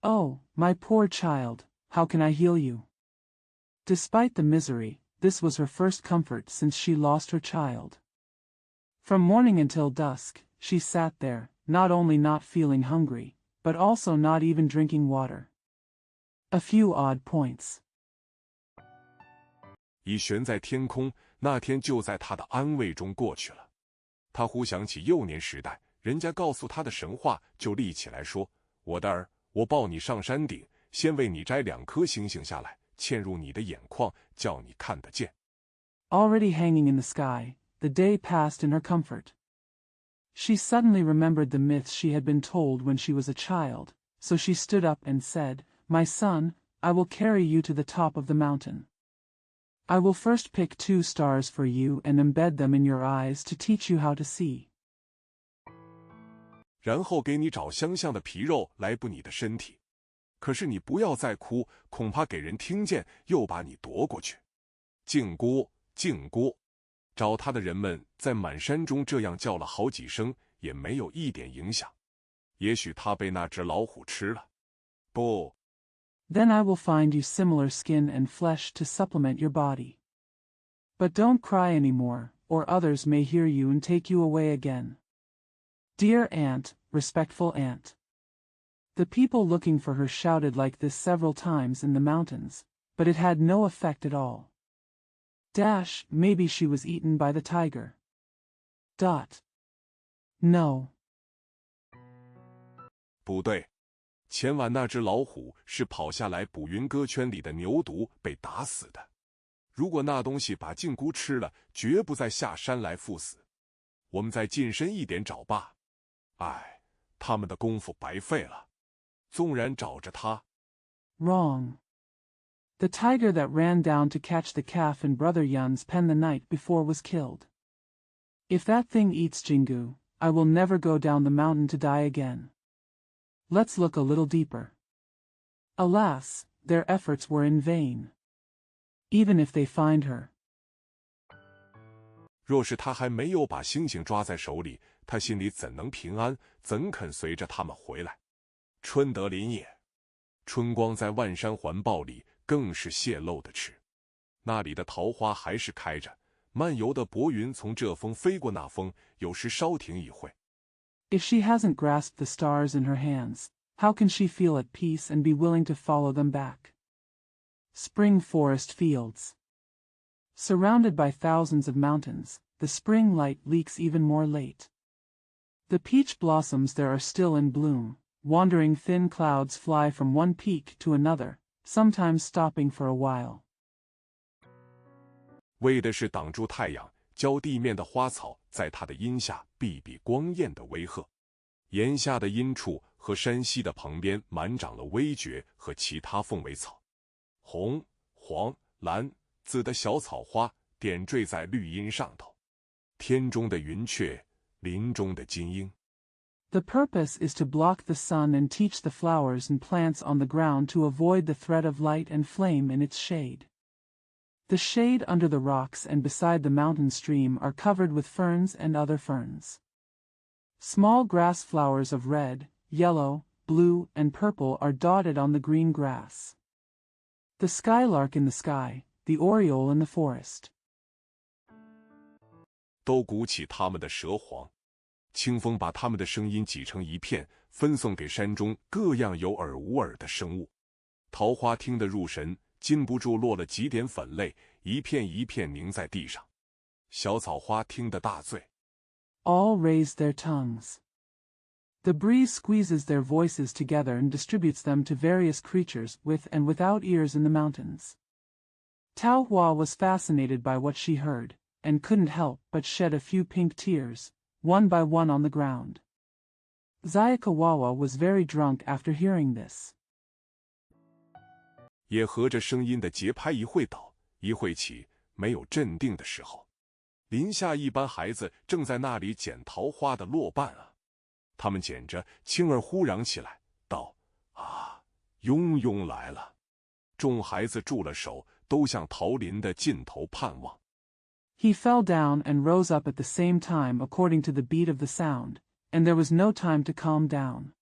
Oh, my poor child, how can I heal you? Despite the misery, this was her first comfort since she lost her child. From morning until dusk, she sat there, not only not feeling hungry, but also not even drinking water. A few odd points. 已悬在天空，那天就在他的安慰中过去了。他忽想起幼年时代，人家告诉他的神话，就立起来说：“我的儿，我抱你上山顶，先为你摘2颗星星下来，嵌入你的眼眶，叫你看得见。” Already hanging in the sky, the day passed in her comfort. She suddenly remembered the myths she had been told when she was a child, so she stood up and said, "My son, I will carry you to the top of the mountain. I will first pick 2 stars for you and embed them in your eyes to teach you how to see." 然后给你找相像的皮肉来补你的身体。可是你不要再哭，恐怕给人听见，又把你夺过去。净锅，净锅！找他的人们在满山中这样叫了好几声，也没有一点影响。也许他被那只老虎吃了。不。 Then I will find you similar skin and flesh to supplement your body. But don't cry anymore, or others may hear you and take you away again. Dear Aunt, respectful Aunt. The people looking for her shouted like this several times in the mountains, but it had no effect at all. Maybe she was eaten by the tiger. No. 不对，前晚那只老虎是跑下来捕云鸽圈里的牛犊被打死的。如果那东西把胫骨吃了，绝不再下山来赴死。我们再近身一点找吧。唉，他们的功夫白费了。纵然找着它。Wrong. The tiger that ran down to catch the calf in Brother Yun's pen the night before was killed. If that thing eats Jingu, I will never go down the mountain to die again. Let's look a little deeper. Alas, their efforts were in vain. Even if they find her. 若是他还没有把星星抓在手里，他心里怎能平安，怎肯随着他们回来？春得林也，春光在万山环抱里更是泄露的迟。那里的桃花还是开着，漫游的薄云从这峰飞过那峰，有时稍停一会。If she hasn't grasped the stars in her hands, how can she feel at peace and be willing to follow them back? Spring forest fields. Surrounded by thousands of mountains, the spring light leaks even more late. The peach blossoms there are still in bloom. Wandering thin clouds fly from one peak to another, sometimes stopping for a while. 为的是挡住太阳，浇地面的花草在它的荫下避避光焰的威吓。檐下的阴处和山溪的旁边满长了微蕨和其他凤尾草，红、黄、蓝紫的小草花点缀在绿荫上头。天中的云雀，林中的金鹰。The purpose is to block the sun and teach the flowers and plants on the ground to avoid the threat of light and flame in its shade. The shade under the rocks and beside the mountain stream are covered with ferns and other ferns. Small grass flowers of red, yellow, blue, and purple are dotted on the green grass. The skylark in the sky, the oriole in the forest. 都鼓起它们的舌簧。清风把它们的声音挤成一片，分送给山中各样有耳无耳的生物。桃花听得入神，禁不住落了几点粉泪，一片一片凝在地上。小草花听得大醉。All raise their tongues. The breeze squeezes their voices together and distributes them to various creatures with and without ears in the mountains. Tao Hua was fascinated by what she heard, and couldn't help but shed a few pink tears, one by one on the ground. Zayakawawa was very drunk after hearing this. 也合着声音的节拍一会倒，一会起，没有镇定的时候。林下一班孩子正在那里捡桃花的落瓣啊，他们捡着，青儿忽嚷起来，道：“啊，庸庸来了！”众孩子住了手，都向桃林的尽头盼望。He fell down and rose up at the same time according to the beat of the sound, and there was no time to calm down.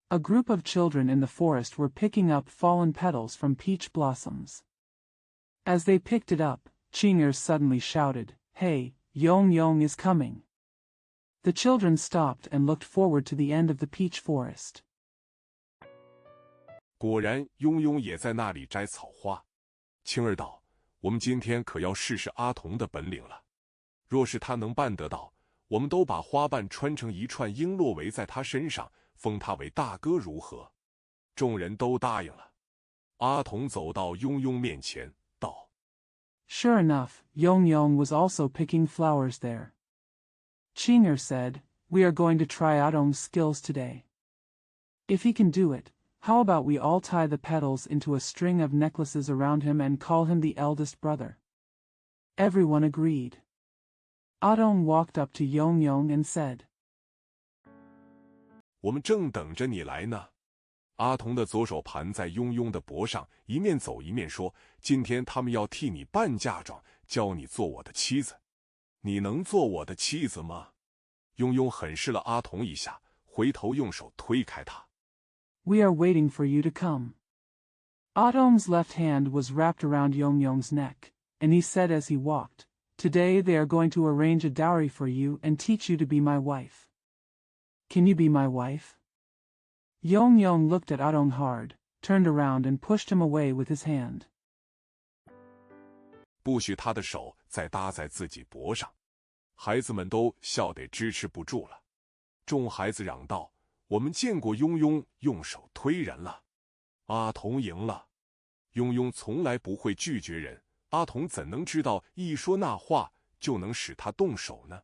A group of children in the forest were picking up fallen petals from peach blossoms. As they picked it up, Chingers suddenly shouted, "Hey, Yong Yong is coming!" The children stopped and looked forward to the end of the peach forest. 果然，庸庸也在那里摘草花。青儿道：“我们今天可要试试阿童的本领了。若是他能办得到，我们都把花瓣穿成一串璎珞围在他身上，封他为大哥如何？”众人都答应了。阿童走到庸庸面前，道 Sure enough, Yong Yong was also picking flowers there. Chinger said, "We are going to try Adong's skills today. If he can do it, how about we all tie the petals into a string of necklaces around him and call him the eldest brother?" Everyone agreed. Adong walked up to Yong Yong and said, 我们正等着你来呢。阿童的左手盘在庸庸的脖上，一面走一面说：“今天他们要替你办嫁妆，教你做我的妻子。你能做我的妻子吗？”庸庸狠视了阿童一下，回头用手推开他。"We are waiting for you to come." Adong's left hand was wrapped around Yong Yong's neck, and he said as he walked, "Today they are going to arrange a dowry for you and teach you to be my wife. Can you be my wife?" Yong Yong looked at Atong hard, turned around and pushed him away with his hand. 不许他的手再搭在自己脖上，孩子们都笑得支持不住了。众孩子嚷道：“我们见过庸庸用手推人了。”阿童赢了。庸庸从来不会拒绝人，阿童怎能知道一说那话就能使他动手呢？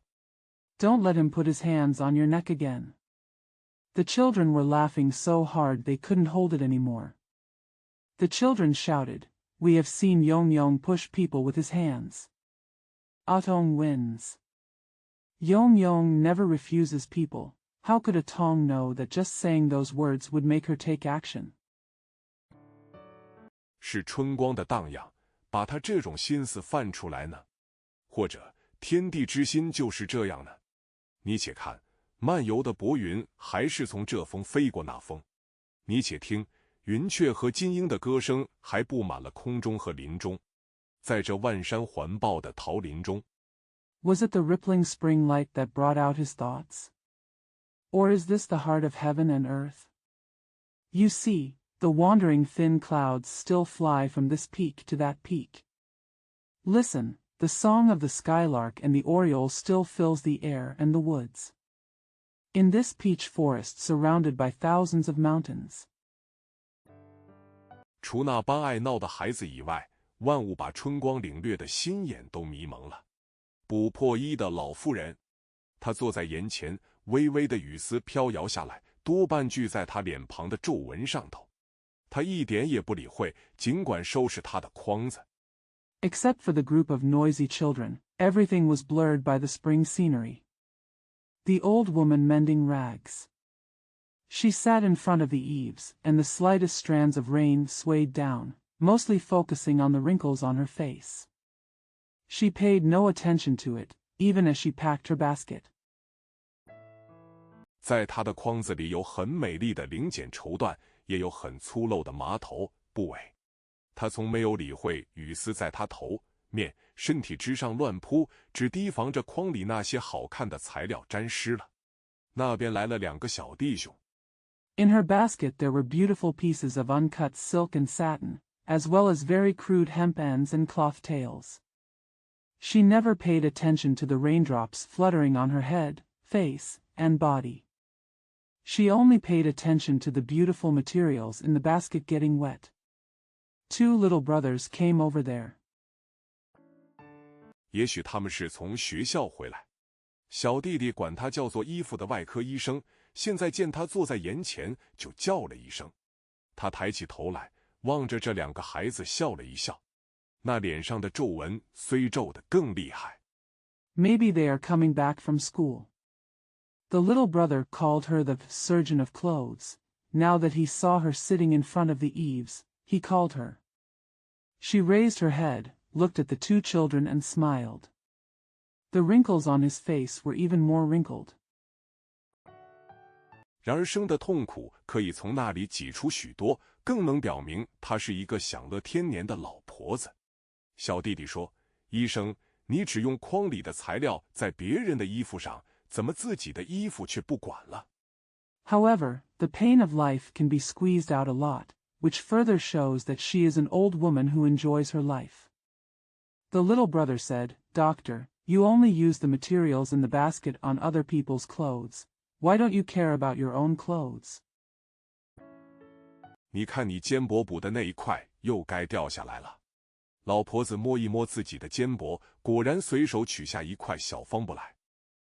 Don't let him put his hands on your neck again. The children were laughing so hard they couldn't hold it anymore. The children shouted, "We have seen Yong Yong push people with his hands. Atong wins." Yong Yong never refuses people. How could Atong know that just saying those words would make her take action? 是春光的荡漾，把他这种心思泛出来呢？或者天地之心就是这样呢？你且看，漫游的薄云还是从这峰飞过那峰。你且听，云雀和金鹰的歌声还布满了空中和林中。在这万山环抱的桃林中。Was it the rippling spring light that brought out his thoughts? Or is this the heart of heaven and earth? You see, the wandering thin clouds still fly from this peak to that peak. Listen, the song of the skylark and the oriole still fills the air and the woods. In this peach forest surrounded by thousands of mountains. 除那般爱闹的孩子以外，万物把春光领略的心眼都迷蒙了。补破衣的老妇人，她坐在檐前，微微的雨丝飘摇下来，多半聚在她脸庞的皱纹上头。她一点也不理会，尽管收拾她的筐子。Except for the group of noisy children, everything was blurred by the spring scenery. The old woman mending rags. She sat in front of the eaves, and the slightest strands of rain swayed down, mostly focusing on the wrinkles on her face. She paid no attention to it, even as she packed her basket. 在她的筐子里有很美丽的零剪绸缎，也有很粗陋的麻头布尾。她从没有理会雨丝在她头面、身体之上乱扑，只提防着筐里那些好看的材料沾湿了。那边来了两个小弟兄。In her basket there were beautiful pieces of uncut silk and satin, as well as very crude hemp ends and cloth tails. She never paid attention to the raindrops fluttering on her head, face, and body. She only paid attention to the beautiful materials in the basket getting wet. Two little brothers came over there. 也许他们是从学校回来。小弟弟管他叫做衣服的外科医生，现在见他坐在檐前，就叫了一声。他抬起头来，望着这两个孩子笑了一笑。那脸上的皱纹虽皱得更厉害。Maybe they are coming back from school. The little brother called her the surgeon of clothes. Now that he saw her sitting in front of the eaves, he called her. She raised her head, looked at the two children and smiled. The wrinkles on his face were even more wrinkled. 然而生的痛苦可以从那里挤出许多，更能表明她是一个享乐天年的老婆子。小弟弟说：“医生，你只用筐里的材料在别人的衣服上，怎么自己的衣服却不管了？” However, the pain of life can be squeezed out a lot, which further shows that she is an old woman who enjoys her life. The little brother said, "Doctor, you only use the materials in the basket on other people's clothes. Why don't you care about your own clothes?" 你看你肩膊补的那一块又该掉下来了。老婆子摸一摸自己的肩膊，果然随手取下一块小方布来。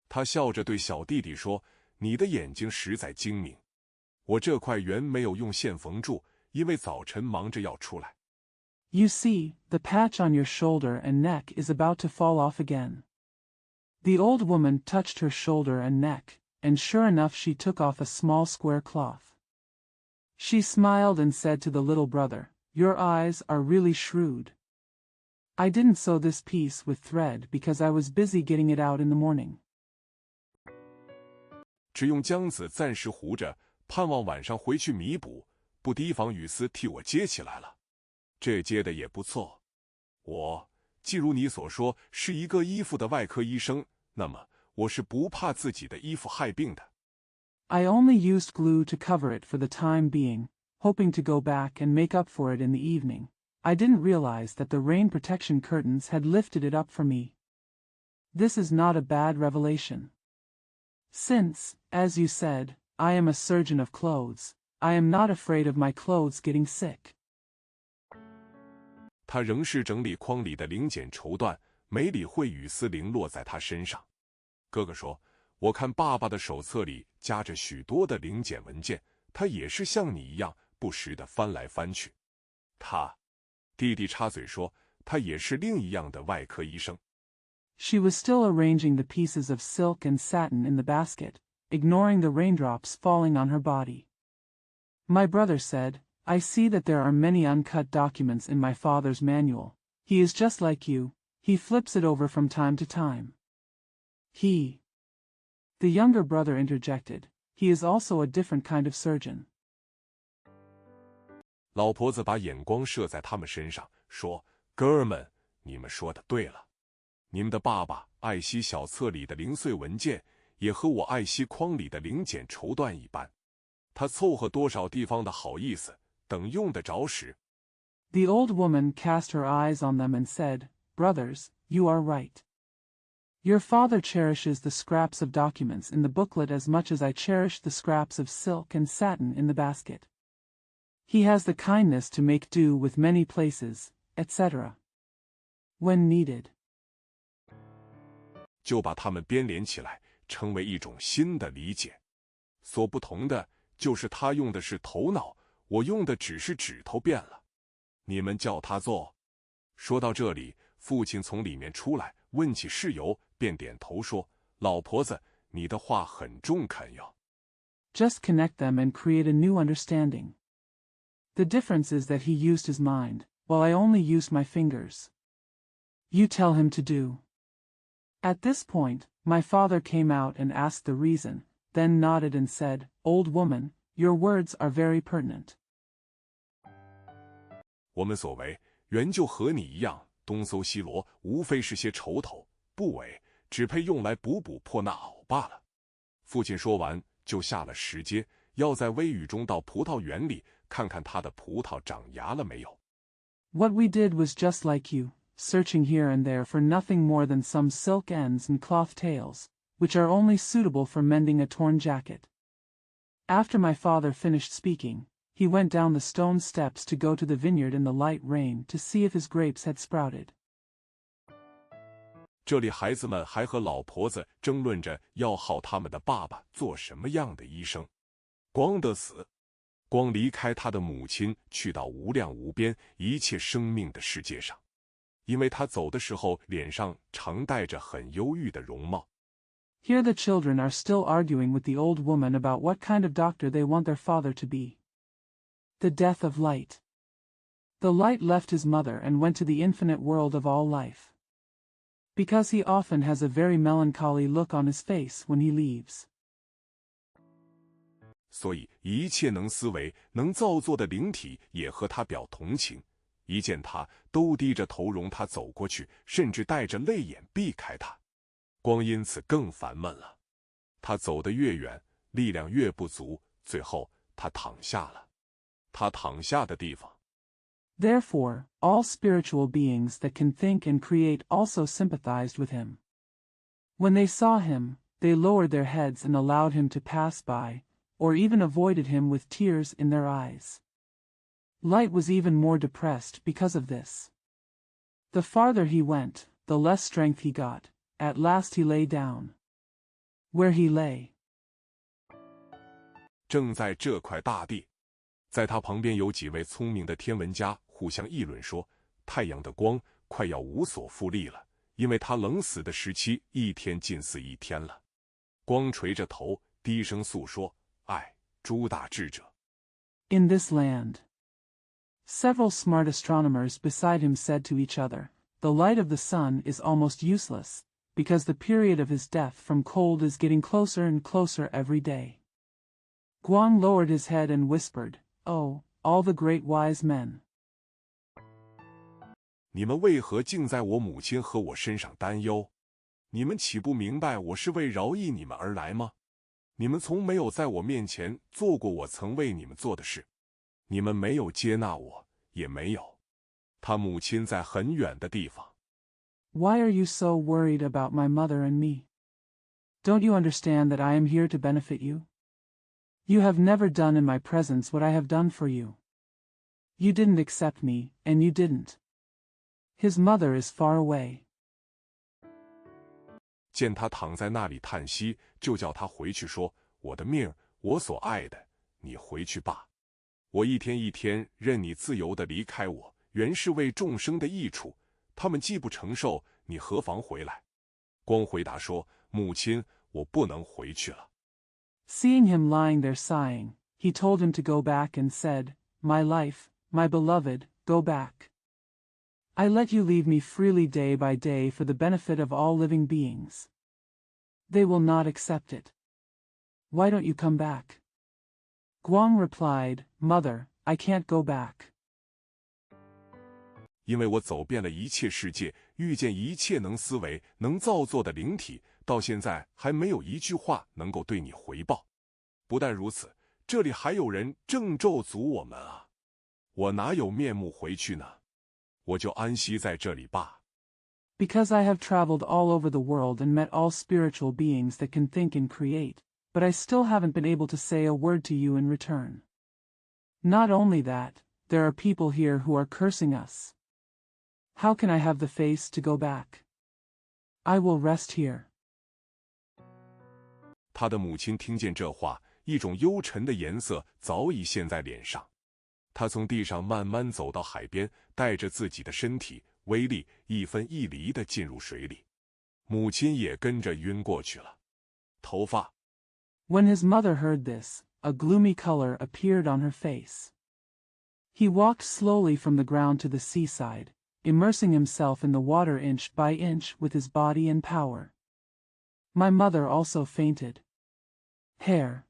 她笑着对小弟弟说：“你的眼睛实在精明。我这块原没有用线缝住，因为早晨忙着要出来。” You see, the patch on your shoulder and neck is about to fall off again. The old woman touched her shoulder and neck, and sure enough she took off a small square cloth. She smiled and said to the little brother, "Your eyes are really shrewd. I didn't sew this piece with thread because I was busy getting it out in the morning." 只用浆子暂时糊着，盼望晚上回去弥补，不提防雨丝替我接起来了。这接的也不错。我既如你所说是一个衣服的外科医生，那么我是不怕自己的衣服害病的。I only used glue to cover it for the time being, hoping to go back and make up for it in the evening. I didn't realize that the rain protection curtains had lifted it up for me. This is not a bad revelation. Since, as you said, I am a surgeon of clothes, I am not afraid of my clothes getting sick. 他仍是整理筐里的零件绸缎，没理会雨丝零落在他身上。哥哥说，我看爸爸的手册里夹着许多的零件文件，他也是像你一样不时地翻来翻去。弟弟插嘴说，他也是另一样的外科医生。She was still arranging the pieces of silk and satin in the basket, ignoring the raindrops falling on her body. My brother said, I see that there are many uncut documents in my father's manual. He is just like you, he flips it over from time to time. The younger brother interjected, he is also a different kind of surgeon. 老婆子把眼光射在他们身上，说：“哥儿们，你们说的对了。你们的爸爸爱惜小册里的零碎文件，也和我爱惜筐里的零件绸缎一般。他凑合多少地方的好意思，等用得着时。” The old woman cast her eyes on them and said, Brothers, you are right. Your father cherishes the scraps of documents in the booklet as much as I cherish the scraps of silk and satin in the basket. He has the kindness to make do with many places, etc. When needed. 就把它们编连起来，成为一种新的理解。所不同的就是他用的是头脑，我用的只是指头变了。你们叫他做。说到这里，父亲从里面出来，问起事由，便点头说：“老婆子，你的话很中肯哟。” Just connect them and create a new understanding. The difference is that he used his mind, while I only used my fingers. You tell him to do. At this point, my father came out and asked the reason, then nodded and said, Old woman, your words are very pertinent. 我们所为，原就和你一样，东搜西罗，无非是些绸头、布尾，只配用来补破那袄罢了。父亲说完，就下了石阶，要在微雨中到葡萄园里看看他的葡萄长芽了没有。What we did was just like you, searching here and there for nothing more than some silk ends and cloth tails, which are only suitable for mending a torn jacket. After my father finished speaking, he went down the stone steps to go to the vineyard in the light rain to see if his grapes had sprouted. 这里孩子们还和老婆子争论着要好他们的爸爸做什么样的医生。光的死，光离开他的母亲，去到无量无边一切生命的世界上。因为他走的时候脸上常带着很忧郁的容貌。Here the children are still arguing with the old woman about what kind of doctor they want their father to be. The death of light. The light left his mother and went to the infinite world of all life. Because he often has a very melancholy look on his face when he leaves. 所以一切能思维、能造作的灵体也和他表同情，一见他都低着头容他走过去，甚至带着泪眼避开他。光因此更烦闷了。他走得越远，力量越不足，最后他躺下了。他躺下的地方。Therefore, all spiritual beings that can think and create also sympathized with him. When they saw him, they lowered their heads and allowed him to pass by, or even avoided him with tears in their eyes. Light was even more depressed because of this. The farther he went, the less strength he got. At last he lay down. Where he lay. 正在这块大地，在他旁边有几位聪明的天文家互相议论说，太阳的光快要无所复利了，因为它冷死的时期一天近似一天了。光垂着头，低声诉说：“唉，诸大智者。” In this land. Several smart astronomers beside him said to each other, the light of the sun is almost useless, because the period of his death from cold is getting closer and closer every day. Guang lowered his head and whispered, Oh, all the great wise men. 你们为何竟在我母亲和我身上担忧？你们岂不明白我是为饶益你们而来吗？你们从没有在我面前做过我曾为你们做的事，你们没有接纳我，也没有。他母亲在很远的地方。Why are you so worried about my mother and me? Don't you understand that I am here to benefit you? You have never done in my presence what I have done for you. You didn't accept me, and you didn't. His mother is far away. 见他躺在那里叹息，就叫他回去说：“我的命，我所爱的，你回去吧。我一天一天任你自由地离开我，原是为众生的益处。他们既不承受，你何妨回来？”光回答说：“母亲，我不能回去了。” Seeing him lying there sighing, he told him to go back and said, My life, my beloved, go back. I let you leave me freely day by day for the benefit of all living beings. They will not accept it. Why don't you come back? Guang replied, Mother, I can't go back. 因为我走遍了一切世界，遇见一切能思维、能造作的灵体，到现在还没有一句话能够对你回报。不但如此，这里还有人正咒诅我们啊！我哪有面目回去呢？我就安息在这里罢。Because I have traveled all over the world and met all spiritual beings that can think and create, but I still haven't been able to say a word to you in return. Not only that, there are people here who are cursing us. How can I have the face to go back? I will rest here. 他的母亲听见这话，一种幽沉的颜色早已现在脸上。他从地上慢慢走到海边，带着自己的身体微力一分一厘地进入水里。母亲也跟着晕过去了。头发。When his mother heard this, a gloomy color appeared on her face. He walked slowly from the ground to the seaside, immersing himself in the water inch by inch with his body and power. My mother also fainted. Hair.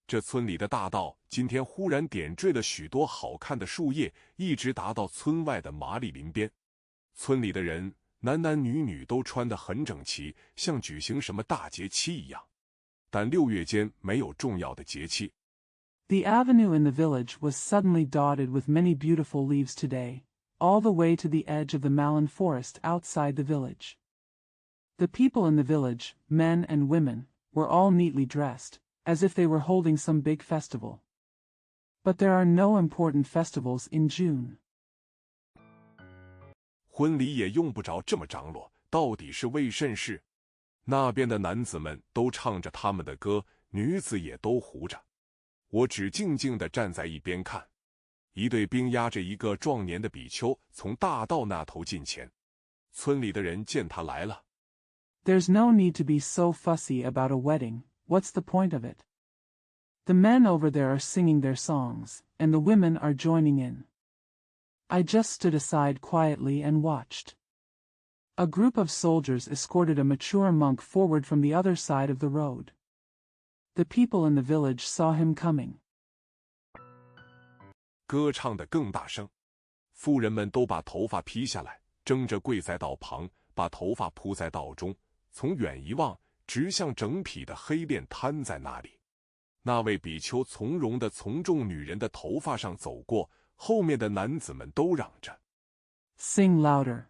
这村里的大道今天忽然点缀了许多好看的树叶，一直达到村外的麻栗林边。村里的人男男女女都穿得很整齐，像举行什么大节期一样。但6月间没有重要的节气。The avenue in the village was suddenly dotted with many beautiful leaves today, all the way to the edge of the malin forest outside the village. The people in the village, men and women, were all neatly dressed, as if they were holding some big festival. But there are no important festivals in June. 婚礼也用不着这么张罗，到底是为甚事？那边的男子们都唱着他们的歌，女子也都胡着。我只静静地站在一边看。一队兵押着一个壮年的比丘从大道那头近前。村里的人见他来了。There's no need to be so fussy about a wedding. What's the point of it? The men over there are singing their songs, and the women are joining in. I just stood aside quietly and watched. A group of soldiers escorted a mature monk forward from the other side of the road. The people in the village saw him coming. 歌唱得更大声，妇人们都把头发披下来，争着跪在道旁，把头发铺在道中，从远一望，直向整匹的黑链摊在那里。那位比丘从容地从众女人的头发上走过，后面的男子们都嚷着 Sing louder.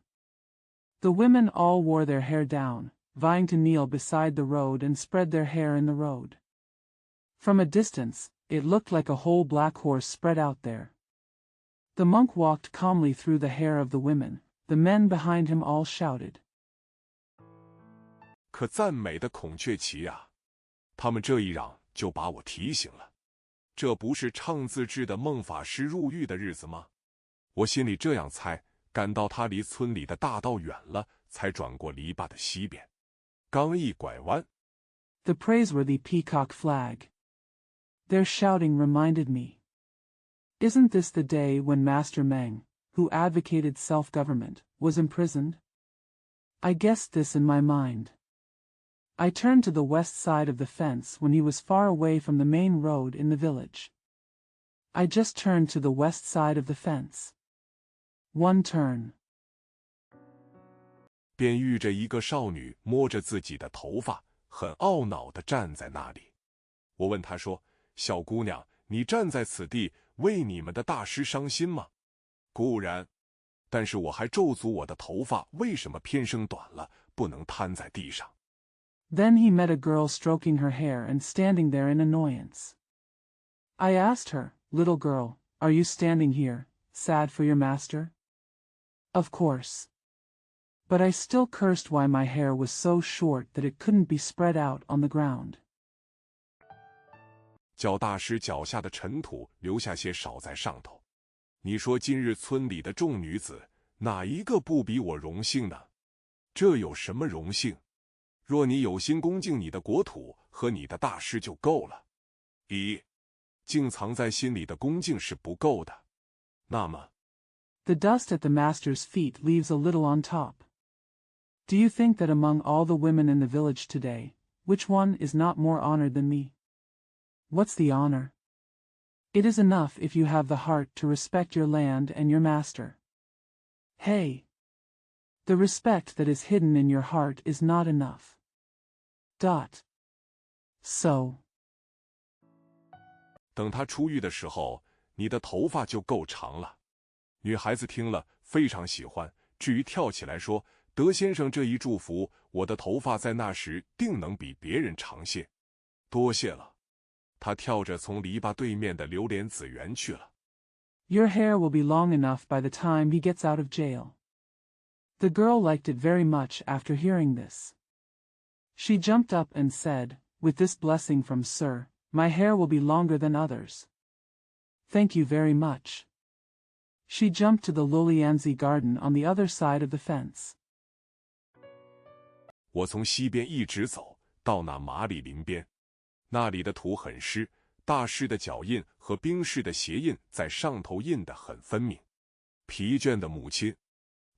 The women all wore their hair down, vying to kneel beside the road and spread their hair in the road. From a distance, it looked like a whole black horse spread out there. The monk walked calmly through the hair of the women. The men behind him all shouted. 可赞美的孔雀旗啊！他们这一嚷，就把我提醒了。这不是唱自制的孟法师入狱的日子吗？我心里这样猜，赶到他离村里的大道远了，才转过篱笆的西边。刚一拐弯 The praiseworthy peacock flag. Their shouting reminded me. Isn't this the day when Master Meng, who advocated self-government, was imprisoned? I guessed this in my mind. I turned to the west side of the fence when he was far away from the main road in the village. I just turned to the west side of the fence. one turn. 便遇着一个少女摸着自己的头发，很懊恼地站在那里。我问她说：“小姑娘，你站在此地，为你们的大师伤心吗？”固然，但是我还咒诅我的头发为什么偏生短了，不能摊在地上。Then he met a girl stroking her hair and standing there in annoyance. I asked her, "Little girl, are you standing here, sad for your master?" Of course. But I still cursed why my hair was so short that it couldn't be spread out on the ground. 叫大师脚下的尘土留下些少在上头。你说今日村里的众女子，哪一个不比我荣幸呢？这有什么荣幸？若你有心恭敬你的国土和你的大师就够了。一，竟藏在心里的恭敬是不够的。那么 The dust at the master's feet leaves a little on top. Do you think that among all the women in the village today, which one is not more honored than me? What's the honor? It is enough if you have the heart to respect your land and your master. Hey! The respect that is hidden in your heart is not enough. So. 等他出狱的时候，你的头发就够长了。女孩子听了非常喜欢，至于跳起来说：“德先生这一祝福，我的头发在那时定能比别人长些。”多谢了。她跳着从篱笆对面的榴莲籽园去了。Your hair will be long enough by the time he gets out of jail. The girl liked it very much after hearing this. She jumped up and said, "With this blessing from Sir, my hair will be longer than others. Thank you very much." She jumped to the Lolianzi garden on the other side of the fence. 我从西边一直走到那马里林边，那里的土很湿，大师的脚印和兵士的鞋印在上头印得很分明。疲倦的母亲，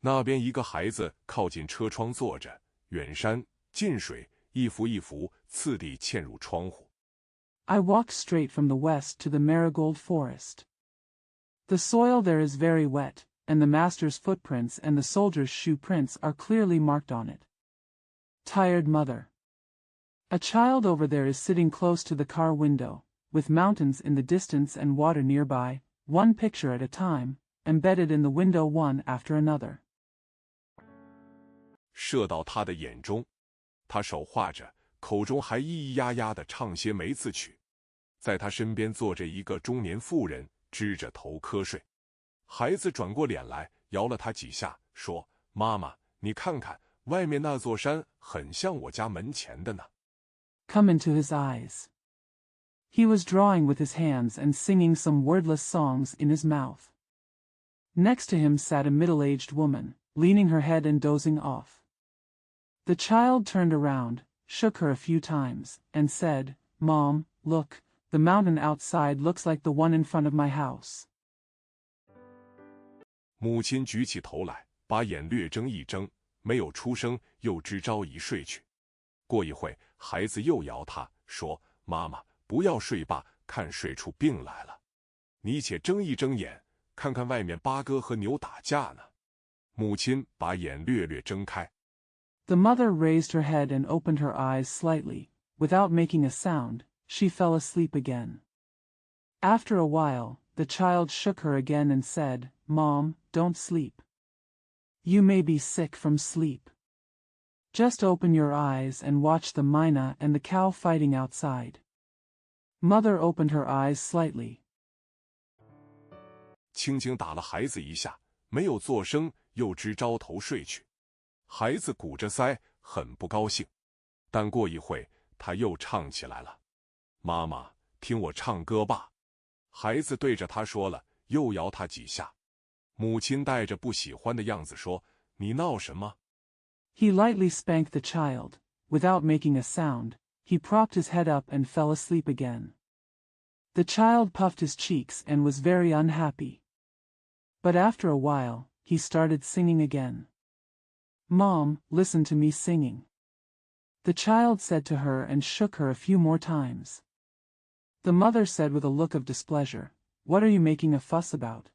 那边一个孩子靠近车窗坐着，远山近水，一幅一幅次第嵌入窗户。I walked straight from the west to the marigold forest. The soil there is very wet, and the master's footprints and the soldier's shoe prints are clearly marked on it. Tired mother. A child over there is sitting close to the car window, with mountains in the distance and water nearby, one picture at a time, embedded in the window one after another. 射到他的眼中，他手画着，口中还咿咿呀呀地唱些梅子曲。在他身边坐着一个中年妇人，支着头瞌睡。孩子转过脸来，摇了他几下，说：“妈妈，你看看，外面那座山很像我家门前的呢。” Come into his eyes. He was drawing with his hands and singing some wordless songs in his mouth. Next to him sat a middle-aged woman, leaning her head and dozing off. The child turned around, shook her a few times, and said, "Mom, look, the mountain outside looks like the one in front of my house." 母亲举起头来，把眼略睁一睁，没有出声，又支朝已睡去。过一会，孩子又摇他，说：“妈妈，不要睡罢，看睡出病来了。你且睁一睁眼，看看外面八哥和牛打架呢。”母亲把眼略略睁开。The mother raised her head and opened her eyes slightly. Without making a sound, she fell asleep again. After a while, the child shook her again and said, "Mom, don't sleep. You may be sick from sleep. Just open your eyes and watch the mynah and the cow fighting outside." Mother opened her eyes slightly. 轻轻打了孩子一下，没有作声，又支朝头睡去。孩子鼓着腮，很不高兴。但过一会，他又唱起来了。妈妈，听我唱歌吧。孩子对着他说了，又摇他几下。母亲带着不喜欢的样子说：“你闹什么？” He lightly spanked the child. Without making a sound, he propped his head up and fell asleep again. The child puffed his cheeks and was very unhappy. But after a while, he started singing again. "Mom, listen to me singing." The child said to her and shook her a few more times. The mother said with a look of displeasure, "What are you making a fuss about?"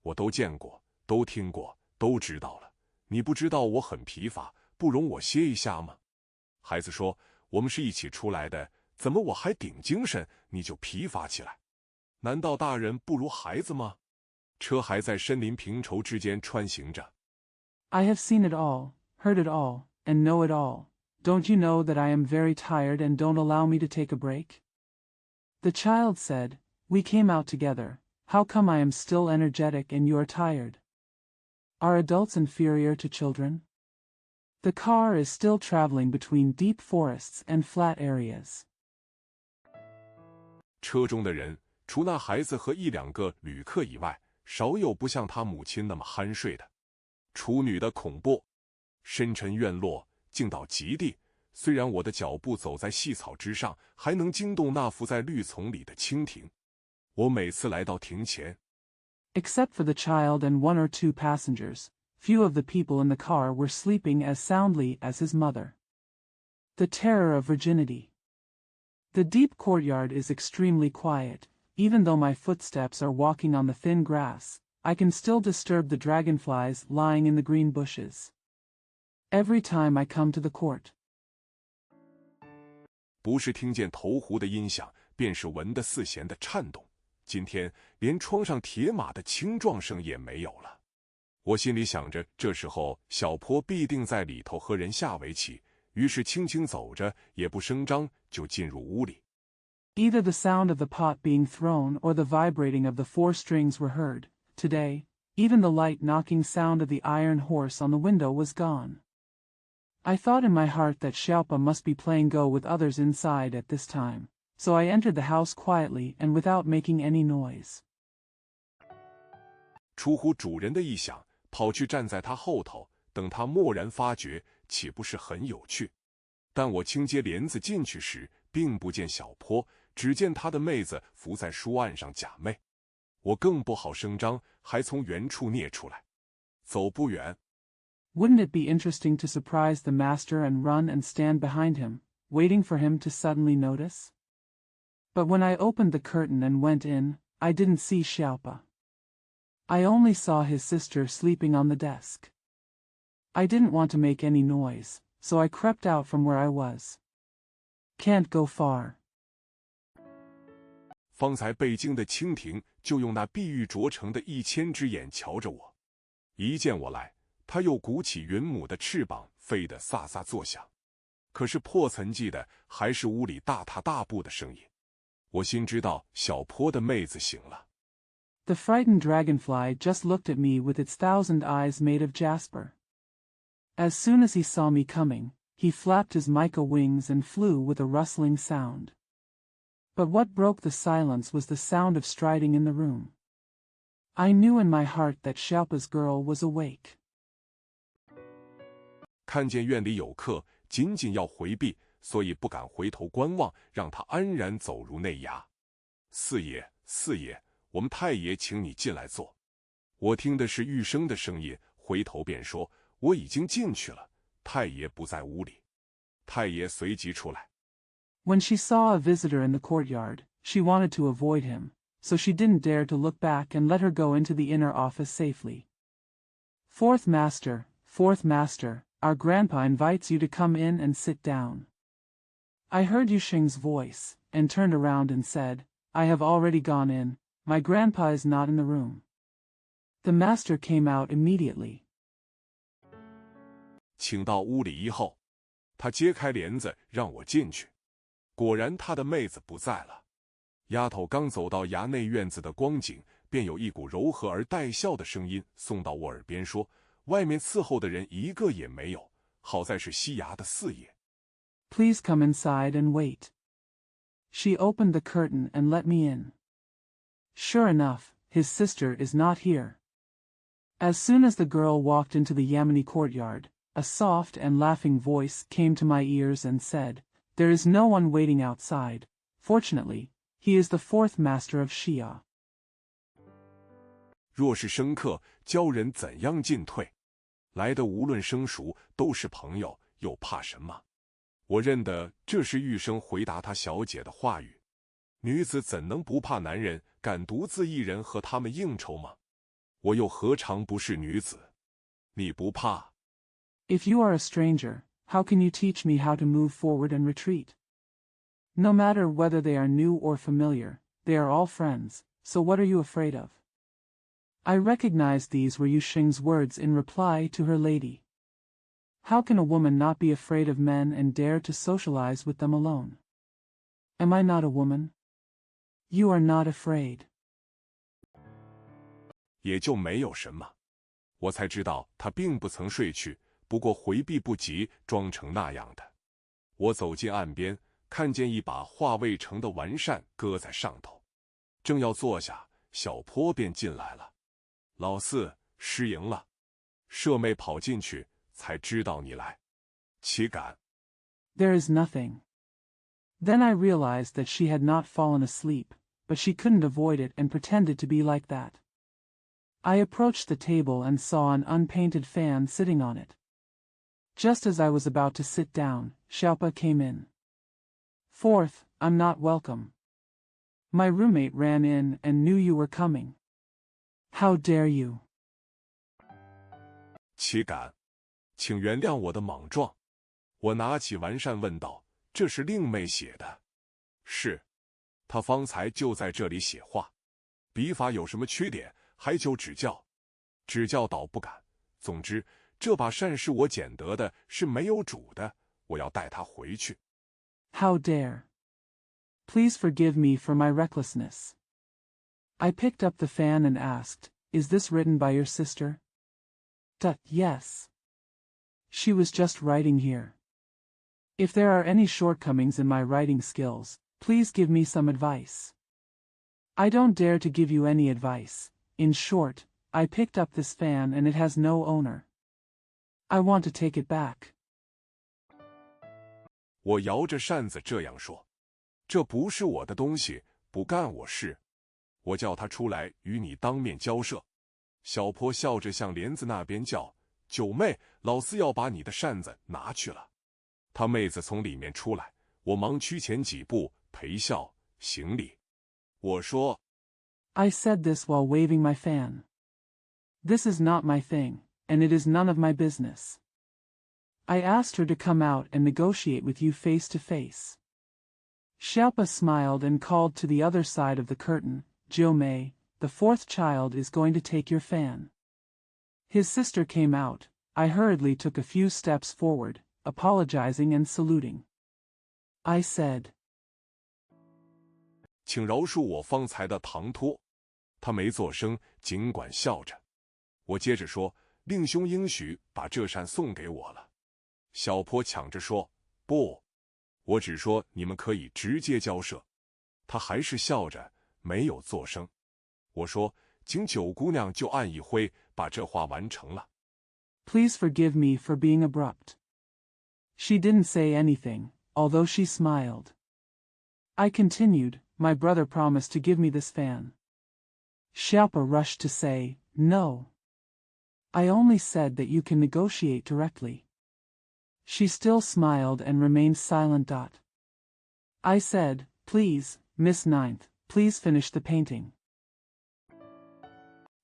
我都见过，都听过，都知道了。你不知道我很疲乏，不容我歇一下吗？孩子说，我们是一起出来的，怎么我还顶精神，你就疲乏起来？难道大人不如孩子吗？车还在森林平畴之间穿行着。I have seen it all, heard it all, and know it all. Don't you know that I am very tired and don't allow me to take a break? The child said, We came out together. How come I am still energetic and you are tired? Are adults inferior to children? The car is still traveling between deep forests and flat areas. 车中的人，除那孩子和一两个旅客以外，少有不像他母亲那么酣睡的。处女的恐怖，深沉院落，静到极地。虽然我的脚步走在细草之上，还能惊动那伏在绿丛里的蜻蜓。我每次来到亭前 Except for the child and 1 or 2 passengers, few of the people in the car were sleeping as soundly as his mother. The terror of virginity. The deep courtyard is extremely quiet. Even though my footsteps are walking on the thin grass, I can still disturb the dragonflies lying in the green bushes. Every time I come to the court. 不是听见投壶的音响，便是闻得四弦的颤动。今天连窗上铁马的轻撞声也没有了。我心里想着，这时候小坡必定在里头和人下围棋，于是轻轻走着，也不声张，就进入屋里。Either the sound of the pot being thrown or the vibrating of the 4 strings were heard. Today, even the light knocking sound of the iron horse on the window was gone. I thought in my heart that Xiaopa must be playing Go with others inside at this time, so I entered the house quietly and without making any noise. 出乎主人的意想，跑去站在他后头，等他蓦然发觉，岂不是很有趣？但我轻接帘子进去时，并不见小坡，只见他的妹子伏在书案上假寐。我更不好声张，还从原处啮出来。走不远。Wouldn't it be interesting to surprise the master and run and stand behind him, waiting for him to suddenly notice? But when I opened the curtain and went in, I didn't see Xiaopa. I only saw his sister sleeping on the desk. I didn't want to make any noise, so I crept out from where I was. Can't go far. 方才被惊的蜻蜓就用那碧玉琢成的1000只眼瞧着我，一见我来，它又鼓起云母的翅膀，飞得飒飒作响。可是破层记的还是屋里大踏大步的声音。我心知道小坡的妹子醒了。The frightened dragonfly just looked at me with its 1,000 eyes made of jasper. As soon as he saw me coming, he flapped his mica wings and flew with a rustling sound. But what broke the silence was the sound of striding in the room. I knew in my heart that Xiaopa's girl was awake. 看见院里有客，仅仅要回避，所以不敢回头观望，让他安然走入内衙。四爷，四爷，我们太爷请你进来坐。我听的是玉生的声音，回头便说，我已经进去了，太爷不在屋里。太爷随即出来。When she saw a visitor in the courtyard, she wanted to avoid him, so she didn't dare to look back and let her go into the inner office safely. Fourth master, our grandpa invites you to come in and sit down. I heard Yusheng's voice, and turned around and said, I have already gone in, my grandpa is not in the room. The master came out immediately. 请到屋里以后，他揭开帘子让我进去。果然他的妹子不在了。丫头刚走到衙内院子的光景，便有一股柔和而带笑的声音送到我耳边说，外面伺候的人一个也没有，好在是西衙的四爷。Please come inside and wait. She opened the curtain and let me in. Sure enough, his sister is not here. As soon as the girl walked into the Yameni courtyard, a soft and laughing voice came to my ears and said, There is no one waiting outside. Fortunately, he is the 4th master of Xia. 若是生客，教人怎样进退？来的无论生熟，都是朋友，又怕什么？我认得这是玉生回答他小姐的话语。女子怎能不怕男人，敢独自一人和他们应酬吗？我又何尝不是女子？你不怕？ If you are a stranger, how can you teach me how to move forward and retreat? No matter whether they are new or familiar, they are all friends, so what are you afraid of? I recognized these were Yu Xing's words in reply to her lady. How can a woman not be afraid of men and dare to socialize with them alone? Am I not a woman? You are not afraid. 也就没有什么。我才知道他并不曾睡去，不过回避不及，装成那样的。我走进岸边，看见一把画未成的完扇搁在上头，正要坐下，小坡便进来了。老四，失迎了。舍妹跑进去，才知道你来。岂敢？ There is nothing. Then I realized that she had not fallen asleep, but she couldn't avoid it and pretended to be like that. I approached the table and saw an unpainted fan sitting on it. Just as I was about to sit down, Xiaopa came in. Fourth, I'm not welcome. My roommate ran in and knew you were coming. How dare you? 岂敢？请原谅我的莽撞。我拿起完扇问道：“这是令妹写的？”是，她方才就在这里写画。笔法有什么缺点，还求指教。指教倒不敢。总之，这把扇是我捡得的，是没有主的，我要带它回去。How dare? Please forgive me for my recklessness. I picked up the fan and asked, Is this written by your sister? Yes. She was just writing here. If there are any shortcomings in my writing skills, please give me some advice. I don't dare to give you any advice. In short, I picked up this fan and it has no owner. I want to take it back. 我摇着扇子这样说：“这不是我的东西，不干我事。我叫他出来与你当面交涉。”小坡笑着向帘子那边叫：“九妹，老四要把你的扇子拿去了。”他妹子从里面出来，我忙趋前几步，陪笑行礼。我说 I said this while waving my fan. This is not my thing, and it is none of my business. I asked her to come out and negotiate with you face to face. Xiaopa smiled and called to the other side of the curtain, Jiumei, the fourth child is going to take your fan. His sister came out. I hurriedly took a few steps forward, apologizing and saluting. I said, 请饶恕我方才的唐突。他没作声，尽管笑着。我接着说：“令兄应许把这扇送给我了。”小坡抢着说：“不，我只说你们可以直接交涉。”他还是笑着，没有作声。我说：“请九姑娘就按一挥，把这画完成了。” Please forgive me for being abrupt. She didn't say anything, although she smiled. I continued, my brother promised to give me this fan. Xiaopa rushed to say, no. I only said that you can negotiate directly. She still smiled and remained silent. I said, please, Miss Ninth, please finish the painting.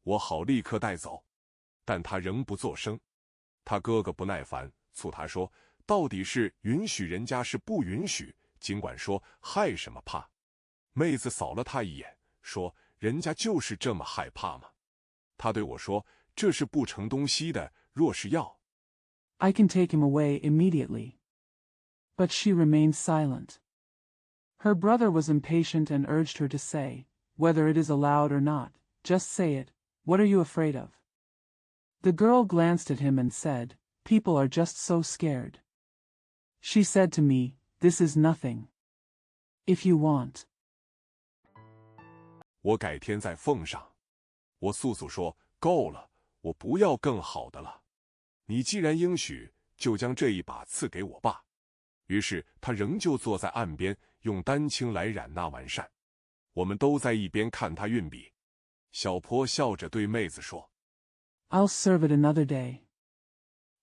我好立刻带走，但他仍不作声。他哥哥不耐烦，促他说：“到底是允许人家是不允许？尽管说，害什么怕？”妹子扫了他一眼，说：“人家就是这么害怕吗？”他对我说：“这是不成东西的，若是要 I can take him away immediately. But she remained silent. Her brother was impatient and urged her to say, whether it is allowed or not, just say it, what are you afraid of? The girl glanced at him and said, people are just so scared. She said to me, this is nothing. If you want. 我改天再奉上。我速速说：“够了，我不要更好的了。你既然应许，就将这一把赐给我吧。”于是他仍旧坐在岸边，用丹青来染那完扇。我们都在一边看他运笔。小坡笑着对妹子说：“ I'll serve it another day.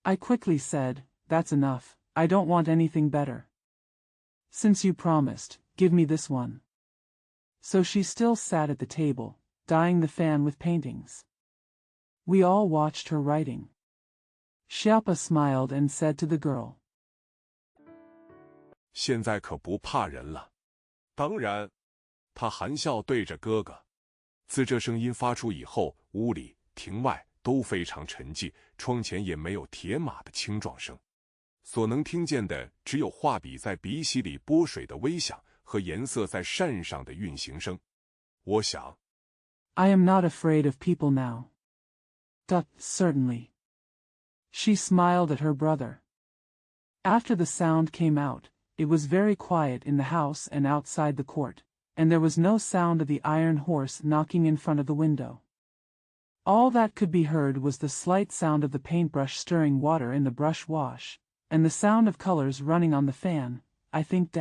I quickly said, that's enough, I don't want anything better. Since you promised, give me this one. So she still sat at the table, dyeing the fan with paintings. We all watched her writing. Xiaopa smiled and said to the girl, 现在可不怕人了。当然，他含笑对着哥哥。自这声音发出以后，屋里、庭外都非常沉寂，窗前也没有铁马的轻撞声，所能听见的只有画笔在笔洗里拨水的微响和颜色在扇上的运行声。我想 I am not afraid of people now. Certainly. She smiled at her brother. After the sound came out, it was very quiet in the house and outside the court, and there was no sound of the iron horse knocking in front of the window. All that could be heard was the slight sound of the paintbrush stirring water in the brush wash, and the sound of colors running on the fan, I think.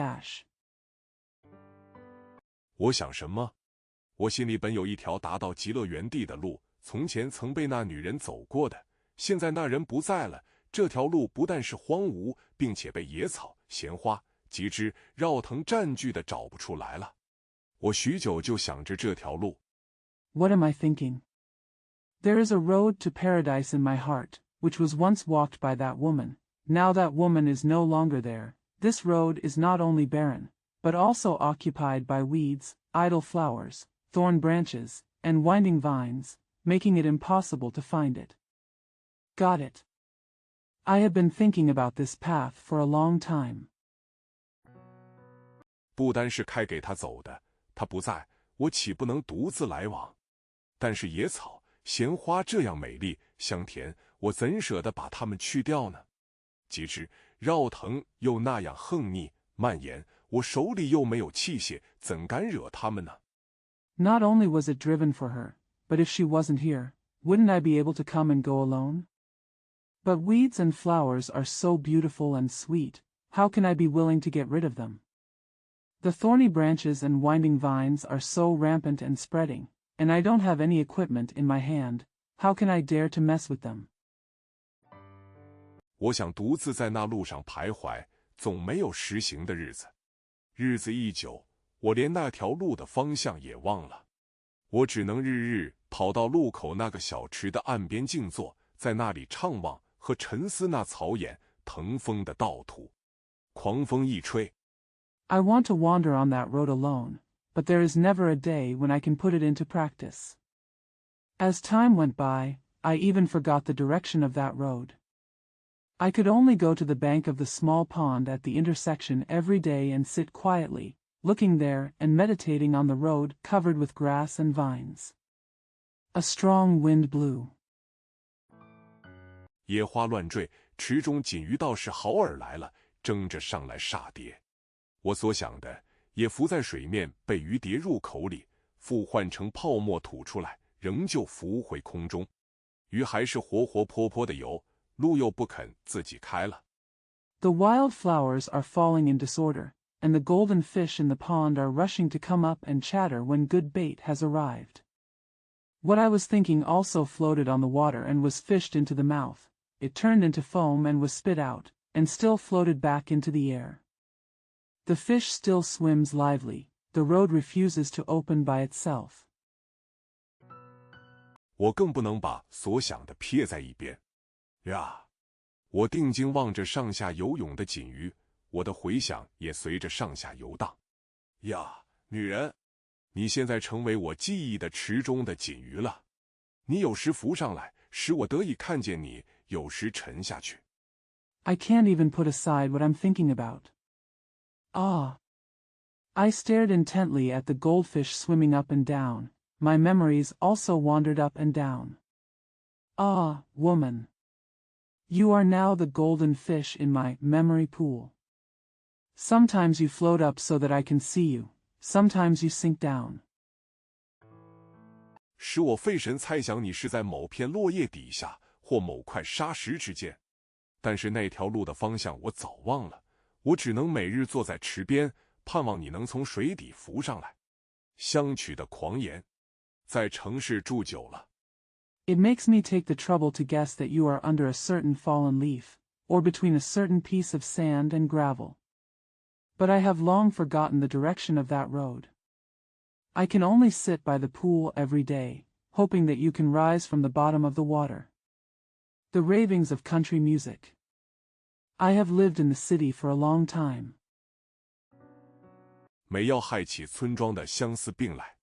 我想什么？我心里本有一条达到极乐园地的路，从前曾被那女人走过的，现在那人不在了，这条路不但是荒芜，并且被野草、闲花、及之绕藤占据的找不出来了。我许久就想着这条路。What am I thinking? There is a road to paradise in my heart, which was once walked by that woman. Now that woman is no longer there. This road is not only barren, but also occupied by weeds, idle flowers, thorn branches, and winding vines, making it impossible to find it. Got it. I have been thinking about this path for a long time. 不单是开给他走的，他不在，我岂不能独自来往？但是野草、闲花这样美丽香甜，我怎舍得把它们去掉呢？及之绕藤又那样横逆蔓延，我手里又没有器械，怎敢惹它们呢？ Not only was it driven for her, but if she wasn't here, wouldn't I be able to come and go alone? But weeds and flowers are so beautiful and sweet, how can I be willing to get rid of them? The thorny branches and winding vines are so rampant and spreading, and I don't have any equipment in my hand, how can I dare to mess with them? 我想独自在那路上徘徊，总没有实行的日子。日子一久，我连那条路的方向也忘了。我只能日日跑到路口那个小池的岸边静坐，在那里怅望和沉思那草眼腾风的道途。狂风一吹， I want to wander on that road alone, but there is never a day when I can put it into practice. As time went by, I even forgot the direction of that road. I could only go to the bank of the small pond at the intersection every day and sit quietly, looking there and meditating on the road covered with grass and vines. A strong wind blew. 野花乱坠，池中锦鱼倒是好饵来了，争着上来杀蝶。我所想的也浮在水面，被鱼跌入口里，复换成泡沫吐出来，仍旧浮回空中。鱼还是活活泼泼的游，路又不肯自己开了。The wild flowers are falling in disorder, and the golden fish in the pond are rushing to come up and chatter when good bait has arrived. What I was thinking also floated on the water and was fished into the mouth. It turned into foam and was spit out, and still floated back into the air. The fish still swims lively, the road refuses to open by itself. 我更不能把所想的撇在一边。呀，我定睛望着上下游泳的锦鱼，我的回想也随着上下游荡。呀，女人，你现在成为我记忆的池中的锦鱼了。你有时浮上来，使我得以看见你；有时沉下去。I can't even put aside what I'm thinking about. Ah. I stared intently at the goldfish swimming up and down. My memories also wandered up and down. Ah, woman. You are now the golden fish in my memory pool. Sometimes you float up so that I can see you, sometimes you sink down. 使我费神猜想你是在某片落叶底下，或某块沙石之间。但是那条路的方向我早忘了，我只能每日坐在池边，盼望你能从水底浮上来。相取的狂言，在城市住久了。It makes me take the trouble to guess that you are under a certain fallen leaf, or between a certain piece of sand and gravel. But I have long forgotten the direction of that road. I can only sit by the pool every day, hoping that you can rise from the bottom of the water. The ravings of country music. I have lived in the city for a long time. 没要害起村庄的相思病来。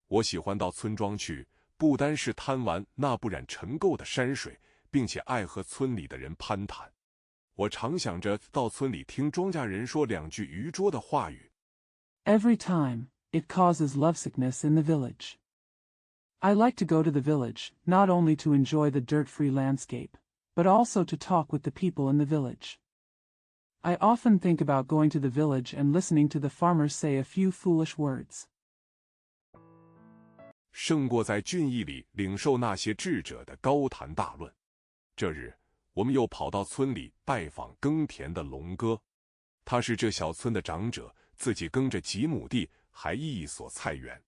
我喜欢到村庄去，不单是贪玩那不染尘垢的山水，并且爱和村里的人攀谈。我常想着到村里听庄稼人说两句愚拙的话语。Every time, it causes lovesickness in the village. I like to go to the village, not only to enjoy the dirt-free landscape, but also to talk with the people in the village. I often think about going to the village and listening to the farmers say a few foolish words. 胜过在俊逸里领受那些智者的高谈大论。这日，我们又跑到村里拜访耕田的龙哥。他是这小村的长者，自己耕着几亩地，还一所菜园。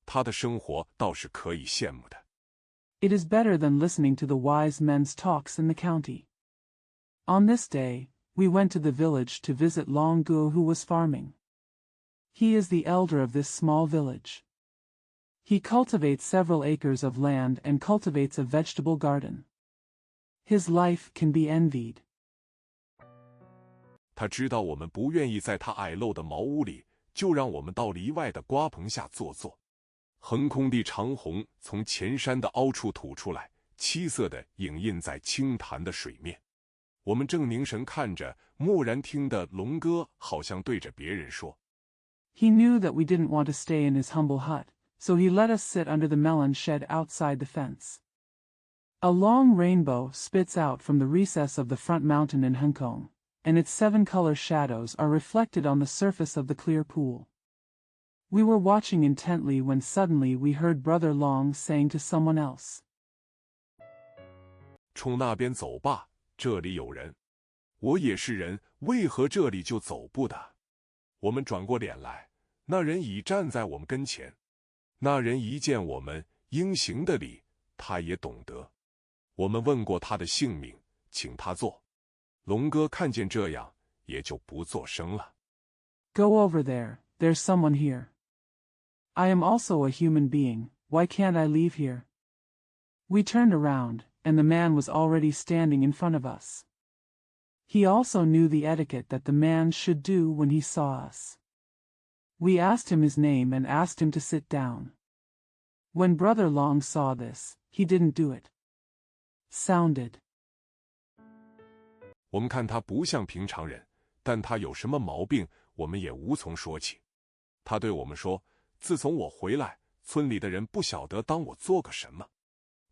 他的生活倒是可以羡慕的。It is better than listening to the wise men's talks in the county. On this day, we went to the village to visit Long Gu, who was farming. He is the elder of this small village. He cultivates several acres of land and cultivates a vegetable garden. His life can be envied. 他知道我们不愿意在他矮陋的茅屋里，就让我们到篱外的瓜棚下坐坐。横空的长虹从前山的凹处吐出来，七色的影印在清潭的水面。我们正凝神看着，蓦然听得龙哥好像对着别人说。He knew that we didn't want to stay in his humble hut, so he let us sit under the melon shed outside the fence. A long rainbow spits out from the recess of the front mountain in Hong Kong, and its 7-color shadows are reflected on the surface of the clear pool. We were watching intently when suddenly we heard Brother Long saying to someone else. 冲那边走吧，这里有人。我也是人，为何这里就走不得？我们转过脸来，那人已站在我们跟前。那人一见我们应行的礼，他也懂得。我们问过他的姓名，请他坐。龙哥看见这样，也就不作声了。Go over there, there's someone here. I am also a human being, why can't I leave here? We turned around, and the man was already standing in front of us. He also knew the etiquette that the man should do when he saw us. We asked him his name and asked him to sit down. When Brother Long saw this, he didn't do it. Sounded. 我们看他不像平常人，但他有什么毛病，我们也无从说起。他对我们说，自从我回来，村里的人不晓得当我做个什么。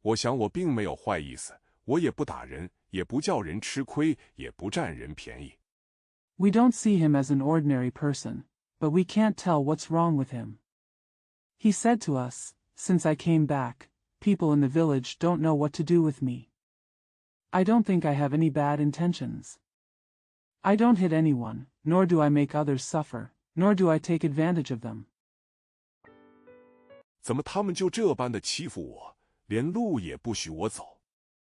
我想我并没有坏意思，我也不打人，也不叫人吃亏，也不占人便宜。We don't see him as an ordinary person, but we can't tell what's wrong with him. He said to us, since I came back, people in the village don't know what to do with me. I don't think I have any bad intentions. I don't hit anyone, nor do I make others suffer, nor do I take advantage of them. 怎么他们就这般的欺负我，连路也不许我走？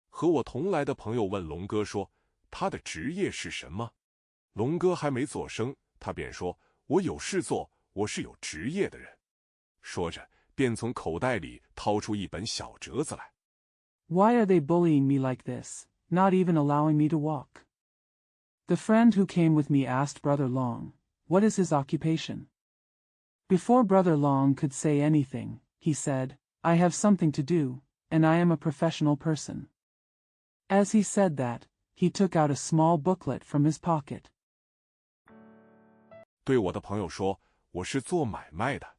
和我同来的朋友问龙哥说，他的职业是什么？龙哥还没作声，他便说，我有事做，我是有职业的人。说着，便从口袋里掏出一本小折子来。Why are they bullying me like this, not even allowing me to walk? The friend who came with me asked Brother Long, what is his occupation? Before Brother Long could say anything, he said, I have something to do, and I am a professional person. As he said that, he took out a small booklet from his pocket. 对我的朋友说，我是做买卖的，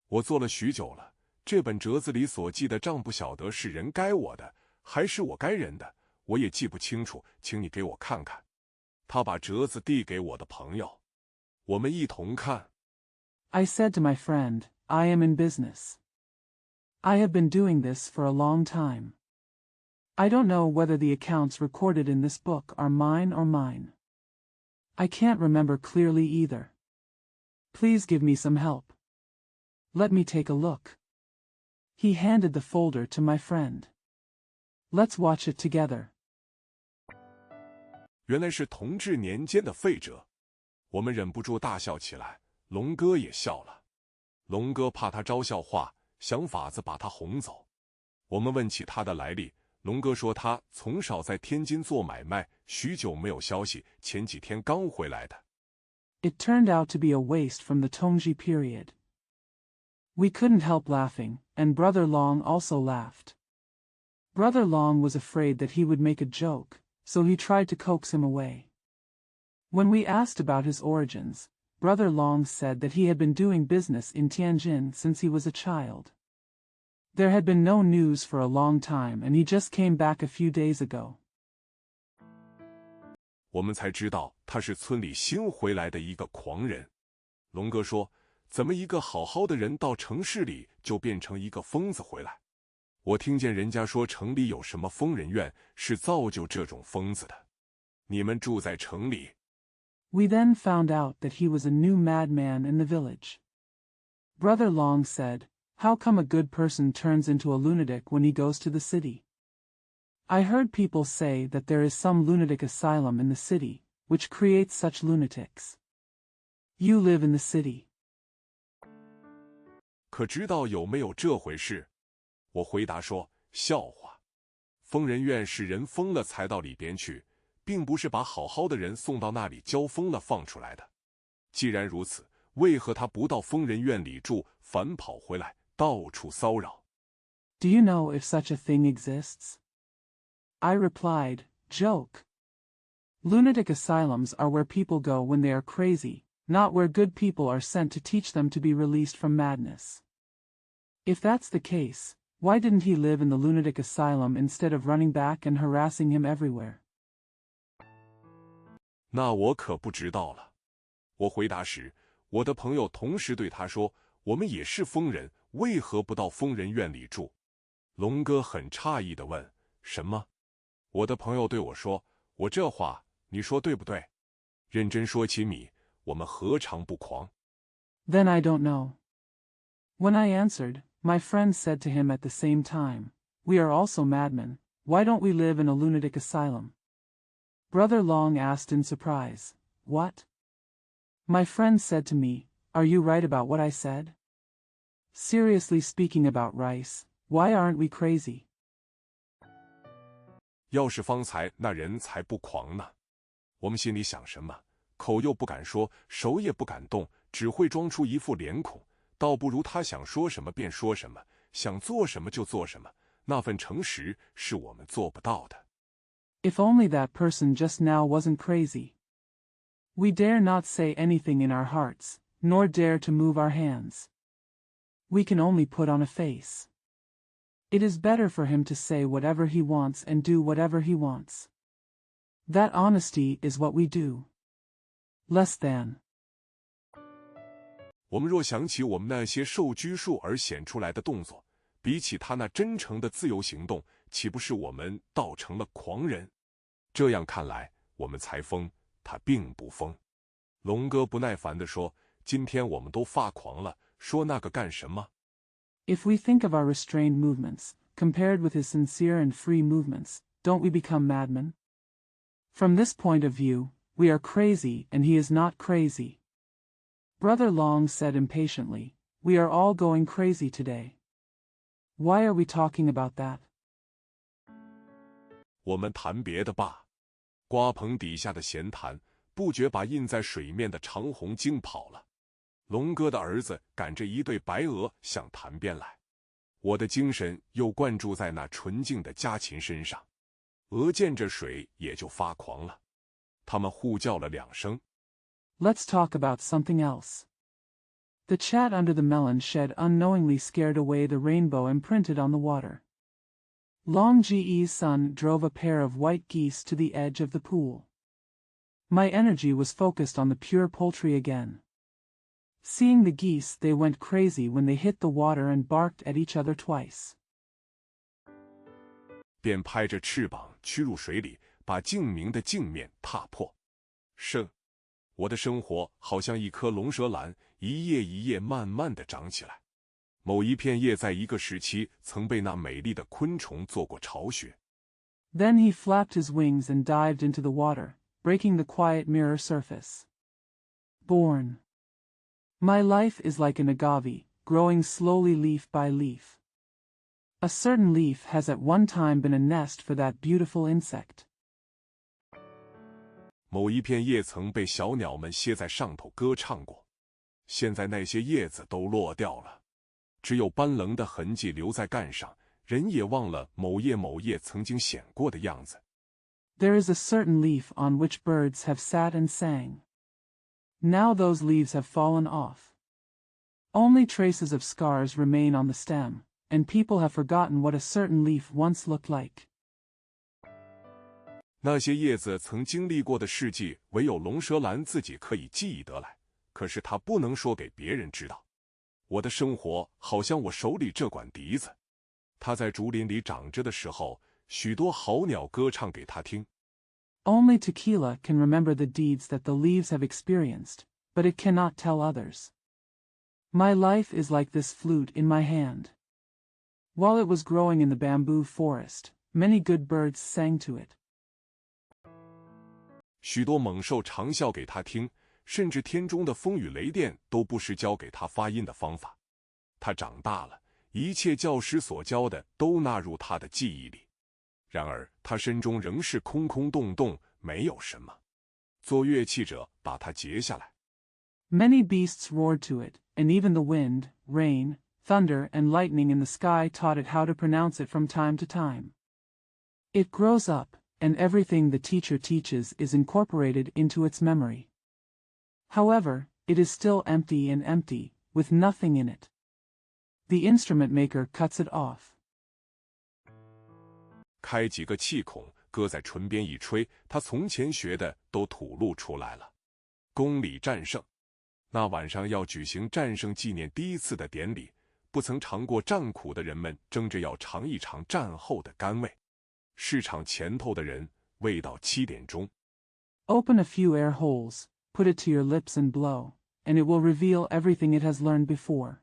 我做了许久了，这本折子里所记的账不晓得是人该我的，还是我该人的，我也记不清楚，请你给我看看。他把折子递给我的朋友，我们一同看。I said to my friend, I am in business. I have been doing this for a long time. I don't know whether the accounts recorded in this book are mine or mine. I can't remember clearly either. Please give me some help. Let me take a look. He handed the folder to my friend. Let's watch it together. 原来是同治年间的废折，我们忍不住大笑起来，龙哥也笑了。龙哥怕他招笑话，想法子把他哄走。我们问起他的来历，龙哥说他从小在天津做买卖，许久没有消息，前几天刚回来的。It turned out to be a waste from the Tongji period. We couldn't help laughing, and Brother Long also laughed. Brother Long was afraid that he would make a joke, so he tried to coax him away. When we asked about his origins, Brother Long said that he had been doing business in Tianjin since he was a child. There had been no news for a long time and he just came back a few days ago. 我们才知道他是村里新回来的一个狂人。龙哥说，怎么一个好好的人到城市里就变成一个疯子回来？我听见人家说城里有什么疯人院，是造就这种疯子的。你们住在城里。We then found out that he was a new madman in the village. Brother Long said, "How come a good person turns into a lunatic when he goes to the city? I heard people say that there is some lunatic asylum in the city, which creates such lunatics. You live in the city." 可知道有没有这回事？我回答说，笑话。疯人院是人疯了才到里边去，并不是把好好的人送到那里教疯了放出来的。既然如此，为何他不到疯人院里住，反跑回来，到处骚扰？ Do you know if such a thing exists? I replied, "Joke. Lunatic asylums are where people go when they are crazy, not where good people are sent to teach them to be released from madness. If that's the case, why didn't he live in the lunatic asylum instead of running back and harassing him everywhere?" 那我可不知道了。我回答时，我的朋友同时对他说，我们也是疯人，为何不到疯人院里住？龙哥很诧异地问，什么？我的朋友对我说，我这话你说对不对？认真说起米，我们何尝不狂？ Then I don't know. When I answered, my friend said to him at the same time, "We are also madmen, why don't we live in a lunatic asylum?" Brother Long asked in surprise, "What?" My friend said to me, "Are you right about what I said? Seriously speaking about rice, why aren't we crazy?" 要是方才那人才不狂呢。我们心里想什么，口又不敢说，手也不敢动，只会装出一副脸孔，倒不如他想说什么便说什么，想做什么就做什么，那份诚实是我们做不到的。If only that person just now wasn't crazy. We dare not say anything in our hearts, nor dare to move our hands. We can only put on a face. It is better for him to say whatever he wants and do whatever he wants. That honesty is what we do. Less than. 我们若想起我们那些受拘束而显出来的动作，比起他那真诚的自由行动，岂不是我们倒成了狂人？这样看来，我们才疯，他并不疯。龙哥不耐烦地说，今天我们都发狂了，说那个干什么？ If we think of our restrained movements, compared with his sincere and free movements, don't we become madmen? From this point of view, we are crazy and he is not crazy. Brother Long said impatiently, "We are all going crazy today. Why are we talking about that?" 我们谈别的吧。瓜棚底下的闲谈，不觉把印在水面的长虹惊跑了。龙哥的儿子赶着一对白鹅向潭边来，我的精神又灌注在那纯净的家禽身上，鹅见着水也就发狂了。他们互叫了2声。Let's talk about something else. The chat under the melon shed unknowingly scared away the rainbow imprinted on the water. Long Ge's son drove a pair of white geese to the edge of the pool. My energy was focused on the pure poultry again. Seeing the geese, they went crazy when they hit the water and barked at each other twice. 便拍着翅膀驱入水里，把镜明的镜面踏破。我的生活好像一颗龙舌兰，一叶一叶慢慢地长起来。某一片叶在一个时期曾被那美丽的昆虫做过巢穴。Then he flapped his wings and dived into the water, breaking the quiet mirror surface. Born. My life is like an agave, growing slowly leaf by leaf. A certain leaf has at one time been a nest for that beautiful insect. 某一片叶曾被小鸟们歇在上头歌唱过，现在那些叶子都落掉了，只有斑棱的痕迹留在干上，人也忘了某叶曾经显过的样子。There is a certain leaf on which birds have sat and sang. Now those leaves have fallen off. Only traces of scars remain on the stem, and people have forgotten what a certain leaf once looked like. 那些叶子曾经历过的事迹，唯有龙舌兰自己可以记忆得来，可是它不能说给别人知道。我的生活好像我手里这管笛子，它在竹林里长着的时候，许多好鸟歌唱给它听。Only tequila can remember the deeds that the leaves have experienced, but it cannot tell others. My life is like this flute in my hand. While it was growing in the bamboo forest, many good birds sang to it. 许多猛兽长啸给他听，甚至天中的风雨雷电都不时教给他发音的方法。他长大了，一切教师所教的都纳入他的记忆里。然而他身中仍是空空洞洞，没有什么。做乐器者把它截下来。Many beasts roared to it, and even the wind, rain, thunder, and lightning in the sky taught it how to pronounce it from time to time. It grows up, and everything the teacher teaches is incorporated into its memory. However, it is still empty and empty, with nothing in it. The instrument maker cuts it off. 开几个气孔，搁在唇边一吹，他从前学的都吐露出来了。公理战胜。那晚上要举行战胜纪念第一次的典礼，不曾尝过战苦的人们争着要尝一尝战后的甘味。市场前头的人未到7点钟。Open a few air holes, put it to your lips and blow, and it will reveal everything it has learned before.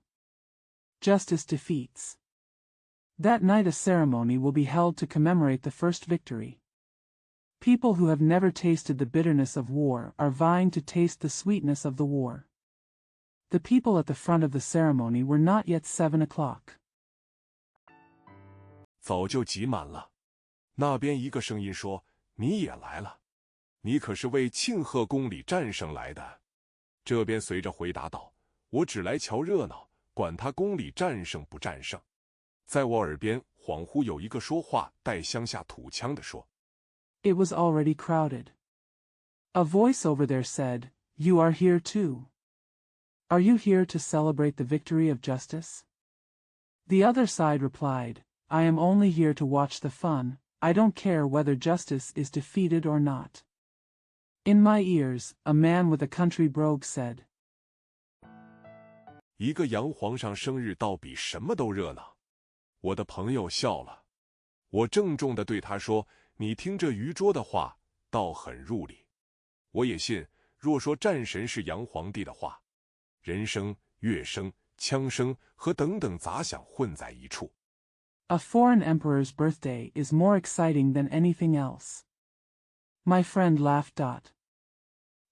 Justice defeats. That night a ceremony will be held to commemorate the first victory. People who have never tasted the bitterness of war are vying to taste the sweetness of the war. The people at the front of the ceremony were not yet 7 o'clock. 早就挤满了。那边一个声音说：“你也来了，你可是为庆贺公理战胜来的。”这边随着回答道：“我只来瞧热闹，管他公理战胜不战胜。”在我耳边恍惚有一个说话带乡下土腔的说 It was already crowded. A voice over there said, "You are here too. Are you here to celebrate the victory of justice?" The other side replied, "I am only here to watch the fun. I don't care whether justice is defeated or not." In my ears, a man with a country brogue said, 一个洋皇上生日倒比什么都热闹。我的朋友笑了，我郑重地对他说：“你听这愚拙的话，倒很入理。我也信，若说战神是洋皇帝的话，人声、乐声、枪声和等等杂响混在一处。” A foreign emperor's birthday is more exciting than anything else. My friend laughed.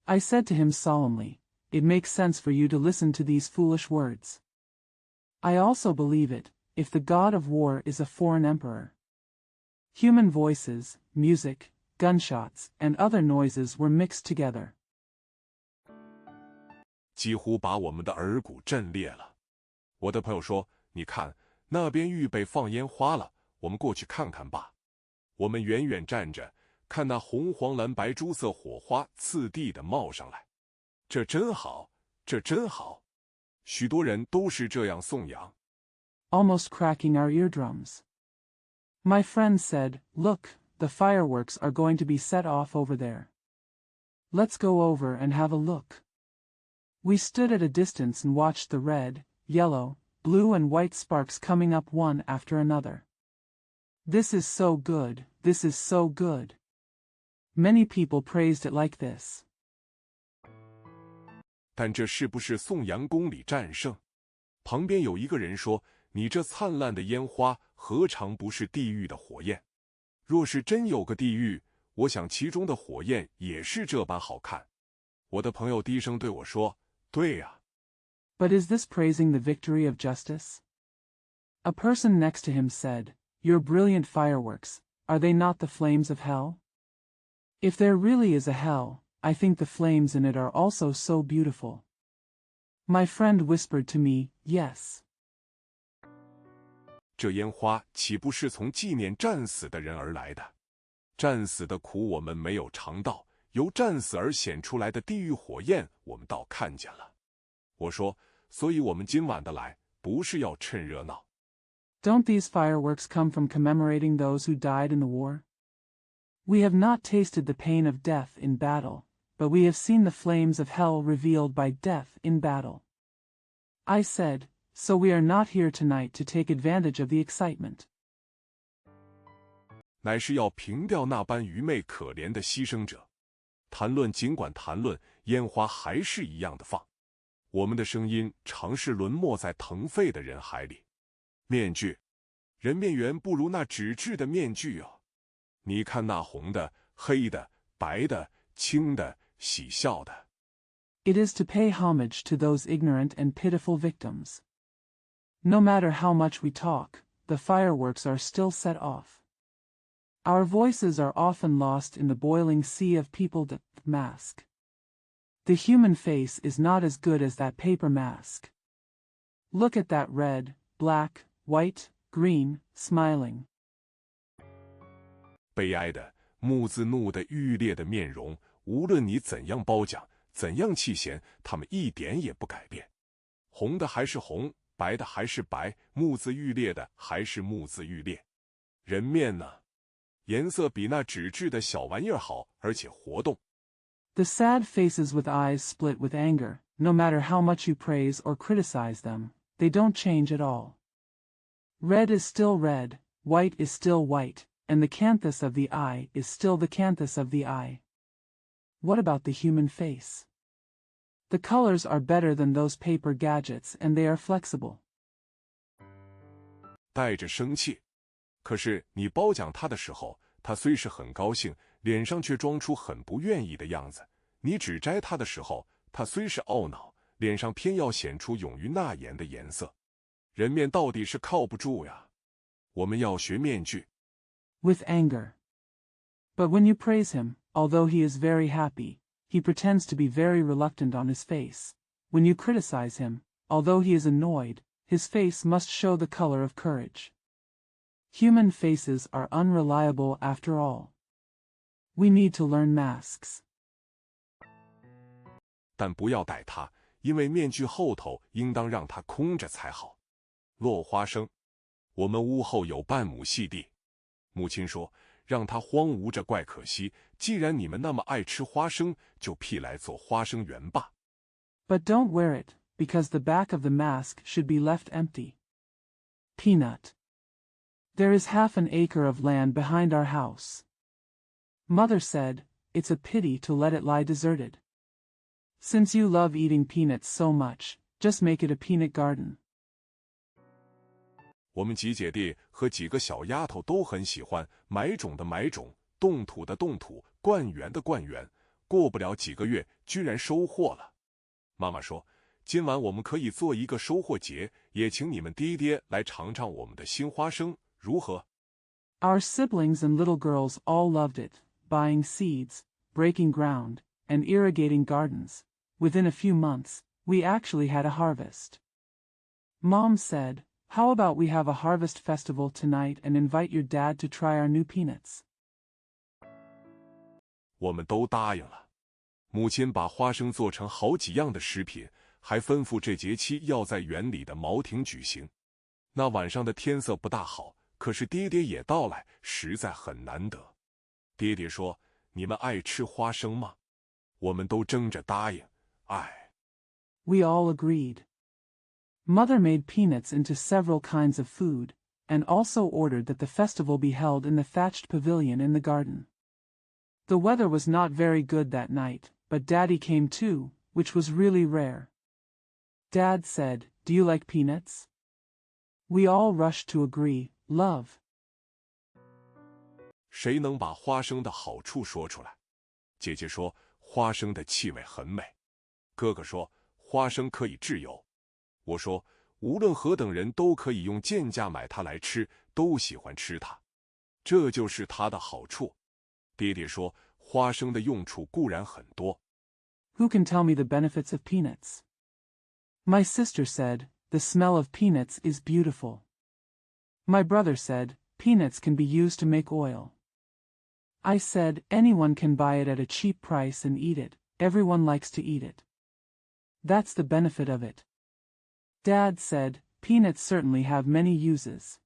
I said to him solemnly, "It makes sense for you to listen to these foolish words. I also believe it, if the god of war is a foreign emperor." Human voices, music, gunshots, and other noises were mixed together. 几乎把我们的耳骨震裂了。我的朋友说：“你看，那边预备放烟花了，我们过去看看吧。”我们远远站着，看那红黄蓝白朱色火花次第地冒上来。这真好，这真好！许多人都是这样颂扬。Almost cracking our eardrums. My friend said, "Look, the fireworks are going to be set off over there. Let's go over and have a look." We stood at a distance and watched the red, yellow, blue and white sparks coming up one after another. This is so good, this is so good. Many people praised it like this. 但这是不是颂扬公理战胜？旁边有一个人说：“你这灿烂的烟花，何尝不是地狱的火焰？若是真有个地狱，我想其中的火焰也是这般好看。”我的朋友低声对我说：“对呀。” But is this praising the victory of justice? A person next to him said, "Your brilliant fireworks, are they not the flames of hell?" If there really is a hell, I think the flames in it are also so beautiful. My friend whispered to me, "Yes." 这烟花岂不是从纪念战死的人而来的？战死的苦我们没有尝到，由战死而显出来的地狱火焰我们倒看见了。我说，所以我们今晚的来，不是要趁热闹。Don't these fireworks come from commemorating those who died in the war? We have not tasted the pain of death in battle, but we have seen the flames of hell revealed by death in battle. I said, so we are not here tonight to take advantage of the excitement. 乃是要平掉那般愚昧可怜的牺牲者。谈论尽管谈论，烟花还是一样的放。我们的声音尝试沦没在腾沸的人海里。面具，人面缘不如那纸质的面具哦。你看那红的、黑的、白的、青的、喜笑的。It is to pay homage to those ignorant and pitiful victims. No matter how much we talk, the fireworks are still set off. Our voices are often lost in the boiling sea of people that mask. The human face is not as good as that paper mask. Look at that red, black, white, green, smiling. 悲哀的、目自怒的、欲裂的面容，无论你怎样褒奖，怎样弃嫌，他们一点也不改变。红的还是红，白的还是白，目自欲裂的还是目自欲裂。人面呢？颜色比那纸质的小玩意儿好，而且活动。The sad faces with eyes split with anger, no matter how much you praise or criticize them, they don't change at all. Red is still red, white is still white, and the canthus of the eye is still the canthus of the eye. What about the human face? The colors are better than those paper gadgets and they are flexible. 带着生气。可是你褒奖他的时候，他虽是很高兴，脸上却装出很不愿意的样子。你指摘他的时候，他虽是懊恼，脸上偏要显出勇于纳言的颜色。人面到底是靠不住呀。我们要学面具。With anger. But when you praise him, although he is very happy, he pretends to be very reluctant on his face. When you criticize him, although he is annoyed, his face must show the color of courage. Human faces are unreliable after all. We need to learn masks. 但不要逮它，因为面具后头应当让它空着才好。落花生，我们屋后有半亩细地。母亲说，让它荒芜着怪可惜，既然你们那么爱吃花生，就辟来做花生园吧。But don't wear it, because the back of the mask should be left empty. Peanut. There is half an acre of land behind our house. Mother said, it's a pity to let it lie deserted. Since you love eating peanuts so much, just make it a peanut garden. 我们几姐弟和几个小丫头都很喜欢埋种的埋种，动土的动土，灌园的灌园。过不了几个月，居然收获了。妈妈说，今晚我们可以做一个收获节，也请你们爹爹来尝尝我们的新花生，如何？ Our siblings and little girls all loved it, buying seeds, breaking ground, and irrigating gardens. Within a few months, we actually had a harvest. Mom said, how about we have a harvest festival tonight and invite your dad to try our new peanuts? 我们都答应了。母亲把花生做成好几样的食品，还吩咐这节期要在园里的茅亭举行。那晚上的天色不大好，可是爹爹也到来，实在很难得。爹爹说，你们爱吃花生吗？我们都争着答应。唉。 We all agreed. Mother made peanuts into several kinds of food, and also ordered that the festival be held in the thatched pavilion in the garden. The weather was not very good that night, but Daddy came too, which was really rare. Dad said, do you like peanuts? We all rushed to agree, love. 谁能把花生的好处说出来？姐姐说，花生的气味很美。哥哥说，花生可以制油。我说，无论何等人都可以用贱价买它来吃，都喜欢吃它。这就是它的好处。爹爹说，花生的用处固然很多。Who can tell me the benefits of peanuts? My sister said, the smell of peanuts is beautiful. My brother said, peanuts can be used to make oil. I said, anyone can buy it at a cheap price and eat it, everyone likes to eat it. That's the benefit of it. Dad said, peanuts certainly have many uses.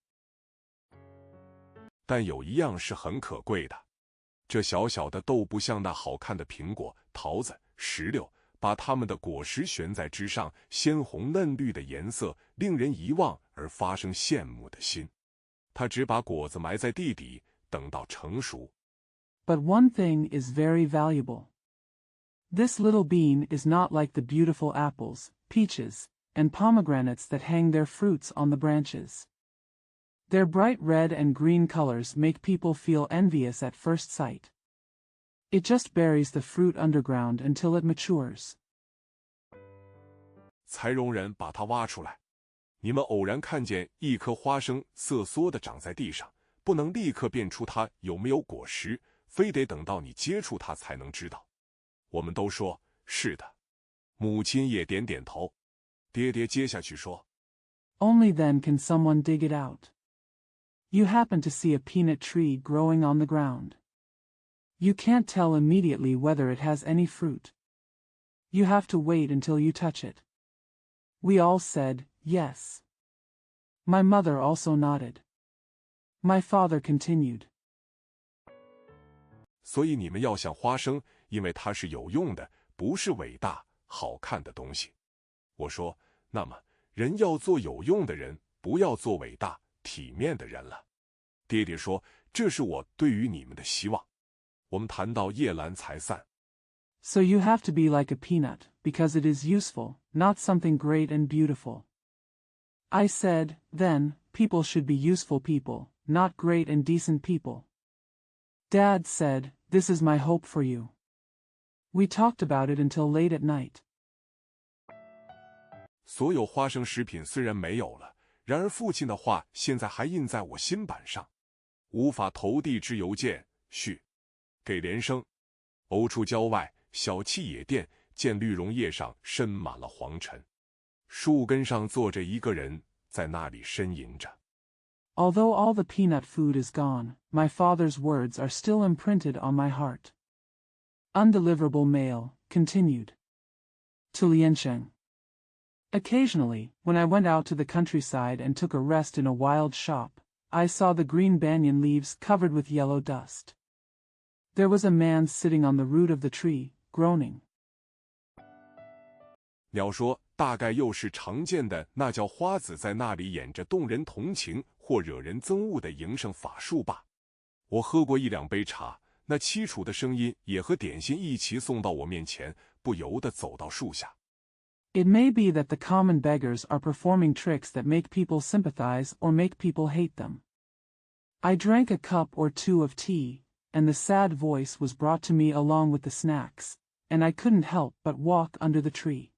但有一样是很可贵的，这小小的豆不像那好看的苹果、桃子、石榴，把它们的果实悬在枝上，鲜红嫩绿的颜色令人遗忘而发生羡慕的心。它只把果子埋在地底，等到成熟。But one thing is very valuable. This little bean is not like the beautiful apples, peaches, and pomegranates that hang their fruits on the branches. Their bright red and green colors make people feel envious at first sight. It just buries the fruit underground until it matures. 才容人把它挖出来。你们偶然看见一颗花生瑟缩地长在地上，不能立刻辨出它有没有果实，非得等到你接触它才能知道。我们都说是的，母亲也点点头。爹爹接下去说 Only then can someone dig it out. You happen to see a peanut tree growing on the ground. You can't tell immediately whether it has any fruit. You have to wait until you touch it. We all said, yes. My mother also nodded. My father continued. 所以你们要像花生，因为它是有用的，不是伟大、好看的东西。我说，那么人要做有用的人，不要做伟大、体面的人了。爹爹说，这是我对于你们的希望。我们谈到夜阑才散。So you have to be like a peanut, because it is useful, not something great and beautiful. I said, then, people should be useful people, not great and decent people. Dad said, this is my hope for you. We talked about it until late at night. 所有花生食品虽然没有了，然而父亲的话现在还印在我心板上。无法投递之邮件，续。给连生。欧处郊外，小憩野店，见绿绒叶上深满了黄尘。树根上坐着一个人，在那里呻吟着。Although all the peanut food is gone, my father's words are still imprinted on my heart. Undeliverable mail, continued. To Liansheng. Occasionally, when I went out to the countryside and took a rest in a wild shop, I saw the green banyan leaves covered with yellow dust. There was a man sitting on the root of the tree, groaning. 鸟说，大概又是常见的那叫花子在那里演着动人同情或惹人憎恶的营生法术吧。我喝过一两杯茶，那凄楚的声音也和点心一起送到我面前，不由得走到树下。It may be that the common beggars are performing tricks that make people sympathize or make people hate them. I drank a cup or two of tea, and the sad voice was brought to me along with the snacks, and I couldn't help but walk under the tree.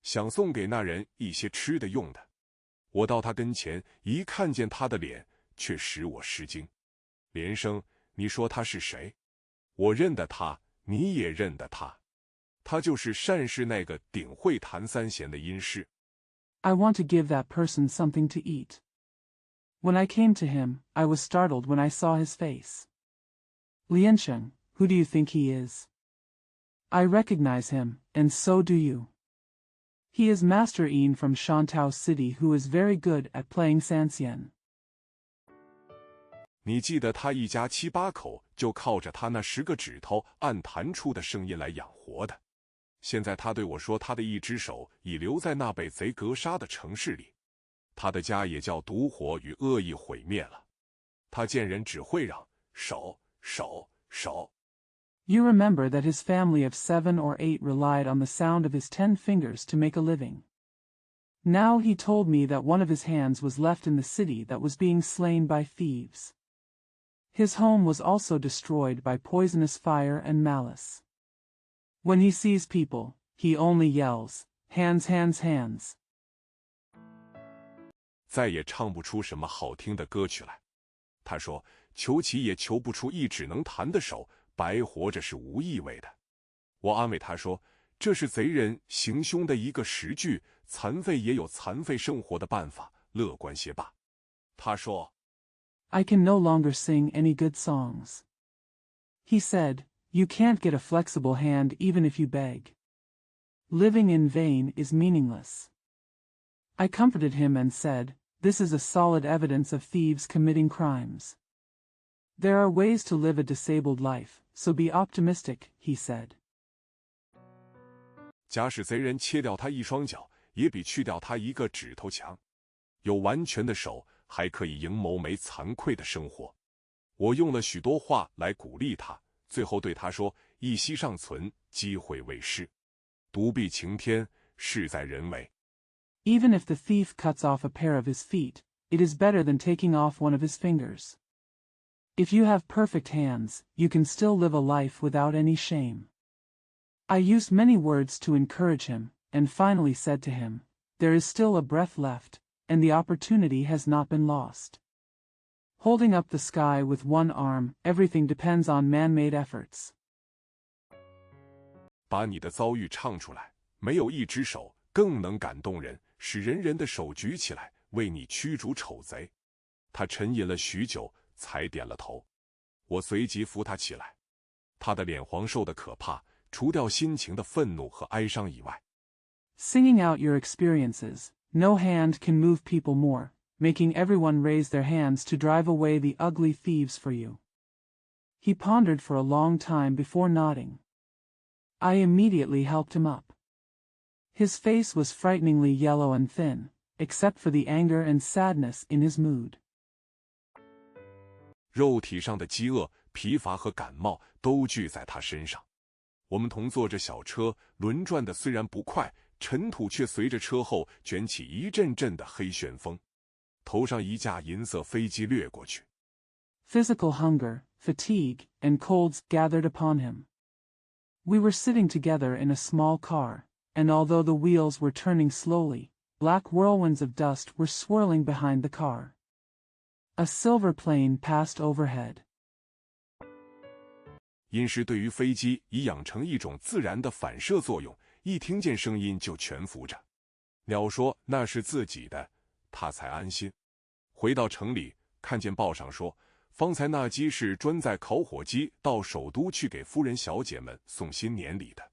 想送给那人一些吃的用的，我到他跟前，一看见他的脸，却使我失惊。连生，你说他是谁？我认得他，你也认得他。他就是单氏那个顶会弹三弦的音师。I want to give that person something to eat. When I came to him, I was startled when I saw his face. Liansheng, who do you think he is? I recognize him, and so do you. He is Master Yin from Shantao City who is very good at playing sanxian. 你记得他一家7、8口就靠着他那10个指头按弹出的声音来养活的。现在他对我说，他的一只手已留在那被贼格杀的城市里，他的家也叫毒火与恶意毁灭了。他见人只会嚷手手手。You remember that his family of 7 or 8 relied on the sound of his 10 fingers to make a living. Now he told me that one of his hands was left in the city that was being slain by thieves. His home was also destroyed by poisonous fire and malice. When he sees people, he only yells, hands, hands, hands, 再也唱不出什么好听的歌曲来。他说，求棋也求不出一指能弹的手，白活着是无意味的。我安慰他说，这是贼人行凶的一个时句，残废也有残废生活的办法，乐观些吧。他说， I can no longer sing any good songs. He said, you can't get a flexible hand even if you beg. Living in vain is meaningless. I comforted him and said, this is a solid evidence of thieves committing crimes. There are ways to live a disabled life, so be optimistic, he said. 假使贼人切掉他一双脚，也比去掉他一个指头强。有完全的手，还可以营谋没惭愧的生活。我用了许多话来鼓励他，最后对他说，一息尚存，机会未失。独臂擎天，事在人为。Even if the thief cuts off a pair of his feet, it is better than taking off one of his fingers. If you have perfect hands, you can still live a life without any shame. I used many words to encourage him, and finally said to him, there is still a breath left, and the opportunity has not been lost. Holding up the sky with one arm, everything depends on man-made efforts. 把你的遭遇唱出来，没有一只手更能感动人，使人人的手举起来，为你驱逐丑贼。他沉吟了许久，才点了头。我随即扶他起来。他的脸黄瘦得可怕，除掉心情的愤怒和哀伤以外。Singing out your experiences, no hand can move people more, making everyone raise their hands to drive away the ugly thieves for you. He pondered for a long time before nodding. I immediately helped him up. His face was frighteningly yellow and thin, except for the anger and sadness in his mood. 肉体上的饥饿、疲乏和感冒都聚在他身上。我们同坐着小车，轮转的虽然不快，尘土却随着车后卷起一阵阵的黑旋风。头上一架银色飞机掠过去。Physical hunger, fatigue, and colds gathered upon him. We were sitting together in a small car, and although the wheels were turning slowly, black whirlwinds of dust were swirling behind the car. A silver plane passed overhead. 因是对于飞机已养成一种自然的反射作用，一听见声音就蜷伏着。鸟说那是自己的，他才安心。回到城里，看见报上说，方才那机是专载烤火鸡到首都去给夫人小姐们送新年礼的。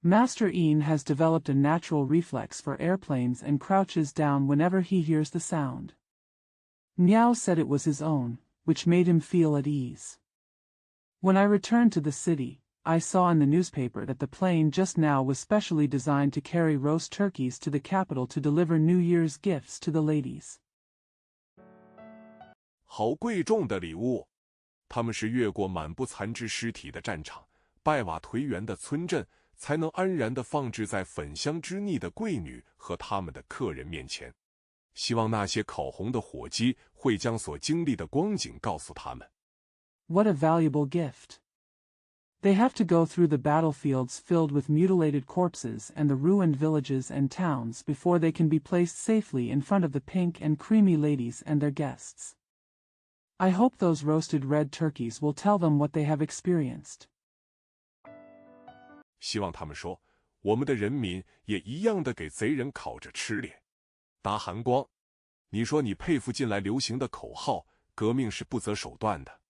Master Ian has developed a natural reflex for airplanes and crouches down whenever he hears the sound. Miao said it was his own, which made him feel at ease. When I returned to the city, I saw in the newspaper that the plane just now was specially designed to carry roast turkeys to the capital to deliver New Year's gifts to the ladies. 好贵重的礼物！他们是越过满布残肢尸体的战场，败瓦颓垣的村镇，才能安然地放置在粉香之腻的贵女和他们的客人面前。希望那些烤红的火鸡会将所经历的光景告诉他们。What a valuable gift! They have to go through the battlefields filled with mutilated corpses and the ruined villages and towns before they can be placed safely in front of the pink and creamy ladies and their guests. I hope those roasted red turkeys will tell them what they have experienced. 希望他们说，我们的人民也一样的给贼人烤着吃咧。打寒光，你说你佩服近来流行的口号，革命是不择手段的，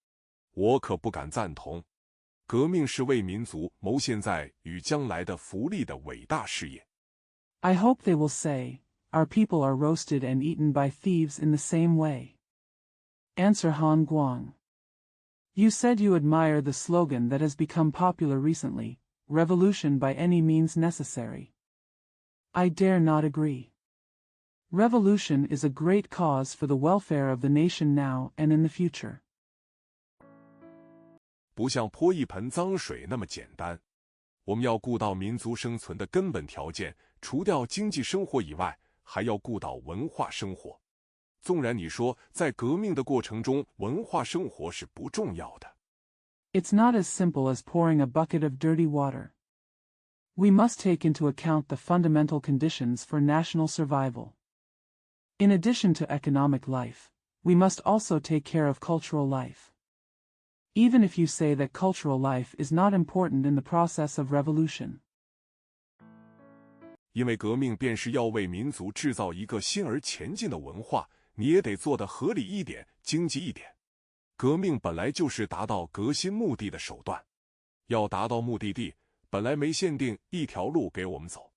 我可不敢赞同。革命是为民族谋现在与将来的福利的伟大事业。I hope they will say, our people are roasted and eaten by thieves in the same way. Answer Han Guang. You said you admire the slogan that has become popular recently, revolution by any means necessary. I dare not agree. Revolution is a great cause for the welfare of the nation now and in the future. 不像泼一盆脏水那么简单，我们要顾到民族生存的根本条件，除掉经济生活以外，还要顾到文化生活。纵然你说在革命的过程中，文化生活是不重要的。It's not as simple as pouring a bucket of dirty water. We must take into account the fundamental conditions for national survival. In addition to economic life, we must also take care of cultural life. Even if you say that cultural life is not important in the process of revolution. 因为革命便是要为民族制造一个新而前进的文化，你也得做得合理一点，经济一点。革命本来就是达到革新目的的手段，要达到目的地，本来没限定一条路给我们走。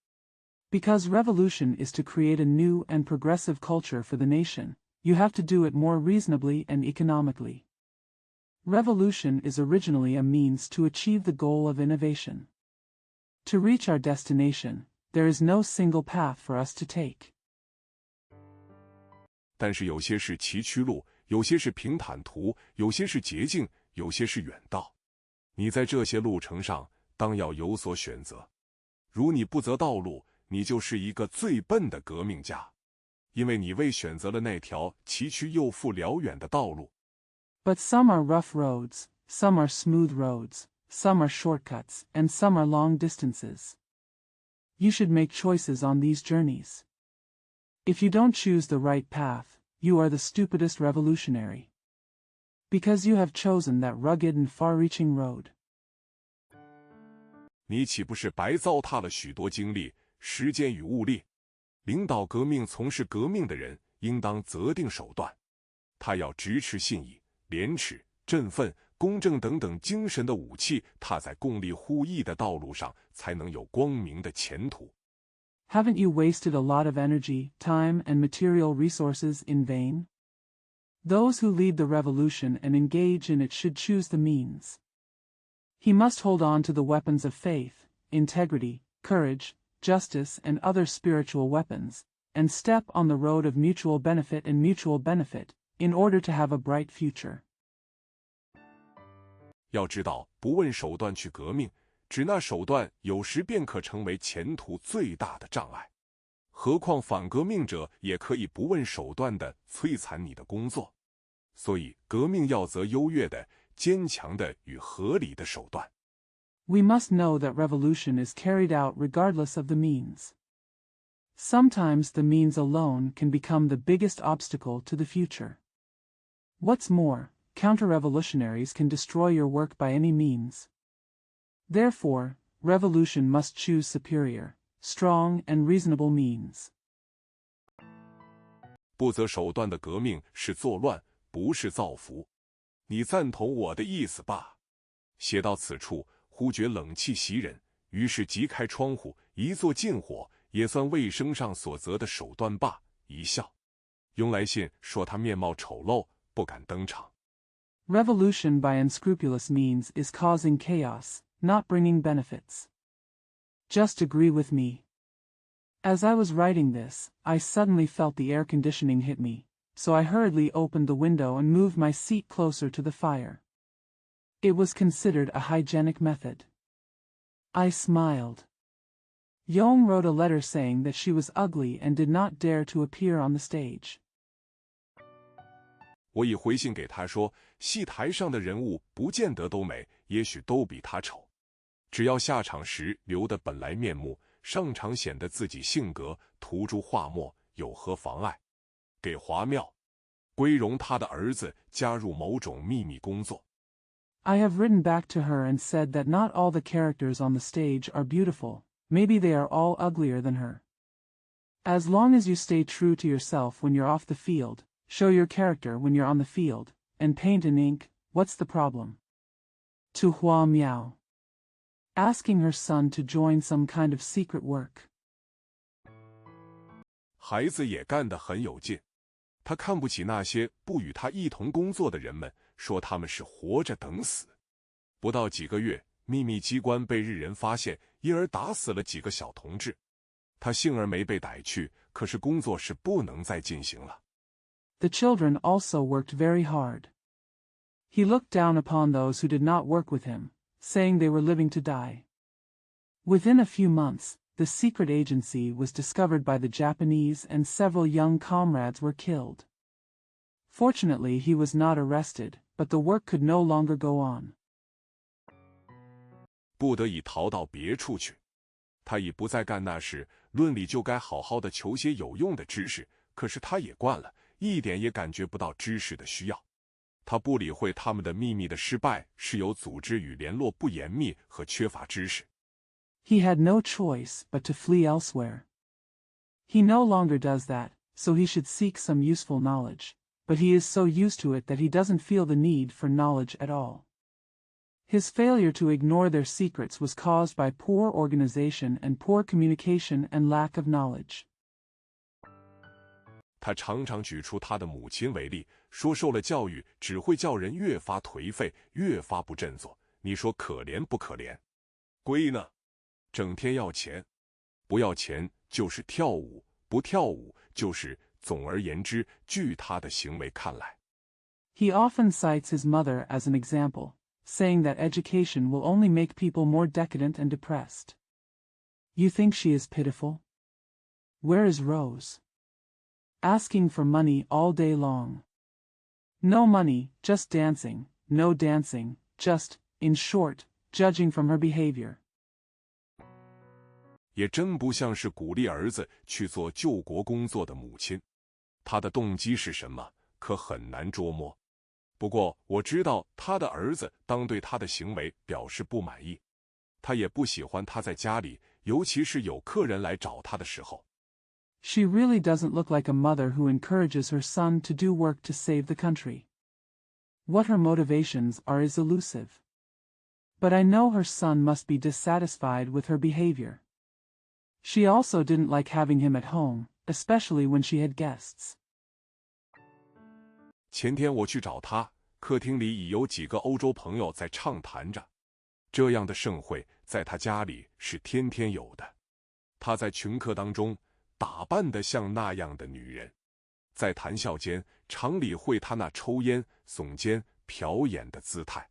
Because revolution is to create a new and progressive culture for the nation, you have to do it more reasonably and economically. Revolution is originally a means to achieve the goal of innovation. To reach our destination, there is no single path for us to take. 但是有些是崎岖路，有些是平坦途，有些是捷径，有些是远道。你在这些路程上，当要有所选择。如你不择道路，你就是一个最笨的革命家，因为你未选择了那条崎岖又复辽远的道路。But some are rough roads, some are smooth roads, some are shortcuts, and some are long distances. You should make choices on these journeys. If you don't choose the right path, you are the stupidest revolutionary. Because you have chosen that rugged and far-reaching road. 你岂不是白糟蹋了许多精力、时间与物力？领导革命、从事革命的人，应当择定手段。他要直持信义、廉耻、振奋、公正等等精神的武器，踏在共利互益的道路上，才能有光明的前途。Haven't you wasted a lot of energy, time, and material resources in vain? Those who lead the revolution and engage in it should choose the means. He must hold on to the weapons of faith, integrity, courage, justice, and other spiritual weapons, and step on the road of mutual benefit in order to have a bright future. 要知道，不问手段去革命，指那手段有时便可成为前途最大的障碍。何况反革命者也可以不问手段地摧残你的工作。所以，革命要择优越的、坚强的与合理的手段。We must know that revolution is carried out regardless of the means. Sometimes the means alone can become the biggest obstacle to the future. What's more, counter-revolutionaries can destroy your work by any means. Therefore, revolution must choose superior, strong, and reasonable means. 不择手段的革命是作乱，不是造福。你赞同我的意思吧？写到此处，忽觉冷气袭人，于是即开窗户，一坐近火，也算卫生上所择的手段罢。一笑，用来信说他面貌丑陋，不敢登场。Revolution by unscrupulous means is causing chaos, not bringing benefits. Just agree with me. As I was writing this, I suddenly felt the air conditioning hit me, so I hurriedly opened the window and moved my seat closer to the fire. It was considered a hygienic method. I smiled. Yong wrote a letter saying that she was ugly and did not dare to appear on the stage. 我已回信给他说，戏台上的人物不见得都美，也许都比他丑。只要下场时留的本来面目，上场显得自己性格，涂诸画墨，有何妨碍？给华庙归荣他的儿子加入某种秘密工作。I have written back to her and said that not all the characters on the stage are beautiful, maybe they are all uglier than her. As long as you stay true to yourself when you're off the field, show your character when you're on the field, and paint in ink, what's the problem? To Hua Miao. Asking her son to join some kind of secret work. 孩子也干得很有劲，他看不起那些不与他一同工作的人们，说他们是活着等死。不到几个月，秘密机关被日人发现，因而打死了几个小同志。他幸而没被逮去，可是工作是不能再进行了。The children also worked very hard. He looked down upon those who did not work with him, saying they were living to die. Within a few months, the secret agency was discovered by the Japanese and several young comrades were killed. Fortunately, he was not arrested, but the work could no longer go on. 不得已逃到别处去。他已不再干那事，论理就该好好的求些有用的知识，可是他也惯了，一点也感觉不到知识的需要。他不理会他们的秘密的失败是由组织与联络不严密和缺乏知识。He had no choice but to flee elsewhere. He no longer does that, so he should seek some useful knowledge, but he is so used to it that he doesn't feel the need for knowledge at all. His failure to ignore their secrets was caused by poor organization and poor communication and lack of knowledge. 他常常举出他的母亲为例，说受了教育只会叫人越发颓废，越发不振作。你说可怜不可怜？龟呢？整天要钱，不要钱就是跳舞，不跳舞就是总而言之，据他的行为看来。He often cites his mother as an example, saying that education will only make people more decadent and depressed. You think she is pitiful? Where is Rose? Asking for money all day long. No money, just dancing, no dancing, just, in short, judging from her behavior. 也真不像是鼓励儿子去做救国工作的母亲。他的动机是什么，可很难捉摸。不过我知道他的儿子当对他的行为表示不满意，他也不喜欢他在家里，尤其是有客人来找他的时候。She really doesn't look like a mother who encourages her son to do work to save the country. What her motivations are is elusive. But I know her son must be dissatisfied with her behavior. She also didn't like having him at home, especially when she had guests. 前天我去找他，客厅里已有几个欧洲朋友在畅谈着。这样的盛会在他家里是天天有的。他在群客当中打扮得像那样的女人，在谈笑间常理会他那抽烟、耸肩、瞟眼的姿态。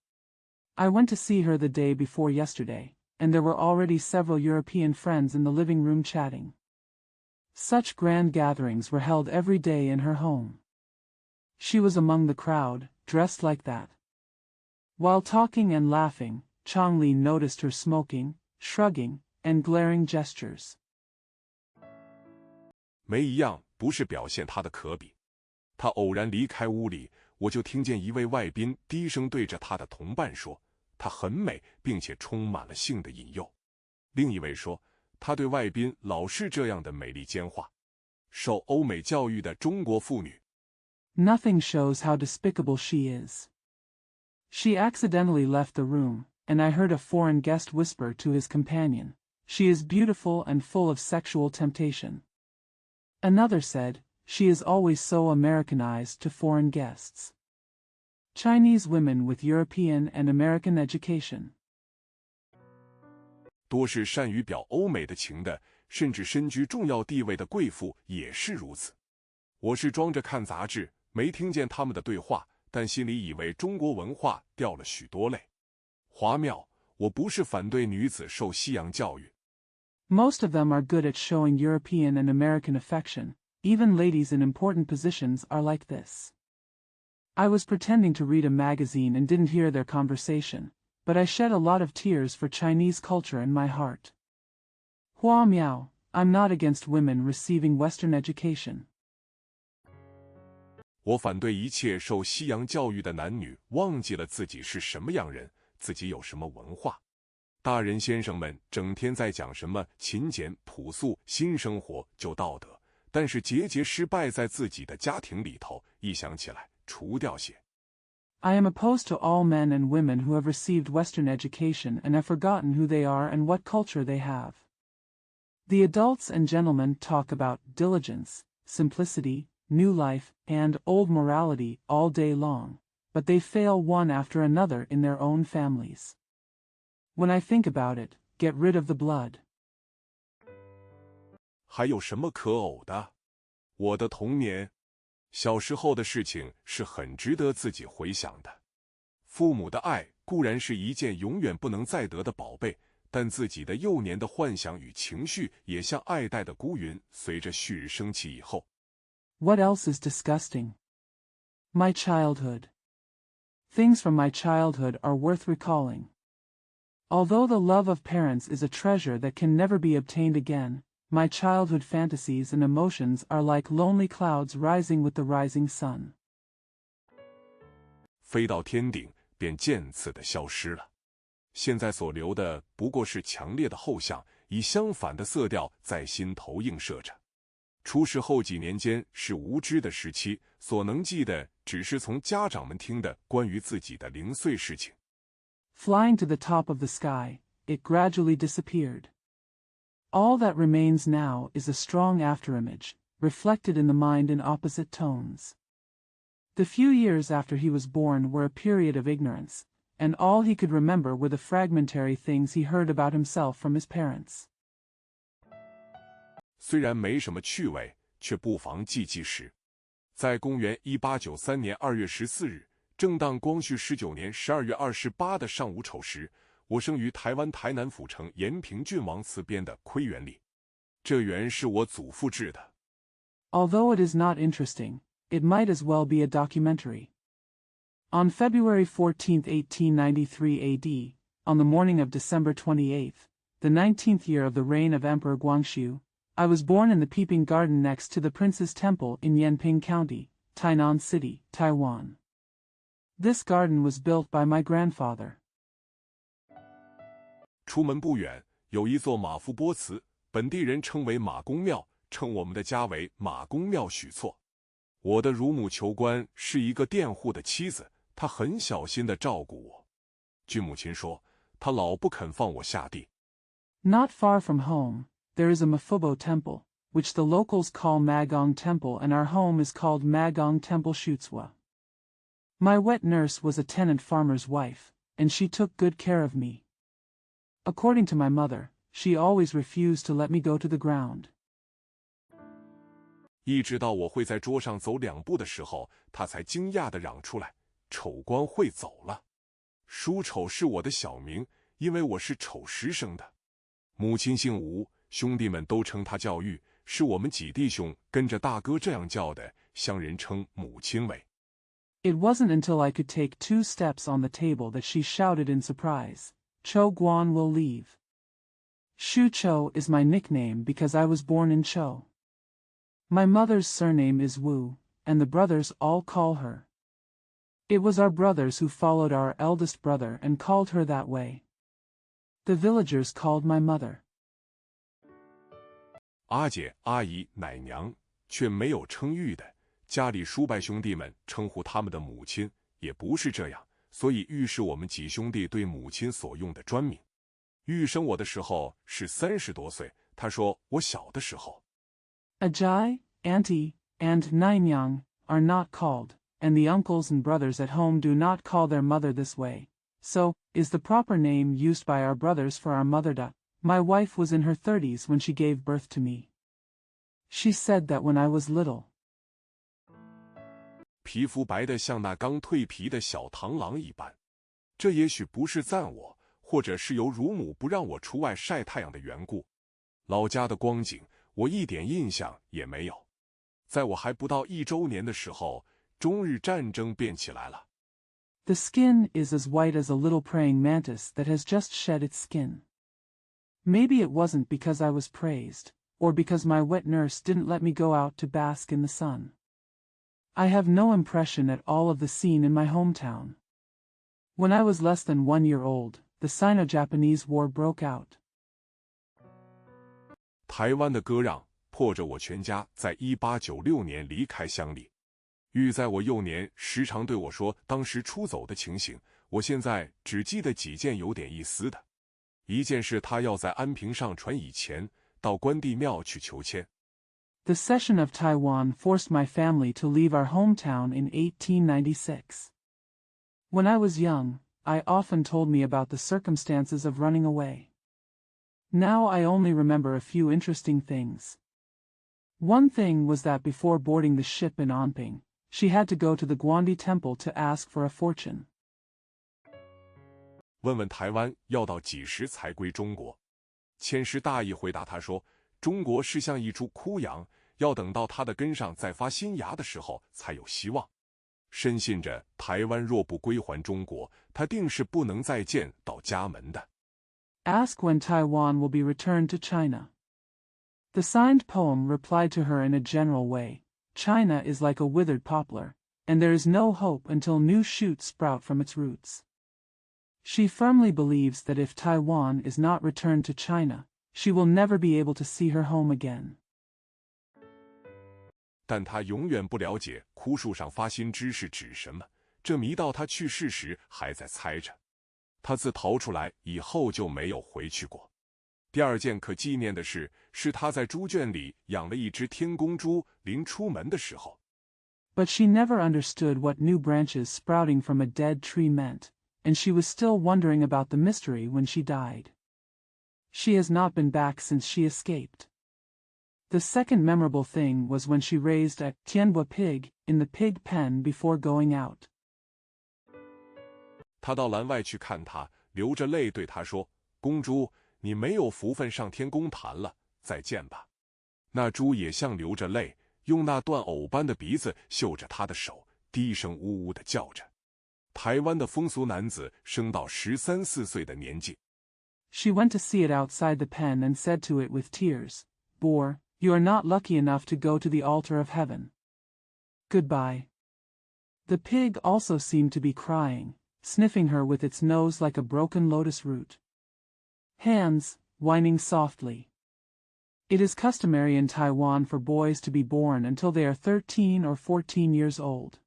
I went to see her the day before yesterday, and there were already several European friends in the living room chatting. Such grand gatherings were held every day in her home. She was among the crowd, dressed like that. While talking and laughing, Changli noticed her smoking, shrugging, and glaring gestures. 没一样不是表现他的可比。他偶然离开屋里，我就听见一位外宾低声对着他的同伴说，她很美，并且充满了性的引诱。另一位说，他对外宾老是这样的美丽奸话。受欧美教育的中国妇女 Nothing shows how despicable she is. She accidentally left the room, and I heard a foreign guest whisper to his companion, "She is beautiful and full of sexual temptation." Another said, "She is always so Americanized to foreign guests." Chinese women with European and American education. 多是善于表欧美的情的，甚至身居重要地位的贵妇也是如此。我是装着看杂志，没听见他们的对话，但心里以为中国文化掉了许多泪。华妙，我不是反对女子受西洋教育。Most of them are good at showing European and American affection. Even ladies in important positions are like this. I was pretending to read a magazine and didn't hear their conversation, but I shed a lot of tears for Chinese culture in my heart. Hua Miao, I'm not against women receiving Western education. 我反对一切受西洋教育的男女忘记了自己是什么样人，自己有什么文化。大人先生们整天在讲什么勤俭朴素新生活就道德，但是节节失败在自己的家庭里头，一想起来除掉血。I am opposed to all men and women who have received Western education and have forgotten who they are and what culture they have. The adults and gentlemen talk about diligence, simplicity, new life, and old morality all day long, but they fail one after another in their own families. When I think about it, get rid of the blood. 还有什么可呕的？我的童年，小时候的事情是很值得自己回想的。父母的爱固然是一件永远不能再得的宝贝，但自己的幼年的幻想与情绪也像爱戴的孤云，随着旭日升起以后。What else is disgusting? My childhood. Things from my childhood are worth recalling. Although the love of parents is a treasure that can never be obtained again, my childhood fantasies and emotions are like lonely clouds rising with the rising sun. 飞到天顶，便渐次地消失了。现在所留的不过是强烈的后相，以相反的色调在心头映射着。出世后几年间是无知的时期，所能记的只是从家长们听的关于自己的零碎事情。Flying to the top of the sky, it gradually disappeared. All that remains now is a strong afterimage, reflected in the mind in opposite tones. The few years after he was born were a period of ignorance, and all he could remember were the fragmentary things he heard about himself from his parents. 虽然没什么趣味，却不妨记记时。在公元1893年2月14日，正当光绪19年12月28的上午丑时，我生于台湾台南府城延平郡王祠边的窥园里。这园是我祖父制的。Although it is not interesting, it might as well be a documentary. On February 14, 1893 AD, on the morning of December 28th, the 19th year of the reign of Emperor Guangxu, I was born in the Peeping Garden next to the Prince's Temple in Yanping County, Tainan City, Taiwan. This garden was built by my grandfather. 出门不远，有一座马夫波祠，本地人称为马公庙，称我们的家为马公庙许错。我的乳母求官是一个佃户的妻子，她很小心地照顾我。据母亲说，她老不肯放我下地。Not far from home, there is a Mafubo temple, which the locals call Magong Temple, and our home is called Magong Temple Shutswa. My wet nurse was a tenant farmer's wife, and she took good care of me. According to my mother, she always refused to let me go to the ground. 一直到我会在桌上走2步的时候，她才惊讶地嚷出来：“丑光会走了。”叔丑是我的小名，因为我是丑时生的。母亲姓吴，兄弟们都称她叫玉，是我们几弟兄跟着大哥这样叫的，乡人称母亲为。It wasn't until I could take 2 steps on the table that she shouted in surprise, "Cho Guan will leave." Shu Cho is my nickname because I was born in Cho. My mother's surname is Wu, and the brothers all call her. It was our brothers who followed our eldest brother and called her that way. The villagers called my mother 阿姐、阿姨、奶娘，却没有称玉的。家里叔伯兄弟们称呼他们的母亲也不是这样，所以玉是我们几兄弟对母亲所用的专名。玉生我的时候是30多岁，他说我小的时候。Ajai, auntie, and Nainyang are not called, and the uncles and brothers at home do not call their mother this way. So, is the proper name used by our brothers for our mother. My wife was in her 30s when she gave birth to me. She said that when I was little. 皮肤白得像那刚蜕皮的小螳螂一般。这也许不是赞我，或者是由乳母不让我出外晒太阳的缘故。老家的光景，我一点印象也没有。在我还不到1周年的时候，中日战争便起来了。The skin is as white as a little praying mantis that has just shed its skin. Maybe it wasn't because I was praised, or because my wet nurse didn't let me go out to bask in the sun. I have no impression at all of the scene in my hometown. When I was less than 1 year old, the Sino-Japanese War broke out. 台湾的割让迫着我全家在1896年离开乡里。玉在我幼年时常对我说当时出走的情形，我现在只记得几件有点意思的。一件是他要在安平上船以前，到关帝庙去求签。The cession of Taiwan forced my family to leave our hometown in 1896. When I was young, I often told me about the circumstances of running away. Now I only remember a few interesting things. One thing was that before boarding the ship in Anping, she had to go to the Guandi Temple to ask for a fortune. 问问台湾要到几时才归中国？千师大意回答他说：“中国是像一株枯杨，要等到它的根上再发新芽的时候才有希望。”深信着台湾若不归还中国，他定是不能再见到家门的。Ask when Taiwan will be returned to China. The signed poem replied to her in a general way. China is like a withered poplar, and there is no hope until new shoots sprout from its roots. She firmly believes that if Taiwan is not returned to China, she will never be able to see her home again. 但她永远不了解枯树上发新枝是指什么，这谜到她去世时还在猜着。她自逃出来以后就没有回去过。第二件可纪念的事，是她在猪圈里养了一只天公猪，临出门的时候。But she never understood what new branches sprouting from a dead tree meant, and she was still wondering about the mystery when she died. She has not been back since she escaped. The second memorable thing was when she raised a tianhua pig in the pig pen before going out. 她到栏外去看他，流着泪对他说：“公猪，你没有福分上天宫坛了，再见吧。”那猪也像流着泪，用那断藕般的鼻子嗅着他的手，低声呜呜地叫着。台湾的风俗男子生到13、14岁的年纪。She went to see it outside the pen and said to it with tears, "Boar, you are not lucky enough to go to the altar of heaven. Goodbye." The pig also seemed to be crying, sniffing her with its nose like a broken lotus root. Hands, whining softly. It is customary in Taiwan for boys to be born until they are 13 or 14 years old.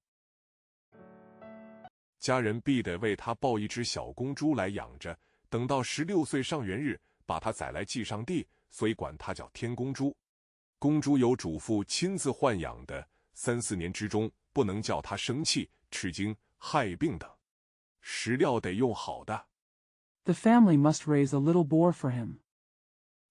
家人必得为他抱一只小公猪来养着，等到16岁上元日，把它宰来祭上帝，所以管它叫天公猪。公猪由主妇亲自豢养的，3、4年之中不能叫它生气、吃惊、害病等，食料得用好的。The family must raise a little boar for him.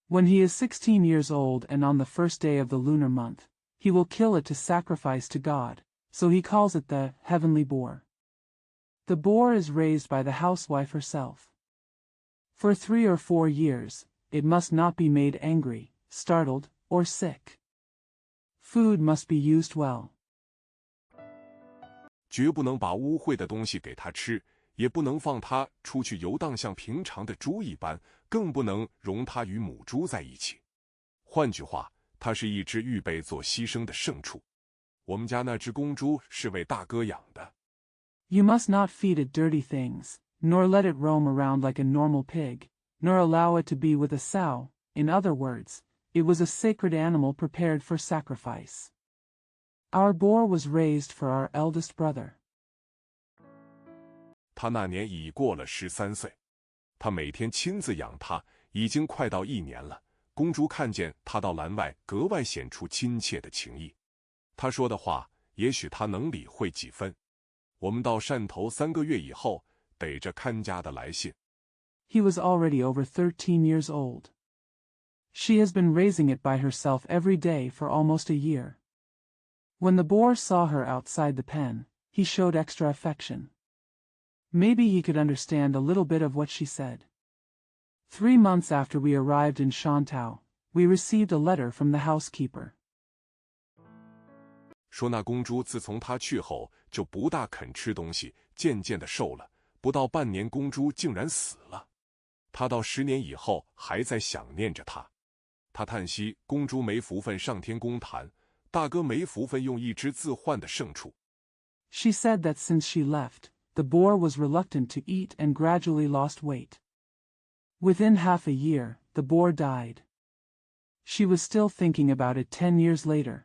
When he is 16 years old and on the first day of the lunar month, he will kill it to sacrifice to God, so he calls it the heavenly boar. The boar is raised by the housewife herself. For 3 or 4 years, it must not be made angry, startled, or sick. Food must be used well. 绝不能把污秽的东西给它吃，也不能放它出去游荡像平常的猪一般，更不能容它与母猪在一起。换句话，它是一只预备做牺牲的牲畜。我们家那只公猪是为大哥养的。You must not feed it dirty things, nor let it roam around like a normal pig, nor allow it to be with a sow. In other words, it was a sacred animal prepared for sacrifice. Our boar was raised for our eldest brother. 他那年已过了13岁，他每天亲自养它，已经快到1年了。公猪看见他到栏外，格外显出亲切的情意。他说的话，也许他能理会几分。我们到汕头3个月以后，逮着看家的来信。He was already over 13 years old. She has been raising it by herself every day for almost a year. When the boar saw her outside the pen, he showed extra affection. Maybe he could understand a little bit of what she said. 3 months after we arrived in Shantou, we received a letter from the housekeeper. 说那公猪自从他去后就不大肯吃东西，渐渐的瘦了，不到半年公猪竟然死了。他到10年以后还在想念着他。他叹息公猪没福分上天宫坛，大哥没福分用一只自换的牲畜。She said that since she left, the boar was reluctant to eat and gradually lost weight. Within half a year, the boar died. She was still thinking about it 10 years later.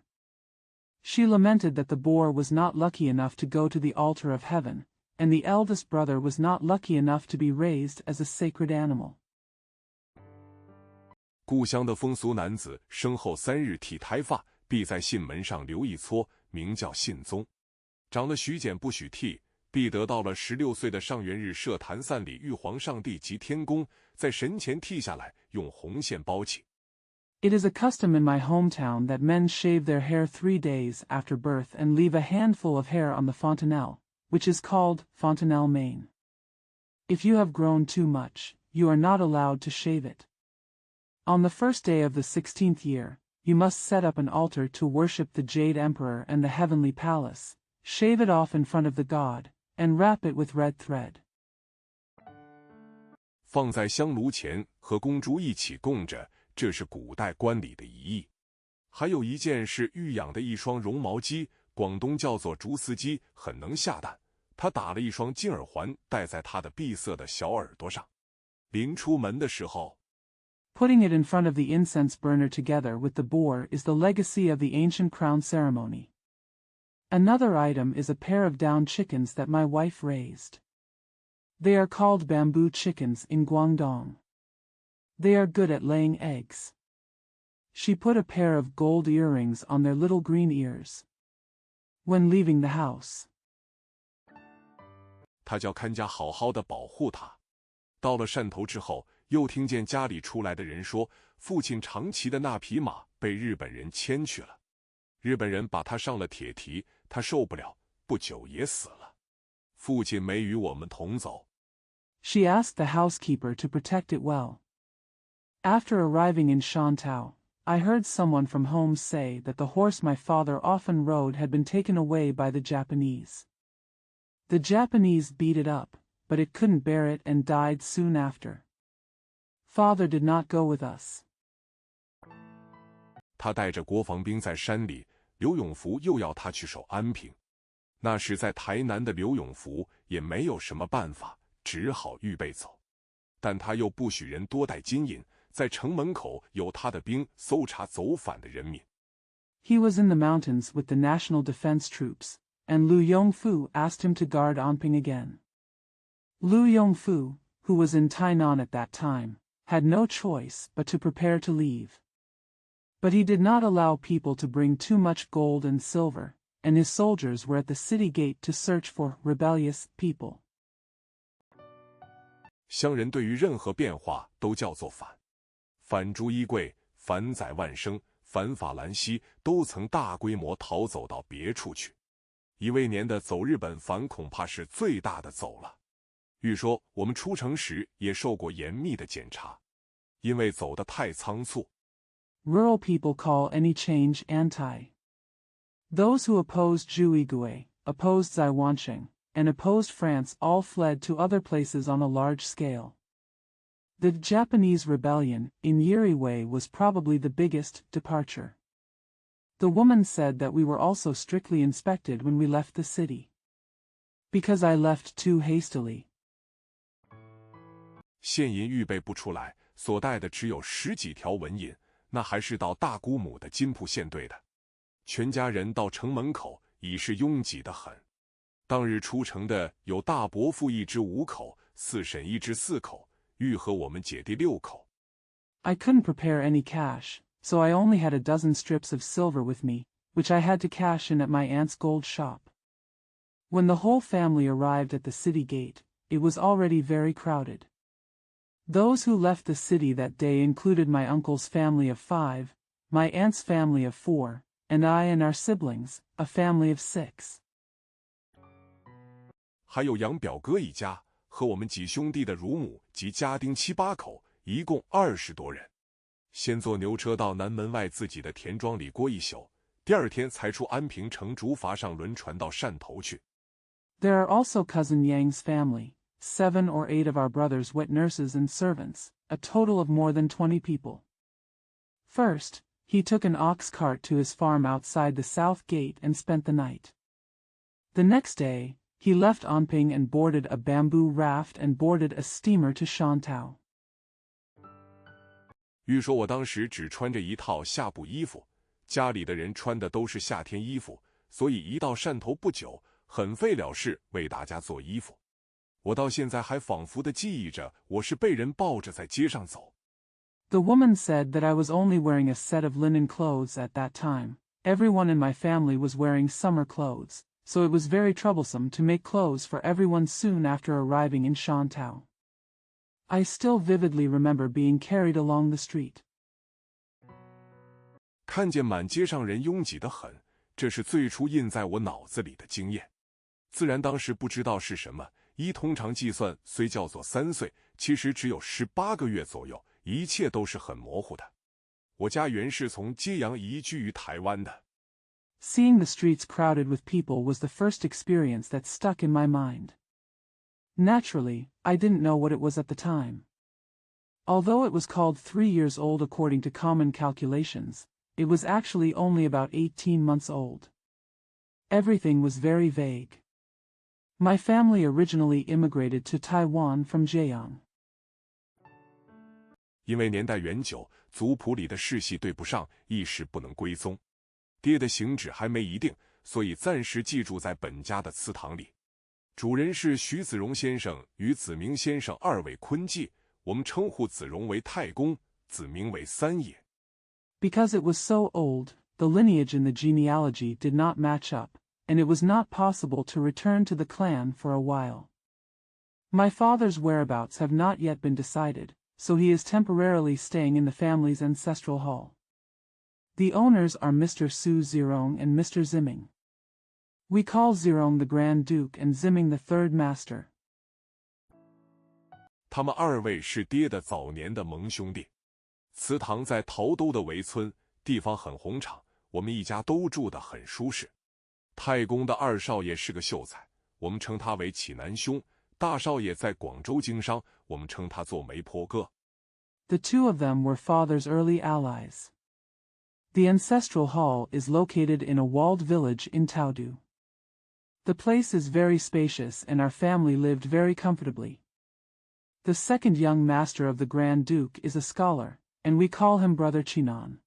She lamented that the boar was not lucky enough to go to the altar of heaven, and the eldest brother was not lucky enough to be raised as a sacred animal. 故乡的风俗男子生后3日剃胎发，必在信门上留一撮，名叫信宗。长了许剪不许剃，必得到了16岁的上元日设坛散礼玉皇上帝及天公，在神前剃下来，用红线包起。It is a custom in my hometown that men shave their hair 3 days after birth and leave a handful of hair on the fontanelle, which is called fontanelle mane. If you have grown too much, you are not allowed to shave it. On the first day of the 16th year, you must set up an altar to worship the Jade Emperor and the heavenly palace, shave it off in front of the god, and wrap it with red thread. 放在香炉前和公猪一起供着，这是古代官礼的一役。还有一件是育养的一双绒毛鸡，广东叫做竹丝鸡，很能下蛋。他打了一双金耳环戴在他的闭塞的小耳朵上。临出门的时候 Putting it in front of the incense burner together with the boar is the legacy of the ancient crown ceremony. Another item is a pair of down chickens that my wife raised. They are called bamboo chickens in Guangdong. They are good at laying eggs. She put a pair of gold earrings on their little green ears. When leaving the house, 他叫看家好好的保护他。到了汕头之后，又听见家里出来的人说，父亲常骑的那匹马被日本人牵去了。日本人把他上了铁蹄，他受不了，不久也死了。父亲没与我们同走。She asked the housekeeper to protect it well. After arriving in Shantou, I heard someone from home say that the horse my father often rode had been taken away by the Japanese. The Japanese beat it up, but it couldn't bear it and died soon after. Father did not go with us. 他带着国防兵在山里，刘永福又要他去守安平。那时在台南的刘永福也没有什么办法，只好预备走。但他又不许人多带金银，在城门口有他的兵搜查走反的人民。He was in the mountains with the National Defense Troops, and Liu Yongfu asked him to guard Anping again. Liu Yongfu, who was in Tainan at that time, had no choice but to prepare to leave. But he did not allow people to bring too much gold and silver, and his soldiers were at the city gate to search for rebellious people. 乡人对于任何变化都叫做反。反朱衣贵、反宰万生、反法兰西都曾大规模逃走到别处去。乙未年的走日本反恐怕是最大的走了。据说我们出城时也受过严密的检查，因为走得太仓促。Rural people call any change anti. Those who opposed Juigui, opposed Zaiwanqing, and opposed France all fled to other places on a large scale. The Japanese rebellion in Yuriwei was probably the biggest departure. The woman said that we were also strictly inspected when we left the city. Because I left too hastily. 现银预备不出来，所带的只有10几条纹银，那还是到大姑母的金铺现兑的。全家人到城门口已是拥挤得很。当日出城的有大伯父一支5口，四婶一支4口，玉和我们姐弟6口。I couldn't prepare any cash, so I only had a dozen strips of silver with me, which I had to cash in at my aunt's gold shop. When the whole family arrived at the city gate, it was already very crowded. Those who left the city that day included my uncle's family of 5, my aunt's family of 4, and I and our siblings, a family of 6. 还有杨表哥一家和我们几兄弟的乳母及家丁7、8口，一共20多人。先坐牛车到南门外自己的田庄里过一宿，第二天才出安平乘竹筏上轮船到汕头去。There are also cousin Yang's family, 7 or 8 of our brothers wet nurses and servants, a total of more than 20 people. First, he took an ox cart to his farm outside the south gate and spent the night. The next day, he left Anping and boarded a bamboo raft and boarded a steamer to Shantou. 据说我当时只穿着一套夏布衣服，家里的人穿的都是夏天衣服，所以一到汕头不久，很费了事为大家做衣服。我到现在还仿佛地记忆着，我是被人抱着在街上走。The woman said that I was only wearing a set of linen clothes at that time. Everyone in my family was wearing summer clothes, so it was very troublesome to make clothes for everyone soon after arriving in Shantou. I still vividly remember being carried along the street. 看见满街上人拥挤得很，这是最初印在我脑子里的经验。自然当时不知道是什么，通常计算虽叫做3岁，其实只有18个月左右，一切都是很模糊的。我家原是从揭阳移居于台湾的。Seeing the streets crowded with people was the first experience that stuck in my mind. Naturally, I didn't know what it was at the time. Although it was called 3 years old according to common calculations, it was actually only about 18 months old. Everything was very vague. My family originally immigrated to Taiwan from Zhejiang. 因为年代远久，族谱里的世系对不上，一时不能归宗。爹的行止还没一定，所以暂时寄住在本家的祠堂里。主人是徐子荣先生与子明先生2位坤继，我们称呼子荣为太公，子明为三爷。Because it was so old, the lineage in the genealogy did not match up, and it was not possible to return to the clan for a while. My father's whereabouts have not yet been decided, so he is temporarily staying in the family's ancestral hall. The owners are Mr. Su Zirong and Mr. Ziming. We call Zirong the Grand Duke and Ziming the Third Master. 他们2位是爹的早年的盟兄弟。祠堂在陶都的围村，地方很宏敞，我们一家都住得很舒适。太公的2少爷是个秀才，我们称他为启南兄；大少爷在广州经商，我们称他做媒婆哥。The two of them were father's early allies. The ancestral hall is located in a walled village in Taodu. The place is very spacious and our family lived very comfortably. The second young master of the Grand Duke is a scholar, and we call him Brother Chinan.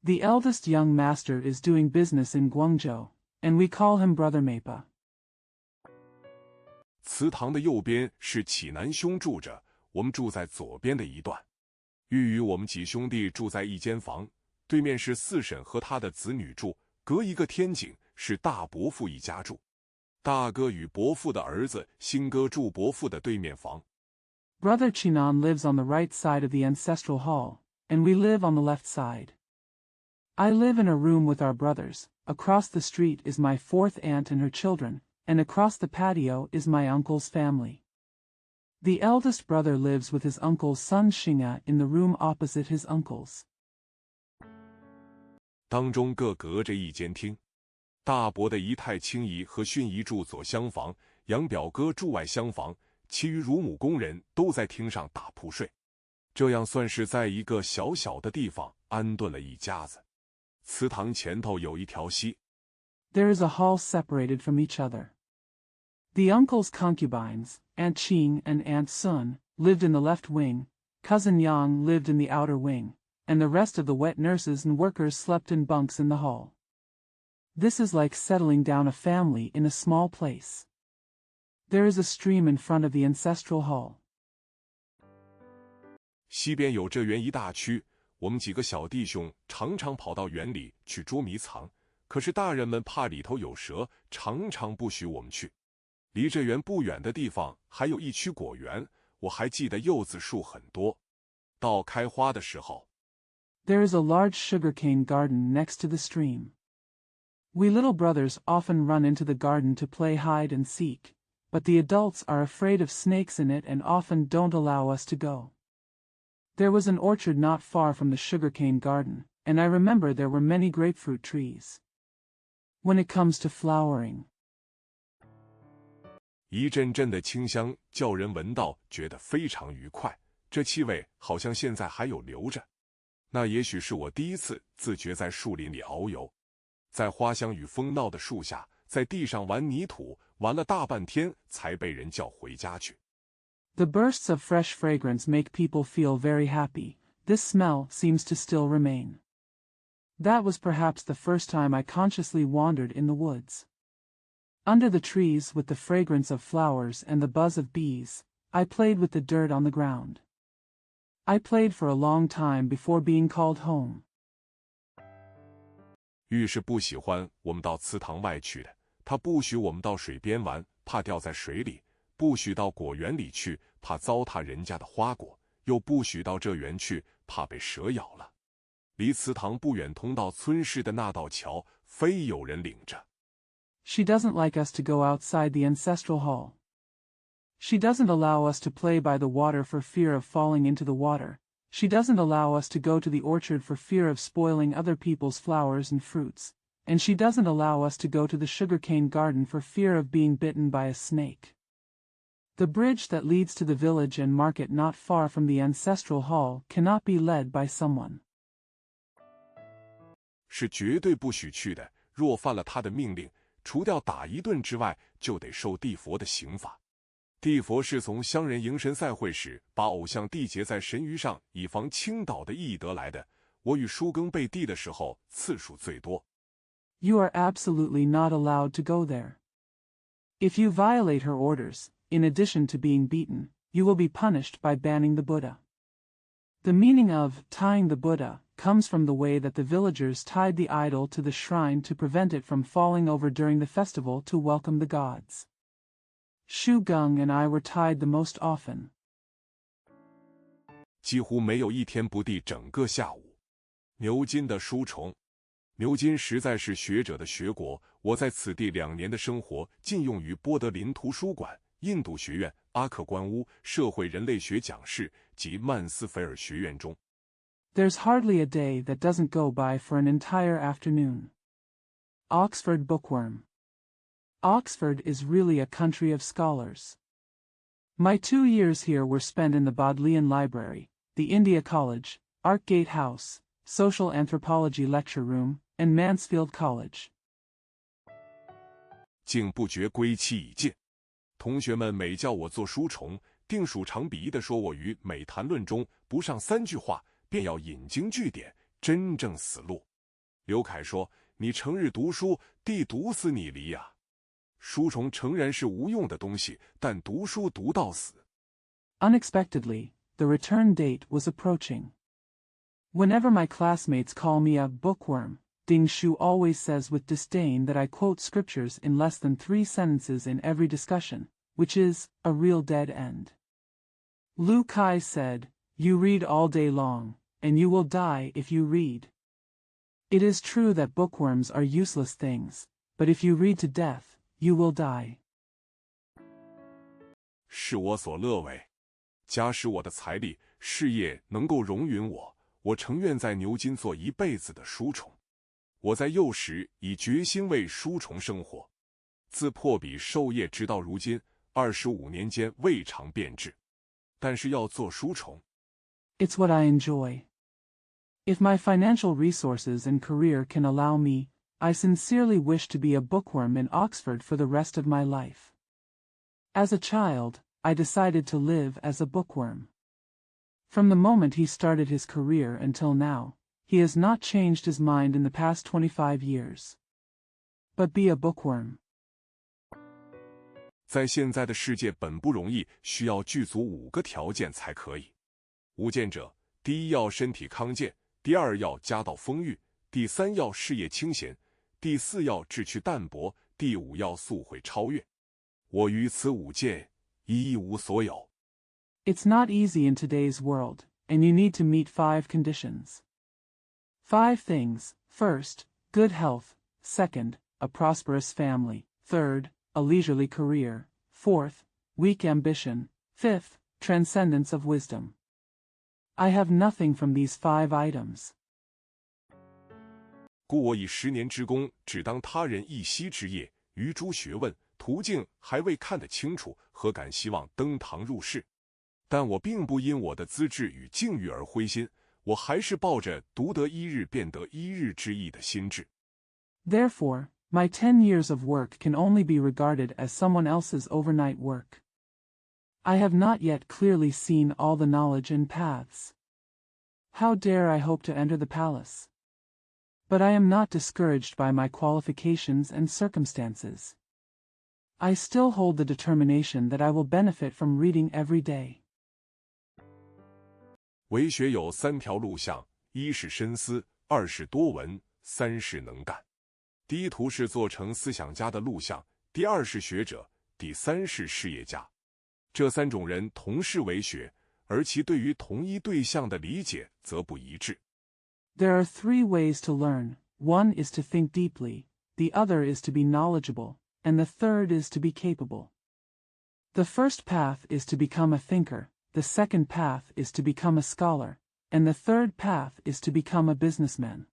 The eldest young master is doing business in Guangzhou, and we call him Brother Meipa. 祠堂的右边是启南兄住着，我们住在左边的一段。玉与我们几兄弟住在一间房，对面是四婶和他的子女住，隔一个天井是大伯父一家住。大哥与伯父的儿子新哥住伯父的对面房。Brother Chinan lives on the right side of the ancestral hall, and we live on the left side. I live in a room with our brothers. Across the street is my 4th aunt and her children, and across the patio is my uncle's family. The eldest brother lives with his uncle's son Xinga in the room opposite his uncle's. 当中各隔着一间厅。大伯的姨太清姨和训姨住左厢房，杨表哥住外厢房，其余乳母工人都在厅上打铺睡。这样算是在一个小小的地方安顿了一家子。祠堂前头有一条溪。There is a hall separated from each other. The uncle's concubines, Aunt Qing and Aunt Sun, lived in the left wing, cousin Yang lived in the outer wing, and the rest of the wet nurses and workers slept in bunks in the hall. This is like settling down a family in a small place. There is a stream in front of the ancestral hall. 西边有这园一大区，我们几个小弟兄常常跑到园里去捉迷藏，可是大人们怕里头有蛇，常常不许我们去。离这园不远的地方还有一区果园，我还记得柚子树很多。到开花的时候 There is a large sugarcane garden next to the stream. We little brothers often run into the garden to play hide and seek, but the adults are afraid of snakes in it and often don't allow us to go. There was an orchard not far from the sugarcane garden, and I remember there were many grapefruit trees. When it comes to flowering, 一阵阵的清香叫人闻到觉得非常愉快，这气味好像现在还有留着。那也许是我第一次自觉在树林里遨游，在花香与风闹的树下，在地上玩泥土，玩了大半天才被人叫回家去。The bursts of fresh fragrance make people feel very happy. This smell seems to still remain. That was perhaps the first time I consciously wandered in the woods. Under the trees with the fragrance of flowers and the buzz of bees, I played with the dirt on the ground. I played for a long time before being called home. 玉是不喜欢我们到祠堂外去的，他不许我们到水边玩，怕掉在水里；不许到果园里去，怕糟蹋人家的花果；又不许到这园去，怕被蛇咬了。离祠堂不远通到村市的那道桥，非有人领着。She doesn't like us to go outside the ancestral hall. She doesn't allow us to play by the water for fear of falling into the water. She doesn't allow us to go to the orchard for fear of spoiling other people's flowers and fruits. And she doesn't allow us to go to the sugarcane garden for fear of being bitten by a snake. The bridge that leads to the village and market not far from the ancestral hall cannot be led by someone. 是绝对不许去的，若犯了他的命令，除掉打一顿之外，就得受地佛的刑罚。地佛是从乡人迎神赛会时把偶像缔结在神鱼上，以防倾倒的意义得来的。我与书庚被地的时候次数最多。You are absolutely not allowed to go there. If you violate her orders, in addition to being beaten, you will be punished by banning the Buddha. The meaning of tying the Buddha comes from the way that the villagers tied the idol to the shrine to prevent it from falling over during the festival to welcome the gods. Shu Gung and I were tied the most often. 几乎没有一天不地整个下午。牛津的书虫，牛津实在是学者的学国。我在此地2年的生活尽用于波德林图书馆、印度学院、阿克官屋、社会人类学讲室及曼斯菲尔学院中。There's hardly a day that doesn't go by for an entire afternoon. Oxford Bookworm. Oxford is really a country of scholars. My 2 years here were spent in the Bodleian Library, the India College, Arkgate House, Social Anthropology Lecture Room, and Mansfield College. 竟不觉归期已尽，同学们每叫我做书虫，定数长鄙夷地说我于每谈论中不上3句话，便要引经据典，真正死路。刘凯说：“你成日读书，地毒死你离呀！”书虫诚然是无用的东西，但读书读到死。Unexpectedly, the return date was approaching. Whenever my classmates call me a bookworm, Ding Shu always says with disdain that I quote scriptures in less than 3 sentences in every discussion, which is a real dead end. Lu Kai said, "You read all day long, and you will die if you read." It is true that bookworms are useless things, but if you read to death, you will die. 是我所乐为，假使我的财力、事业能够容允我，我诚愿在牛津做一辈子的书虫。我在幼时已决心为书虫生活，自破笔授业直到如今，25年间未尝变质。但是要做书虫， It's what I enjoy. If my financial resources and career can allow me, I sincerely wish to be a bookworm in Oxford for the rest of my life. As a child, I decided to live as a bookworm. From the moment he started his career until now, he has not changed his mind in the past 25 years. But be a bookworm. 在现在的世界本不容易，需要具足5个条件才可以。5件者：第1要身体康健，第2要家道丰裕，第3要事业清闲，第4要志趣淡泊，第5要速会超越。我于此5件一无所有。It's not easy in today's world, and you need to meet 5 conditions. 5 things: first, good health; second, a prosperous family; third, a leisurely career; fourth, weak ambition; fifth, transcendence of wisdom. I have nothing from these 5 items. 故我以10年之功，只当他人一夕之业，于诸学问途径还未看得清楚，何敢希望登堂入室？但我并不因我的资质与境遇而灰心，我还是抱着独得一日便得一日之意的心志。Therefore, my 10 years of work can only be regarded as someone else's overnight work. I have not yet clearly seen all the knowledge and paths. How dare I hope to enter the palace? But I am not discouraged by my qualifications and circumstances. I still hold the determination that I will benefit from reading every day. 为学有3条路向：1是深思，2是多闻，3是能干。第一途是做成思想家的路向，第2是学者，第3是事业家。这3种人同是为学，而其对于同一对象的理解则不一致。There are 3 ways to learn. One is to think deeply, the other is to be knowledgeable, and the third is to be capable. The first path is to become a thinker, the second path is to become a scholar, and the third path is to become a businessman.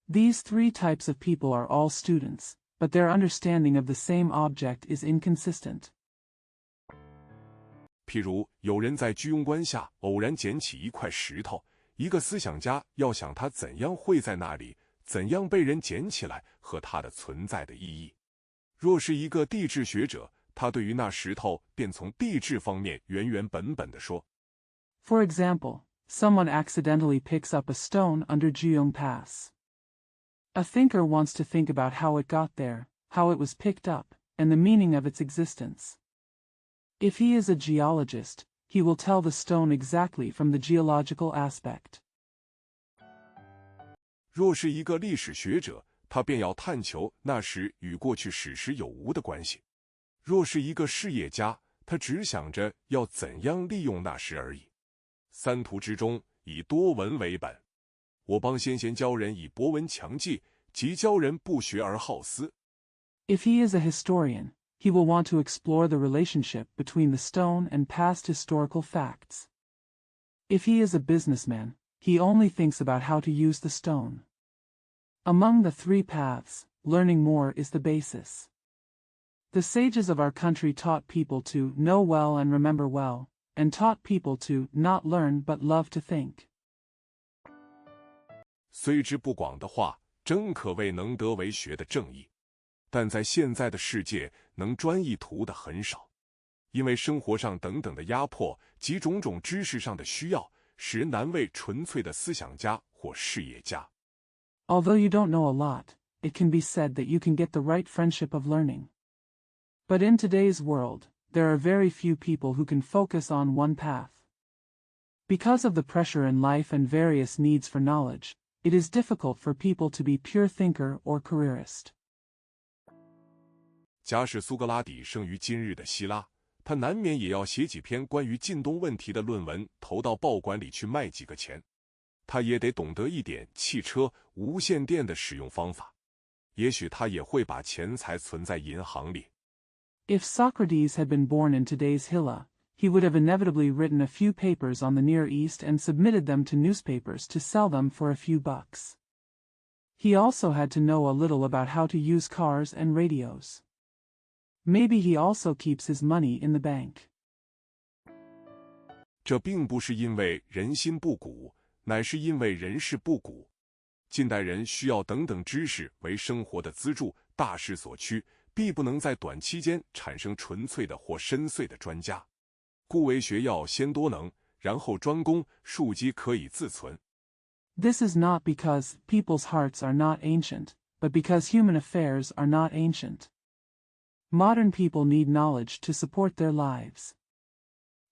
These 3 types of people are all students, but their understanding of the same object is inconsistent. 譬如有人在居庸关下偶然捡起一块石头，一个思想家要想它怎样会在那里，怎样被人捡起来和它的存在的意义。若是一个地质学者，他对于那石头便从地质方面原本地说。For example, someone accidentally picks up a stone under Juyong Pass. A thinker wants to think about how it got there, how it was picked up, and the meaning of its existence. If he is a geologist, he will tell the stone exactly from the geological aspect. 若是一个历史学者，他便要探求那时与过去史实有无的关系。若是一个事业家，他只想着要怎样利用那时而已。三途之中，以多闻为本。我帮先贤教人以博闻强记，即教人不学而好思。If he is a historian, he will want to explore the relationship between the stone and past historical facts. If he is a businessman, he only thinks about how to use the stone. Among the three paths, learning more is the basis. The sages of our country taught people to know well and remember well, and taught people to not learn but love to think. 虽知不广的话，真可谓能得为学的正义。但在现在的世界，能专一图的很少，因为生活上等等的压迫及种种知识上的需要，使人难为纯粹的思想家或事业家。Although you don't know a lot, it can be said that you can get the right friendship of learning. But in today's world, there are very few people who can focus on one path. Because of the pressure in life and various needs for knowledge, it is difficult for people to be pure thinker or careerist. 假使苏格拉底生于今日的希腊，他难免也要写几篇关于近东问题的论文，投到报馆里去卖几个钱。他也得懂得一点汽车、无线电的使用方法。也许他也会把钱财存在银行里。If Socrates had been born in today's Hilla, he would have inevitably written a few papers on the Near East and submitted them to newspapers to sell them for a few bucks. He also had to know a little about how to use cars and radios. Maybe he also keeps his money in the bank. 这并不是因为人心不古，乃是因为人事不古。近代人需要等等知识为生活的资助，大势所趋，必不能在短期间产生纯粹的或深邃的专家。故为学要先多能，然后专攻，庶几可以自存。This is not because people's hearts are not ancient, but because human affairs are not ancient. Modern people need knowledge to support their lives.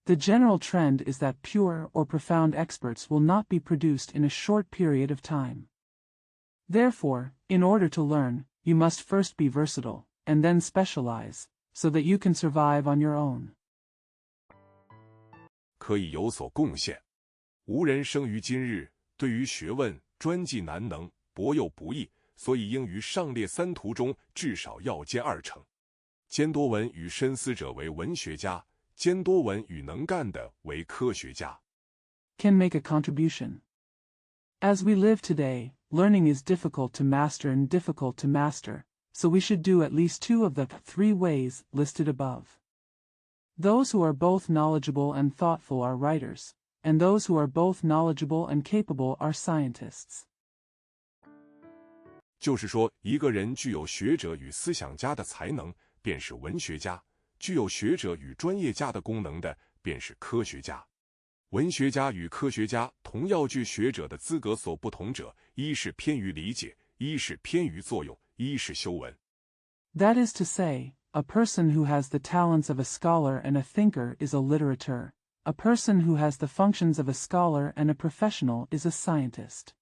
The general trend is that pure or profound experts will not be produced in a short period of time. Therefore, in order to learn, you must first be versatile, and then specialize, so that you can survive on your own. 可以有所贡献。无人生于今日，对于学问专技难能，博又不易，所以应于上列三途中至少要兼二成。兼多闻与深思者为文学家，兼多闻与能干的为科学家。Can make a contribution. As we live today, learning is difficult to master and difficult to master, so we should do at least two of the three ways listed above. Those who are both knowledgeable and thoughtful are writers, and those who are both knowledgeable and capable are scientists. 就是说，一个人具有学者与思想家的才能，便是文学家；具有学者与专业家的功能的，便是科学家。文学家与科学家同要具学者的资格所不同者，一是偏于理解，一是偏于作用，一是修文。That is to say, a person who has the talents of a scholar and a thinker is a literateur. A person who has the functions of a scholar and a professional is a scientist.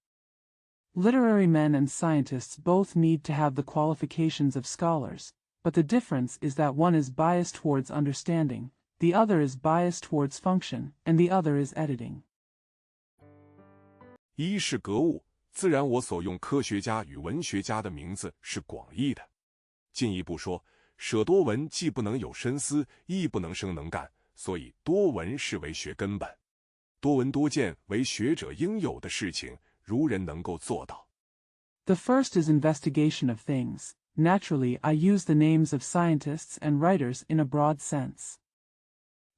Literary men and scientists both need to have the qualifications of scholars, but the difference is that one is biased towards understanding, the other is biased towards function, and the other is editing. 一是格物，自然我所用科学家与文学家的名字是广义的。进一步说，舍多闻既不能有深思，亦不能生能干，所以多闻是为学根本。多闻多见为学者应有的事情，如人能够做到。The first is investigation of things. Naturally, I use the names of scientists and writers in a broad sense.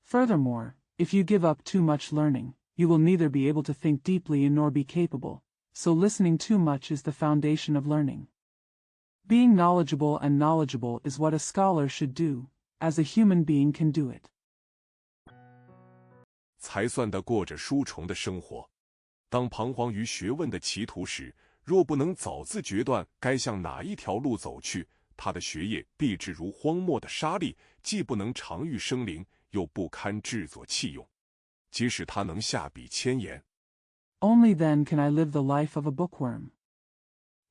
Furthermore, if you give up too much learning, you will neither be able to think deeply nor be capable, so listening too much is the foundation of learning. Being knowledgeable and knowledgeable is what a scholar should do, as a human being can do it. 才算得过着书虫的生活。当彷徨于学问的歧途时，若不能早自决断该向哪一条路走去，他的学业必至如荒漠的沙砾，既不能长育生灵，又不堪制作器用。即使他能下笔千言。Only then can I live the life of a bookworm.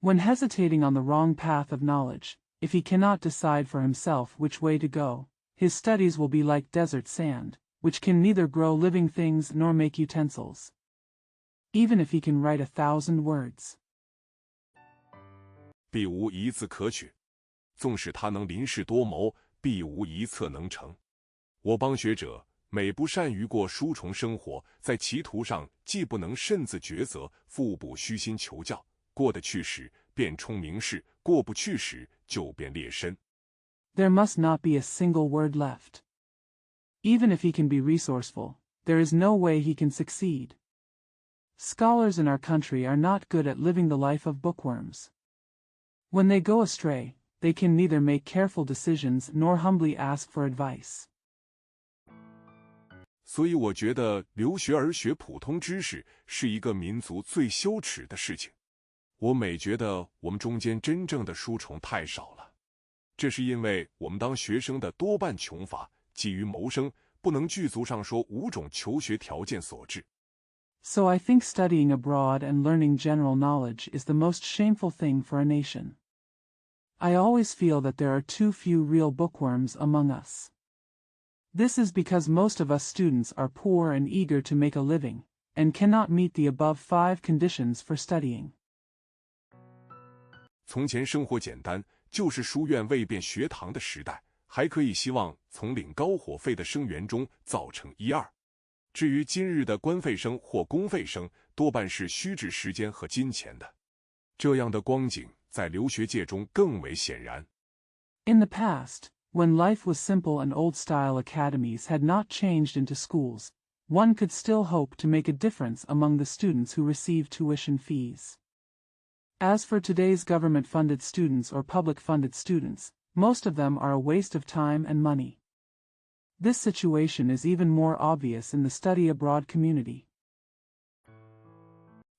When hesitating on the wrong path of knowledge, if he cannot decide for himself which way to go, his studies will be like desert sand, which can neither grow living things nor make utensils. Even if he can write 1,000 words, 必无一字可取。纵使他能临事多谋，必无一策能成。我邦学者每不善于过书虫生活，在歧途上既不能慎自抉择，腹部虚心求教，过得去时便充名士，过不去时就便劣绅。There must not be a single word left. Even if he can be resourceful, there is no way he can succeed. Scholars in our country are not good at living the life of bookworms. When they go astray, they can neither make careful decisions nor humbly ask for advice. 所以我觉得留学而学普通知识是一个民族最羞耻的事情。我每觉得我们中间真正的书虫太少了，这是因为我们当学生的多半穷乏，急于谋生，不能具足上说5种求学条件所致。So I think studying abroad and learning general knowledge is the most shameful thing for a nation. I always feel that there are too few real bookworms among us. This is because most of us students are poor and eager to make a living, and cannot meet the above 5 conditions for studying. 从前生活简单，就是书院未变学堂的时代，还可以希望从领高伙费的生源中造成1、2。至于今日的官费生或公费生，多半是虚掷时间和金钱的。这样的光景在留学界中更为显然。In the past, when life was simple and old-style academies had not changed into schools, one could still hope to make a difference among the students who receive tuition fees. As for today's government-funded students or public-funded students, most of them are a waste of time and money. This situation is even more obvious in the study abroad community.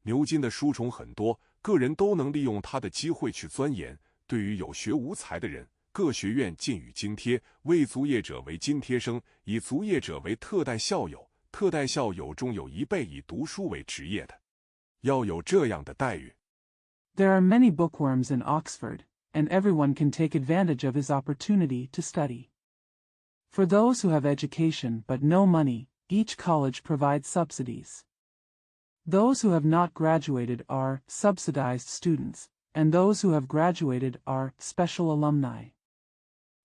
牛津的书虫很多，个人都能利用他的机会去钻研。对于有学无才的人，各学院尽予津贴，未卒业者为津贴生，以卒业者为特待校友。特待校友中有1辈以读书为职业的，要有这样的待遇。There are many bookworms in Oxford, and everyone can take advantage of his opportunity to study. For those who have education but no money, each college provides subsidies. Those who have not graduated are subsidized students, and those who have graduated are special alumni.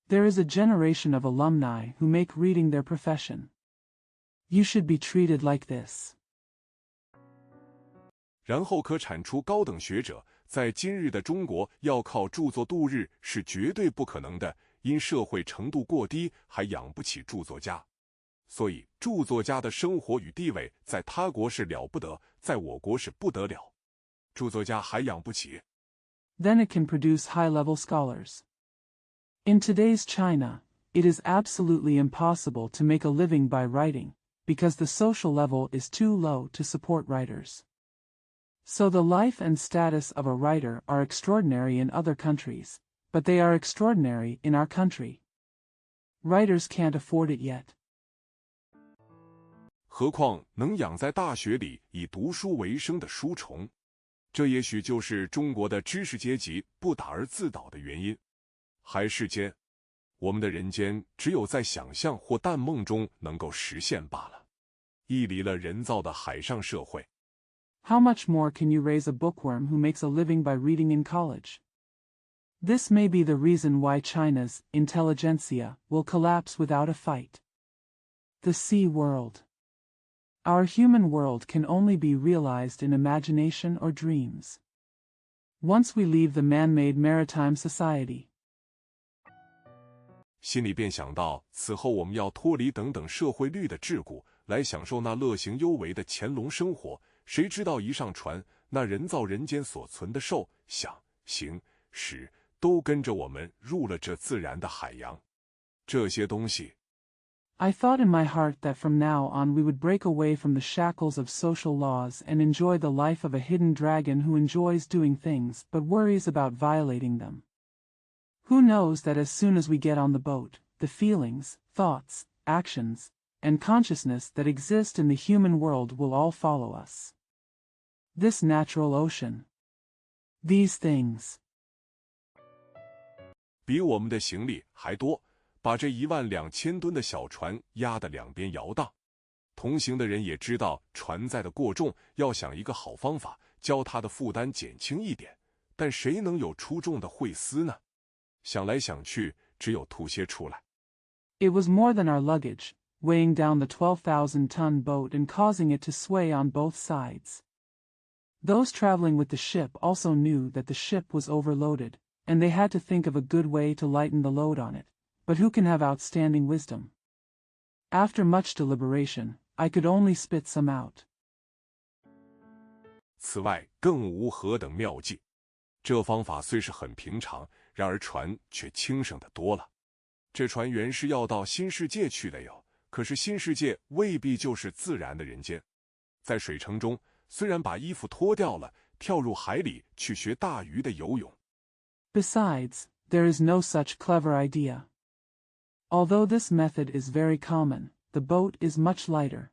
There is a generation of alumni who make reading their profession. You should be treated like this. 然后可产出高等学者，在今日的中国，要靠著作度日是绝对不可能的，因社会程度过低，还养不起著作家。所以，著作家的生活与地位在他国是了不得，在我国是不得了。著作家还养不起。Then it can produce high-level scholars. In today's China, it is absolutely impossible to make a living by writing, because the social level is too low to support writers. So the life and status of a writer are extraordinary in other countries, but they are extraordinary in our country. Writers can't afford it yet. 何况能养在大学里以读书为生的书虫，这也许就是中国的知识阶级不打而自倒的原因。还世间，我们的人间只有在想象或淡梦中能够实现罢了，屹立了人造的海上社会。How much more can you raise a bookworm who makes a living by reading in college? This may be the reason why China's intelligentsia will collapse without a fight. The sea world. Our human world can only be realized in imagination or dreams. Once we leave the man-made maritime society, 心里便想到，此后我们要脱离等等社会律的桎梏，来享受那乐行幽为的乾隆生活。谁知道一上船，那人造人间所存的受、想、行、识，都跟着我们入了这自然的海洋。这些东西 I thought in my heart that from now on we would break away from the shackles of social laws and enjoy the life of a hidden dragon who enjoys doing things but worries about violating them. Who knows that as soon as we get on the boat, the feelings, thoughts, actions, and consciousness that exist in the human world will all follow us. This natural ocean. These things. 比我们的行李还多，把这12000吨的小船压得两边摇荡。同行的人也知道船载的过重，要想一个好方法，教他的负担减轻一点。但谁能有出众的慧思呢？想来想去，只有吐些出来。It was more than our luggage, weighing down the 12,000-ton boat and causing it to sway on both sides. Those traveling with the ship also knew that the ship was overloaded, and they had to think of a good way to lighten the load on it. But who can have outstanding wisdom? After much deliberation, I could only spit some out. 此外，更无何等妙计。这方法虽是很平常，然而船却轻省得多了。这船原是要到新世界去的哟，可是新世界未必就是自然的人间。在水城中，虽然把衣服脱掉了，跳入海里去学大鱼的游泳。Besides, there is no such clever idea. Although this method is very common, the boat is much lighter.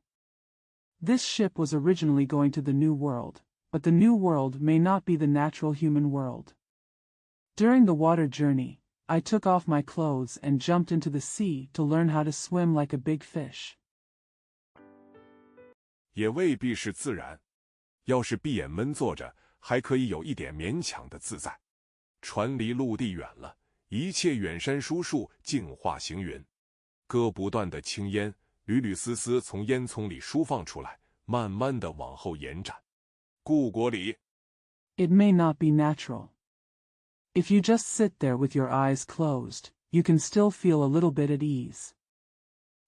This ship was originally going to the New World, but the New World may not be the natural human world. During the water journey, I took off my clothes and jumped into the sea to learn how to swim like a big fish. 也未必是自然。要是闭眼闷坐着，还可以有一点勉强的自在。船离陆地远了，一切远山疏树净化行云。割不断的青烟，缕缕丝丝从烟囱里疏放出来，慢慢的往后延展。故国里 It may not be natural. If you just sit there with your eyes closed, you can still feel a little bit at ease.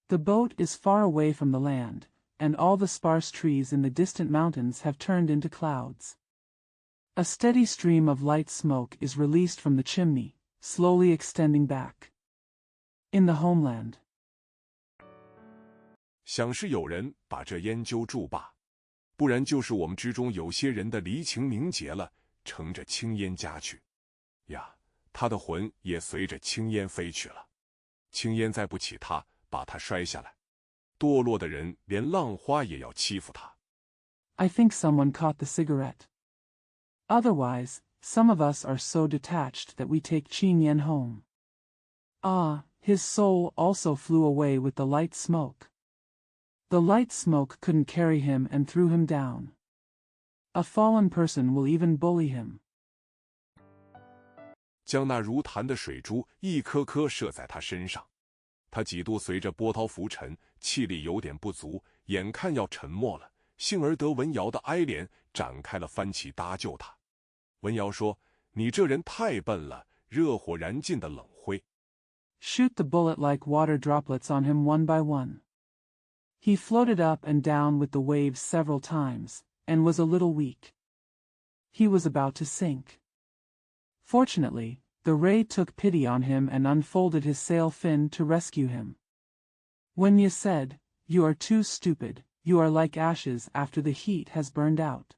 The boat is far away from the land, and all the sparse trees in the distant mountains have turned into clouds. A steady stream of light smoke is released from the chimney, slowly extending back. In the homeland. 想是有人把这烟揪住罢，不然就是我们之中有些人的离情凝结了，乘着青烟家去。呀，他的魂也随着青烟飞去了。青烟再不起他，把他摔下来。堕落的人连浪花也要欺负他。I think someone caught the cigarette. Otherwise, some of us are so detached that we take Qingyan home. Ah, his soul also flew away with the light smoke. The light smoke couldn't carry him and threw him down. A fallen person will even bully him. 将那如潭的水珠一颗颗射在他身上。他几度随着波涛浮沉，气力有点不足，眼看要沉没了，幸而得文瑶的哀怜，展开了帆旗搭救他。文瑶说：“你这人太笨了，热火燃尽的冷灰。” Shoot the bullet like water droplets on him one by one. He floated up and down with the waves several times, and was a little weak. He was about to sink. Fortunately, the ray took pity on him and unfolded his sail fin to rescue him. When you said, "You are too stupid, you are like ashes after the heat has burned out."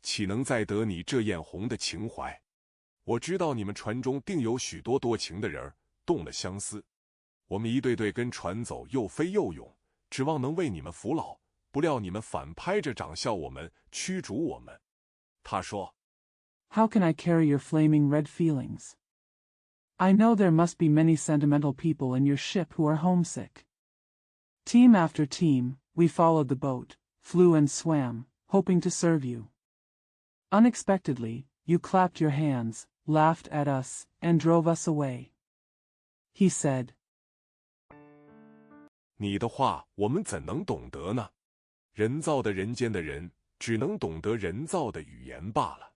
岂能再得你这眼红的情怀？我知道你们船中定有许多多情的人动了相思。我们一对对跟船走，又飞又勇，指望能为你们服老，不料你们反拍着掌笑我们，驱逐我们。他说 How can I carry your flaming red feelings? I know there must be many sentimental people in your ship who are homesick. Team after team, we followed the boat, flew and swam, hoping to serve you. Unexpectedly, you clapped your hands, laughed at us, and drove us away. He said, 你的话我们怎能懂得呢？人造的人间的人，只能懂得人造的语言罢了。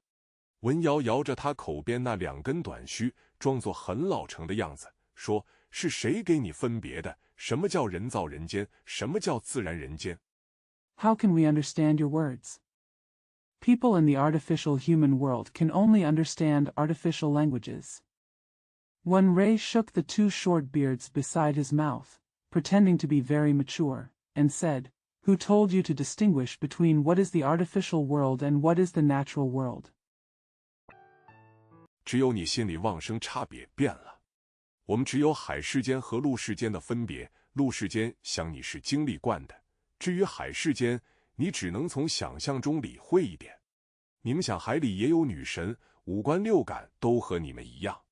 文瑶摇着他口边那两根短须，装作很老成的样子，说是谁给你分别的？什么叫人造人间？什么叫自然人间？ How can we understand your words? People in the artificial human world can only understand artificial languages. When Ray shook the two short beards beside his mouth, pretending to be very mature, and said, "Who told you to distinguish between what is the artificial world and what is the natural world?" 只有你心里妄生差别变了。我们只有海世间和陆世间的分别，陆世间想你是经历惯的，至于海世间，你只能从想象中理会一点。你们想海里也有女神，五官六感都和你们一样。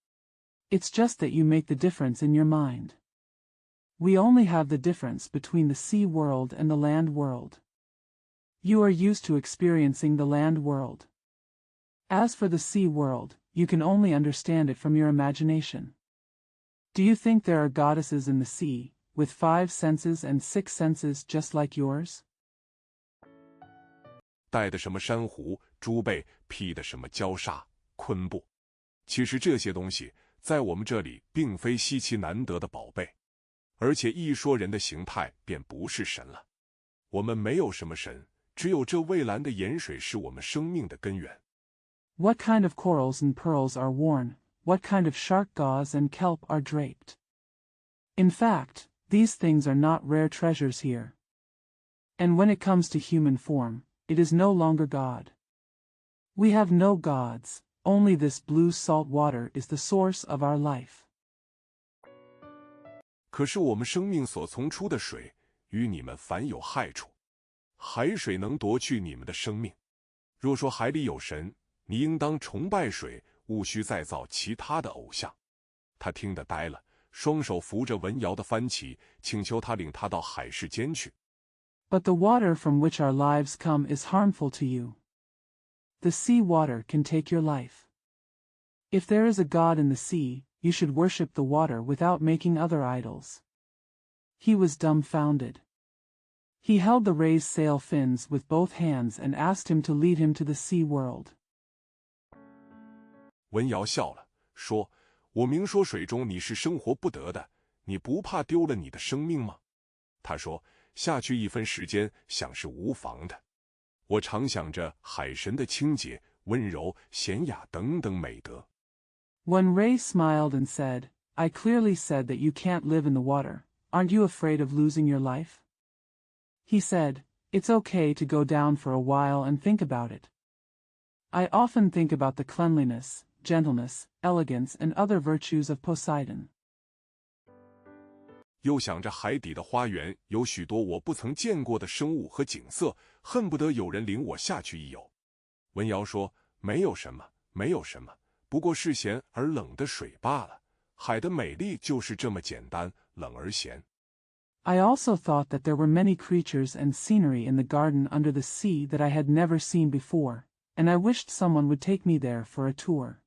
It's just that you make the difference in your mind. We only have the difference between the sea world and the land world. You are used to experiencing the land world. As for the sea world, you can only understand it from your imagination. Do you think there are goddesses in the sea, with 5 senses and 6 senses just like yours? 带的什么珊瑚、猪背，披的什么焦纱、昆布。其实这些东西在我们这里并非稀奇难得的宝贝，而且一说人的形态便不是神了。我们没有什么神，只有这蔚蓝的盐水是我们生命的根源。What kind of corals and pearls are worn? What kind of shark gauze and kelp are draped? In fact, these things are not rare treasures here. And when it comes to human form, it is no longer God. We have no gods, only this blue salt water is the source of our life. 可是我们生命所从出的水，与你们反有害处。海水能夺去你们的生命。若说海里有神，你应当崇拜水，务须再造其他的偶像。他听得呆了，双手扶着文瑶的帆旗，请求他领他到海世间去。But the water from which our lives come is harmful to you. The sea water can take your life. If there is a God in the sea, you should worship the water without making other idols. He was dumbfounded. He held the raised sail fins with both hands and asked him to lead him to the sea world. 文瑶笑了，说：“我明说水中你是生活不得的，你不怕丢了你的生命吗？”他说：“下去1分时间，想是无妨的。我常想着海神的清洁、温柔、娴雅等等美德。” When Ray smiled and said, "I clearly said that you can't live in the water. Aren't you afraid of losing your life?" He said, "It's okay to go down for a while and think about it. I often think about the cleanliness, gentleness, elegance and other virtues of Poseidon." 又想着海底的花园有许多我不曾见过的生物和景色，恨不得有人领我下去一游。文瑶说：“没有什么，没有什么，不过是咸而冷的水罢了。海的美丽就是这么简单，冷而咸。” I also thought that there were many creatures and scenery in the garden under the sea that I had never seen before, and I wished someone would take me there for a tour.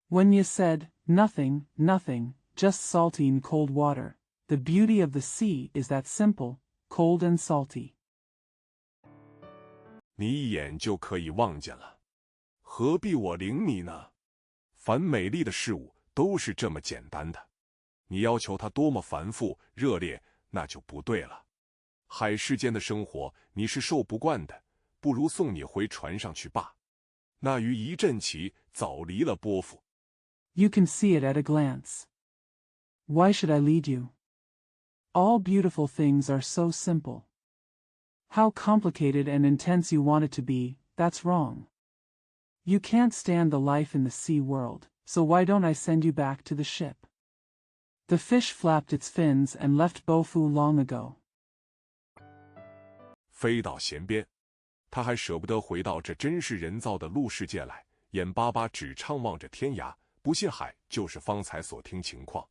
When you said, "Nothing, nothing, just salty and cold water," the beauty of the sea is that simple, cold and salty. 你一眼就可以望见了，何必我领你呢？凡美丽的事物都是这么简单的，你要求它多么繁复热烈，那就不对了。海世间的生活你是受不惯的，不如送你回船上去罢。那鱼一阵起，早离了波幅。You can see it at a glance. Why should I lead you? All beautiful things are so simple. How complicated and intense you want it to be, that's wrong. You can't stand the life in the sea world, so why don't I send you back to the ship? The fish flapped its fins and left Bofu long ago. 飞到舷边，他还舍不得回到这真是人造的陆世界来，眼巴巴只怅望着天涯，不信海就是方才所听情况。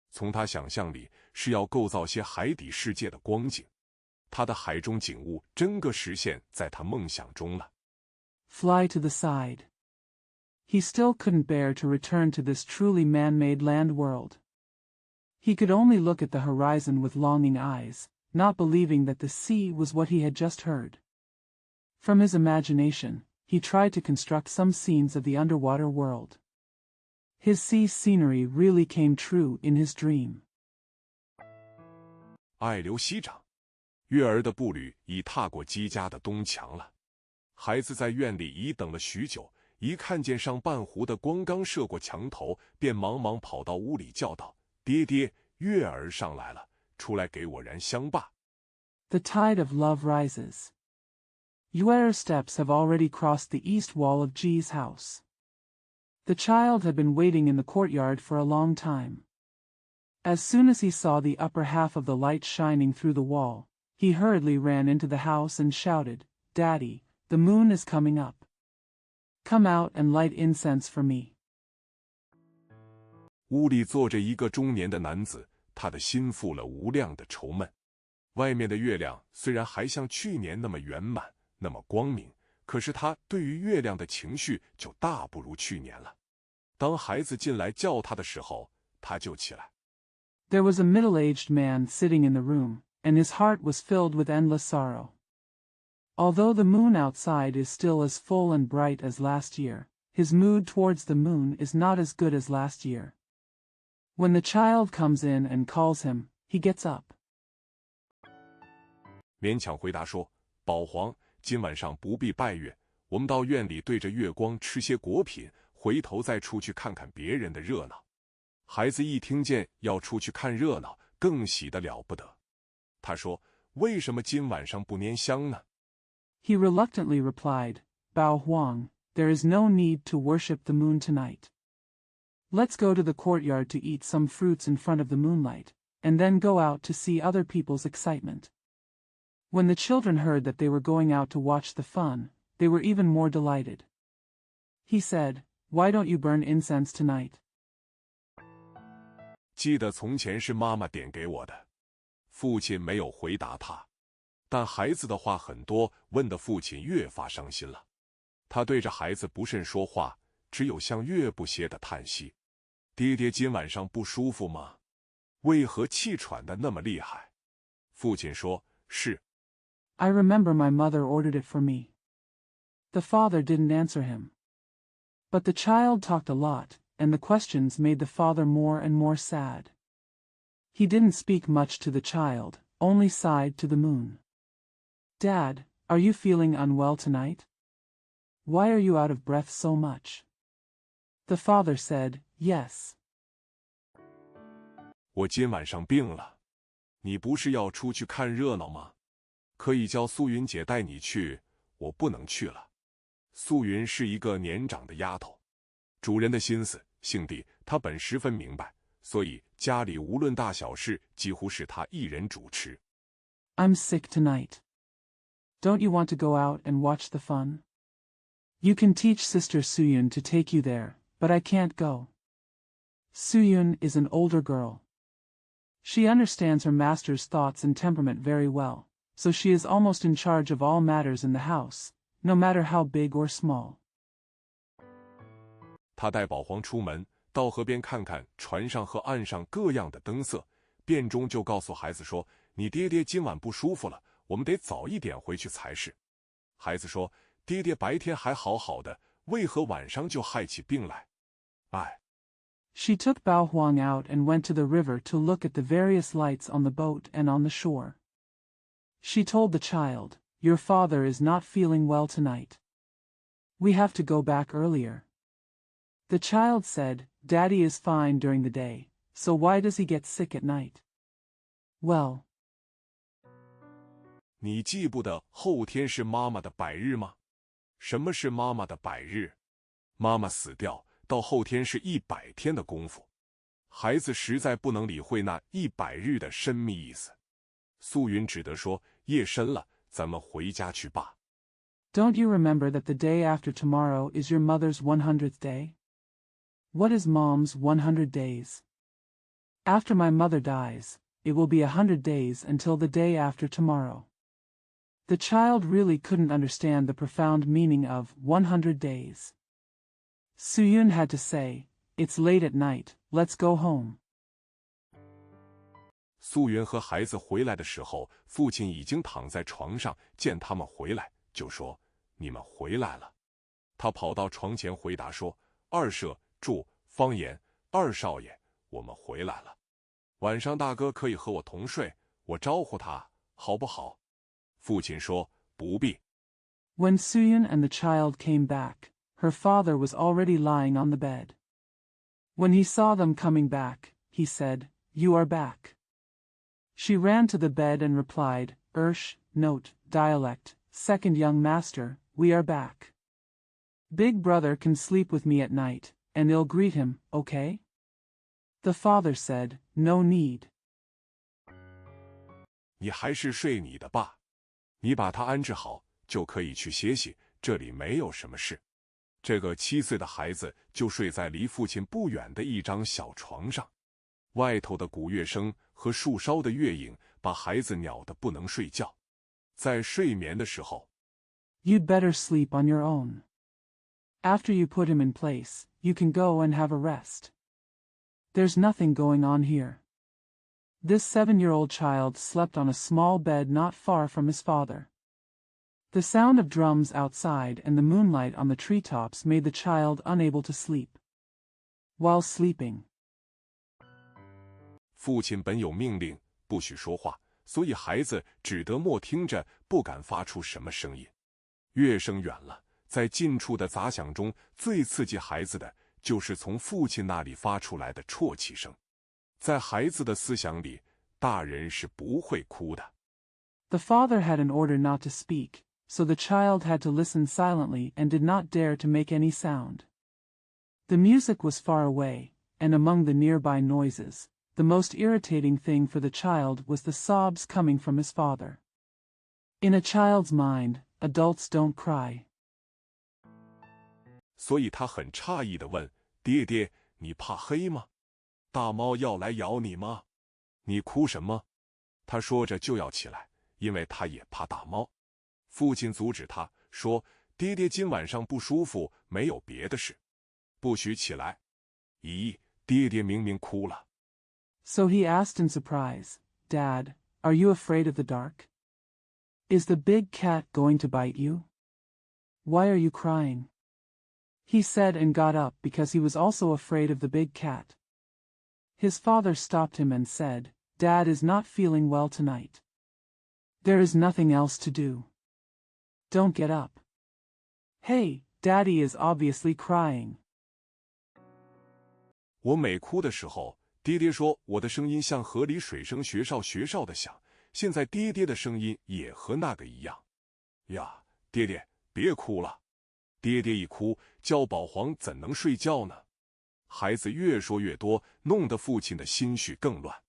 从他想象里是要构造些海底世界的光景，他的海中景物真个实现在他梦想中了。Fly to the side. He still couldn't bear to return to this truly man-made land world. He could only look at the horizon with longing eyes, not believing that the sea was what he had just heard. From his imagination, he tried to construct some scenes of the underwater world. His sea scenery really came true in his dream. 爱留西长，月儿的步履已踏过姬家的东墙了。孩子在院里已等了许久，一看见上半壶的光刚射过墙头，便忙忙跑到屋里叫道：“爹爹，月儿上来了，出来给我燃香吧。” The tide of love rises. Yuer's steps have already crossed the east wall of Ji's house. The child had been waiting in the courtyard for a long time. As soon as he saw the upper half of the light shining through the wall, he hurriedly ran into the house and shouted, "Daddy, the moon is coming up. Come out and light incense for me." 屋里坐着一个中年的男子，他的心负了无量的愁闷。外面的月亮虽然还像去年那么圆满，那么光明，可是他对于月亮的情绪就大不如去年了。当孩子进来叫他的时候，他就起来。There was a middle-aged man sitting in the room, and his heart was filled with endless sorrow. Although the moon outside is still as full and bright as last year, his mood towards the moon is not as good as last year. When the child comes in and calls him, he gets up. 勉强回答说：“宝皇，今晚上不必拜月，我们到院里对着月光吃些果品，回头再出去看看别人的热闹。”孩子一听见要出去看热闹，更喜得了不得。他说：“为什么今晚上不拈香呢？” He reluctantly replied, "Bao Huang, there is no need to worship the moon tonight. Let's go to the courtyard to eat some fruits in front of the moonlight, and then go out to see other people's excitement." When the children heard that they were going out to watch the fun, they were even more delighted. He said, "Why don't you burn incense tonight?" 记得从前是妈妈点给我的。父亲没有回答他，但孩子的话很多，问得父亲越发伤心了。他对着孩子不甚说话，只有向月不歇的叹息：“爹爹今晚上不舒服吗？为何气喘得那么厉害？”父亲说：“是。” I remember my mother ordered it for me. The father didn't answer him. But the child talked a lot, and the questions made the father more and more sad. He didn't speak much to the child, only sighed to the moon. "Dad, are you feeling unwell tonight? Why are you out of breath so much?" The father said, "Yes." 我今晚上病了，你不是要出去看热闹吗？可以叫素云姐带你去，我不能去了。素云是一个年长的丫头，主人的心思，幸弟她本十分明白，所以家里无论大小事，几乎是她一人主持。"I'm sick tonight. Don't you want to go out and watch the fun? You can teach Sister Suyun to take you there, but I can't go. Suyun is an older girl. She understands her master's thoughts and temperament very well, so she is almost in charge of all matters in the house, no matter how big or small." 他带宝皇出门，到河边看看船上和岸上各样的灯色，便中就告诉孩子说：“你爹爹今晚不舒服了，我们得早一点回去才是。”孩子说：“爹爹白天还好好的，为何晚上就害起病来？”唉。She took Bao Huang out and went to the river to look at the various lights on the boat and on the shore. She told the child, "Your father is not feeling well tonight. We have to go back earlier." The child said, "Daddy is fine during the day, so why does he get sick at night?" Well. 你记不得后天是妈妈的百日吗？什么是妈妈的百日？妈妈死掉到后天是100天的功夫。孩子实在不能理会那100日的深密意思。素云只得说：“夜深了，咱们回家去吧。” Don't you remember that the day after tomorrow is your mother's 100th day? What is Mom's 100 days? After my mother dies, it will be 100 days until the day after tomorrow. The child really couldn't understand the profound meaning of 100 days. Suyun had to say, "It's late at night, let's go home." 素云和孩子回来的时候，父亲已经躺在床上，见他们回来，就说：“你们回来了。”他跑到床前回答说：“二舍，住，方言，二少爷，我们回来了。晚上大哥可以和我同睡，我招呼他，好不好？父亲说，不必。When Suyun and the child came back, her father was already lying on the bed. When he saw them coming back, he said, "You are back." She ran to the bed and replied, note, dialect, second young master, we are back. Big brother can sleep with me at night, and I'll greet him, okay? The father said, no need. 你还是睡你的吧，你把他安置好，就可以去歇息，这里没有什么事。这个7岁的孩子就睡在离父亲不远的一张小床上，外头的鼓乐声和树梢的月影把孩子鸟得不能睡觉。在睡眠的时候 You'd better sleep on your own. After you put him in place, you can go and have a rest. There's nothing going on here. This 7-year-old child slept on a small bed not far from his father. The sound of drums outside and the moonlight on the treetops made the child unable to sleep. While sleeping, 父亲本有命令不许说话，所以孩子只得默听着，不敢发出什么声音。乐声远了，在近处的杂响中，最刺激孩子的就是从父亲那里发出来的啜泣声。在孩子的思想里，大人是不会哭的。The father had an order not to speak, so the child had to listen silently and did not dare to make any sound. The music was far away, and among the nearby noises, the most irritating thing for the child was the sobs coming from his father. In a child's mind, adults don't cry. 所以他很诧异地问：“爹爹，你怕黑吗？大猫要来咬你吗？你哭什么？”他说着就要起来，因为他也怕大猫。父亲阻止他，说：“爹爹今晚上不舒服，没有别的事，不许起来。”咦，爹爹明明哭了。So he asked in surprise, "Dad, are you afraid of the dark? Is the big cat going to bite you? Why are you crying?" He said and got up because he was also afraid of the big cat. His father stopped him and said, "Dad is not feeling well tonight. There is nothing else to do. Don't get up. Hey, Daddy is obviously crying." 我每哭的时候，爹爹说我的声音像河里水声学哨的响，现在爹爹的声音也和那个一样。呀，爹爹，别哭了。爹爹一哭，焦宝黄怎能睡觉呢？孩子越说越多，弄得父亲的心绪更乱。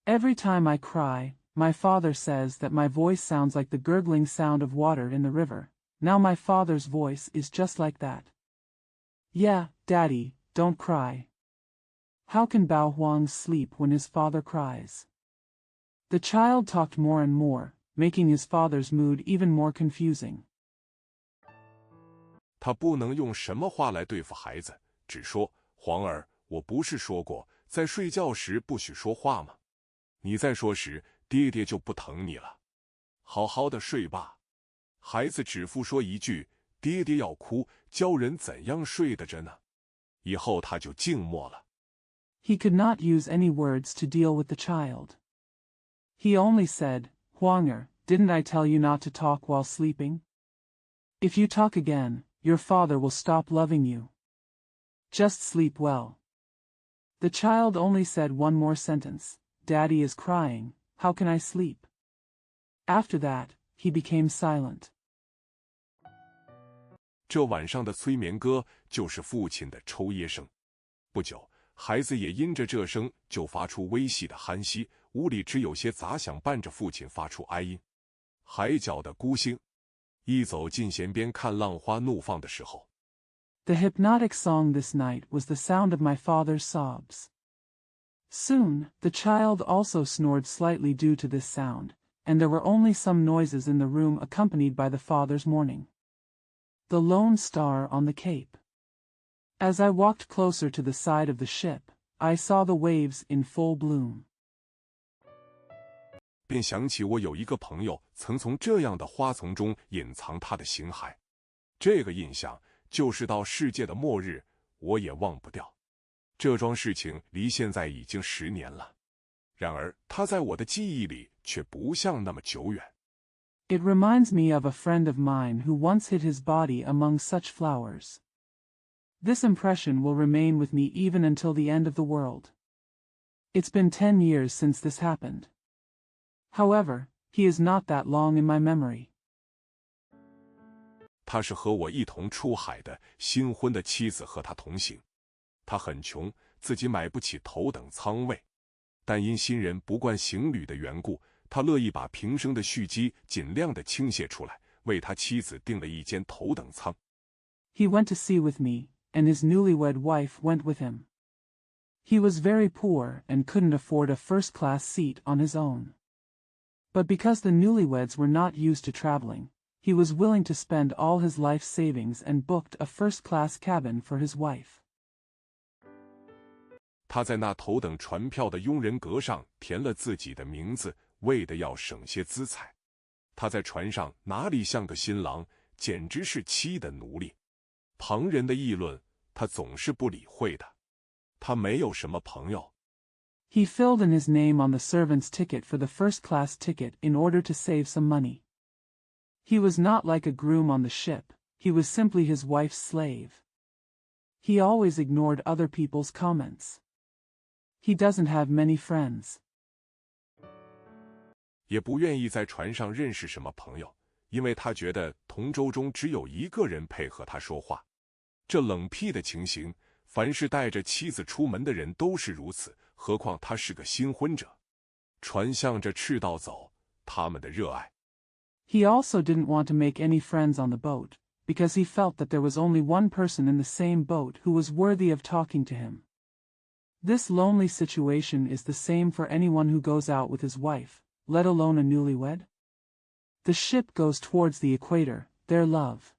Every time I cry, my father says that my voice sounds like the gurgling sound of water in the river. Now my father's voice is just like that. Yeah, Daddy, don't cry. How can Bao Huang sleep when his father cries? The child talked more and more, making his father's mood even more confusing. 他不能用什么话来对付孩子，只说：“黄儿，我不是说过，在睡觉时不许说话吗？你再说时，爹爹就不疼你了。好好的睡吧。”孩子只复说一句：“爹爹要哭，教人怎样睡得着呢？”以后他就静默了。He could not use any words to deal with the child. He only said, "Huang'er, didn't I tell you not to talk while sleeping? If you talk again, your father will stop loving you. Just sleep well." The child only said one more sentence, "Daddy is crying, how can I sleep?" After that, he became silent. 这晚上的催眠歌就是父亲的抽噎声。不久，孩子也因着这声就发出微细的鼾息，屋里只有些杂响伴着父亲发出哀音。海角的孤星一走进弦边看浪花怒放的时候。The hypnotic song this night was the sound of my father's sobs. Soon, the child also snored slightly due to this sound, and there were only some noises in the room accompanied by the father's mourning. The Lone Star on the Cape. As I walked closer to the side of the ship, I saw the waves in full bloom. 便想起我有一个朋友曾从这样的花丛中隐藏他的形骸，这个印象就是到世界的末日，我也忘不掉。这桩事情离现在已经10年了，然而它在我的记忆里却不像那么久远。It reminds me of a friend of mine who once hid his body among such flowers. This impression will remain with me even until the end of the world. It's been 10 years since this happened. However, he is not that long in my memory. 他是和我一同出海的新婚的妻子和他同行。他很穷，自己买不起头等舱位，但因新人不惯行旅的缘故，他乐意把平生的蓄积尽量的倾泻出来，为他妻子订了一间头等舱。He went to sea with me, and his newlywed wife went with him. He was very poor and couldn't afford a first-class seat on his own. But because the newlyweds were not used to traveling, he was willing to spend all his life savings and booked a first-class cabin for his wife. 他在那头等船票的佣人格上填了自己的名字，为的要省些资财。他在船上哪里像个新郎，简直是妻的奴隶。旁人的议论，他总是不理会的。他没有什么朋友。He filled in his name on the servant's ticket for the first-class ticket in order to save some money. He was not like a groom on the ship, he was simply his wife's slave. He always ignored other people's comments. He doesn't have many friends. 也不愿意在船上认识什么朋友，因为他觉得同舟中只有一个人配合他说话。这冷僻的情形，凡是带着妻子出门的人都是如此，何况他是个新婚者。船向着赤道走，他们的热爱。He also didn't want to make any friends on the boat, because he felt that there was only one person in the same boat who was worthy of talking to him. This lonely situation is the same for anyone who goes out with his wife, let alone a newlywed. The ship goes towards the equator, their love.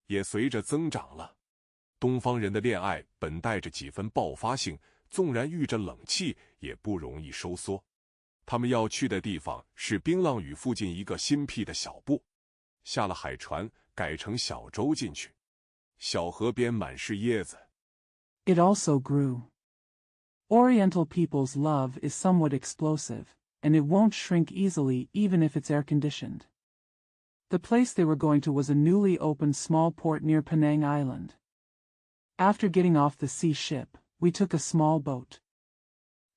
也随着增长了。东方人的恋爱本带着几分爆发性，纵然遇着冷气，也不容易收缩。他们要去的地方是冰浪屿附近一个新辟的小埠，下了海船，改成小舟进去。小河边满是椰子。It also grew. Oriental people's love is somewhat explosive, and it won't shrink easily even if it's air-conditioned. The place they were going to was a newly opened small port near Penang Island. After getting off the sea ship, we took a small boat.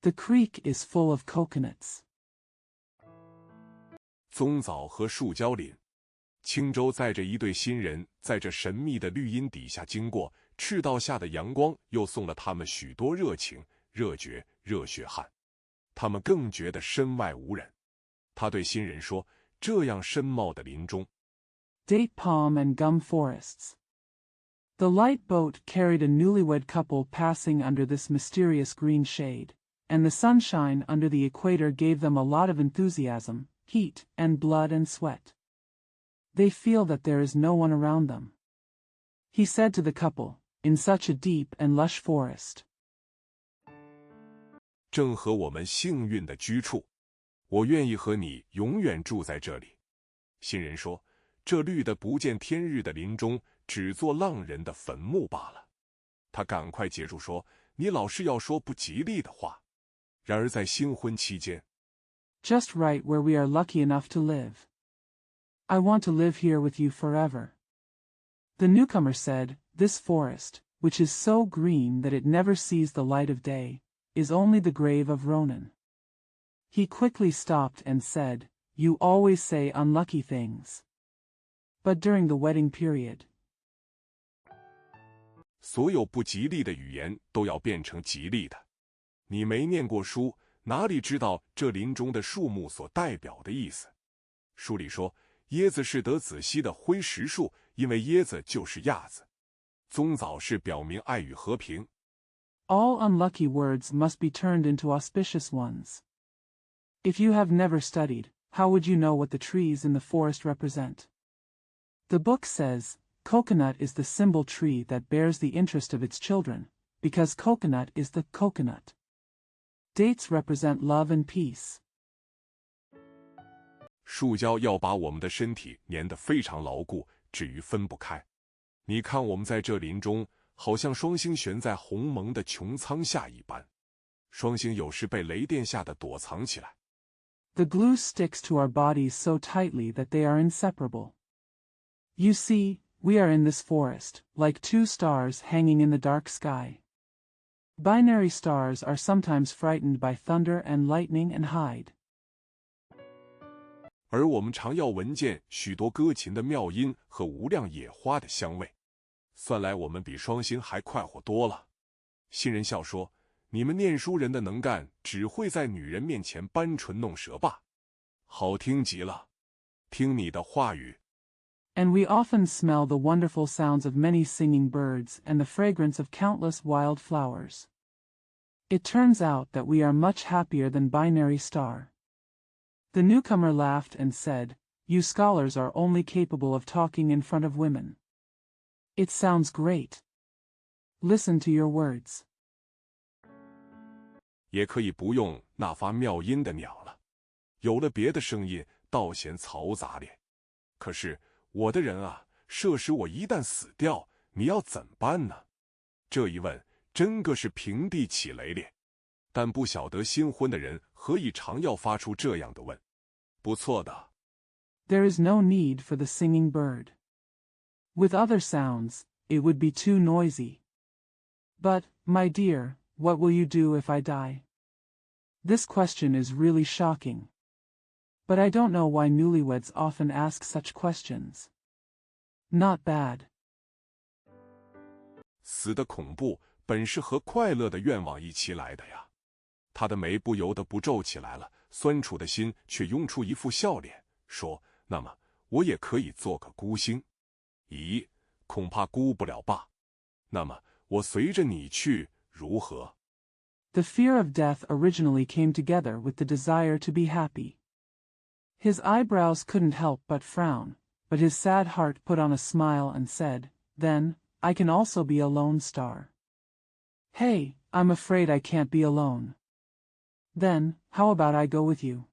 The creek is full of coconuts. 棕枣和树胶林，轻舟载着一对新人，在这神秘的绿荫底下经过，赤道下的阳光又送了他们许多热情、热觉、热血汗。他们更觉得身外无人。他对新人说：“这样深茂的林中 Date palm and gum forests. The light boat carried a newlywed couple passing under this mysterious green shade, and the sunshine under the equator gave them a lot of enthusiasm, heat, and blood and sweat. They feel that there is no one around them. He said to the couple, in such a deep and lush forest. 正合我们幸运的居处，我愿意和你永远住在这里。”新人说：“这绿得不见天日的林中，只做浪人的坟墓罢了。”他赶快接住说：“你老是要说不吉利的话。”然而在新婚期间 Just right where we are lucky enough to live. I want to live here with you forever. The newcomer said, this forest, which is so green that it never sees the light of day, is only the grave of Ronan. He quickly stopped and said, you always say unlucky things. But during the wedding period, 所有不吉利的语言都要变成吉利的。你没念过书，哪里知道这林中的树木所代表的意思？书里说，椰子是得子息的灰石树，因为椰子就是亚子。棕枣是表明爱与和平。all unlucky words must be turned into auspicious ones. If you have never studied, how would you know what the trees in the forest represent? The book says, coconut is the symbol tree that bears the interest of its children, because coconut is the coconut. Dates represent love and peace. 树胶要把我们的身体粘得非常牢固，至于分不开。你看我们在这林中，好像双星悬在鸿蒙的穹苍下一般。双星有时被雷电吓得躲藏起来。The glue sticks to our bodies so tightly that they are inseparable. You see, we are in this forest, like two stars hanging in the dark sky. Binary stars are sometimes frightened by thunder and lightning and hide. 而我们常要闻见许多歌琴的妙音和无量野花的香味。算来我们比双星还快活多了。新人笑说，你们念书人的能干只会在女人面前搬唇弄舌吧。好听极了，听你的话语。And we often smell the wonderful sounds of many singing birds and the fragrance of countless wild flowers. It turns out that we are much happier than Binary Star. The newcomer laughed and said, You scholars are only capable of talking in front of women. It sounds great. Listen to your words. 也可以不用那发妙音的鸟了，有了别的声音，倒嫌嘈杂咧。可是我的人啊，设使我一旦死掉，你要怎办呢？这一问真个是平地起雷咧。但不晓得新婚的人何以常要发出这样的问。不错的。There is no need for the singing bird. With other sounds, it would be too noisy. But, my dear, what will you do if I die? This question is really shocking. But I don't know why newlyweds often ask such questions. Not bad. 死的恐怖本是和快乐的愿望一起来的呀。他的眉不由得不皱起来了，酸楚的心却拥出一副笑脸，说：“那么我也可以做个孤星。”咦，恐怕孤不了吧？那么我随着你去如何？ The fear of death originally came together with the desire to be happy. His eyebrows couldn't help but frown, but his sad heart put on a smile and said, Then, I can also be a lone star. Hey, I'm afraid I can't be alone. Then, how about I go with you?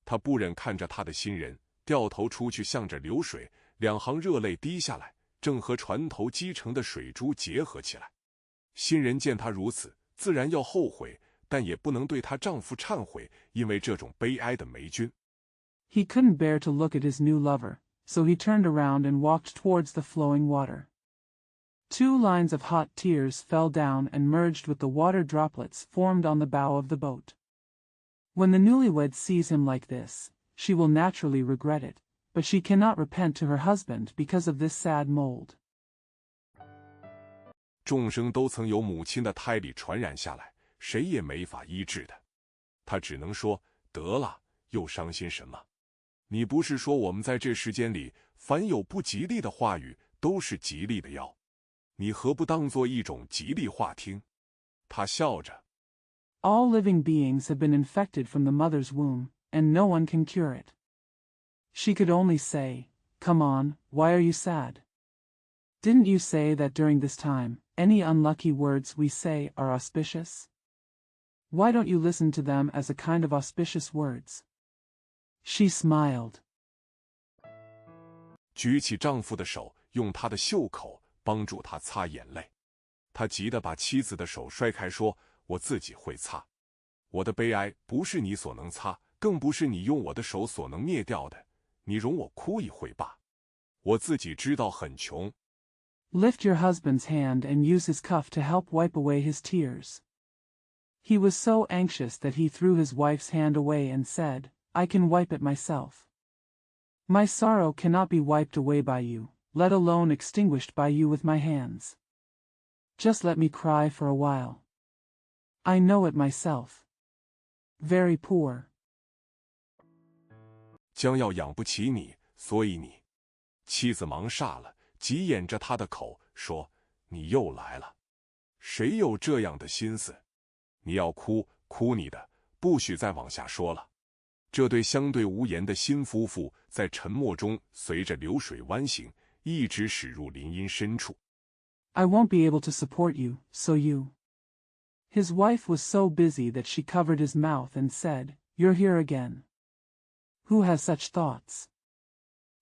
他不忍看着他的新人，掉头出去向着流水，两行热泪滴下来，正和船头击成的水珠结合起来。新人见他如此，自然要后悔，但也不能对她丈夫忏悔，因为这种悲哀的霉菌。He couldn't bear to look at his new lover, so he turned around and walked towards the flowing water. 2 lines of hot tears fell down and merged with the water droplets formed on the bow of the boat. When the newlywed sees him like this, she will naturally regret it, but she cannot repent to her husband because of this sad mold. 众生都曾由母亲的胎里传染下来，谁也没法医治的。他只能说，得了，又伤心什么？你不是说我们在这世间里，凡有不吉利的话语，都是吉利的药？你何不当作一种吉利话听？他笑着。All living beings have been infected from the mother's womb, and no one can cure it. She could only say, Come on, why are you sad? Didn't you say that during this time, any unlucky words we say are auspicious? Why don't you listen to them as a kind of auspicious words? She smiled. 举起丈夫的手，用他的袖口帮助他擦眼泪。他急得把妻子的手摔开，说：“我自己会擦。我的悲哀不是你所能擦，更不是你用我的手所能灭掉的。你容我哭一会吧。我自己知道很穷。” Lift your husband's hand and use his cuff to help wipe away his tears. He was so anxious that he threw his wife's hand away and said, I can wipe it myself. My sorrow cannot be wiped away by you, let alone extinguished by you with my hands. Just let me cry for a while. I know it myself. Very poor. 将要养不起你，所以你。妻子忙煞了，急掩着他的口，说：“你又来了。谁有这样的心思？你要哭，哭你的，不许再往下说了。”这对相对无言的新夫妇在沉默中随着流水弯行，一直驶入林荫深处。I won't be able to support you, so you. His wife was so busy that she covered his mouth and said, You're here again. Who has such thoughts?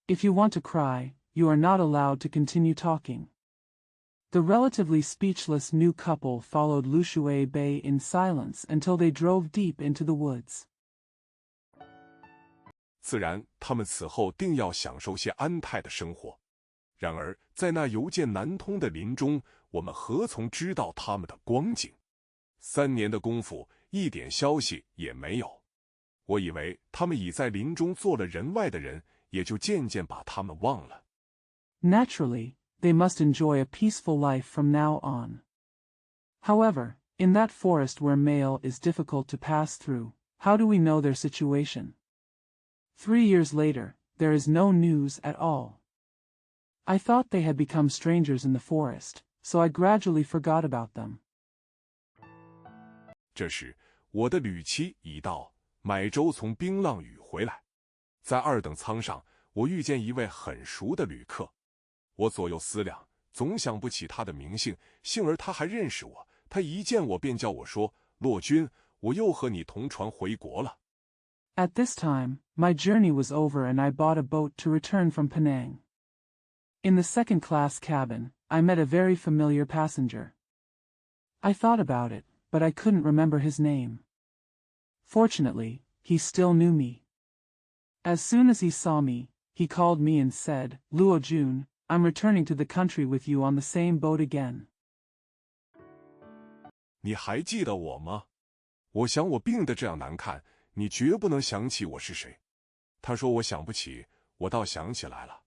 If you want to cry, you are not allowed to continue talking. The relatively speechless new couple followed Lushui Bay in silence until they drove deep into the woods. 自然，他们此后定要享受些安泰的生活。然而，在那邮件难通的林中，我们何从知道他们的光景？3年的功夫，一点消息也没有。我以为他们已在林中做了人外的人，也就渐渐把他们忘了。Naturally, they must enjoy a peaceful life from now on. However, in that forest where mail is difficult to pass through, how do we know their situation? 3 years later, there is no news at all. I thought they had become strangers in the forest, so I gradually forgot about them. 这时，我的旅期已到，买舟从冰浪屿回来。在2等舱上，我遇见一位很熟的旅客。我左右思量，总想不起他的名姓，幸而他还认识我。他一见我便叫我说：“洛君，我又和你同船回国了。” At this time, my journey was over and I bought a boat to return from Penang. In the second-class cabin, I met a very familiar passenger. I thought about it, but I couldn't remember his name. Fortunately, he still knew me. As soon as he saw me, he called me and said, "Luo Jun, I'm returning to the country with you on the same boat again." 你还记得我吗？我想我病得这样难看，你绝不能想起我是谁。他说我想不起，我倒想起来了。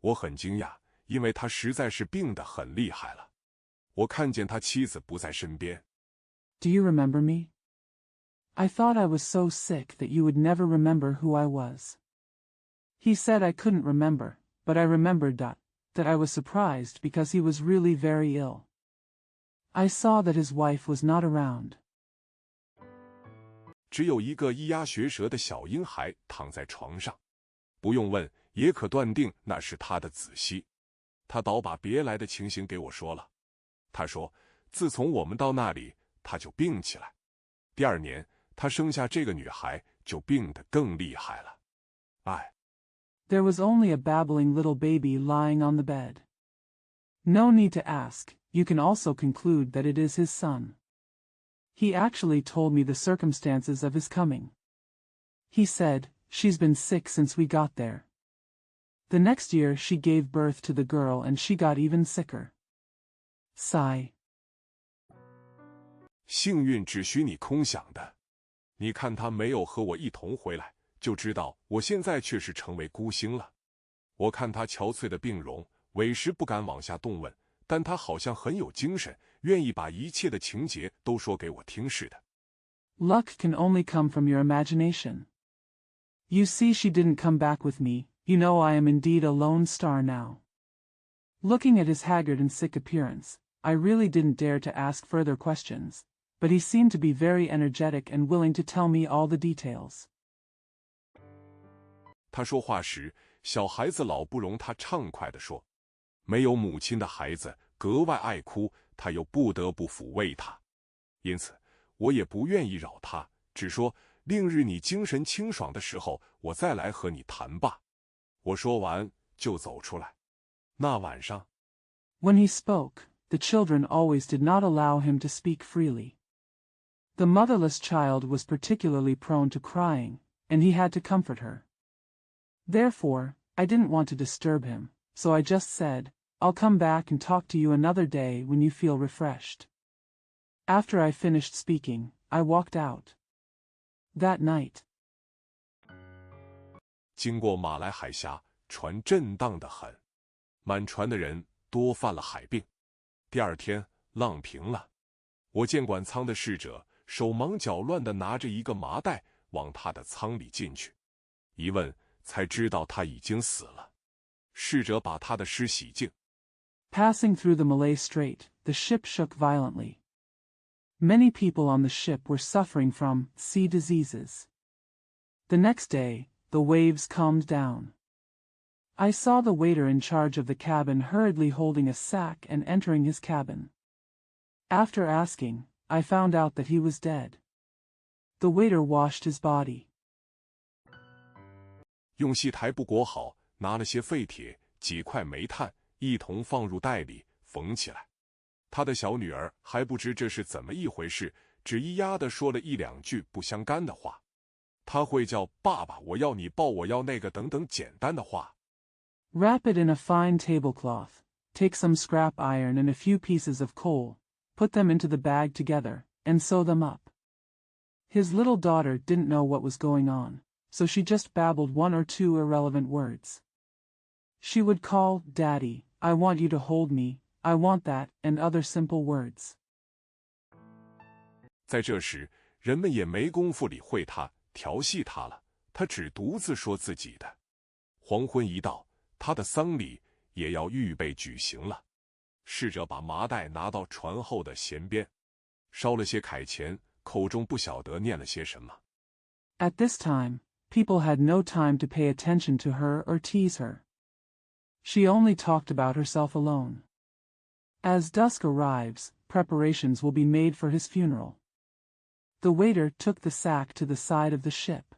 我很惊讶，因为他实在是病得很厉害了。我看见他妻子不在身边。Do you remember me? I thought I was so sick that you would never remember who I was. He said I couldn't remember, but I remembered that I was surprised because he was really very ill. I saw that his wife was not around. 只有一个咿呀学舌的小婴孩躺在床上，不用问，也可断定那是他的子息。他倒把别来的情形给我说了。他说，自从我们到那里，他就病起来。第2年，他生下这个女孩，就病得更厉害了。唉。There was only a babbling little baby lying on the bed. No need to ask, you can also conclude that it is his son. He actually told me the circumstances of his coming. He said, "She's been sick since we got there." The next year she gave birth to the girl and she got even sicker. Sigh. 幸运只许你空想的。你看他没有和我一同回来，就知道我现在却是成为孤星了。我看他憔悴的病容，委实不敢往下动问，但他好像很有精神，愿意把一切的情节都说给我听似的。Luck can only come from your imagination. You see, she didn't come back with me. You know I am indeed a lone star now. Looking at his haggard and sick appearance, I really didn't dare to ask further questions, but he seemed to be very energetic and willing to tell me all the details. 他说话时，小孩子老不容他畅快地说，没有母亲的孩子格外爱哭，他又不得不抚慰他。因此，我也不愿意扰他，只说另日你精神清爽的时候，我再来和你谈吧。我说完就走出来。那晚上 When he spoke, the children always did not allow him to speak freely. The motherless child was particularly prone to crying, and he had to comfort her. Therefore, I didn't want to disturb him, so I just said, "I'll come back and talk to you another day when you feel refreshed." After I finished speaking, I walked out. That night, 经过马来海峡，船震荡得很，满船的人多犯了海病。第2天，浪平了，我见管舱的侍者手忙脚乱地拿着一个麻袋往他的舱里进去，一问才知道他已经死了。侍者把他的尸洗净。Passing through the Malay Strait, the ship shook violently. Many people on the ship were suffering from sea diseases. The next day, the waves calmed down. I saw the waiter in charge of the cabin hurriedly holding a sack and entering his cabin. After asking, I found out that he was dead. The waiter washed his body. 用细台布裹好，拿了些废铁、几块煤炭，一同放入袋里，缝起来。他的小女儿还不知这是怎么一回事，只咿呀地说了一两句不相干的话。他会叫爸爸，我要你抱，我要那个等等简单的话。Wrap it in a fine tablecloth. Take some scrap iron and a few pieces of coal. Put them into the bag together, and sew them up. His little daughter didn't know what was going on, so she just babbled one or two irrelevant words. She would call, Daddy, I want you to hold me, I want that, and other simple words. 在这时，人们也没工夫理会他，调戏他了，他只独自说自己的。黄昏一到，他的丧礼也要预备举行了。侍者把麻袋拿到船后的舷边，烧了些凯钱，口中不晓得念了些什么。At this time, people had no time to pay attention to her or tease her. She only talked about herself alone. As dusk arrives, preparations will be made for his funeral. The waiter took the sack to the side of the ship.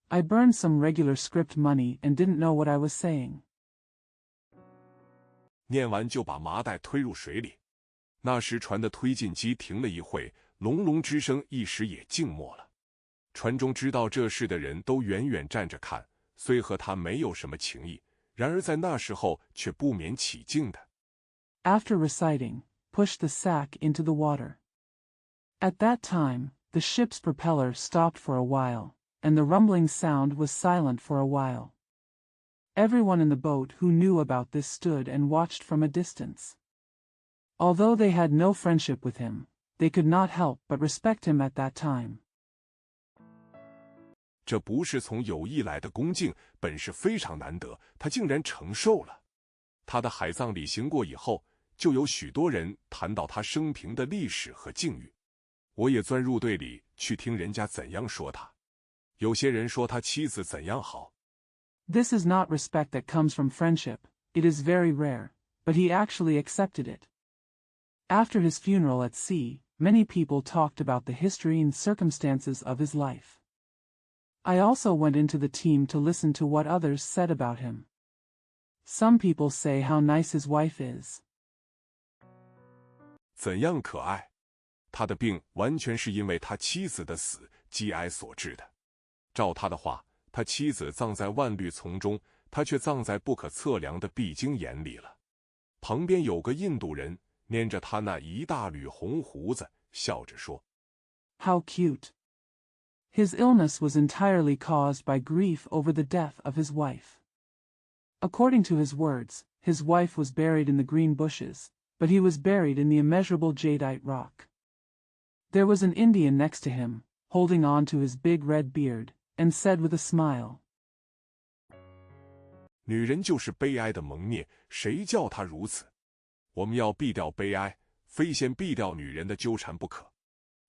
I burned some regular script money and didn't know what I was saying. 念完就把麻袋推入水里。那时船的推进机停了一会，隆隆之声一时也静默了。船中知道这事的人都远远站着看，虽和他没有什么情谊，然而在那时候却不免起敬的。After reciting, push the sack into the water. At that time, the ship's propeller stopped for a while, and the rumbling sound was silent for a while. Everyone in the boat who knew about this stood and watched from a distance. Although they had no friendship with him, they could not help but respect him at that time. 这不是从有意来的恭敬，本是非常难得，他竟然承受了。他的海葬礼行过以后，就有许多人谈到他生平的历史和境遇。我也钻入队里去听人家怎样说他。有些人说他妻子怎样好。This is not respect that comes from friendship, it is very rare, but he actually accepted it. After his funeral at sea, many people talked about the history and circumstances of his life. I also went into the team to listen to what others said about him. Some people say how nice his wife is. 怎样可爱？他的病完全是因为他妻子的死积哀所致的。照他的话，他妻子葬在万绿丛中，他却葬在不可测量的必经岩里了。旁边有个印度人拈着他那一大缕红胡子，笑着说 How cute. His illness was entirely caused by grief over the death of his wife. According to his words, his wife was buried in the green bushes, but he was buried in the immeasurable jadeite rock. There was an Indian next to him, holding on to his big red beard, and said with a smile, 女人就是悲哀的蒙灭，谁叫她如此？我们要避掉悲哀，非先避掉女人的纠缠不可。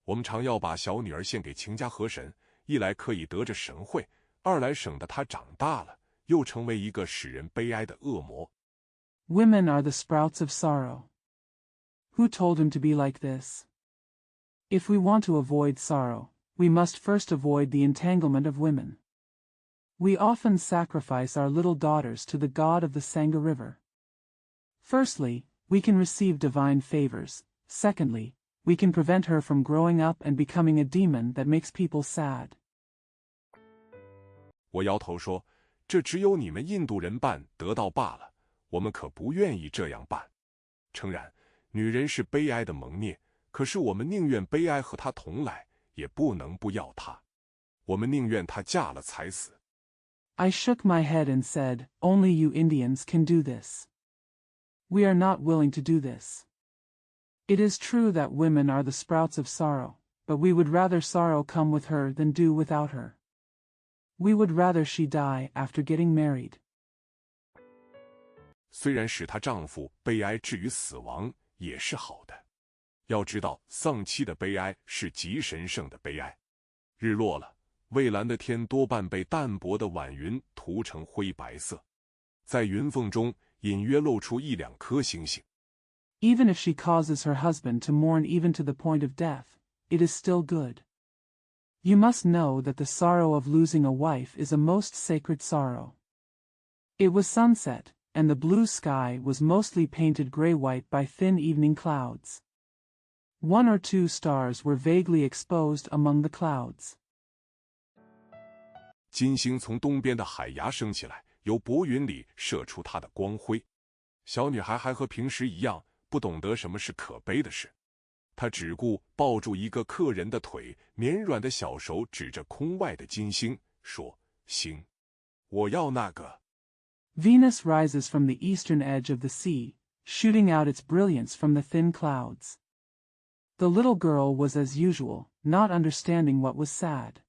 我们常要把小女儿献给秦家河神，一来可以得着神惠，二来省得她长大了，又成为一个使人悲哀的恶魔。Women are the sprouts of sorrow. Who told him to be like this? If we want to avoid sorrow, we must first avoid the entanglement of women. We often sacrifice our little daughters to the god of the Sangha River. Firstly, we can receive divine favors. Secondly, we can prevent her from growing up and becoming a demon that makes people sad. 我摇头说，这只有你们印度人办得到罢了，我们可不愿意这样办。诚然，女人是悲哀的蒙灭，可是我们宁愿悲哀和她同来，也不能不要她。我们宁愿她嫁了才死。I shook my head and said, Only you Indians can do this. We are not willing to do this. It is true that women are the sprouts of sorrow, but we would rather sorrow come with her than do without her. We would rather she die after getting married. 虽然使她丈夫悲哀至于死亡也是好的。要知道，丧妻的悲哀是极神圣的悲哀。日落了，蔚蓝的天多半被淡薄的晚云涂成灰白色，在云缝中隐约露出一两颗星星。Even if she causes her husband to mourn even to the point of death, it is still good. You must know that the sorrow of losing a wife is a most sacred sorrow. It was sunset, and the blue sky was mostly painted gray-white by thin evening clouds. One or two stars were vaguely exposed among the clouds. 金星从东边的海崖升起来，由薄云里射出它的光辉。小女孩还和平时一样，不懂得什么是可悲的事。她只顾抱住一个客人的腿，绵软的小手指着空外的金星，说：“星，我要那个。” Venus rises from the eastern edge of the sea, shooting out its brilliance from the thin clouds. The little girl was as usual, not understanding what was sad.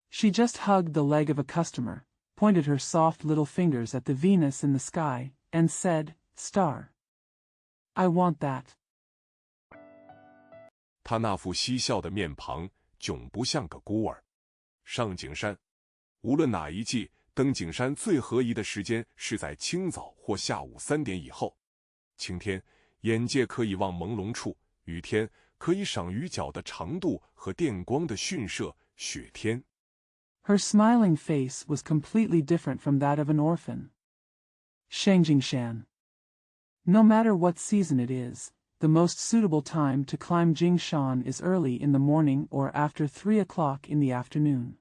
She just hugged the leg of a customer, pointed her soft little fingers at the Venus in the sky, and said, "Star. I want that." 她那副嬉笑的面庞，迥不像个孤儿。上景山，无论哪一季，登景山最合宜的时间是在清早或下午3点以后。晴天，眼界可以望朦胧处；雨天，可以赏雨脚的长度和电光的迅射；雪天。Her smiling face was completely different from that of an orphan. Shangjingshan. No matter what season it is, the most suitable time to climb Jingshan is early in the morning or after 3 o'clock in the afternoon.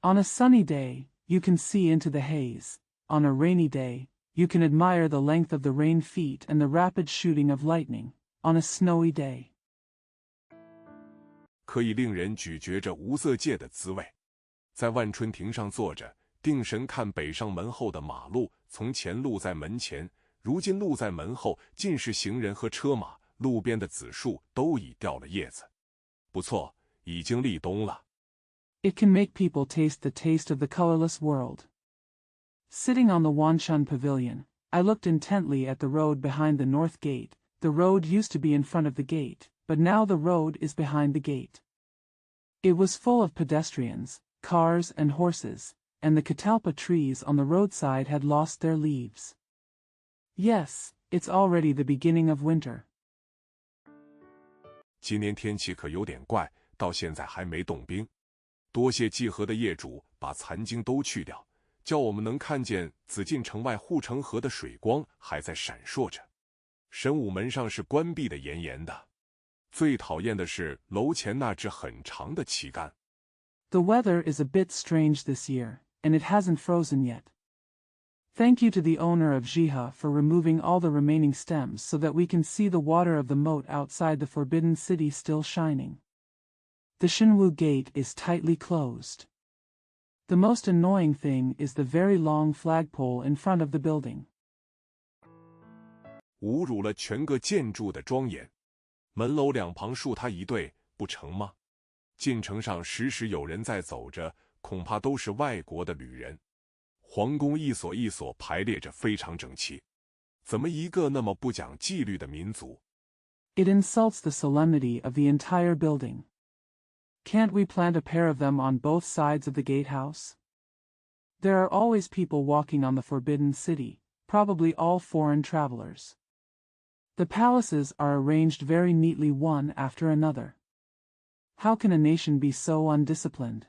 On a sunny day, you can see into the haze. On a rainy day, you can admire the length of the rain feet and the rapid shooting of lightning. On a snowy day. 可以令人咀嚼着无色界的滋味。在万春亭上坐着，定神看北上门后的马路，从前路在门前，如今路在门后，尽是行人和车马，路边的紫树都已掉了叶子。不错，已经立冬了。It can make people taste the taste of the colorless world. Sitting on the Wanshan Pavilion, I looked intently at the road behind the north gate. The road used to be in front of the gate, but now the road is behind the gate. It was full of pedestrians, cars and horses, and the catalpa trees on the roadside had lost their leaves. Yes, it's already the beginning of winter. 今年天气可有点怪，到现在还没冻冰。多谢济河的业主把残茎都去掉，叫我们能看见紫禁城外护城河的水光还在闪烁着。神武门上是关闭的严严的。最讨厌的是楼前那只很长的旗杆。The weather is a bit strange this year, and it hasn't frozen yet. Thank you to the owner of Jiha for removing all the remaining stems so that we can see the water of the moat outside the Forbidden City still shining. The Shinwu Gate is tightly closed. The most annoying thing is the very long flagpole in front of the building. 侮辱了全个建筑的庄严。门楼两旁竖它一对，不成吗？进城上时时有人在走着，恐怕都是外国的旅人。皇宫一所一所排列着，非常整齐。怎么一个那么不讲纪律的民族？ It insults the solemnity of the entire building. Can't we plant a pair of them on both sides of the gatehouse? There are always people walking on the Forbidden City, probably all foreign travelers. The palaces are arranged very neatly one after another. How can a nation be so undisciplined?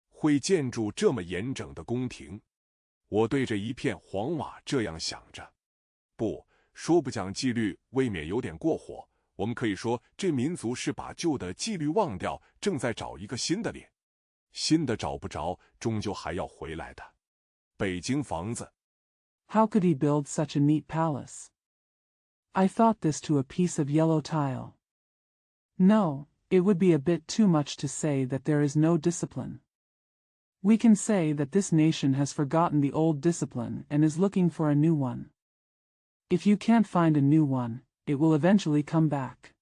会建筑这么严整的宫廷，我对着一片黄瓦这样想着。不，说不讲纪律未免有点过火。我们可以说，这民族是把旧的纪律忘掉，正在找一个新的脸。新的找不着，终究还要回来的。北京房子。How could he build such a neat palace? I thought this to a piece of yellow tile. No, it would be a bit too much to say that there is no discipline. We can say that this nation has forgotten the old discipline and is looking for a new one. If you can't find a new one, it will eventually come back.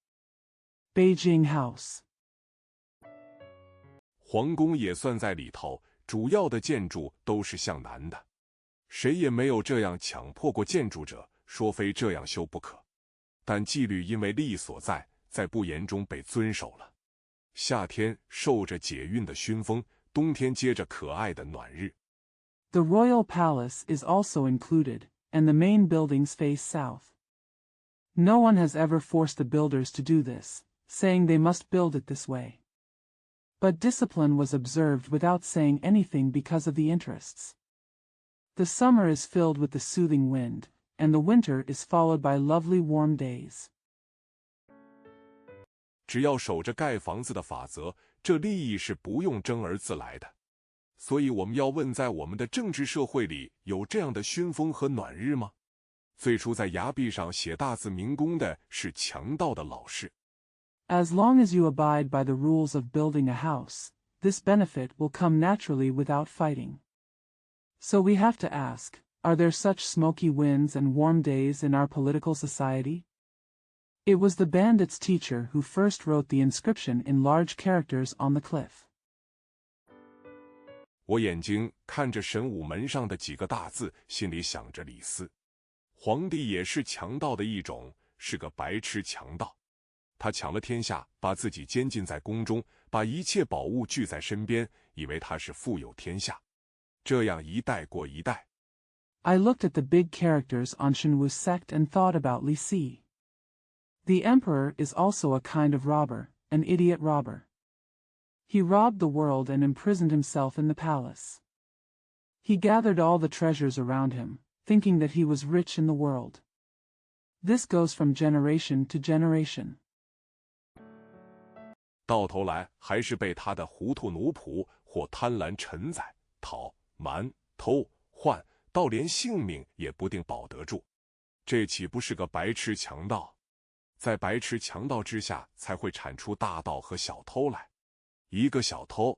Beijing House. 皇宫也算在里头，主要的建筑都是向南的。谁也没有这样强迫过建筑者，说非这样修不可。但纪律因为利益所在，在不言中被遵守了。夏天受着解运的熏风，冬天接着可爱的暖日。The royal palace is also included, and the main buildings face south. No one has ever forced the builders to do this, saying they must build it this way. But discipline was observed without saying anything because of the interests. The summer is filled with the soothing wind, and the winter is followed by lovely warm days. 只要守着盖房子的法则，这利益是不用争而自来的。所以我们要问，在我们的政治社会里有这样的熏风和暖日吗？最初在崖壁上写大字明功的是强盗的老师。As long as you abide by the rules of building a house, this benefit will come naturally without fighting. So we have to ask, are there such smoky winds and warm days in our political society? It was the bandit's teacher who first wrote the inscription in large characters on the cliff. 我眼睛看着神武门上的几个大字，心里想着李斯。皇帝也是强盗的一种，是个白痴强盗。他抢了天下，把自己监禁在宫中，把一切宝物聚在身边，以为他是富有天下。这样一代过一代。I looked at the big characters on Shenwu's sect and thought about Li Si. The emperor is also a kind of robber, an idiot robber. He robbed the world and imprisoned himself in the palace. He gathered all the treasures around him, thinking that he was rich in the world. This goes from generation to generation. 到头来还是被他的糊涂奴仆或贪婪臣宰讨、瞒、偷、换，到连性命也不定保得住。这岂不是个白痴强盗？在白痴强盗之下，才会产出大盗和小偷来。一个小偷。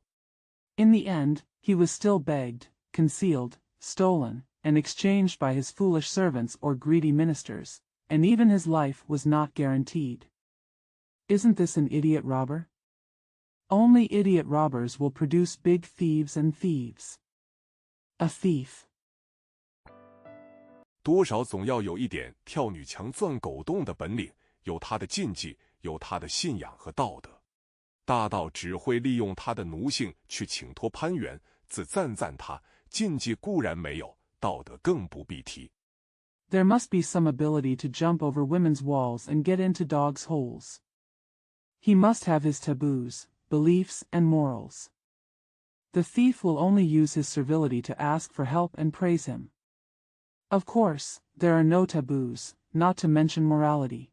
In the end, he was still begged, concealed, stolen, and exchanged by his foolish servants or greedy ministers, and even his life was not guaranteed. Isn't this an idiot robber? Only idiot robbers will produce big thieves and thieves. A thief. 多少总要有一点跳女墙钻狗洞的本领，有他的禁忌，有他的信仰和道德。大盗只会利用他的奴性去请托攀援，自赞他，禁忌固然没有，道德更不必提。There must be some ability to jump over women's walls and get into dogs' holes. He must have his taboos, beliefs, and morals. The thief will only use his servility to ask for help and praise him. Of course, there are no taboos, not to mention morality.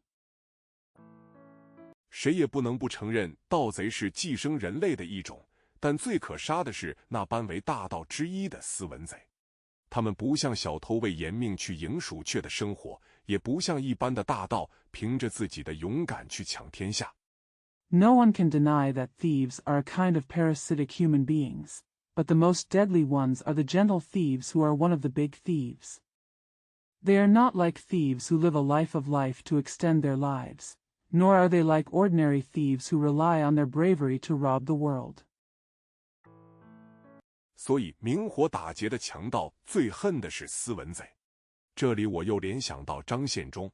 谁也不能不承认盗贼是寄生人类的一种，但最可杀的是那般为大盗之一的斯文贼。他们不像小偷为颜命去迎鼠雀的生活，也不像一般的大盗凭着自己的勇敢去抢天下。No one can deny that thieves are a kind of parasitic human beings, but the most deadly ones are the gentle thieves who are one of the big thieves. They are not like thieves who live a life of life to extend their lives, nor are they like ordinary thieves who rely on their bravery to rob the world. 所以明火打劫的强盗最恨的是斯文贼。这里我又联想到张献忠。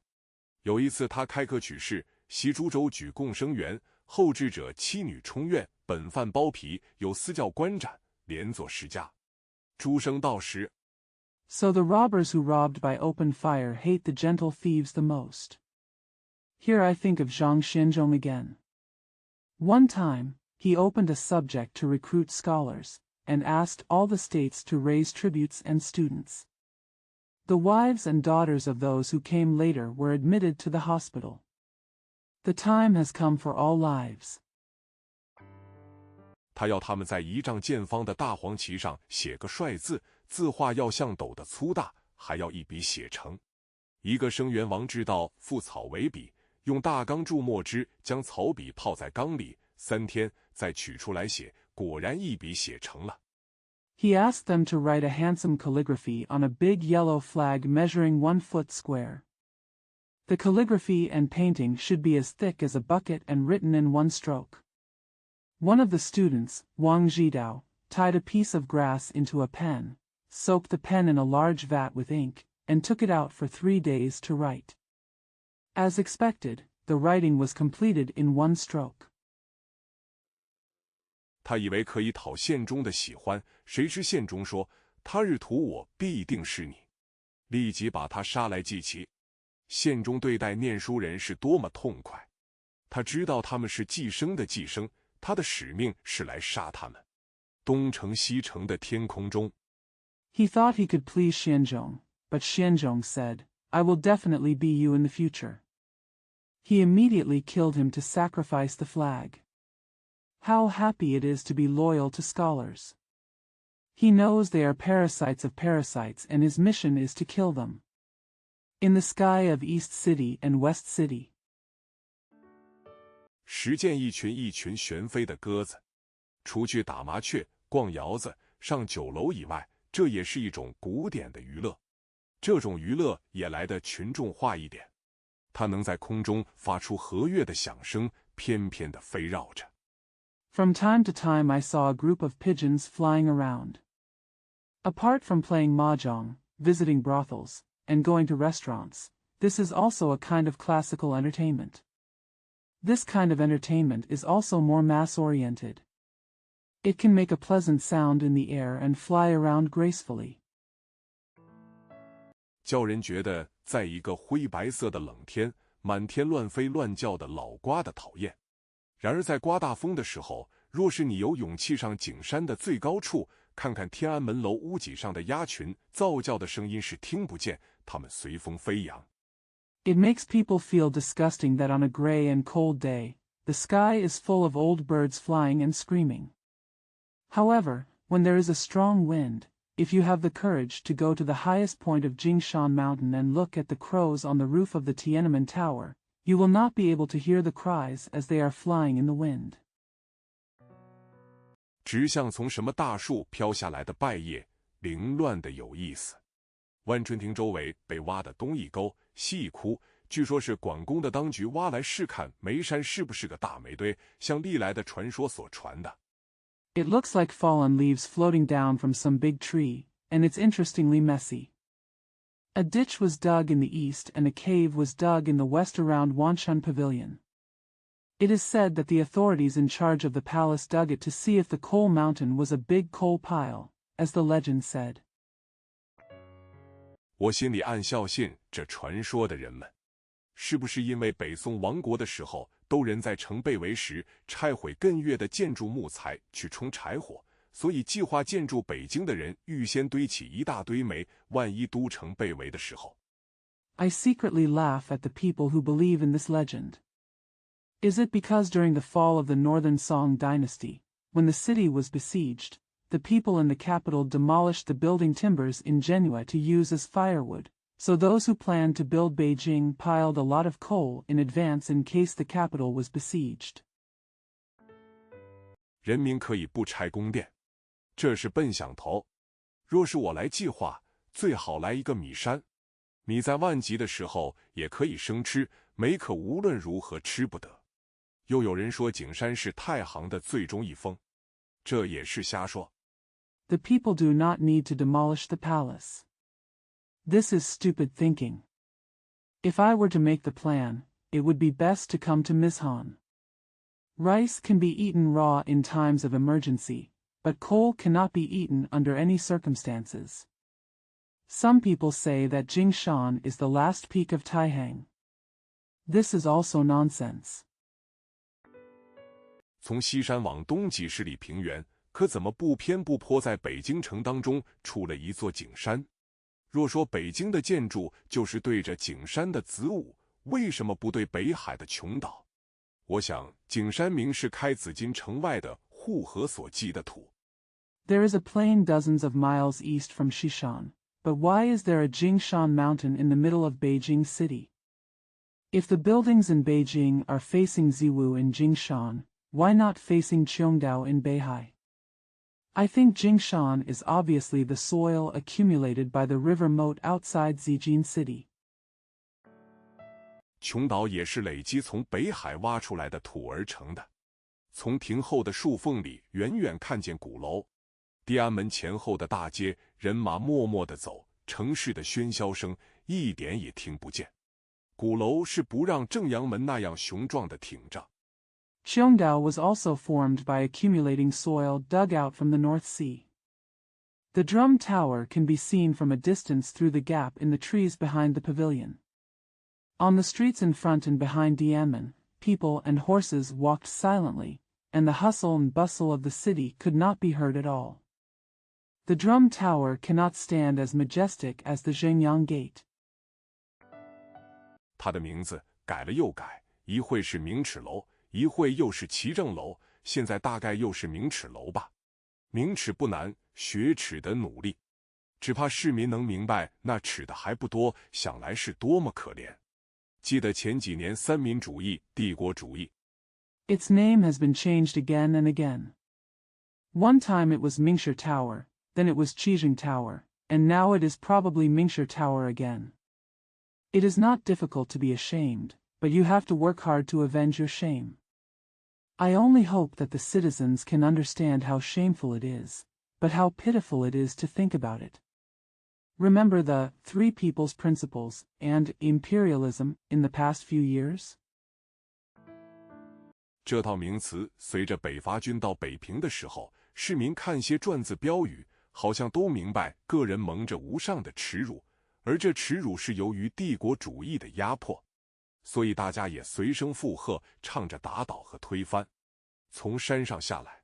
有一次他开科取士，袭株洲举贡生员，后至者妻女充院，本饭剥皮，有司教官斩，连坐10家。诸生道时。So the robbers who robbed by open fire hate the gentle thieves the most. Here I think of Zhang Xianzhong again. One time, he opened a subject to recruit scholars, and asked all the states to raise tributes and students. The wives and daughters of those who came later were admitted to the hospital. The time has come for all lives. 他要他们在一丈见方的大黄旗上写个帅字，字画要像斗的粗大，还要一笔写成。一个生员王知道复草为笔，用大缸注墨汁，将草笔泡在缸里，3天再取出来写，果然一笔写成了。He asked them to write a handsome calligraphy on a big yellow flag measuring 1 foot square. The calligraphy and painting should be as thick as a bucket and written in 1 stroke. One of the students, Wang Zhidao, tied a piece of grass into a pen, soaked the pen in a large vat with ink, and took it out for 3 days to write. As expected, the writing was completed in 1 stroke. 他以为可以讨宪宗的喜欢，谁知宪宗说：“他日屠我，必定是你。”立即把他杀来祭旗。宪宗对待念书人是多么痛快！他知道他们是寄生的寄生，他的使命是来杀他们。东城西城的天空中， He thought he could please Xianzhong, but Xianzhong said, "I will definitely be you in the future." He immediately killed him to sacrifice the flag. How happy it is to be loyal to scholars. He knows they are parasites of parasites and his mission is to kill them. In the sky of East City and West City. 实践一群一群旋飞的鸽子，除去打麻雀、逛窑子、上酒楼以外，这也是一种古典的娱乐。这种娱乐也来得群众化一点，它能在空中发出和悦的响声，翩翩地飞绕着。From time to time I saw a group of pigeons flying around. Apart from playing mahjong, visiting brothels, and going to restaurants, this is also a kind of classical entertainment. This kind of entertainment is also more mass-oriented. It can make a pleasant sound in the air and fly around gracefully. 叫人觉得在一个灰白色的冷天，满天乱飞乱叫的老瓜的讨厌。然而在刮大风的时候，若是你有勇气上景山的最高处，看看天安门楼屋脊上的鸭群，噪叫的声音是听不见，它们随风飞扬。It makes people feel disgusting that on a gray and cold day, the sky is full of old birds flying and screaming. However, when there is a strong wind, if you have the courage to go to the highest point of Jingshan Mountain and look at the crows on the roof of the Tiananmen Tower, you will not be able to hear the cries as they are flying in the wind. 直像从什么大树飘下来的败叶，凌乱的有意思。万春亭周围被挖的东一沟、西一窟，据说是管工的当局挖来试看煤山是不是个大煤堆，像历来的传说所传的。It looks like fallen leaves floating down from some big tree, and it's interestingly messy. A ditch was dug in the east and a cave was dug in the west around Wanshun Pavilion. It is said that the authorities in charge of the palace dug it to see if the coal mountain was a big coal pile, as the legend said. 我心里暗笑信这传说的人们，是不是因为北宋亡国的时候，都人在城被围时拆毁艮岳的建筑木材去充柴火，所以计划建筑北京的人预先堆起一大堆煤，万一都城被围的时候。I secretly laugh at the people who believe in this legend. Is it because during the fall of the Northern Song dynasty, when the city was besieged, the people in the capital demolished the building timbers in Genoa to use as firewood, so those who planned to build Beijing piled a lot of coal in advance in case the capital was besieged? 人民可以不拆宫殿，这是笨想头。若是我来计划，最好来一个米山。米在万集的时候也可以生吃，煤可无论如何吃不得。又有人说景山是太行的最终一峰，这也是瞎说。The people do not need to demolish the palace. This is stupid thinking. If I were to make the plan, it would be best to come to Dishan. Rice can be eaten raw in times of emergency, but coal cannot be eaten under any circumstances. Some people say that Jingshan is the last peak of Taihang. This is also nonsense. 从西山往东几十里平原，可怎么不偏不坡在北京城当中出了一座景山？若说北京的建筑就是对着景山的子午，为什么不对北海的琼岛？我想景山明是开紫禁城外的护河所积的土。There is a plain dozens of miles east from Xishan, but why is there a Jingshan mountain in the middle of Beijing city? If the buildings in Beijing are facing Ziwu in Jingshan, why not facing Cheongdao in Beihai? I think Jingshan is obviously the soil accumulated by the river moat outside Zijin city. 琼岛也是累积从北海挖出来的土而成的。从亭后的树缝里远远看见鼓楼，地安门前后的大街，人马默默地走，城市的喧嚣声一点也听不见。鼓楼是不让正阳门那样雄壮地挺着。Cheongdao was also formed by accumulating soil dug out from the North Sea. The drum tower can be seen from a distance through the gap in the trees behind the pavilion. On the streets in front and behind Dianmen, people and horses walked silently, and the hustle and bustle of the city could not be heard at all. The drum tower cannot stand as majestic as the Zhengyang Gate. 它的名字改了又改，一会是明齿楼，一会又是齐正楼，现在大概又是明齿楼吧。明齿不难，学齿的努力，只怕市民能明白那齿的还不多，想来是多么可怜。记得前几年三民主义、帝国主义。Its name has been changed again and again. One time it was Mingshi Tower, then it was Qijing Tower, and now it is probably Mingshi Tower again. It is not difficult to be ashamed, but you have to work hard to avenge your shame. I only hope that the citizens can understand how shameful it is, but how pitiful it is to think about it. Remember the Three People's Principles and imperialism in the past few years? 这套名词随着北伐军到北平的时候，市民看些篆字标语，好像都明白个人蒙着无上的耻辱，而这耻辱是由于帝国主义的压迫，所以大家也随声附和，唱着打倒和推翻。从山上下来。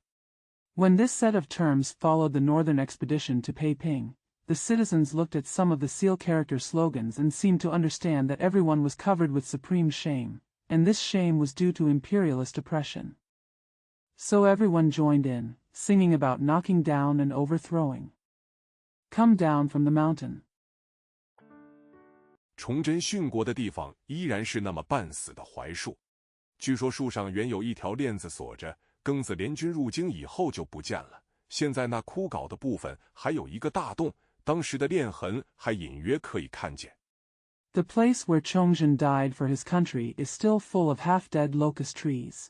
When this set of terms followed the northern expedition to Peiping, the citizens looked at some of the seal character slogans and seemed to understand that everyone was covered with supreme shame, and this shame was due to imperialist oppression. So everyone joined in, singing about knocking down and overthrowing. Come down from the mountain. 崇祯殉国的地方依然是那么半死的槐树，据说树上原有一条链子锁着，庚子联军入京以后就不见了。现在那枯槁的部分还有一个大洞，当时的链痕还隐约可以看见。The place where Chongzhen died for his country is still full of half-dead locust trees.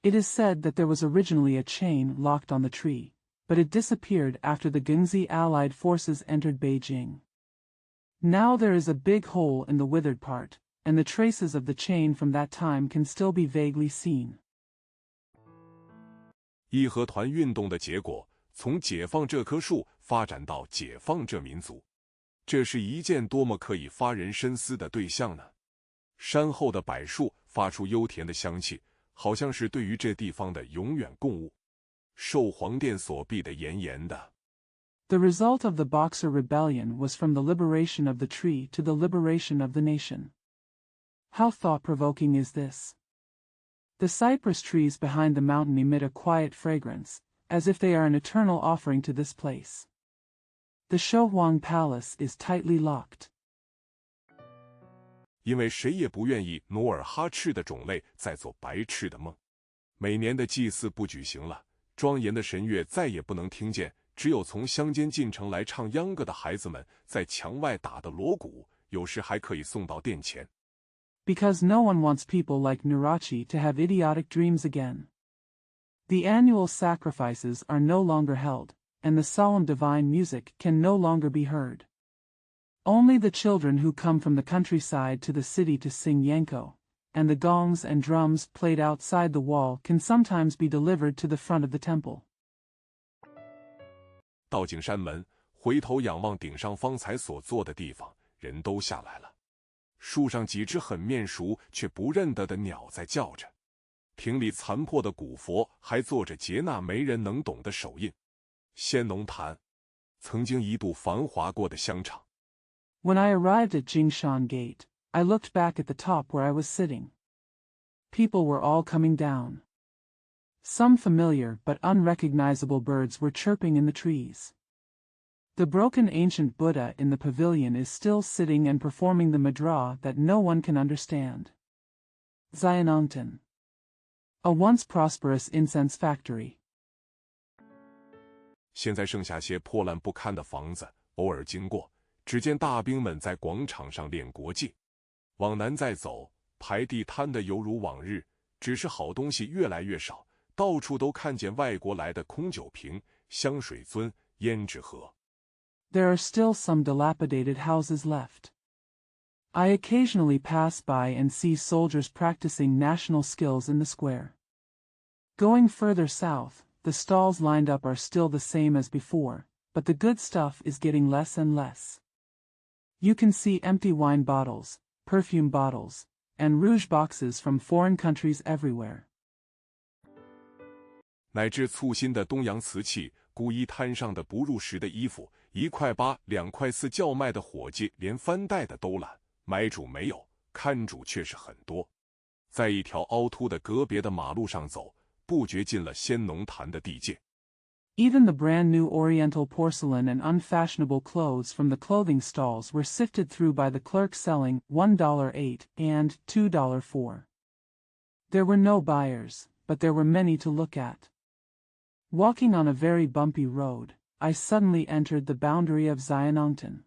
It is said that there was originally a chain locked on the tree, but it disappeared after the Gengzi Allied forces entered Beijing. Now there is a big hole in the withered part, and the traces of the chain from that time can still be vaguely seen. 义和团运动的结果，从解放这棵树发展到解放这民族，这是一件多么可以发人深思的对象呢？山后的柏树发出幽甜的香气，好像是对于这地方的永远共物。受皇殿所蔽的严严的。The result of the Boxer Rebellion was from the liberation of the tree to the liberation of the nation. How thought-provoking is this? The cypress trees behind the mountain emit a quiet fragrance, as if they are an eternal offering to this place. The Shouhuang Palace is tightly locked. 因为谁也不愿意努尔哈赤的种类再做白痴的梦。每年的祭祀不举行了，庄严的神乐再也不能听见，只有从乡间进城来唱秧歌的孩子们在墙外打的锣鼓，有时还可以送到殿前。Because no one wants people like Nurachi to have idiotic dreams again. The annual sacrifices are no longer held, and the solemn divine music can no longer be heard. Only the children who come from the countryside to the city to sing Yanko, and the gongs and drums played outside the wall can sometimes be delivered to the front of the temple. 到景山门，回头仰望顶上方才所坐的地方，人都下来了。树上几只很面熟却不认得的鸟在叫着，亭里残破的古佛还做着结那没人能懂的手印。仙农坛，曾经一度繁华过的香场。When I arrived at Jingshan Gate, I looked back at the top where I was sitting. People were all coming down. Some familiar but unrecognizable birds were chirping in the trees. The broken ancient Buddha in the pavilion is still sitting and performing the madra that no one can understand. Zionongtan. A once prosperous incense factory. 现在剩下些破烂不堪的房子，偶尔经过，只见大兵们在广场上练国际。往南再走，排地摊的犹如往日，只是好东西越来越少，到处都看见外国来的空酒瓶、香水樽、胭脂盒。There are still some dilapidated houses left. I occasionally pass by and see soldiers practicing national skills in the square. Going further south, the stalls lined up are still the same as before, but the good stuff is getting less and less. You can see empty wine bottles, perfume bottles, and rouge boxes from foreign countries everywhere. 乃至簇新的东洋瓷器、孤衣摊上的不入时的衣服，1块8、2块4叫卖的伙计连翻袋的都懒，买主没有，看主却是很多。在一条凹凸的隔别的马路上走，不觉进了鲜农坛的地界。Even the brand-new Oriental porcelain and unfashionable clothes from the clothing stalls were sifted through by the clerk selling $1.08 and $2.04. There were no buyers, but there were many to look at. Walking on a very bumpy road, I suddenly entered the boundary of Zionongtan.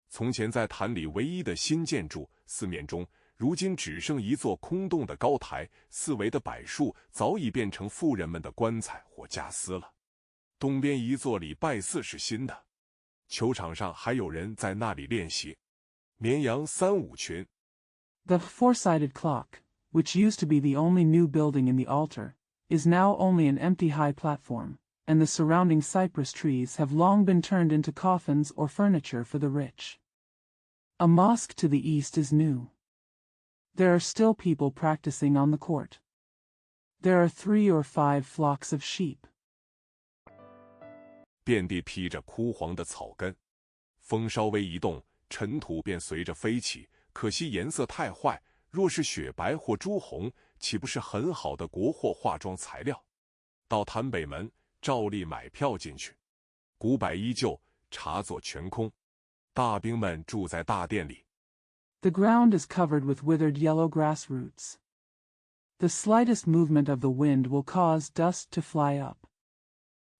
从前在坛里唯一的新建筑，四面中如今只剩一座空洞的高台，四围的柏树早已变成妇人们的棺材或家私了。东边一座礼拜寺是新的，球场上还有人在那里练习。绵羊3、5群。The four-sided clock, which used to be the only new building in the altar, is now only an empty high platform, and the surrounding cypress trees have long been turned into coffins or furniture for the rich. A mosque to the east is new. There are still people practicing on the court. There are 3 or 5 flocks of sheep. 遍地披着枯黄的草根，风稍微一动，尘土便随着飞起。可惜颜色太坏，若是雪白或朱红，岂不是很好的国货化妆材料？到坛北门，照例买票进去。古柏依旧，茶座全空。大兵们住在大殿里。The ground is covered with withered yellow grass roots. The slightest movement of the wind will cause dust to fly up.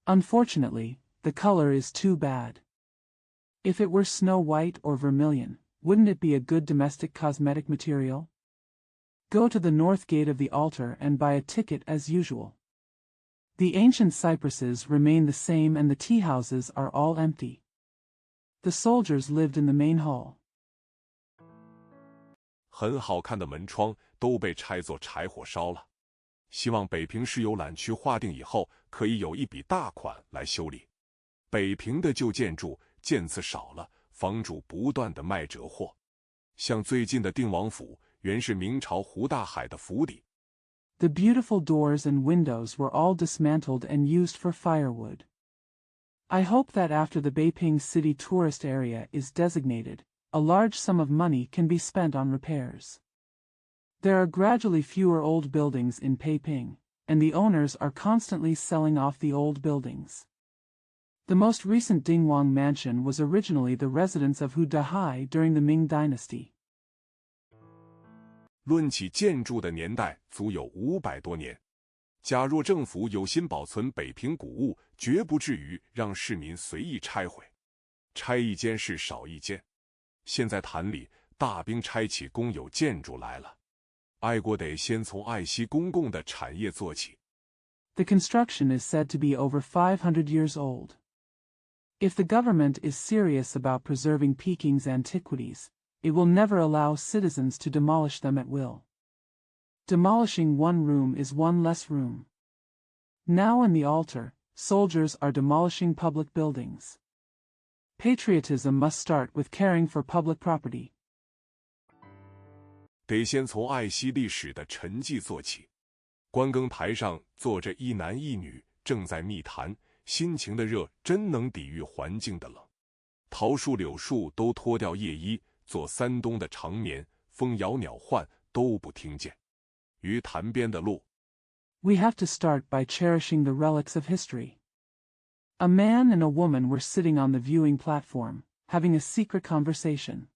Unfortunately, the color is too bad. If it were snow white or vermilion, wouldn't it be a good domestic cosmetic material? Go to the north gate of the altar and buy a ticket as usual. The ancient cypresses remain the same and the tea houses are all empty. The soldiers lived in the main hall. 很好看的门窗都被拆作柴火烧了。希望北平市游览区划定以后，可以有一笔大款来修理。北平的旧建筑渐次少了，房主不断地卖折货。像最近的定王府，原是明朝胡大海的府邸。The beautiful doors and windows were all dismantled and used for firewood. I hope that after the Beiping City tourist area is designated, a large sum of money can be spent on repairs. There are gradually fewer old buildings in Beiping, and the owners are constantly selling off the old buildings. The most recent Dingwang Mansion was originally the residence of Hu Dahai during the Ming Dynasty. 论起建筑的年代，足有500多年。假若政府有心保存北平古物，绝不至于让市民随意拆毁。拆一间是少一间。现在坛里大兵拆起公有建筑来了。爱国得先从爱惜公共的产业做起。The construction is said to be over 500 years old. If the government is serious about preserving Peking's antiquities, it will never allow citizens to demolish them at will. Demolishing one room is one less room. Now in the altar, soldiers are demolishing public buildings. Patriotism must start with caring for public property. 得先从爱惜历史的沉寂做起。观更台上坐着一男一女，正在密谈，心情的热真能抵御环境的冷。桃树、柳树都脱掉叶衣，做3冬的长眠，风摇鸟唤都不听见。于潭边的路。We have to start by cherishing the relics of history. A man and a woman were sitting on the viewing platform, having a secret conversation.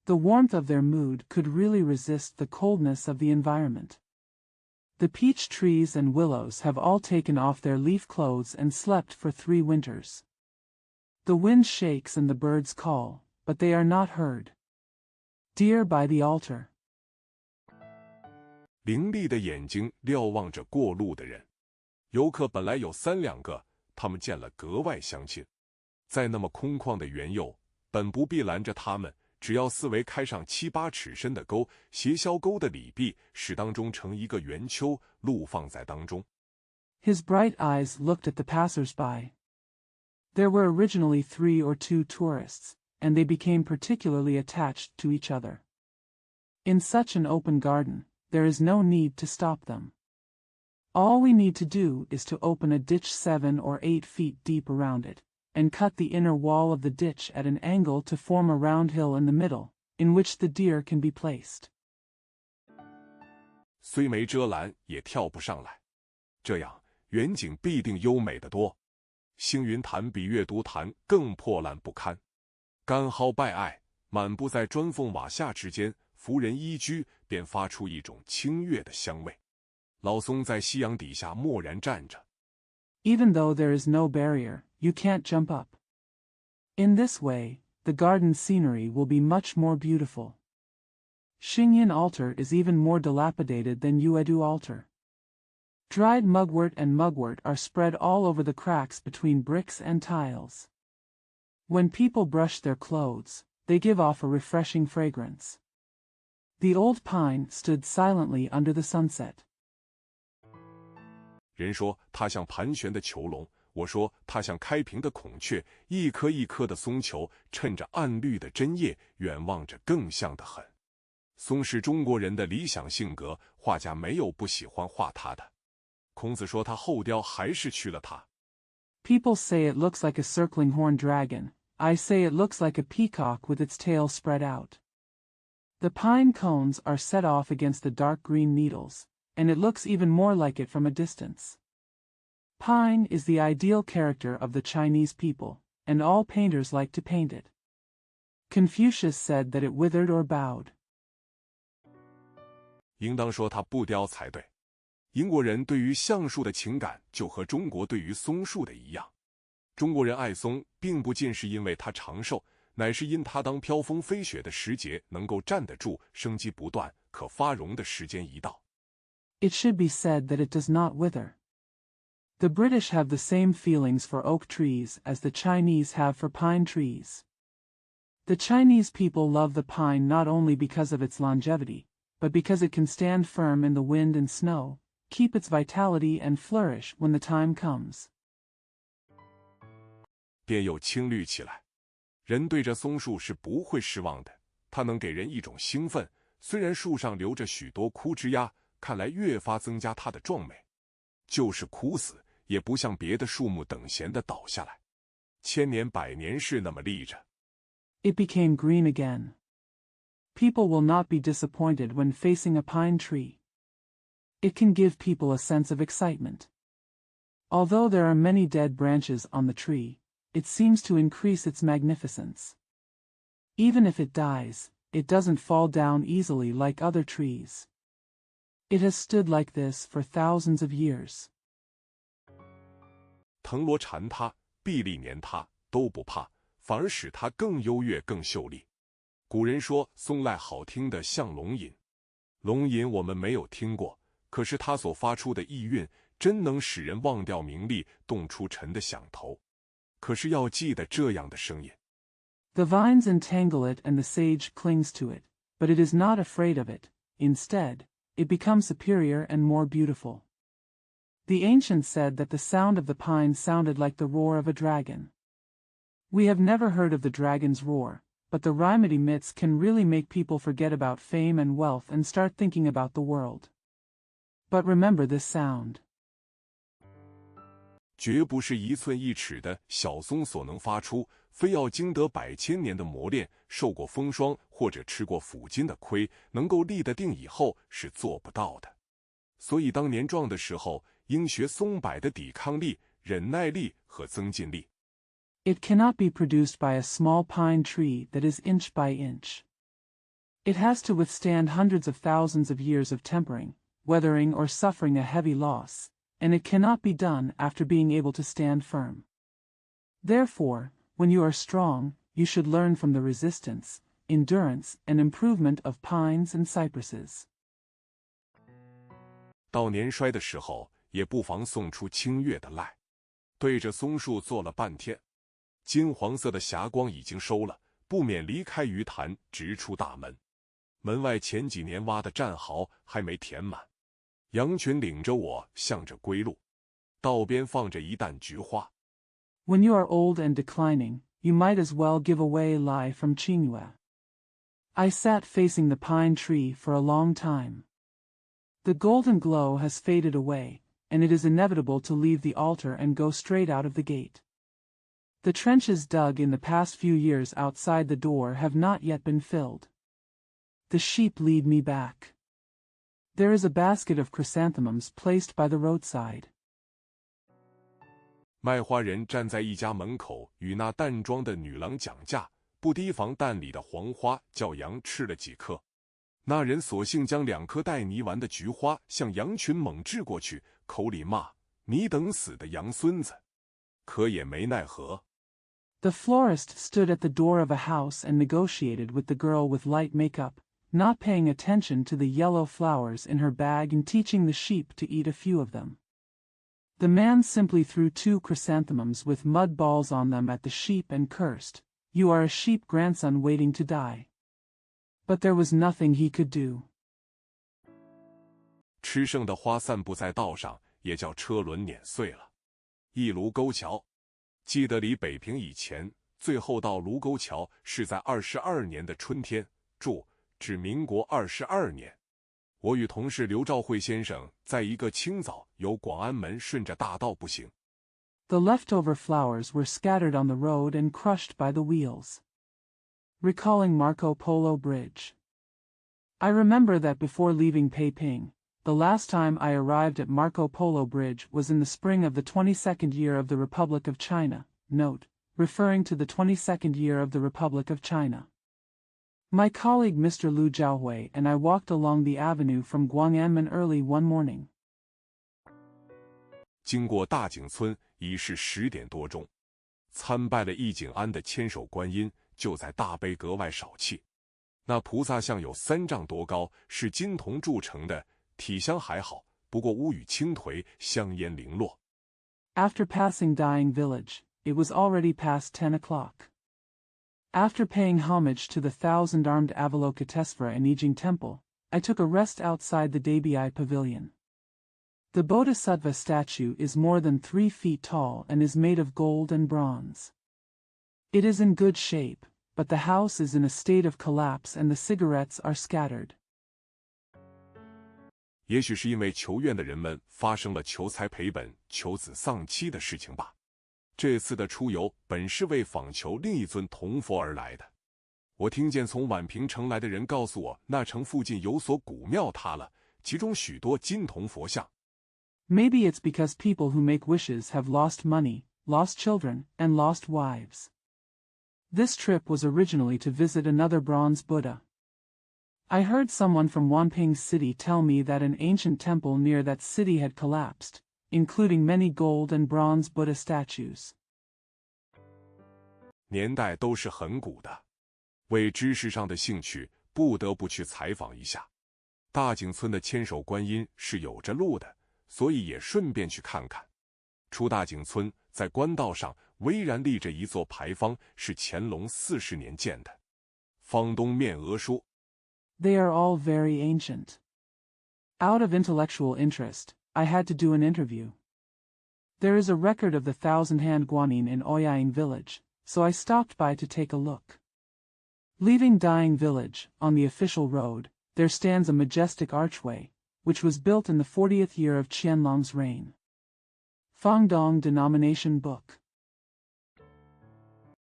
The warmth of their mood could really resist the coldness of the environment. The peach trees and willows have all taken off their leaf clothes and slept for 3 winters. The wind shakes and the birds call, but they are not heard. Dear by the altar. 凌厉的眼睛瞭望着过路的人。游客本来有3两个，他们见了格外相亲。在那么空旷的园囿，本不必拦着他们，只要四围开上7、8尺深的沟，斜削沟的里壁，使当中成一个圆丘，路放在当中。His bright eyes looked at the passers-by. There were originally 3 or 2 tourists, and they became particularly attached to each other. In such an open garden, there is no need to stop them. All we need to do is to open a ditch 7 or 8 feet deep around it, and cut the inner wall of the ditch at an angle to form a round hill in the middle, in which the deer can be placed. 虽没遮拦，也跳不上来，这样远景必定优美得多。星云潭比阅读潭更破烂不堪，干蒿败艾，满布在砖缝瓦下之间，扶人依居，便发出一种清越的香味。老松在夕阳底下默然站着。Even though there is no barrier, you can't jump up. In this way, the garden scenery will be much more beautiful. Xingyan altar is even more dilapidated than Yuedu altar. Dried mugwort and mugwort are spread all over the cracks between bricks and tiles. When people brush their clothes, they give off a refreshing fragrance. The old pine stood silently under the sunset. 人说它像盘旋的囚笼，我说它像开屏的孔雀，一颗一颗的松球趁着暗绿的针叶远望着，更像得很。松是中国人的理想性格，画家没有不喜欢画它的。孔子说他后雕还是去了它。People say it looks like a circling horned dragon. I say it looks like a peacock with its tail spread out. The pine cones are set off against the dark green needles, and it looks even more like it from a distance. Pine is the ideal character of the Chinese people, and all painters like to paint it. Confucius said that it withered or bowed. 应当说它不雕才对。英国人对于橡树的情感就和中国对于松树的一样。中国人爱松，并不尽是因为它长寿，乃是因它当飘风飞雪的时节能够站得住，生机不断，可发荣的时间一到。It should be said that it does not wither. The British have the same feelings for oak trees as the Chinese have for pine trees. The Chinese people love the pine not only because of its longevity, but because it can stand firm in the wind and snow, keep its vitality and flourish when the time comes. 便又青绿起来。人对这松树是不会失望的，它能给人一种兴奋，虽然树上留着许多枯枝桠，看来越发增加它的壮美。就是枯死，也不像别的树木等闲地倒下来，千年百年是那么立着。It became green again. People will not be disappointed when facing a pine tree. It can give people a sense of excitement. Although there are many dead branches on the tree, it seems to increase its magnificence. Even if it dies, it doesn't fall down easily like other trees. It has stood like this for thousands of years. 藤萝缠它，壁立粘它，都不怕，反而使它更优越、更秀丽。古人说松籁好听得像龙吟，龙吟我们没有听过，可是它所发出的意韵，真能使人忘掉名利，动出尘的响头。可是要记得这样的声音。The vines entangle it and the sage clings to it, but it is not afraid of it. Instead, it becomes superior and more beautiful. The ancients said that the sound of the pine sounded like the roar of a dragon. We have never heard of the dragon's roar, but the rhyme it emits can really make people forget about fame and wealth and start thinking about the world. But remember this sound. 绝不是一寸一尺的小松所能发出，非要经得百千年的磨练，受过风霜或者吃过腐金的亏，能够立得定以后是做不到的。所以当年壮的时候，应学松柏的抵抗力、忍耐力和增进力。It cannot be produced by a small pine tree that is inch by inch. It has to withstand hundreds of thousands of years of tempering, weathering or suffering a heavy loss, and it cannot be done after being able to stand firm. Therefore, when you are strong, you should learn from the resistance, endurance, and improvement of pines and cypresses. 到年衰的时候，也不妨送出清越的籁。对着松树坐了半天，金黄色的霞光已经收了，不免离开鱼潭，直出大门。门外前几年挖的战壕还没填满。羊群领着我向着归路，道边放着一担菊花。When you are old and declining, you might as well give away lie from Qingyue. I sat facing the pine tree for a long time. The golden glow has faded away, and it is inevitable to leave the altar and go straight out of the gate. The trenches dug in the past few years outside the door have not yet been filled. The sheep lead me back. There is a basket of chrysanthemums placed by the roadside. 卖花人站在一家门口，与那淡妆的女郎讲价，不提防蛋里的黄花，叫羊吃了几颗。那人索性将2颗带泥丸的菊花向羊群猛掷过去，口里骂：“你等死的羊孙子！”可也没奈何。The florist stood at the door of a house and negotiated with the girl with light makeup, not paying attention to the yellow flowers in her bag and teaching the sheep to eat a few of them. The man simply threw 2 chrysanthemums with mud balls on them at the sheep and cursed, "You are a sheep grandson waiting to die." But there was nothing he could do. 吃剩的花散布在道上，也叫车轮碾碎了。一卢沟桥，记得离北平以前，最后到卢沟桥是在22年的春天，注：至民国22年。我与同事刘兆会先生在一个清早由广安门顺着大道步行。The leftover flowers were scattered on the road and crushed by the wheels. Recalling Marco Polo Bridge. I remember that before leaving Peiping, the last time I arrived at Marco Polo Bridge was in the spring of the 22nd year of the Republic of China, note, referring to the 22nd year of the Republic of China. My colleague Mr. Lu Jiaohui and I walked along the avenue from Guang'anmen early one morning. 经过大井村已是10点多钟，参拜了义景庵的千手观音，就在大悲阁外少气。那菩萨像有3丈多高，是金铜铸成的，体香还好，不过乌羽青颓，香烟零落。After passing Dying Village, it was already past 10 o'clock. After paying homage to the 1,000-armed Avalokitesvara in Yijing Temple, I took a rest outside the Debiai Pavilion. The Bodhisattva statue is more than 3 feet tall and is made of gold and bronze. It is in good shape, but the house is in a state of collapse and the cigarettes are scattered. 也许是因为求院的人们发生了求财赔本、求子丧妻的事情吧。这次的出游本是为访求另一尊铜佛而来的。我听见从宛平城来的人告诉我，那城附近有所古庙塌了，其中许多金铜佛像。Maybe it's because people who make wishes have lost money, lost children, and lost wives. This trip was originally to visit another bronze Buddha. I heard someone from Wanping City tell me that an ancient temple near that city had collapsed, including many gold and bronze Buddha statues. 年代都是很古的，为知识上的兴趣，不得不去采访一下。大井村的千手观音是有着路的，所以也顺便去看看。出大井村，在官道上巍然立着一座牌坊，是乾隆40年建的。方东面额说 They are all very ancient. Out of intellectual interest, I had to do an interview. There is a record of the 1,000-hand guanyin in Oyaing village, so I stopped by to take a look. Leaving Dying Village, on the official road, there stands a majestic archway, which was built in the 40th year of Qianlong's reign. Fangdong Denomination Book.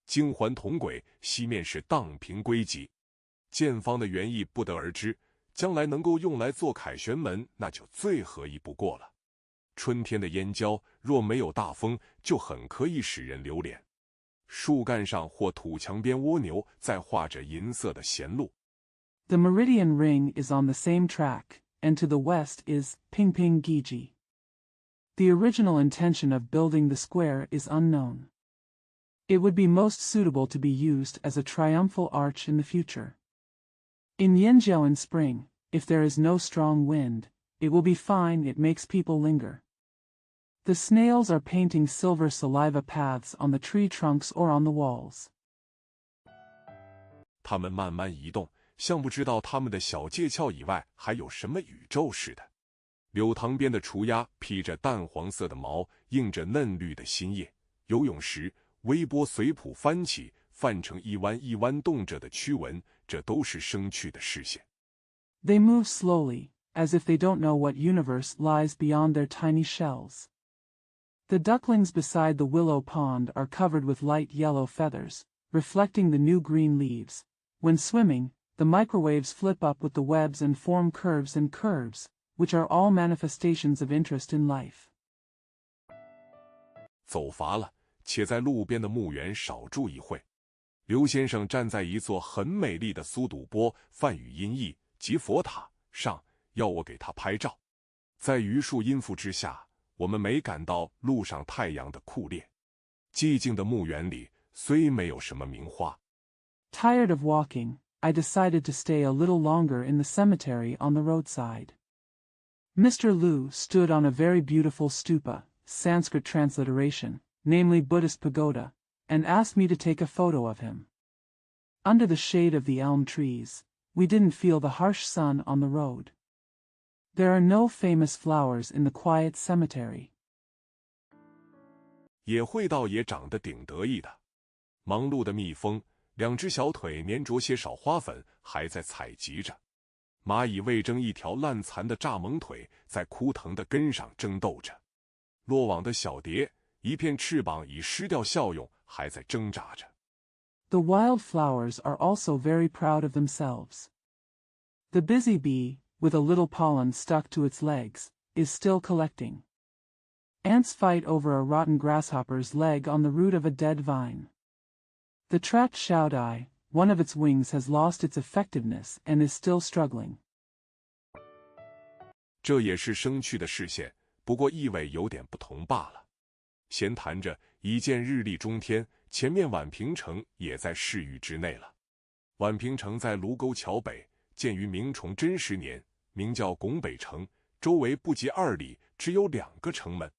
京环铜轨西面是荡平归集，建方的原意不得而知，将来能够用来做凯旋门，那就最合意不过了。春天的燕郊若没有大风，就很可以使人流连。树干上或土墙边蜗牛在画着银色的弦路。The Meridian Ring is on the same track, and to the west is Pingping Giji. The original intention of building the square is unknown. It would be most suitable to be used as a triumphal arch in the future. In Yanjiao in spring, if there is no strong wind, it will be fine. It makes people linger. The snails are painting silver saliva paths on the tree trunks or on the walls. 它们慢慢移动，像不知道它们的小介壳以外还有什么宇宙似的。柳塘边的雏鸭披着淡黄色的毛，映着嫩绿的新叶。游泳时，微波随谱翻起，泛成一弯一弯动着的曲纹，这都是生趣的视线。They move slowly, as if they don't know what universe lies beyond their tiny shells. The ducklings beside the willow pond are covered with light yellow feathers, reflecting the new green leaves. When swimming, the microwaves flip up with the webs and form curves and curves, which are all manifestations of interest in life. 走乏了，且在路边的墓园少住一会。刘先生站在一座很美丽的苏堵波梵语音译及佛塔上，要我给他拍照。在榆树荫覆之下，我们没感到路上太阳的酷烈。寂静的墓园里虽没有什么名花。Tired of walking, I decided to stay a little longer in the cemetery on the roadside. Mr. Liu stood on a very beautiful stupa, Sanskrit transliteration, namely Buddhist pagoda, and asked me to take a photo of him. Under the shade of the elm trees, we didn't feel the harsh sun on the road. There are no famous flowers in the quiet cemetery. 野会倒也长得顶得意的。忙碌的蜜蜂，两只小腿粘着些少花粉，还在采集着。蚂蚁为争一条烂残的蚱蜢腿，在枯藤的根上争斗着。落网的小蝶，一片翅膀已失掉效用，还在挣扎着。The wild flowers are also very proud of themselves. The busy bee, with a little pollen stuck to its legs, is still collecting. Ants fight over a rotten grasshopper's leg on the root of a dead vine. The trapped shoudai, one of its wings has lost its effectiveness and is still struggling. 这也是生趣的视线，不过意味有点不同罢了。闲谈着，已见日丽中天，前面宛平城也在视域之内了。宛平城在卢沟桥北，建于明崇祯10年，名叫拱北城，周围不及2里，只有2个城门。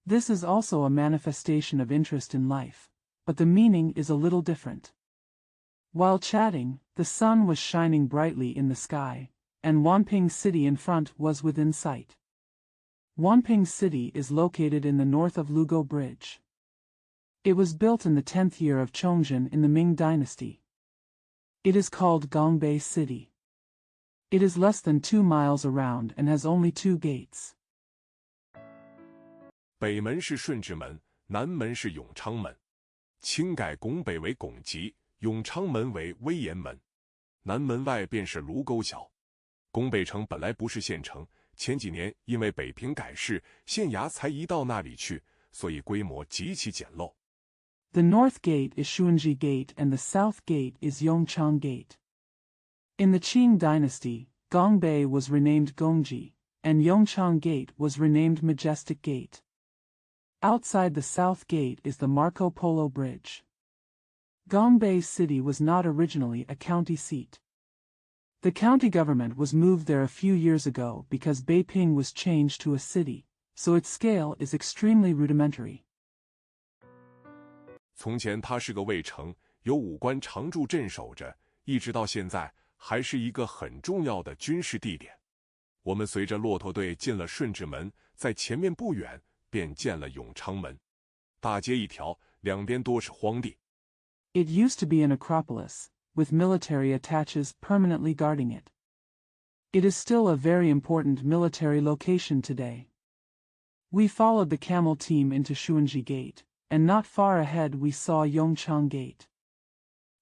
This is also a manifestation of interest in life, but the meaning is a little different. While chatting, the sun was shining brightly in the sky, and Wanping City in front was within sight. Wanping City is located in the north of Lugo Bridge. It was built in the 10th year of Chongzhen in the Ming Dynasty. It is called Gongbei City. It is less than 2 miles around and has only 2 gates. 北门是顺治门，南门是永昌门。清改拱北为拱极，永昌门为威严门。南门外便是卢沟桥。拱北城本来不是县城，前几年因为北平改制，县衙才移到那里去，所以规模极其简陋。The north gate is Shuanji Gate and the south gate is Yongchang Gate. In the Qing dynasty, Gongbei was renamed Gongji, and Yongchang Gate was renamed Majestic Gate. Outside the south gate is the Marco Polo Bridge. Gongbei City was not originally a county seat. The county government was moved there a few years ago because Beiping was changed to a city, so its scale is extremely rudimentary. 从前它是个卫城，有武官常驻镇守着，一直到现在还是一个很重要的军事地点。我们随着骆驼队进了顺治门，在前面不远便见了永昌门。大街一条，两边多是荒地。It used to be an acropolis, with military attaches permanently guarding it. It is still a very important military location today. We followed the camel team into Shuanji Gate, and not far ahead we saw Yongchang Gate.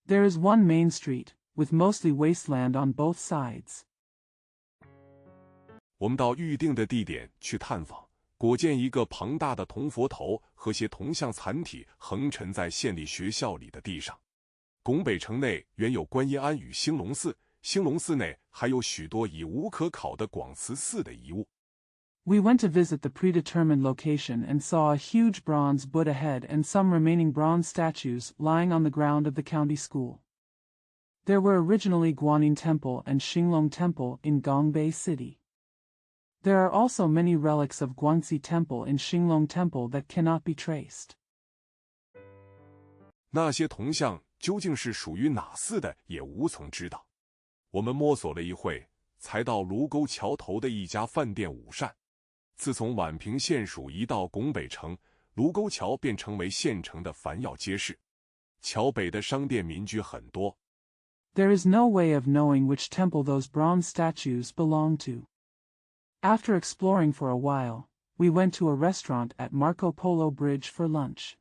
There is one main street, with mostly wasteland on both sides. 我们到预定的地点去探访，果见一个庞大的铜佛头和些铜像残体横陈在县立学校里的地上。拱北城内原有观音庵与兴隆寺，兴隆寺内还有许多已无可考的广慈寺的遗物。We went to visit the predetermined location and saw a huge bronze Buddha head and some remaining bronze statues lying on the ground of the county school. There were originally Guanyin Temple and Xinglong Temple in Gongbei City. There are also many relics of Guangxi Temple in Xinglong Temple that cannot be traced. 那些铜像究竟是属于哪寺的，也无从知道。我们摸索了一会，才到卢沟桥头的一家饭店午膳。自从宛平县署移到拱北城，卢沟桥便成为县城的繁要街市。桥北的商店民居很多。There is no way of knowing which temple those bronze statues belong to. After exploring for a while, we went to a restaurant at Marco Polo Bridge for lunch.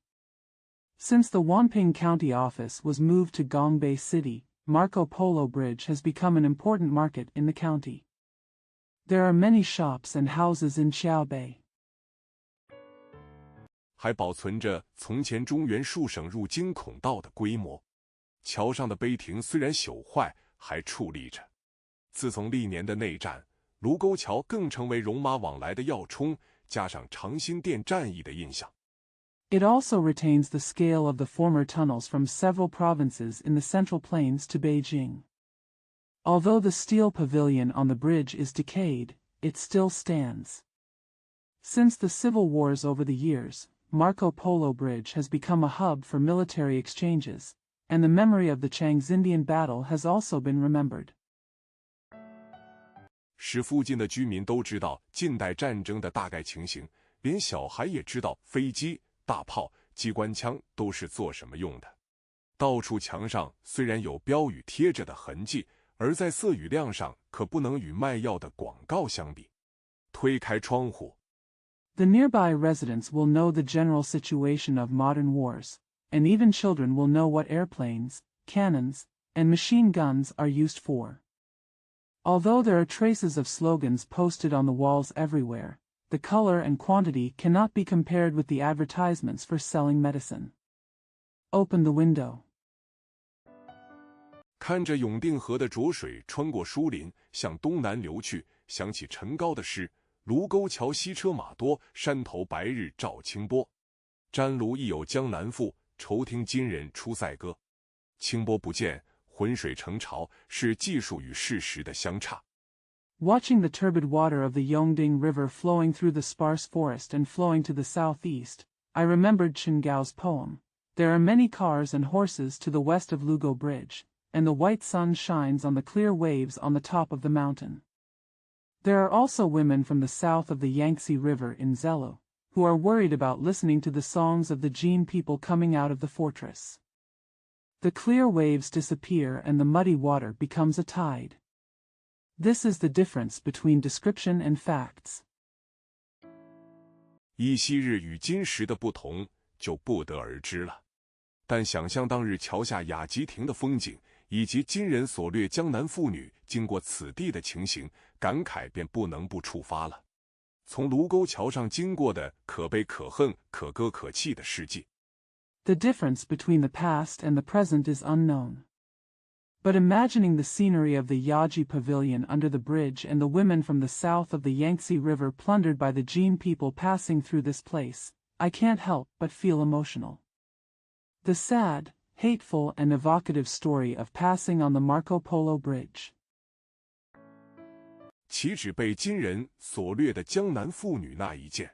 Since the Wanping County office was moved to Gongbei City, Marco Polo Bridge has become an important market in the county. There are many shops and houses in Qiaobei. 还保存着从前中原数省入京孔道的规模。桥上的碑亭虽然朽坏，还矗立着。自从历年的内战，卢沟桥更成为戎马往来的要冲，加上长辛店战役的印象。It also retains the scale of the former tunnels from several provinces in the Central Plains to Beijing. Although the steel pavilion on the bridge is decayed, it still stands. Since the civil wars over the years, Marco Polo Bridge has become a hub for military exchanges, and the memory of the Changxindian battle has also been remembered. 使附近的居民都知道近代战争的大概情形，连小孩也知道飞机、大炮、机关枪都是做什么用的。到处墙上虽然有标语贴着的痕迹，而在色语量上可不能与卖药的广告相比。推开窗户， The nearby residents will know the general situation of modern wars, and even children will know what airplanes, cannons, and machine guns are used for. Although there are traces of slogans posted on the walls everywhere, the color and quantity cannot be compared with the advertisements for selling medicine. Open the window. 看着永定河的浊水穿过疏林向东南流去，想起陈高的诗：卢沟桥西车马多，山头白日照清波。沾炉亦有江南妇，愁听今人出塞歌。清波不见，浑水成潮，是技术与事实的相差。Watching the turbid water of the Yongding River flowing through the sparse forest and flowing to the southeast, I remembered Chen Gao's poem. There are many cars and horses to the west of Lugo Bridge, and the white sun shines on the clear waves on the top of the mountain. There are also women from the south of the Yangtze River in Zelo, who are worried about listening to the songs of the Jin people coming out of the fortress. The clear waves disappear and the muddy water becomes a tide. This is the difference between description and facts. 依昔日与今时的不同，就不得而知了。但想象当日桥下雅集亭的风景，以及今人所掠江南妇女经过此地的情形，感慨便不能不触发了。从卢沟桥上经过的可悲可恨、可歌可泣的事迹。The difference between the past and the present is unknown. But imagining the scenery of the Yaji Pavilion under the bridge and the women from the south of the Yangtze River plundered by the Jin people passing through this place, I can't help but feel emotional. The sad, hateful and evocative story of passing on the Marco Polo Bridge. 岂止被金人所掠的江南妇女那一件？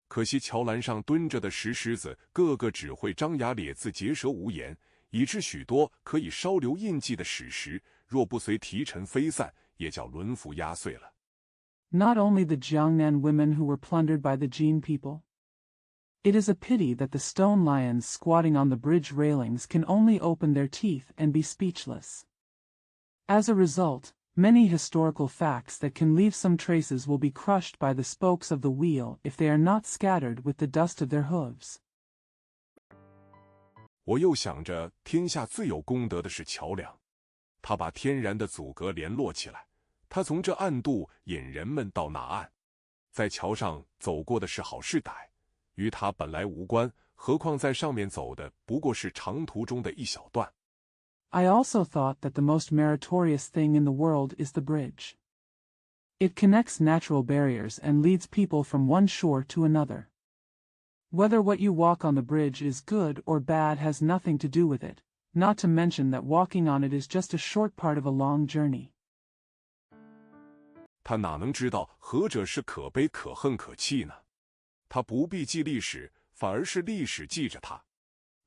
可惜桥栏上蹲着的石狮子，个个只会张牙咧字，结舌无言，以致许多可以稍留印记的史实，若不随提尘飞散，也叫轮辐压碎了。Not only the Jiangnan women who were plundered by the Jin people. It is a pity that the stone lions squatting on the bridge railings can only open their teeth and be speechless. As a result, many historical facts that can leave some traces will be crushed by the spokes of the wheel if they are not scattered with the dust of their hooves. 我又想着，天下最有功德的是桥梁，它把天然的阻隔联络起来，它从这岸渡引人们到那岸，在桥上走过的是好是歹，与它本来无关，何况在上面走的不过是长途中的一小段。I also thought that the most meritorious thing in the world is the bridge. It connects natural barriers and leads people from one shore to another. Whether what you walk on the bridge is good or bad has nothing to do with it, not to mention that walking on it is just a short part of a long journey. 他哪能知道何者是可悲可恨可泣呢？他不必记历史，反而是历史记着他。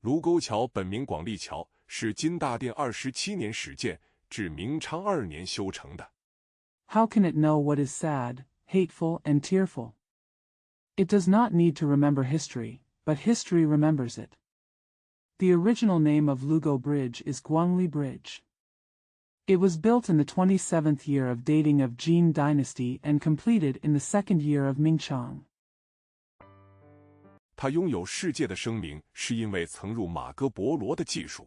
卢沟桥本名广利桥，是金大定27年始建，至明昌2年修成的。How can it know what is sad, hateful, and tearful? It does not need to remember history, but history remembers it. The original name of Lugo Bridge is Guangli Bridge. It was built in the 27th year of dating of Jin Dynasty and completed in the 2nd year of Mingchang. 它拥有世界的声名，是因为曾入马哥伯罗的技术。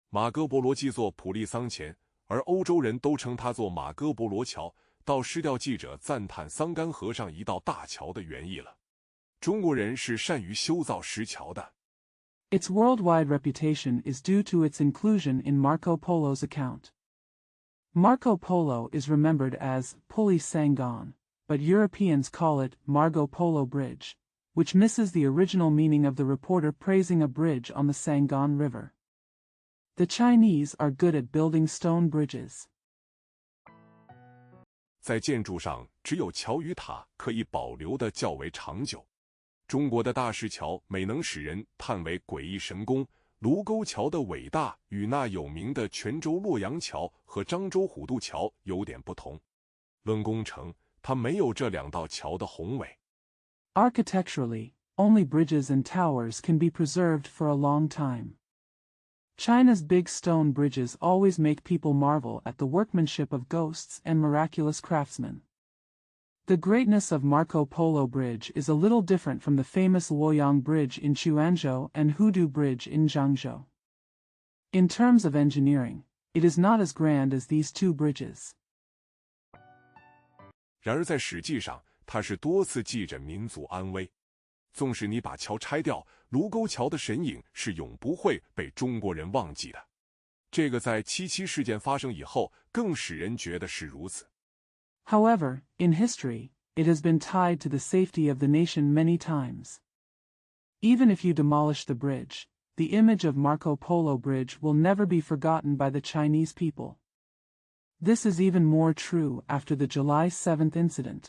马哥伯罗基作普利桑前，而欧洲人都称它做马哥伯罗桥，到失掉记者赞叹桑干河上一道大桥的原意了。中国人是善于修造石桥的。Its worldwide reputation is due to its inclusion in Marco Polo's account. Marco Polo is remembered as Pulley Sangon, but Europeans call it Marco Polo Bridge, which misses the original meaning of the reporter praising a bridge on the Sangon River. The Chinese are good at building stone bridges. 在建筑上，只有桥与塔可以保留的较为长久。中国的大石桥每能使人叹为诡异神功。卢沟桥的伟大与那有名的泉州洛阳桥和漳州虎渡桥有点不同。论工程，它没有这两道桥的宏伟。Architecturally, only bridges and towers can be preserved for a long time. China's big stone bridges always make people marvel at the workmanship of ghosts and miraculous craftsmen. The greatness of Marco Polo Bridge is a little different from the famous Luoyang Bridge in Quanzhou and Hudu Bridge in Zhangzhou. In terms of engineering, it is not as grand as these two bridges. 然而在实际上，它是多次记着民族安危。纵使你把桥拆掉，卢沟桥的神影是永不会被中国人忘记的。这个在77事件发生以后，更使人觉得是如此。However, in history, it has been tied to the safety of the nation many times. Even if you demolish the bridge, the image of Marco Polo Bridge will never be forgotten by the Chinese people. This is even more true after the July 7th incident.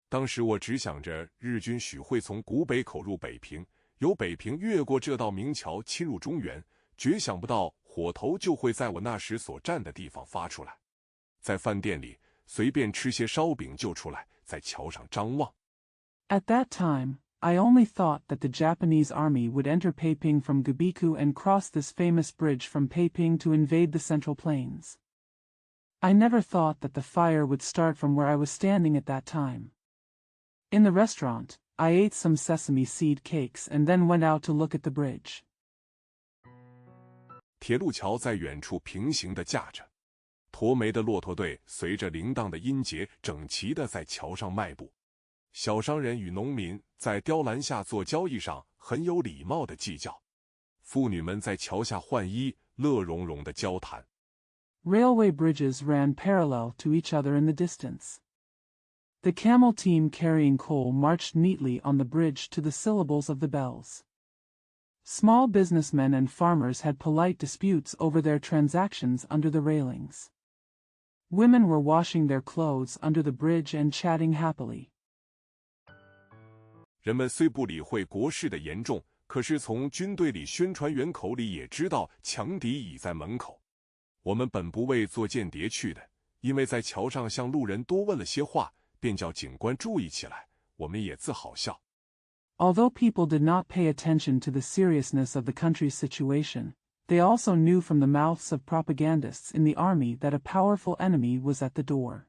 当时我只想着日军许会从古北口入北平，由北平越过这道明桥侵入中原，绝想不到火头就会在我那时所站的地方发出来。在饭店里随便吃些烧饼就出来，在桥上张望。At that time, I only thought that the Japanese army would enter Peiping from Gubiku and cross this famous bridge from Peiping to invade the Central Plains. I never thought that the fire would start from where I was standing at that time. In the restaurant, I ate some sesame seed cakes and then went out to look at the bridge. 铁路桥在远处平行地架着，驼眉的骆驼队随着铃铛的音节整齐地在桥上迈步。小商人与农民在雕栏下做交易上很有礼貌地计较。妇女们在桥下换衣，乐融融地交谈。Railway bridges ran parallel to each other in the distance. The camel team carrying coal marched neatly on the bridge to the syllables of the bells. Small businessmen and farmers had polite disputes over their transactions under the railings. Women were washing their clothes under the bridge and chatting happily. 人们虽不理会国事的严重，可是从军队里宣传员口里也知道强敌已在门口。我们本不为做间谍去的，因为在桥上向路人多问了些话，便叫警官注意起来，我们也自好笑。Although people did not pay attention to the seriousness of the country's situation, they also knew from the mouths of propagandists in the army that a powerful enemy was at the door.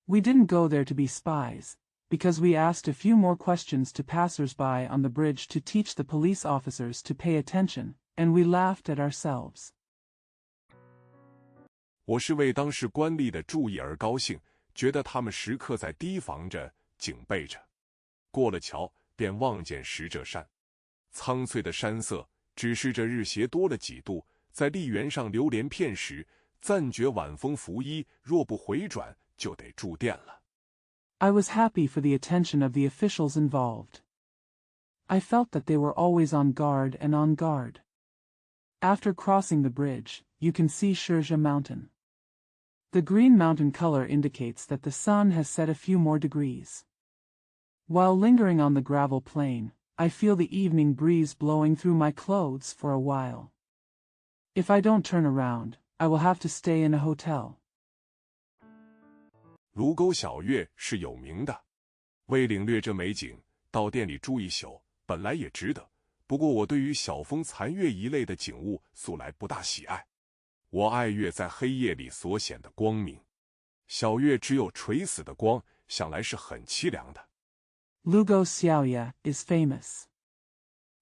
We didn't go there to be spies, because we asked a few more questions to passers-by on the bridge to teach the police officers to pay attention, and we laughed at ourselves. 我是为当时官吏的注意而高兴，觉得他们时刻在提防着、警备着。过了桥，便望见石浙山，苍翠的山色只是这日斜多了几度，在砾原上流连片时，暂觉晚风拂衣，若不回转，就得住店了。I was happy for the attention of the officials involved. I felt that they were always on guard and on guard. After crossing the bridge, you can see Shirja Mountain. The green mountain color indicates that the sun has set a few more degrees. While lingering on the gravel plain, I feel the evening breeze blowing through my clothes for a while. If I don't turn around, I will have to stay in a hotel. 卢沟晓月是有名的，为领略这美景，到店里住一宿，本来也值得。不过我对于晓风残月一类的景物素来不大喜爱。我爱月在黑夜里所显的光明，小月只有垂死的光，想来是很凄凉的。Lugo Xiaoya is famous.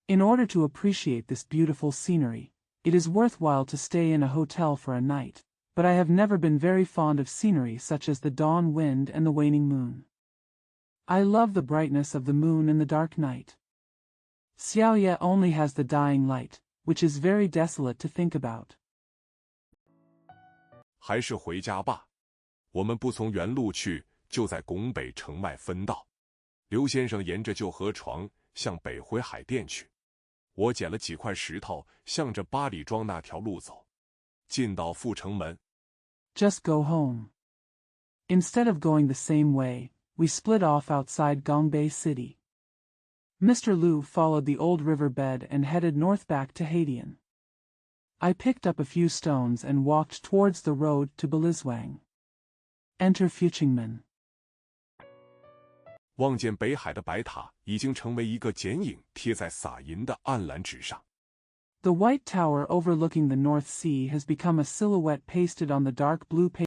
In order to appreciate this beautiful scenery, it is worthwhile to stay in a hotel for a night, but I have never been very fond of scenery such as the dawn wind and the waning moon. I love the brightness of the moon in the dark night. Xiaoya only has the dying light, which is very desolate to think about. 还是回家吧，我们不从原路去，就在拱北城外分道。刘先生沿着旧河床向北回海淀去，我捡了几块石头，向着八里庄那条路走，进到阜成门。Just go home. Instead of going the same way, we split off outside Gongbei City. Mr. Liu followed the old river bed and headed north back to Haidian. I picked up a few stones and walked towards the road to Belizwang. Enter Fuchingmen. 望见北海的白塔已经成为一个剪影，贴在撒银的暗蓝纸上。The white tower overlooking the North Sea has become a silhouette pasted on the dark blue paper.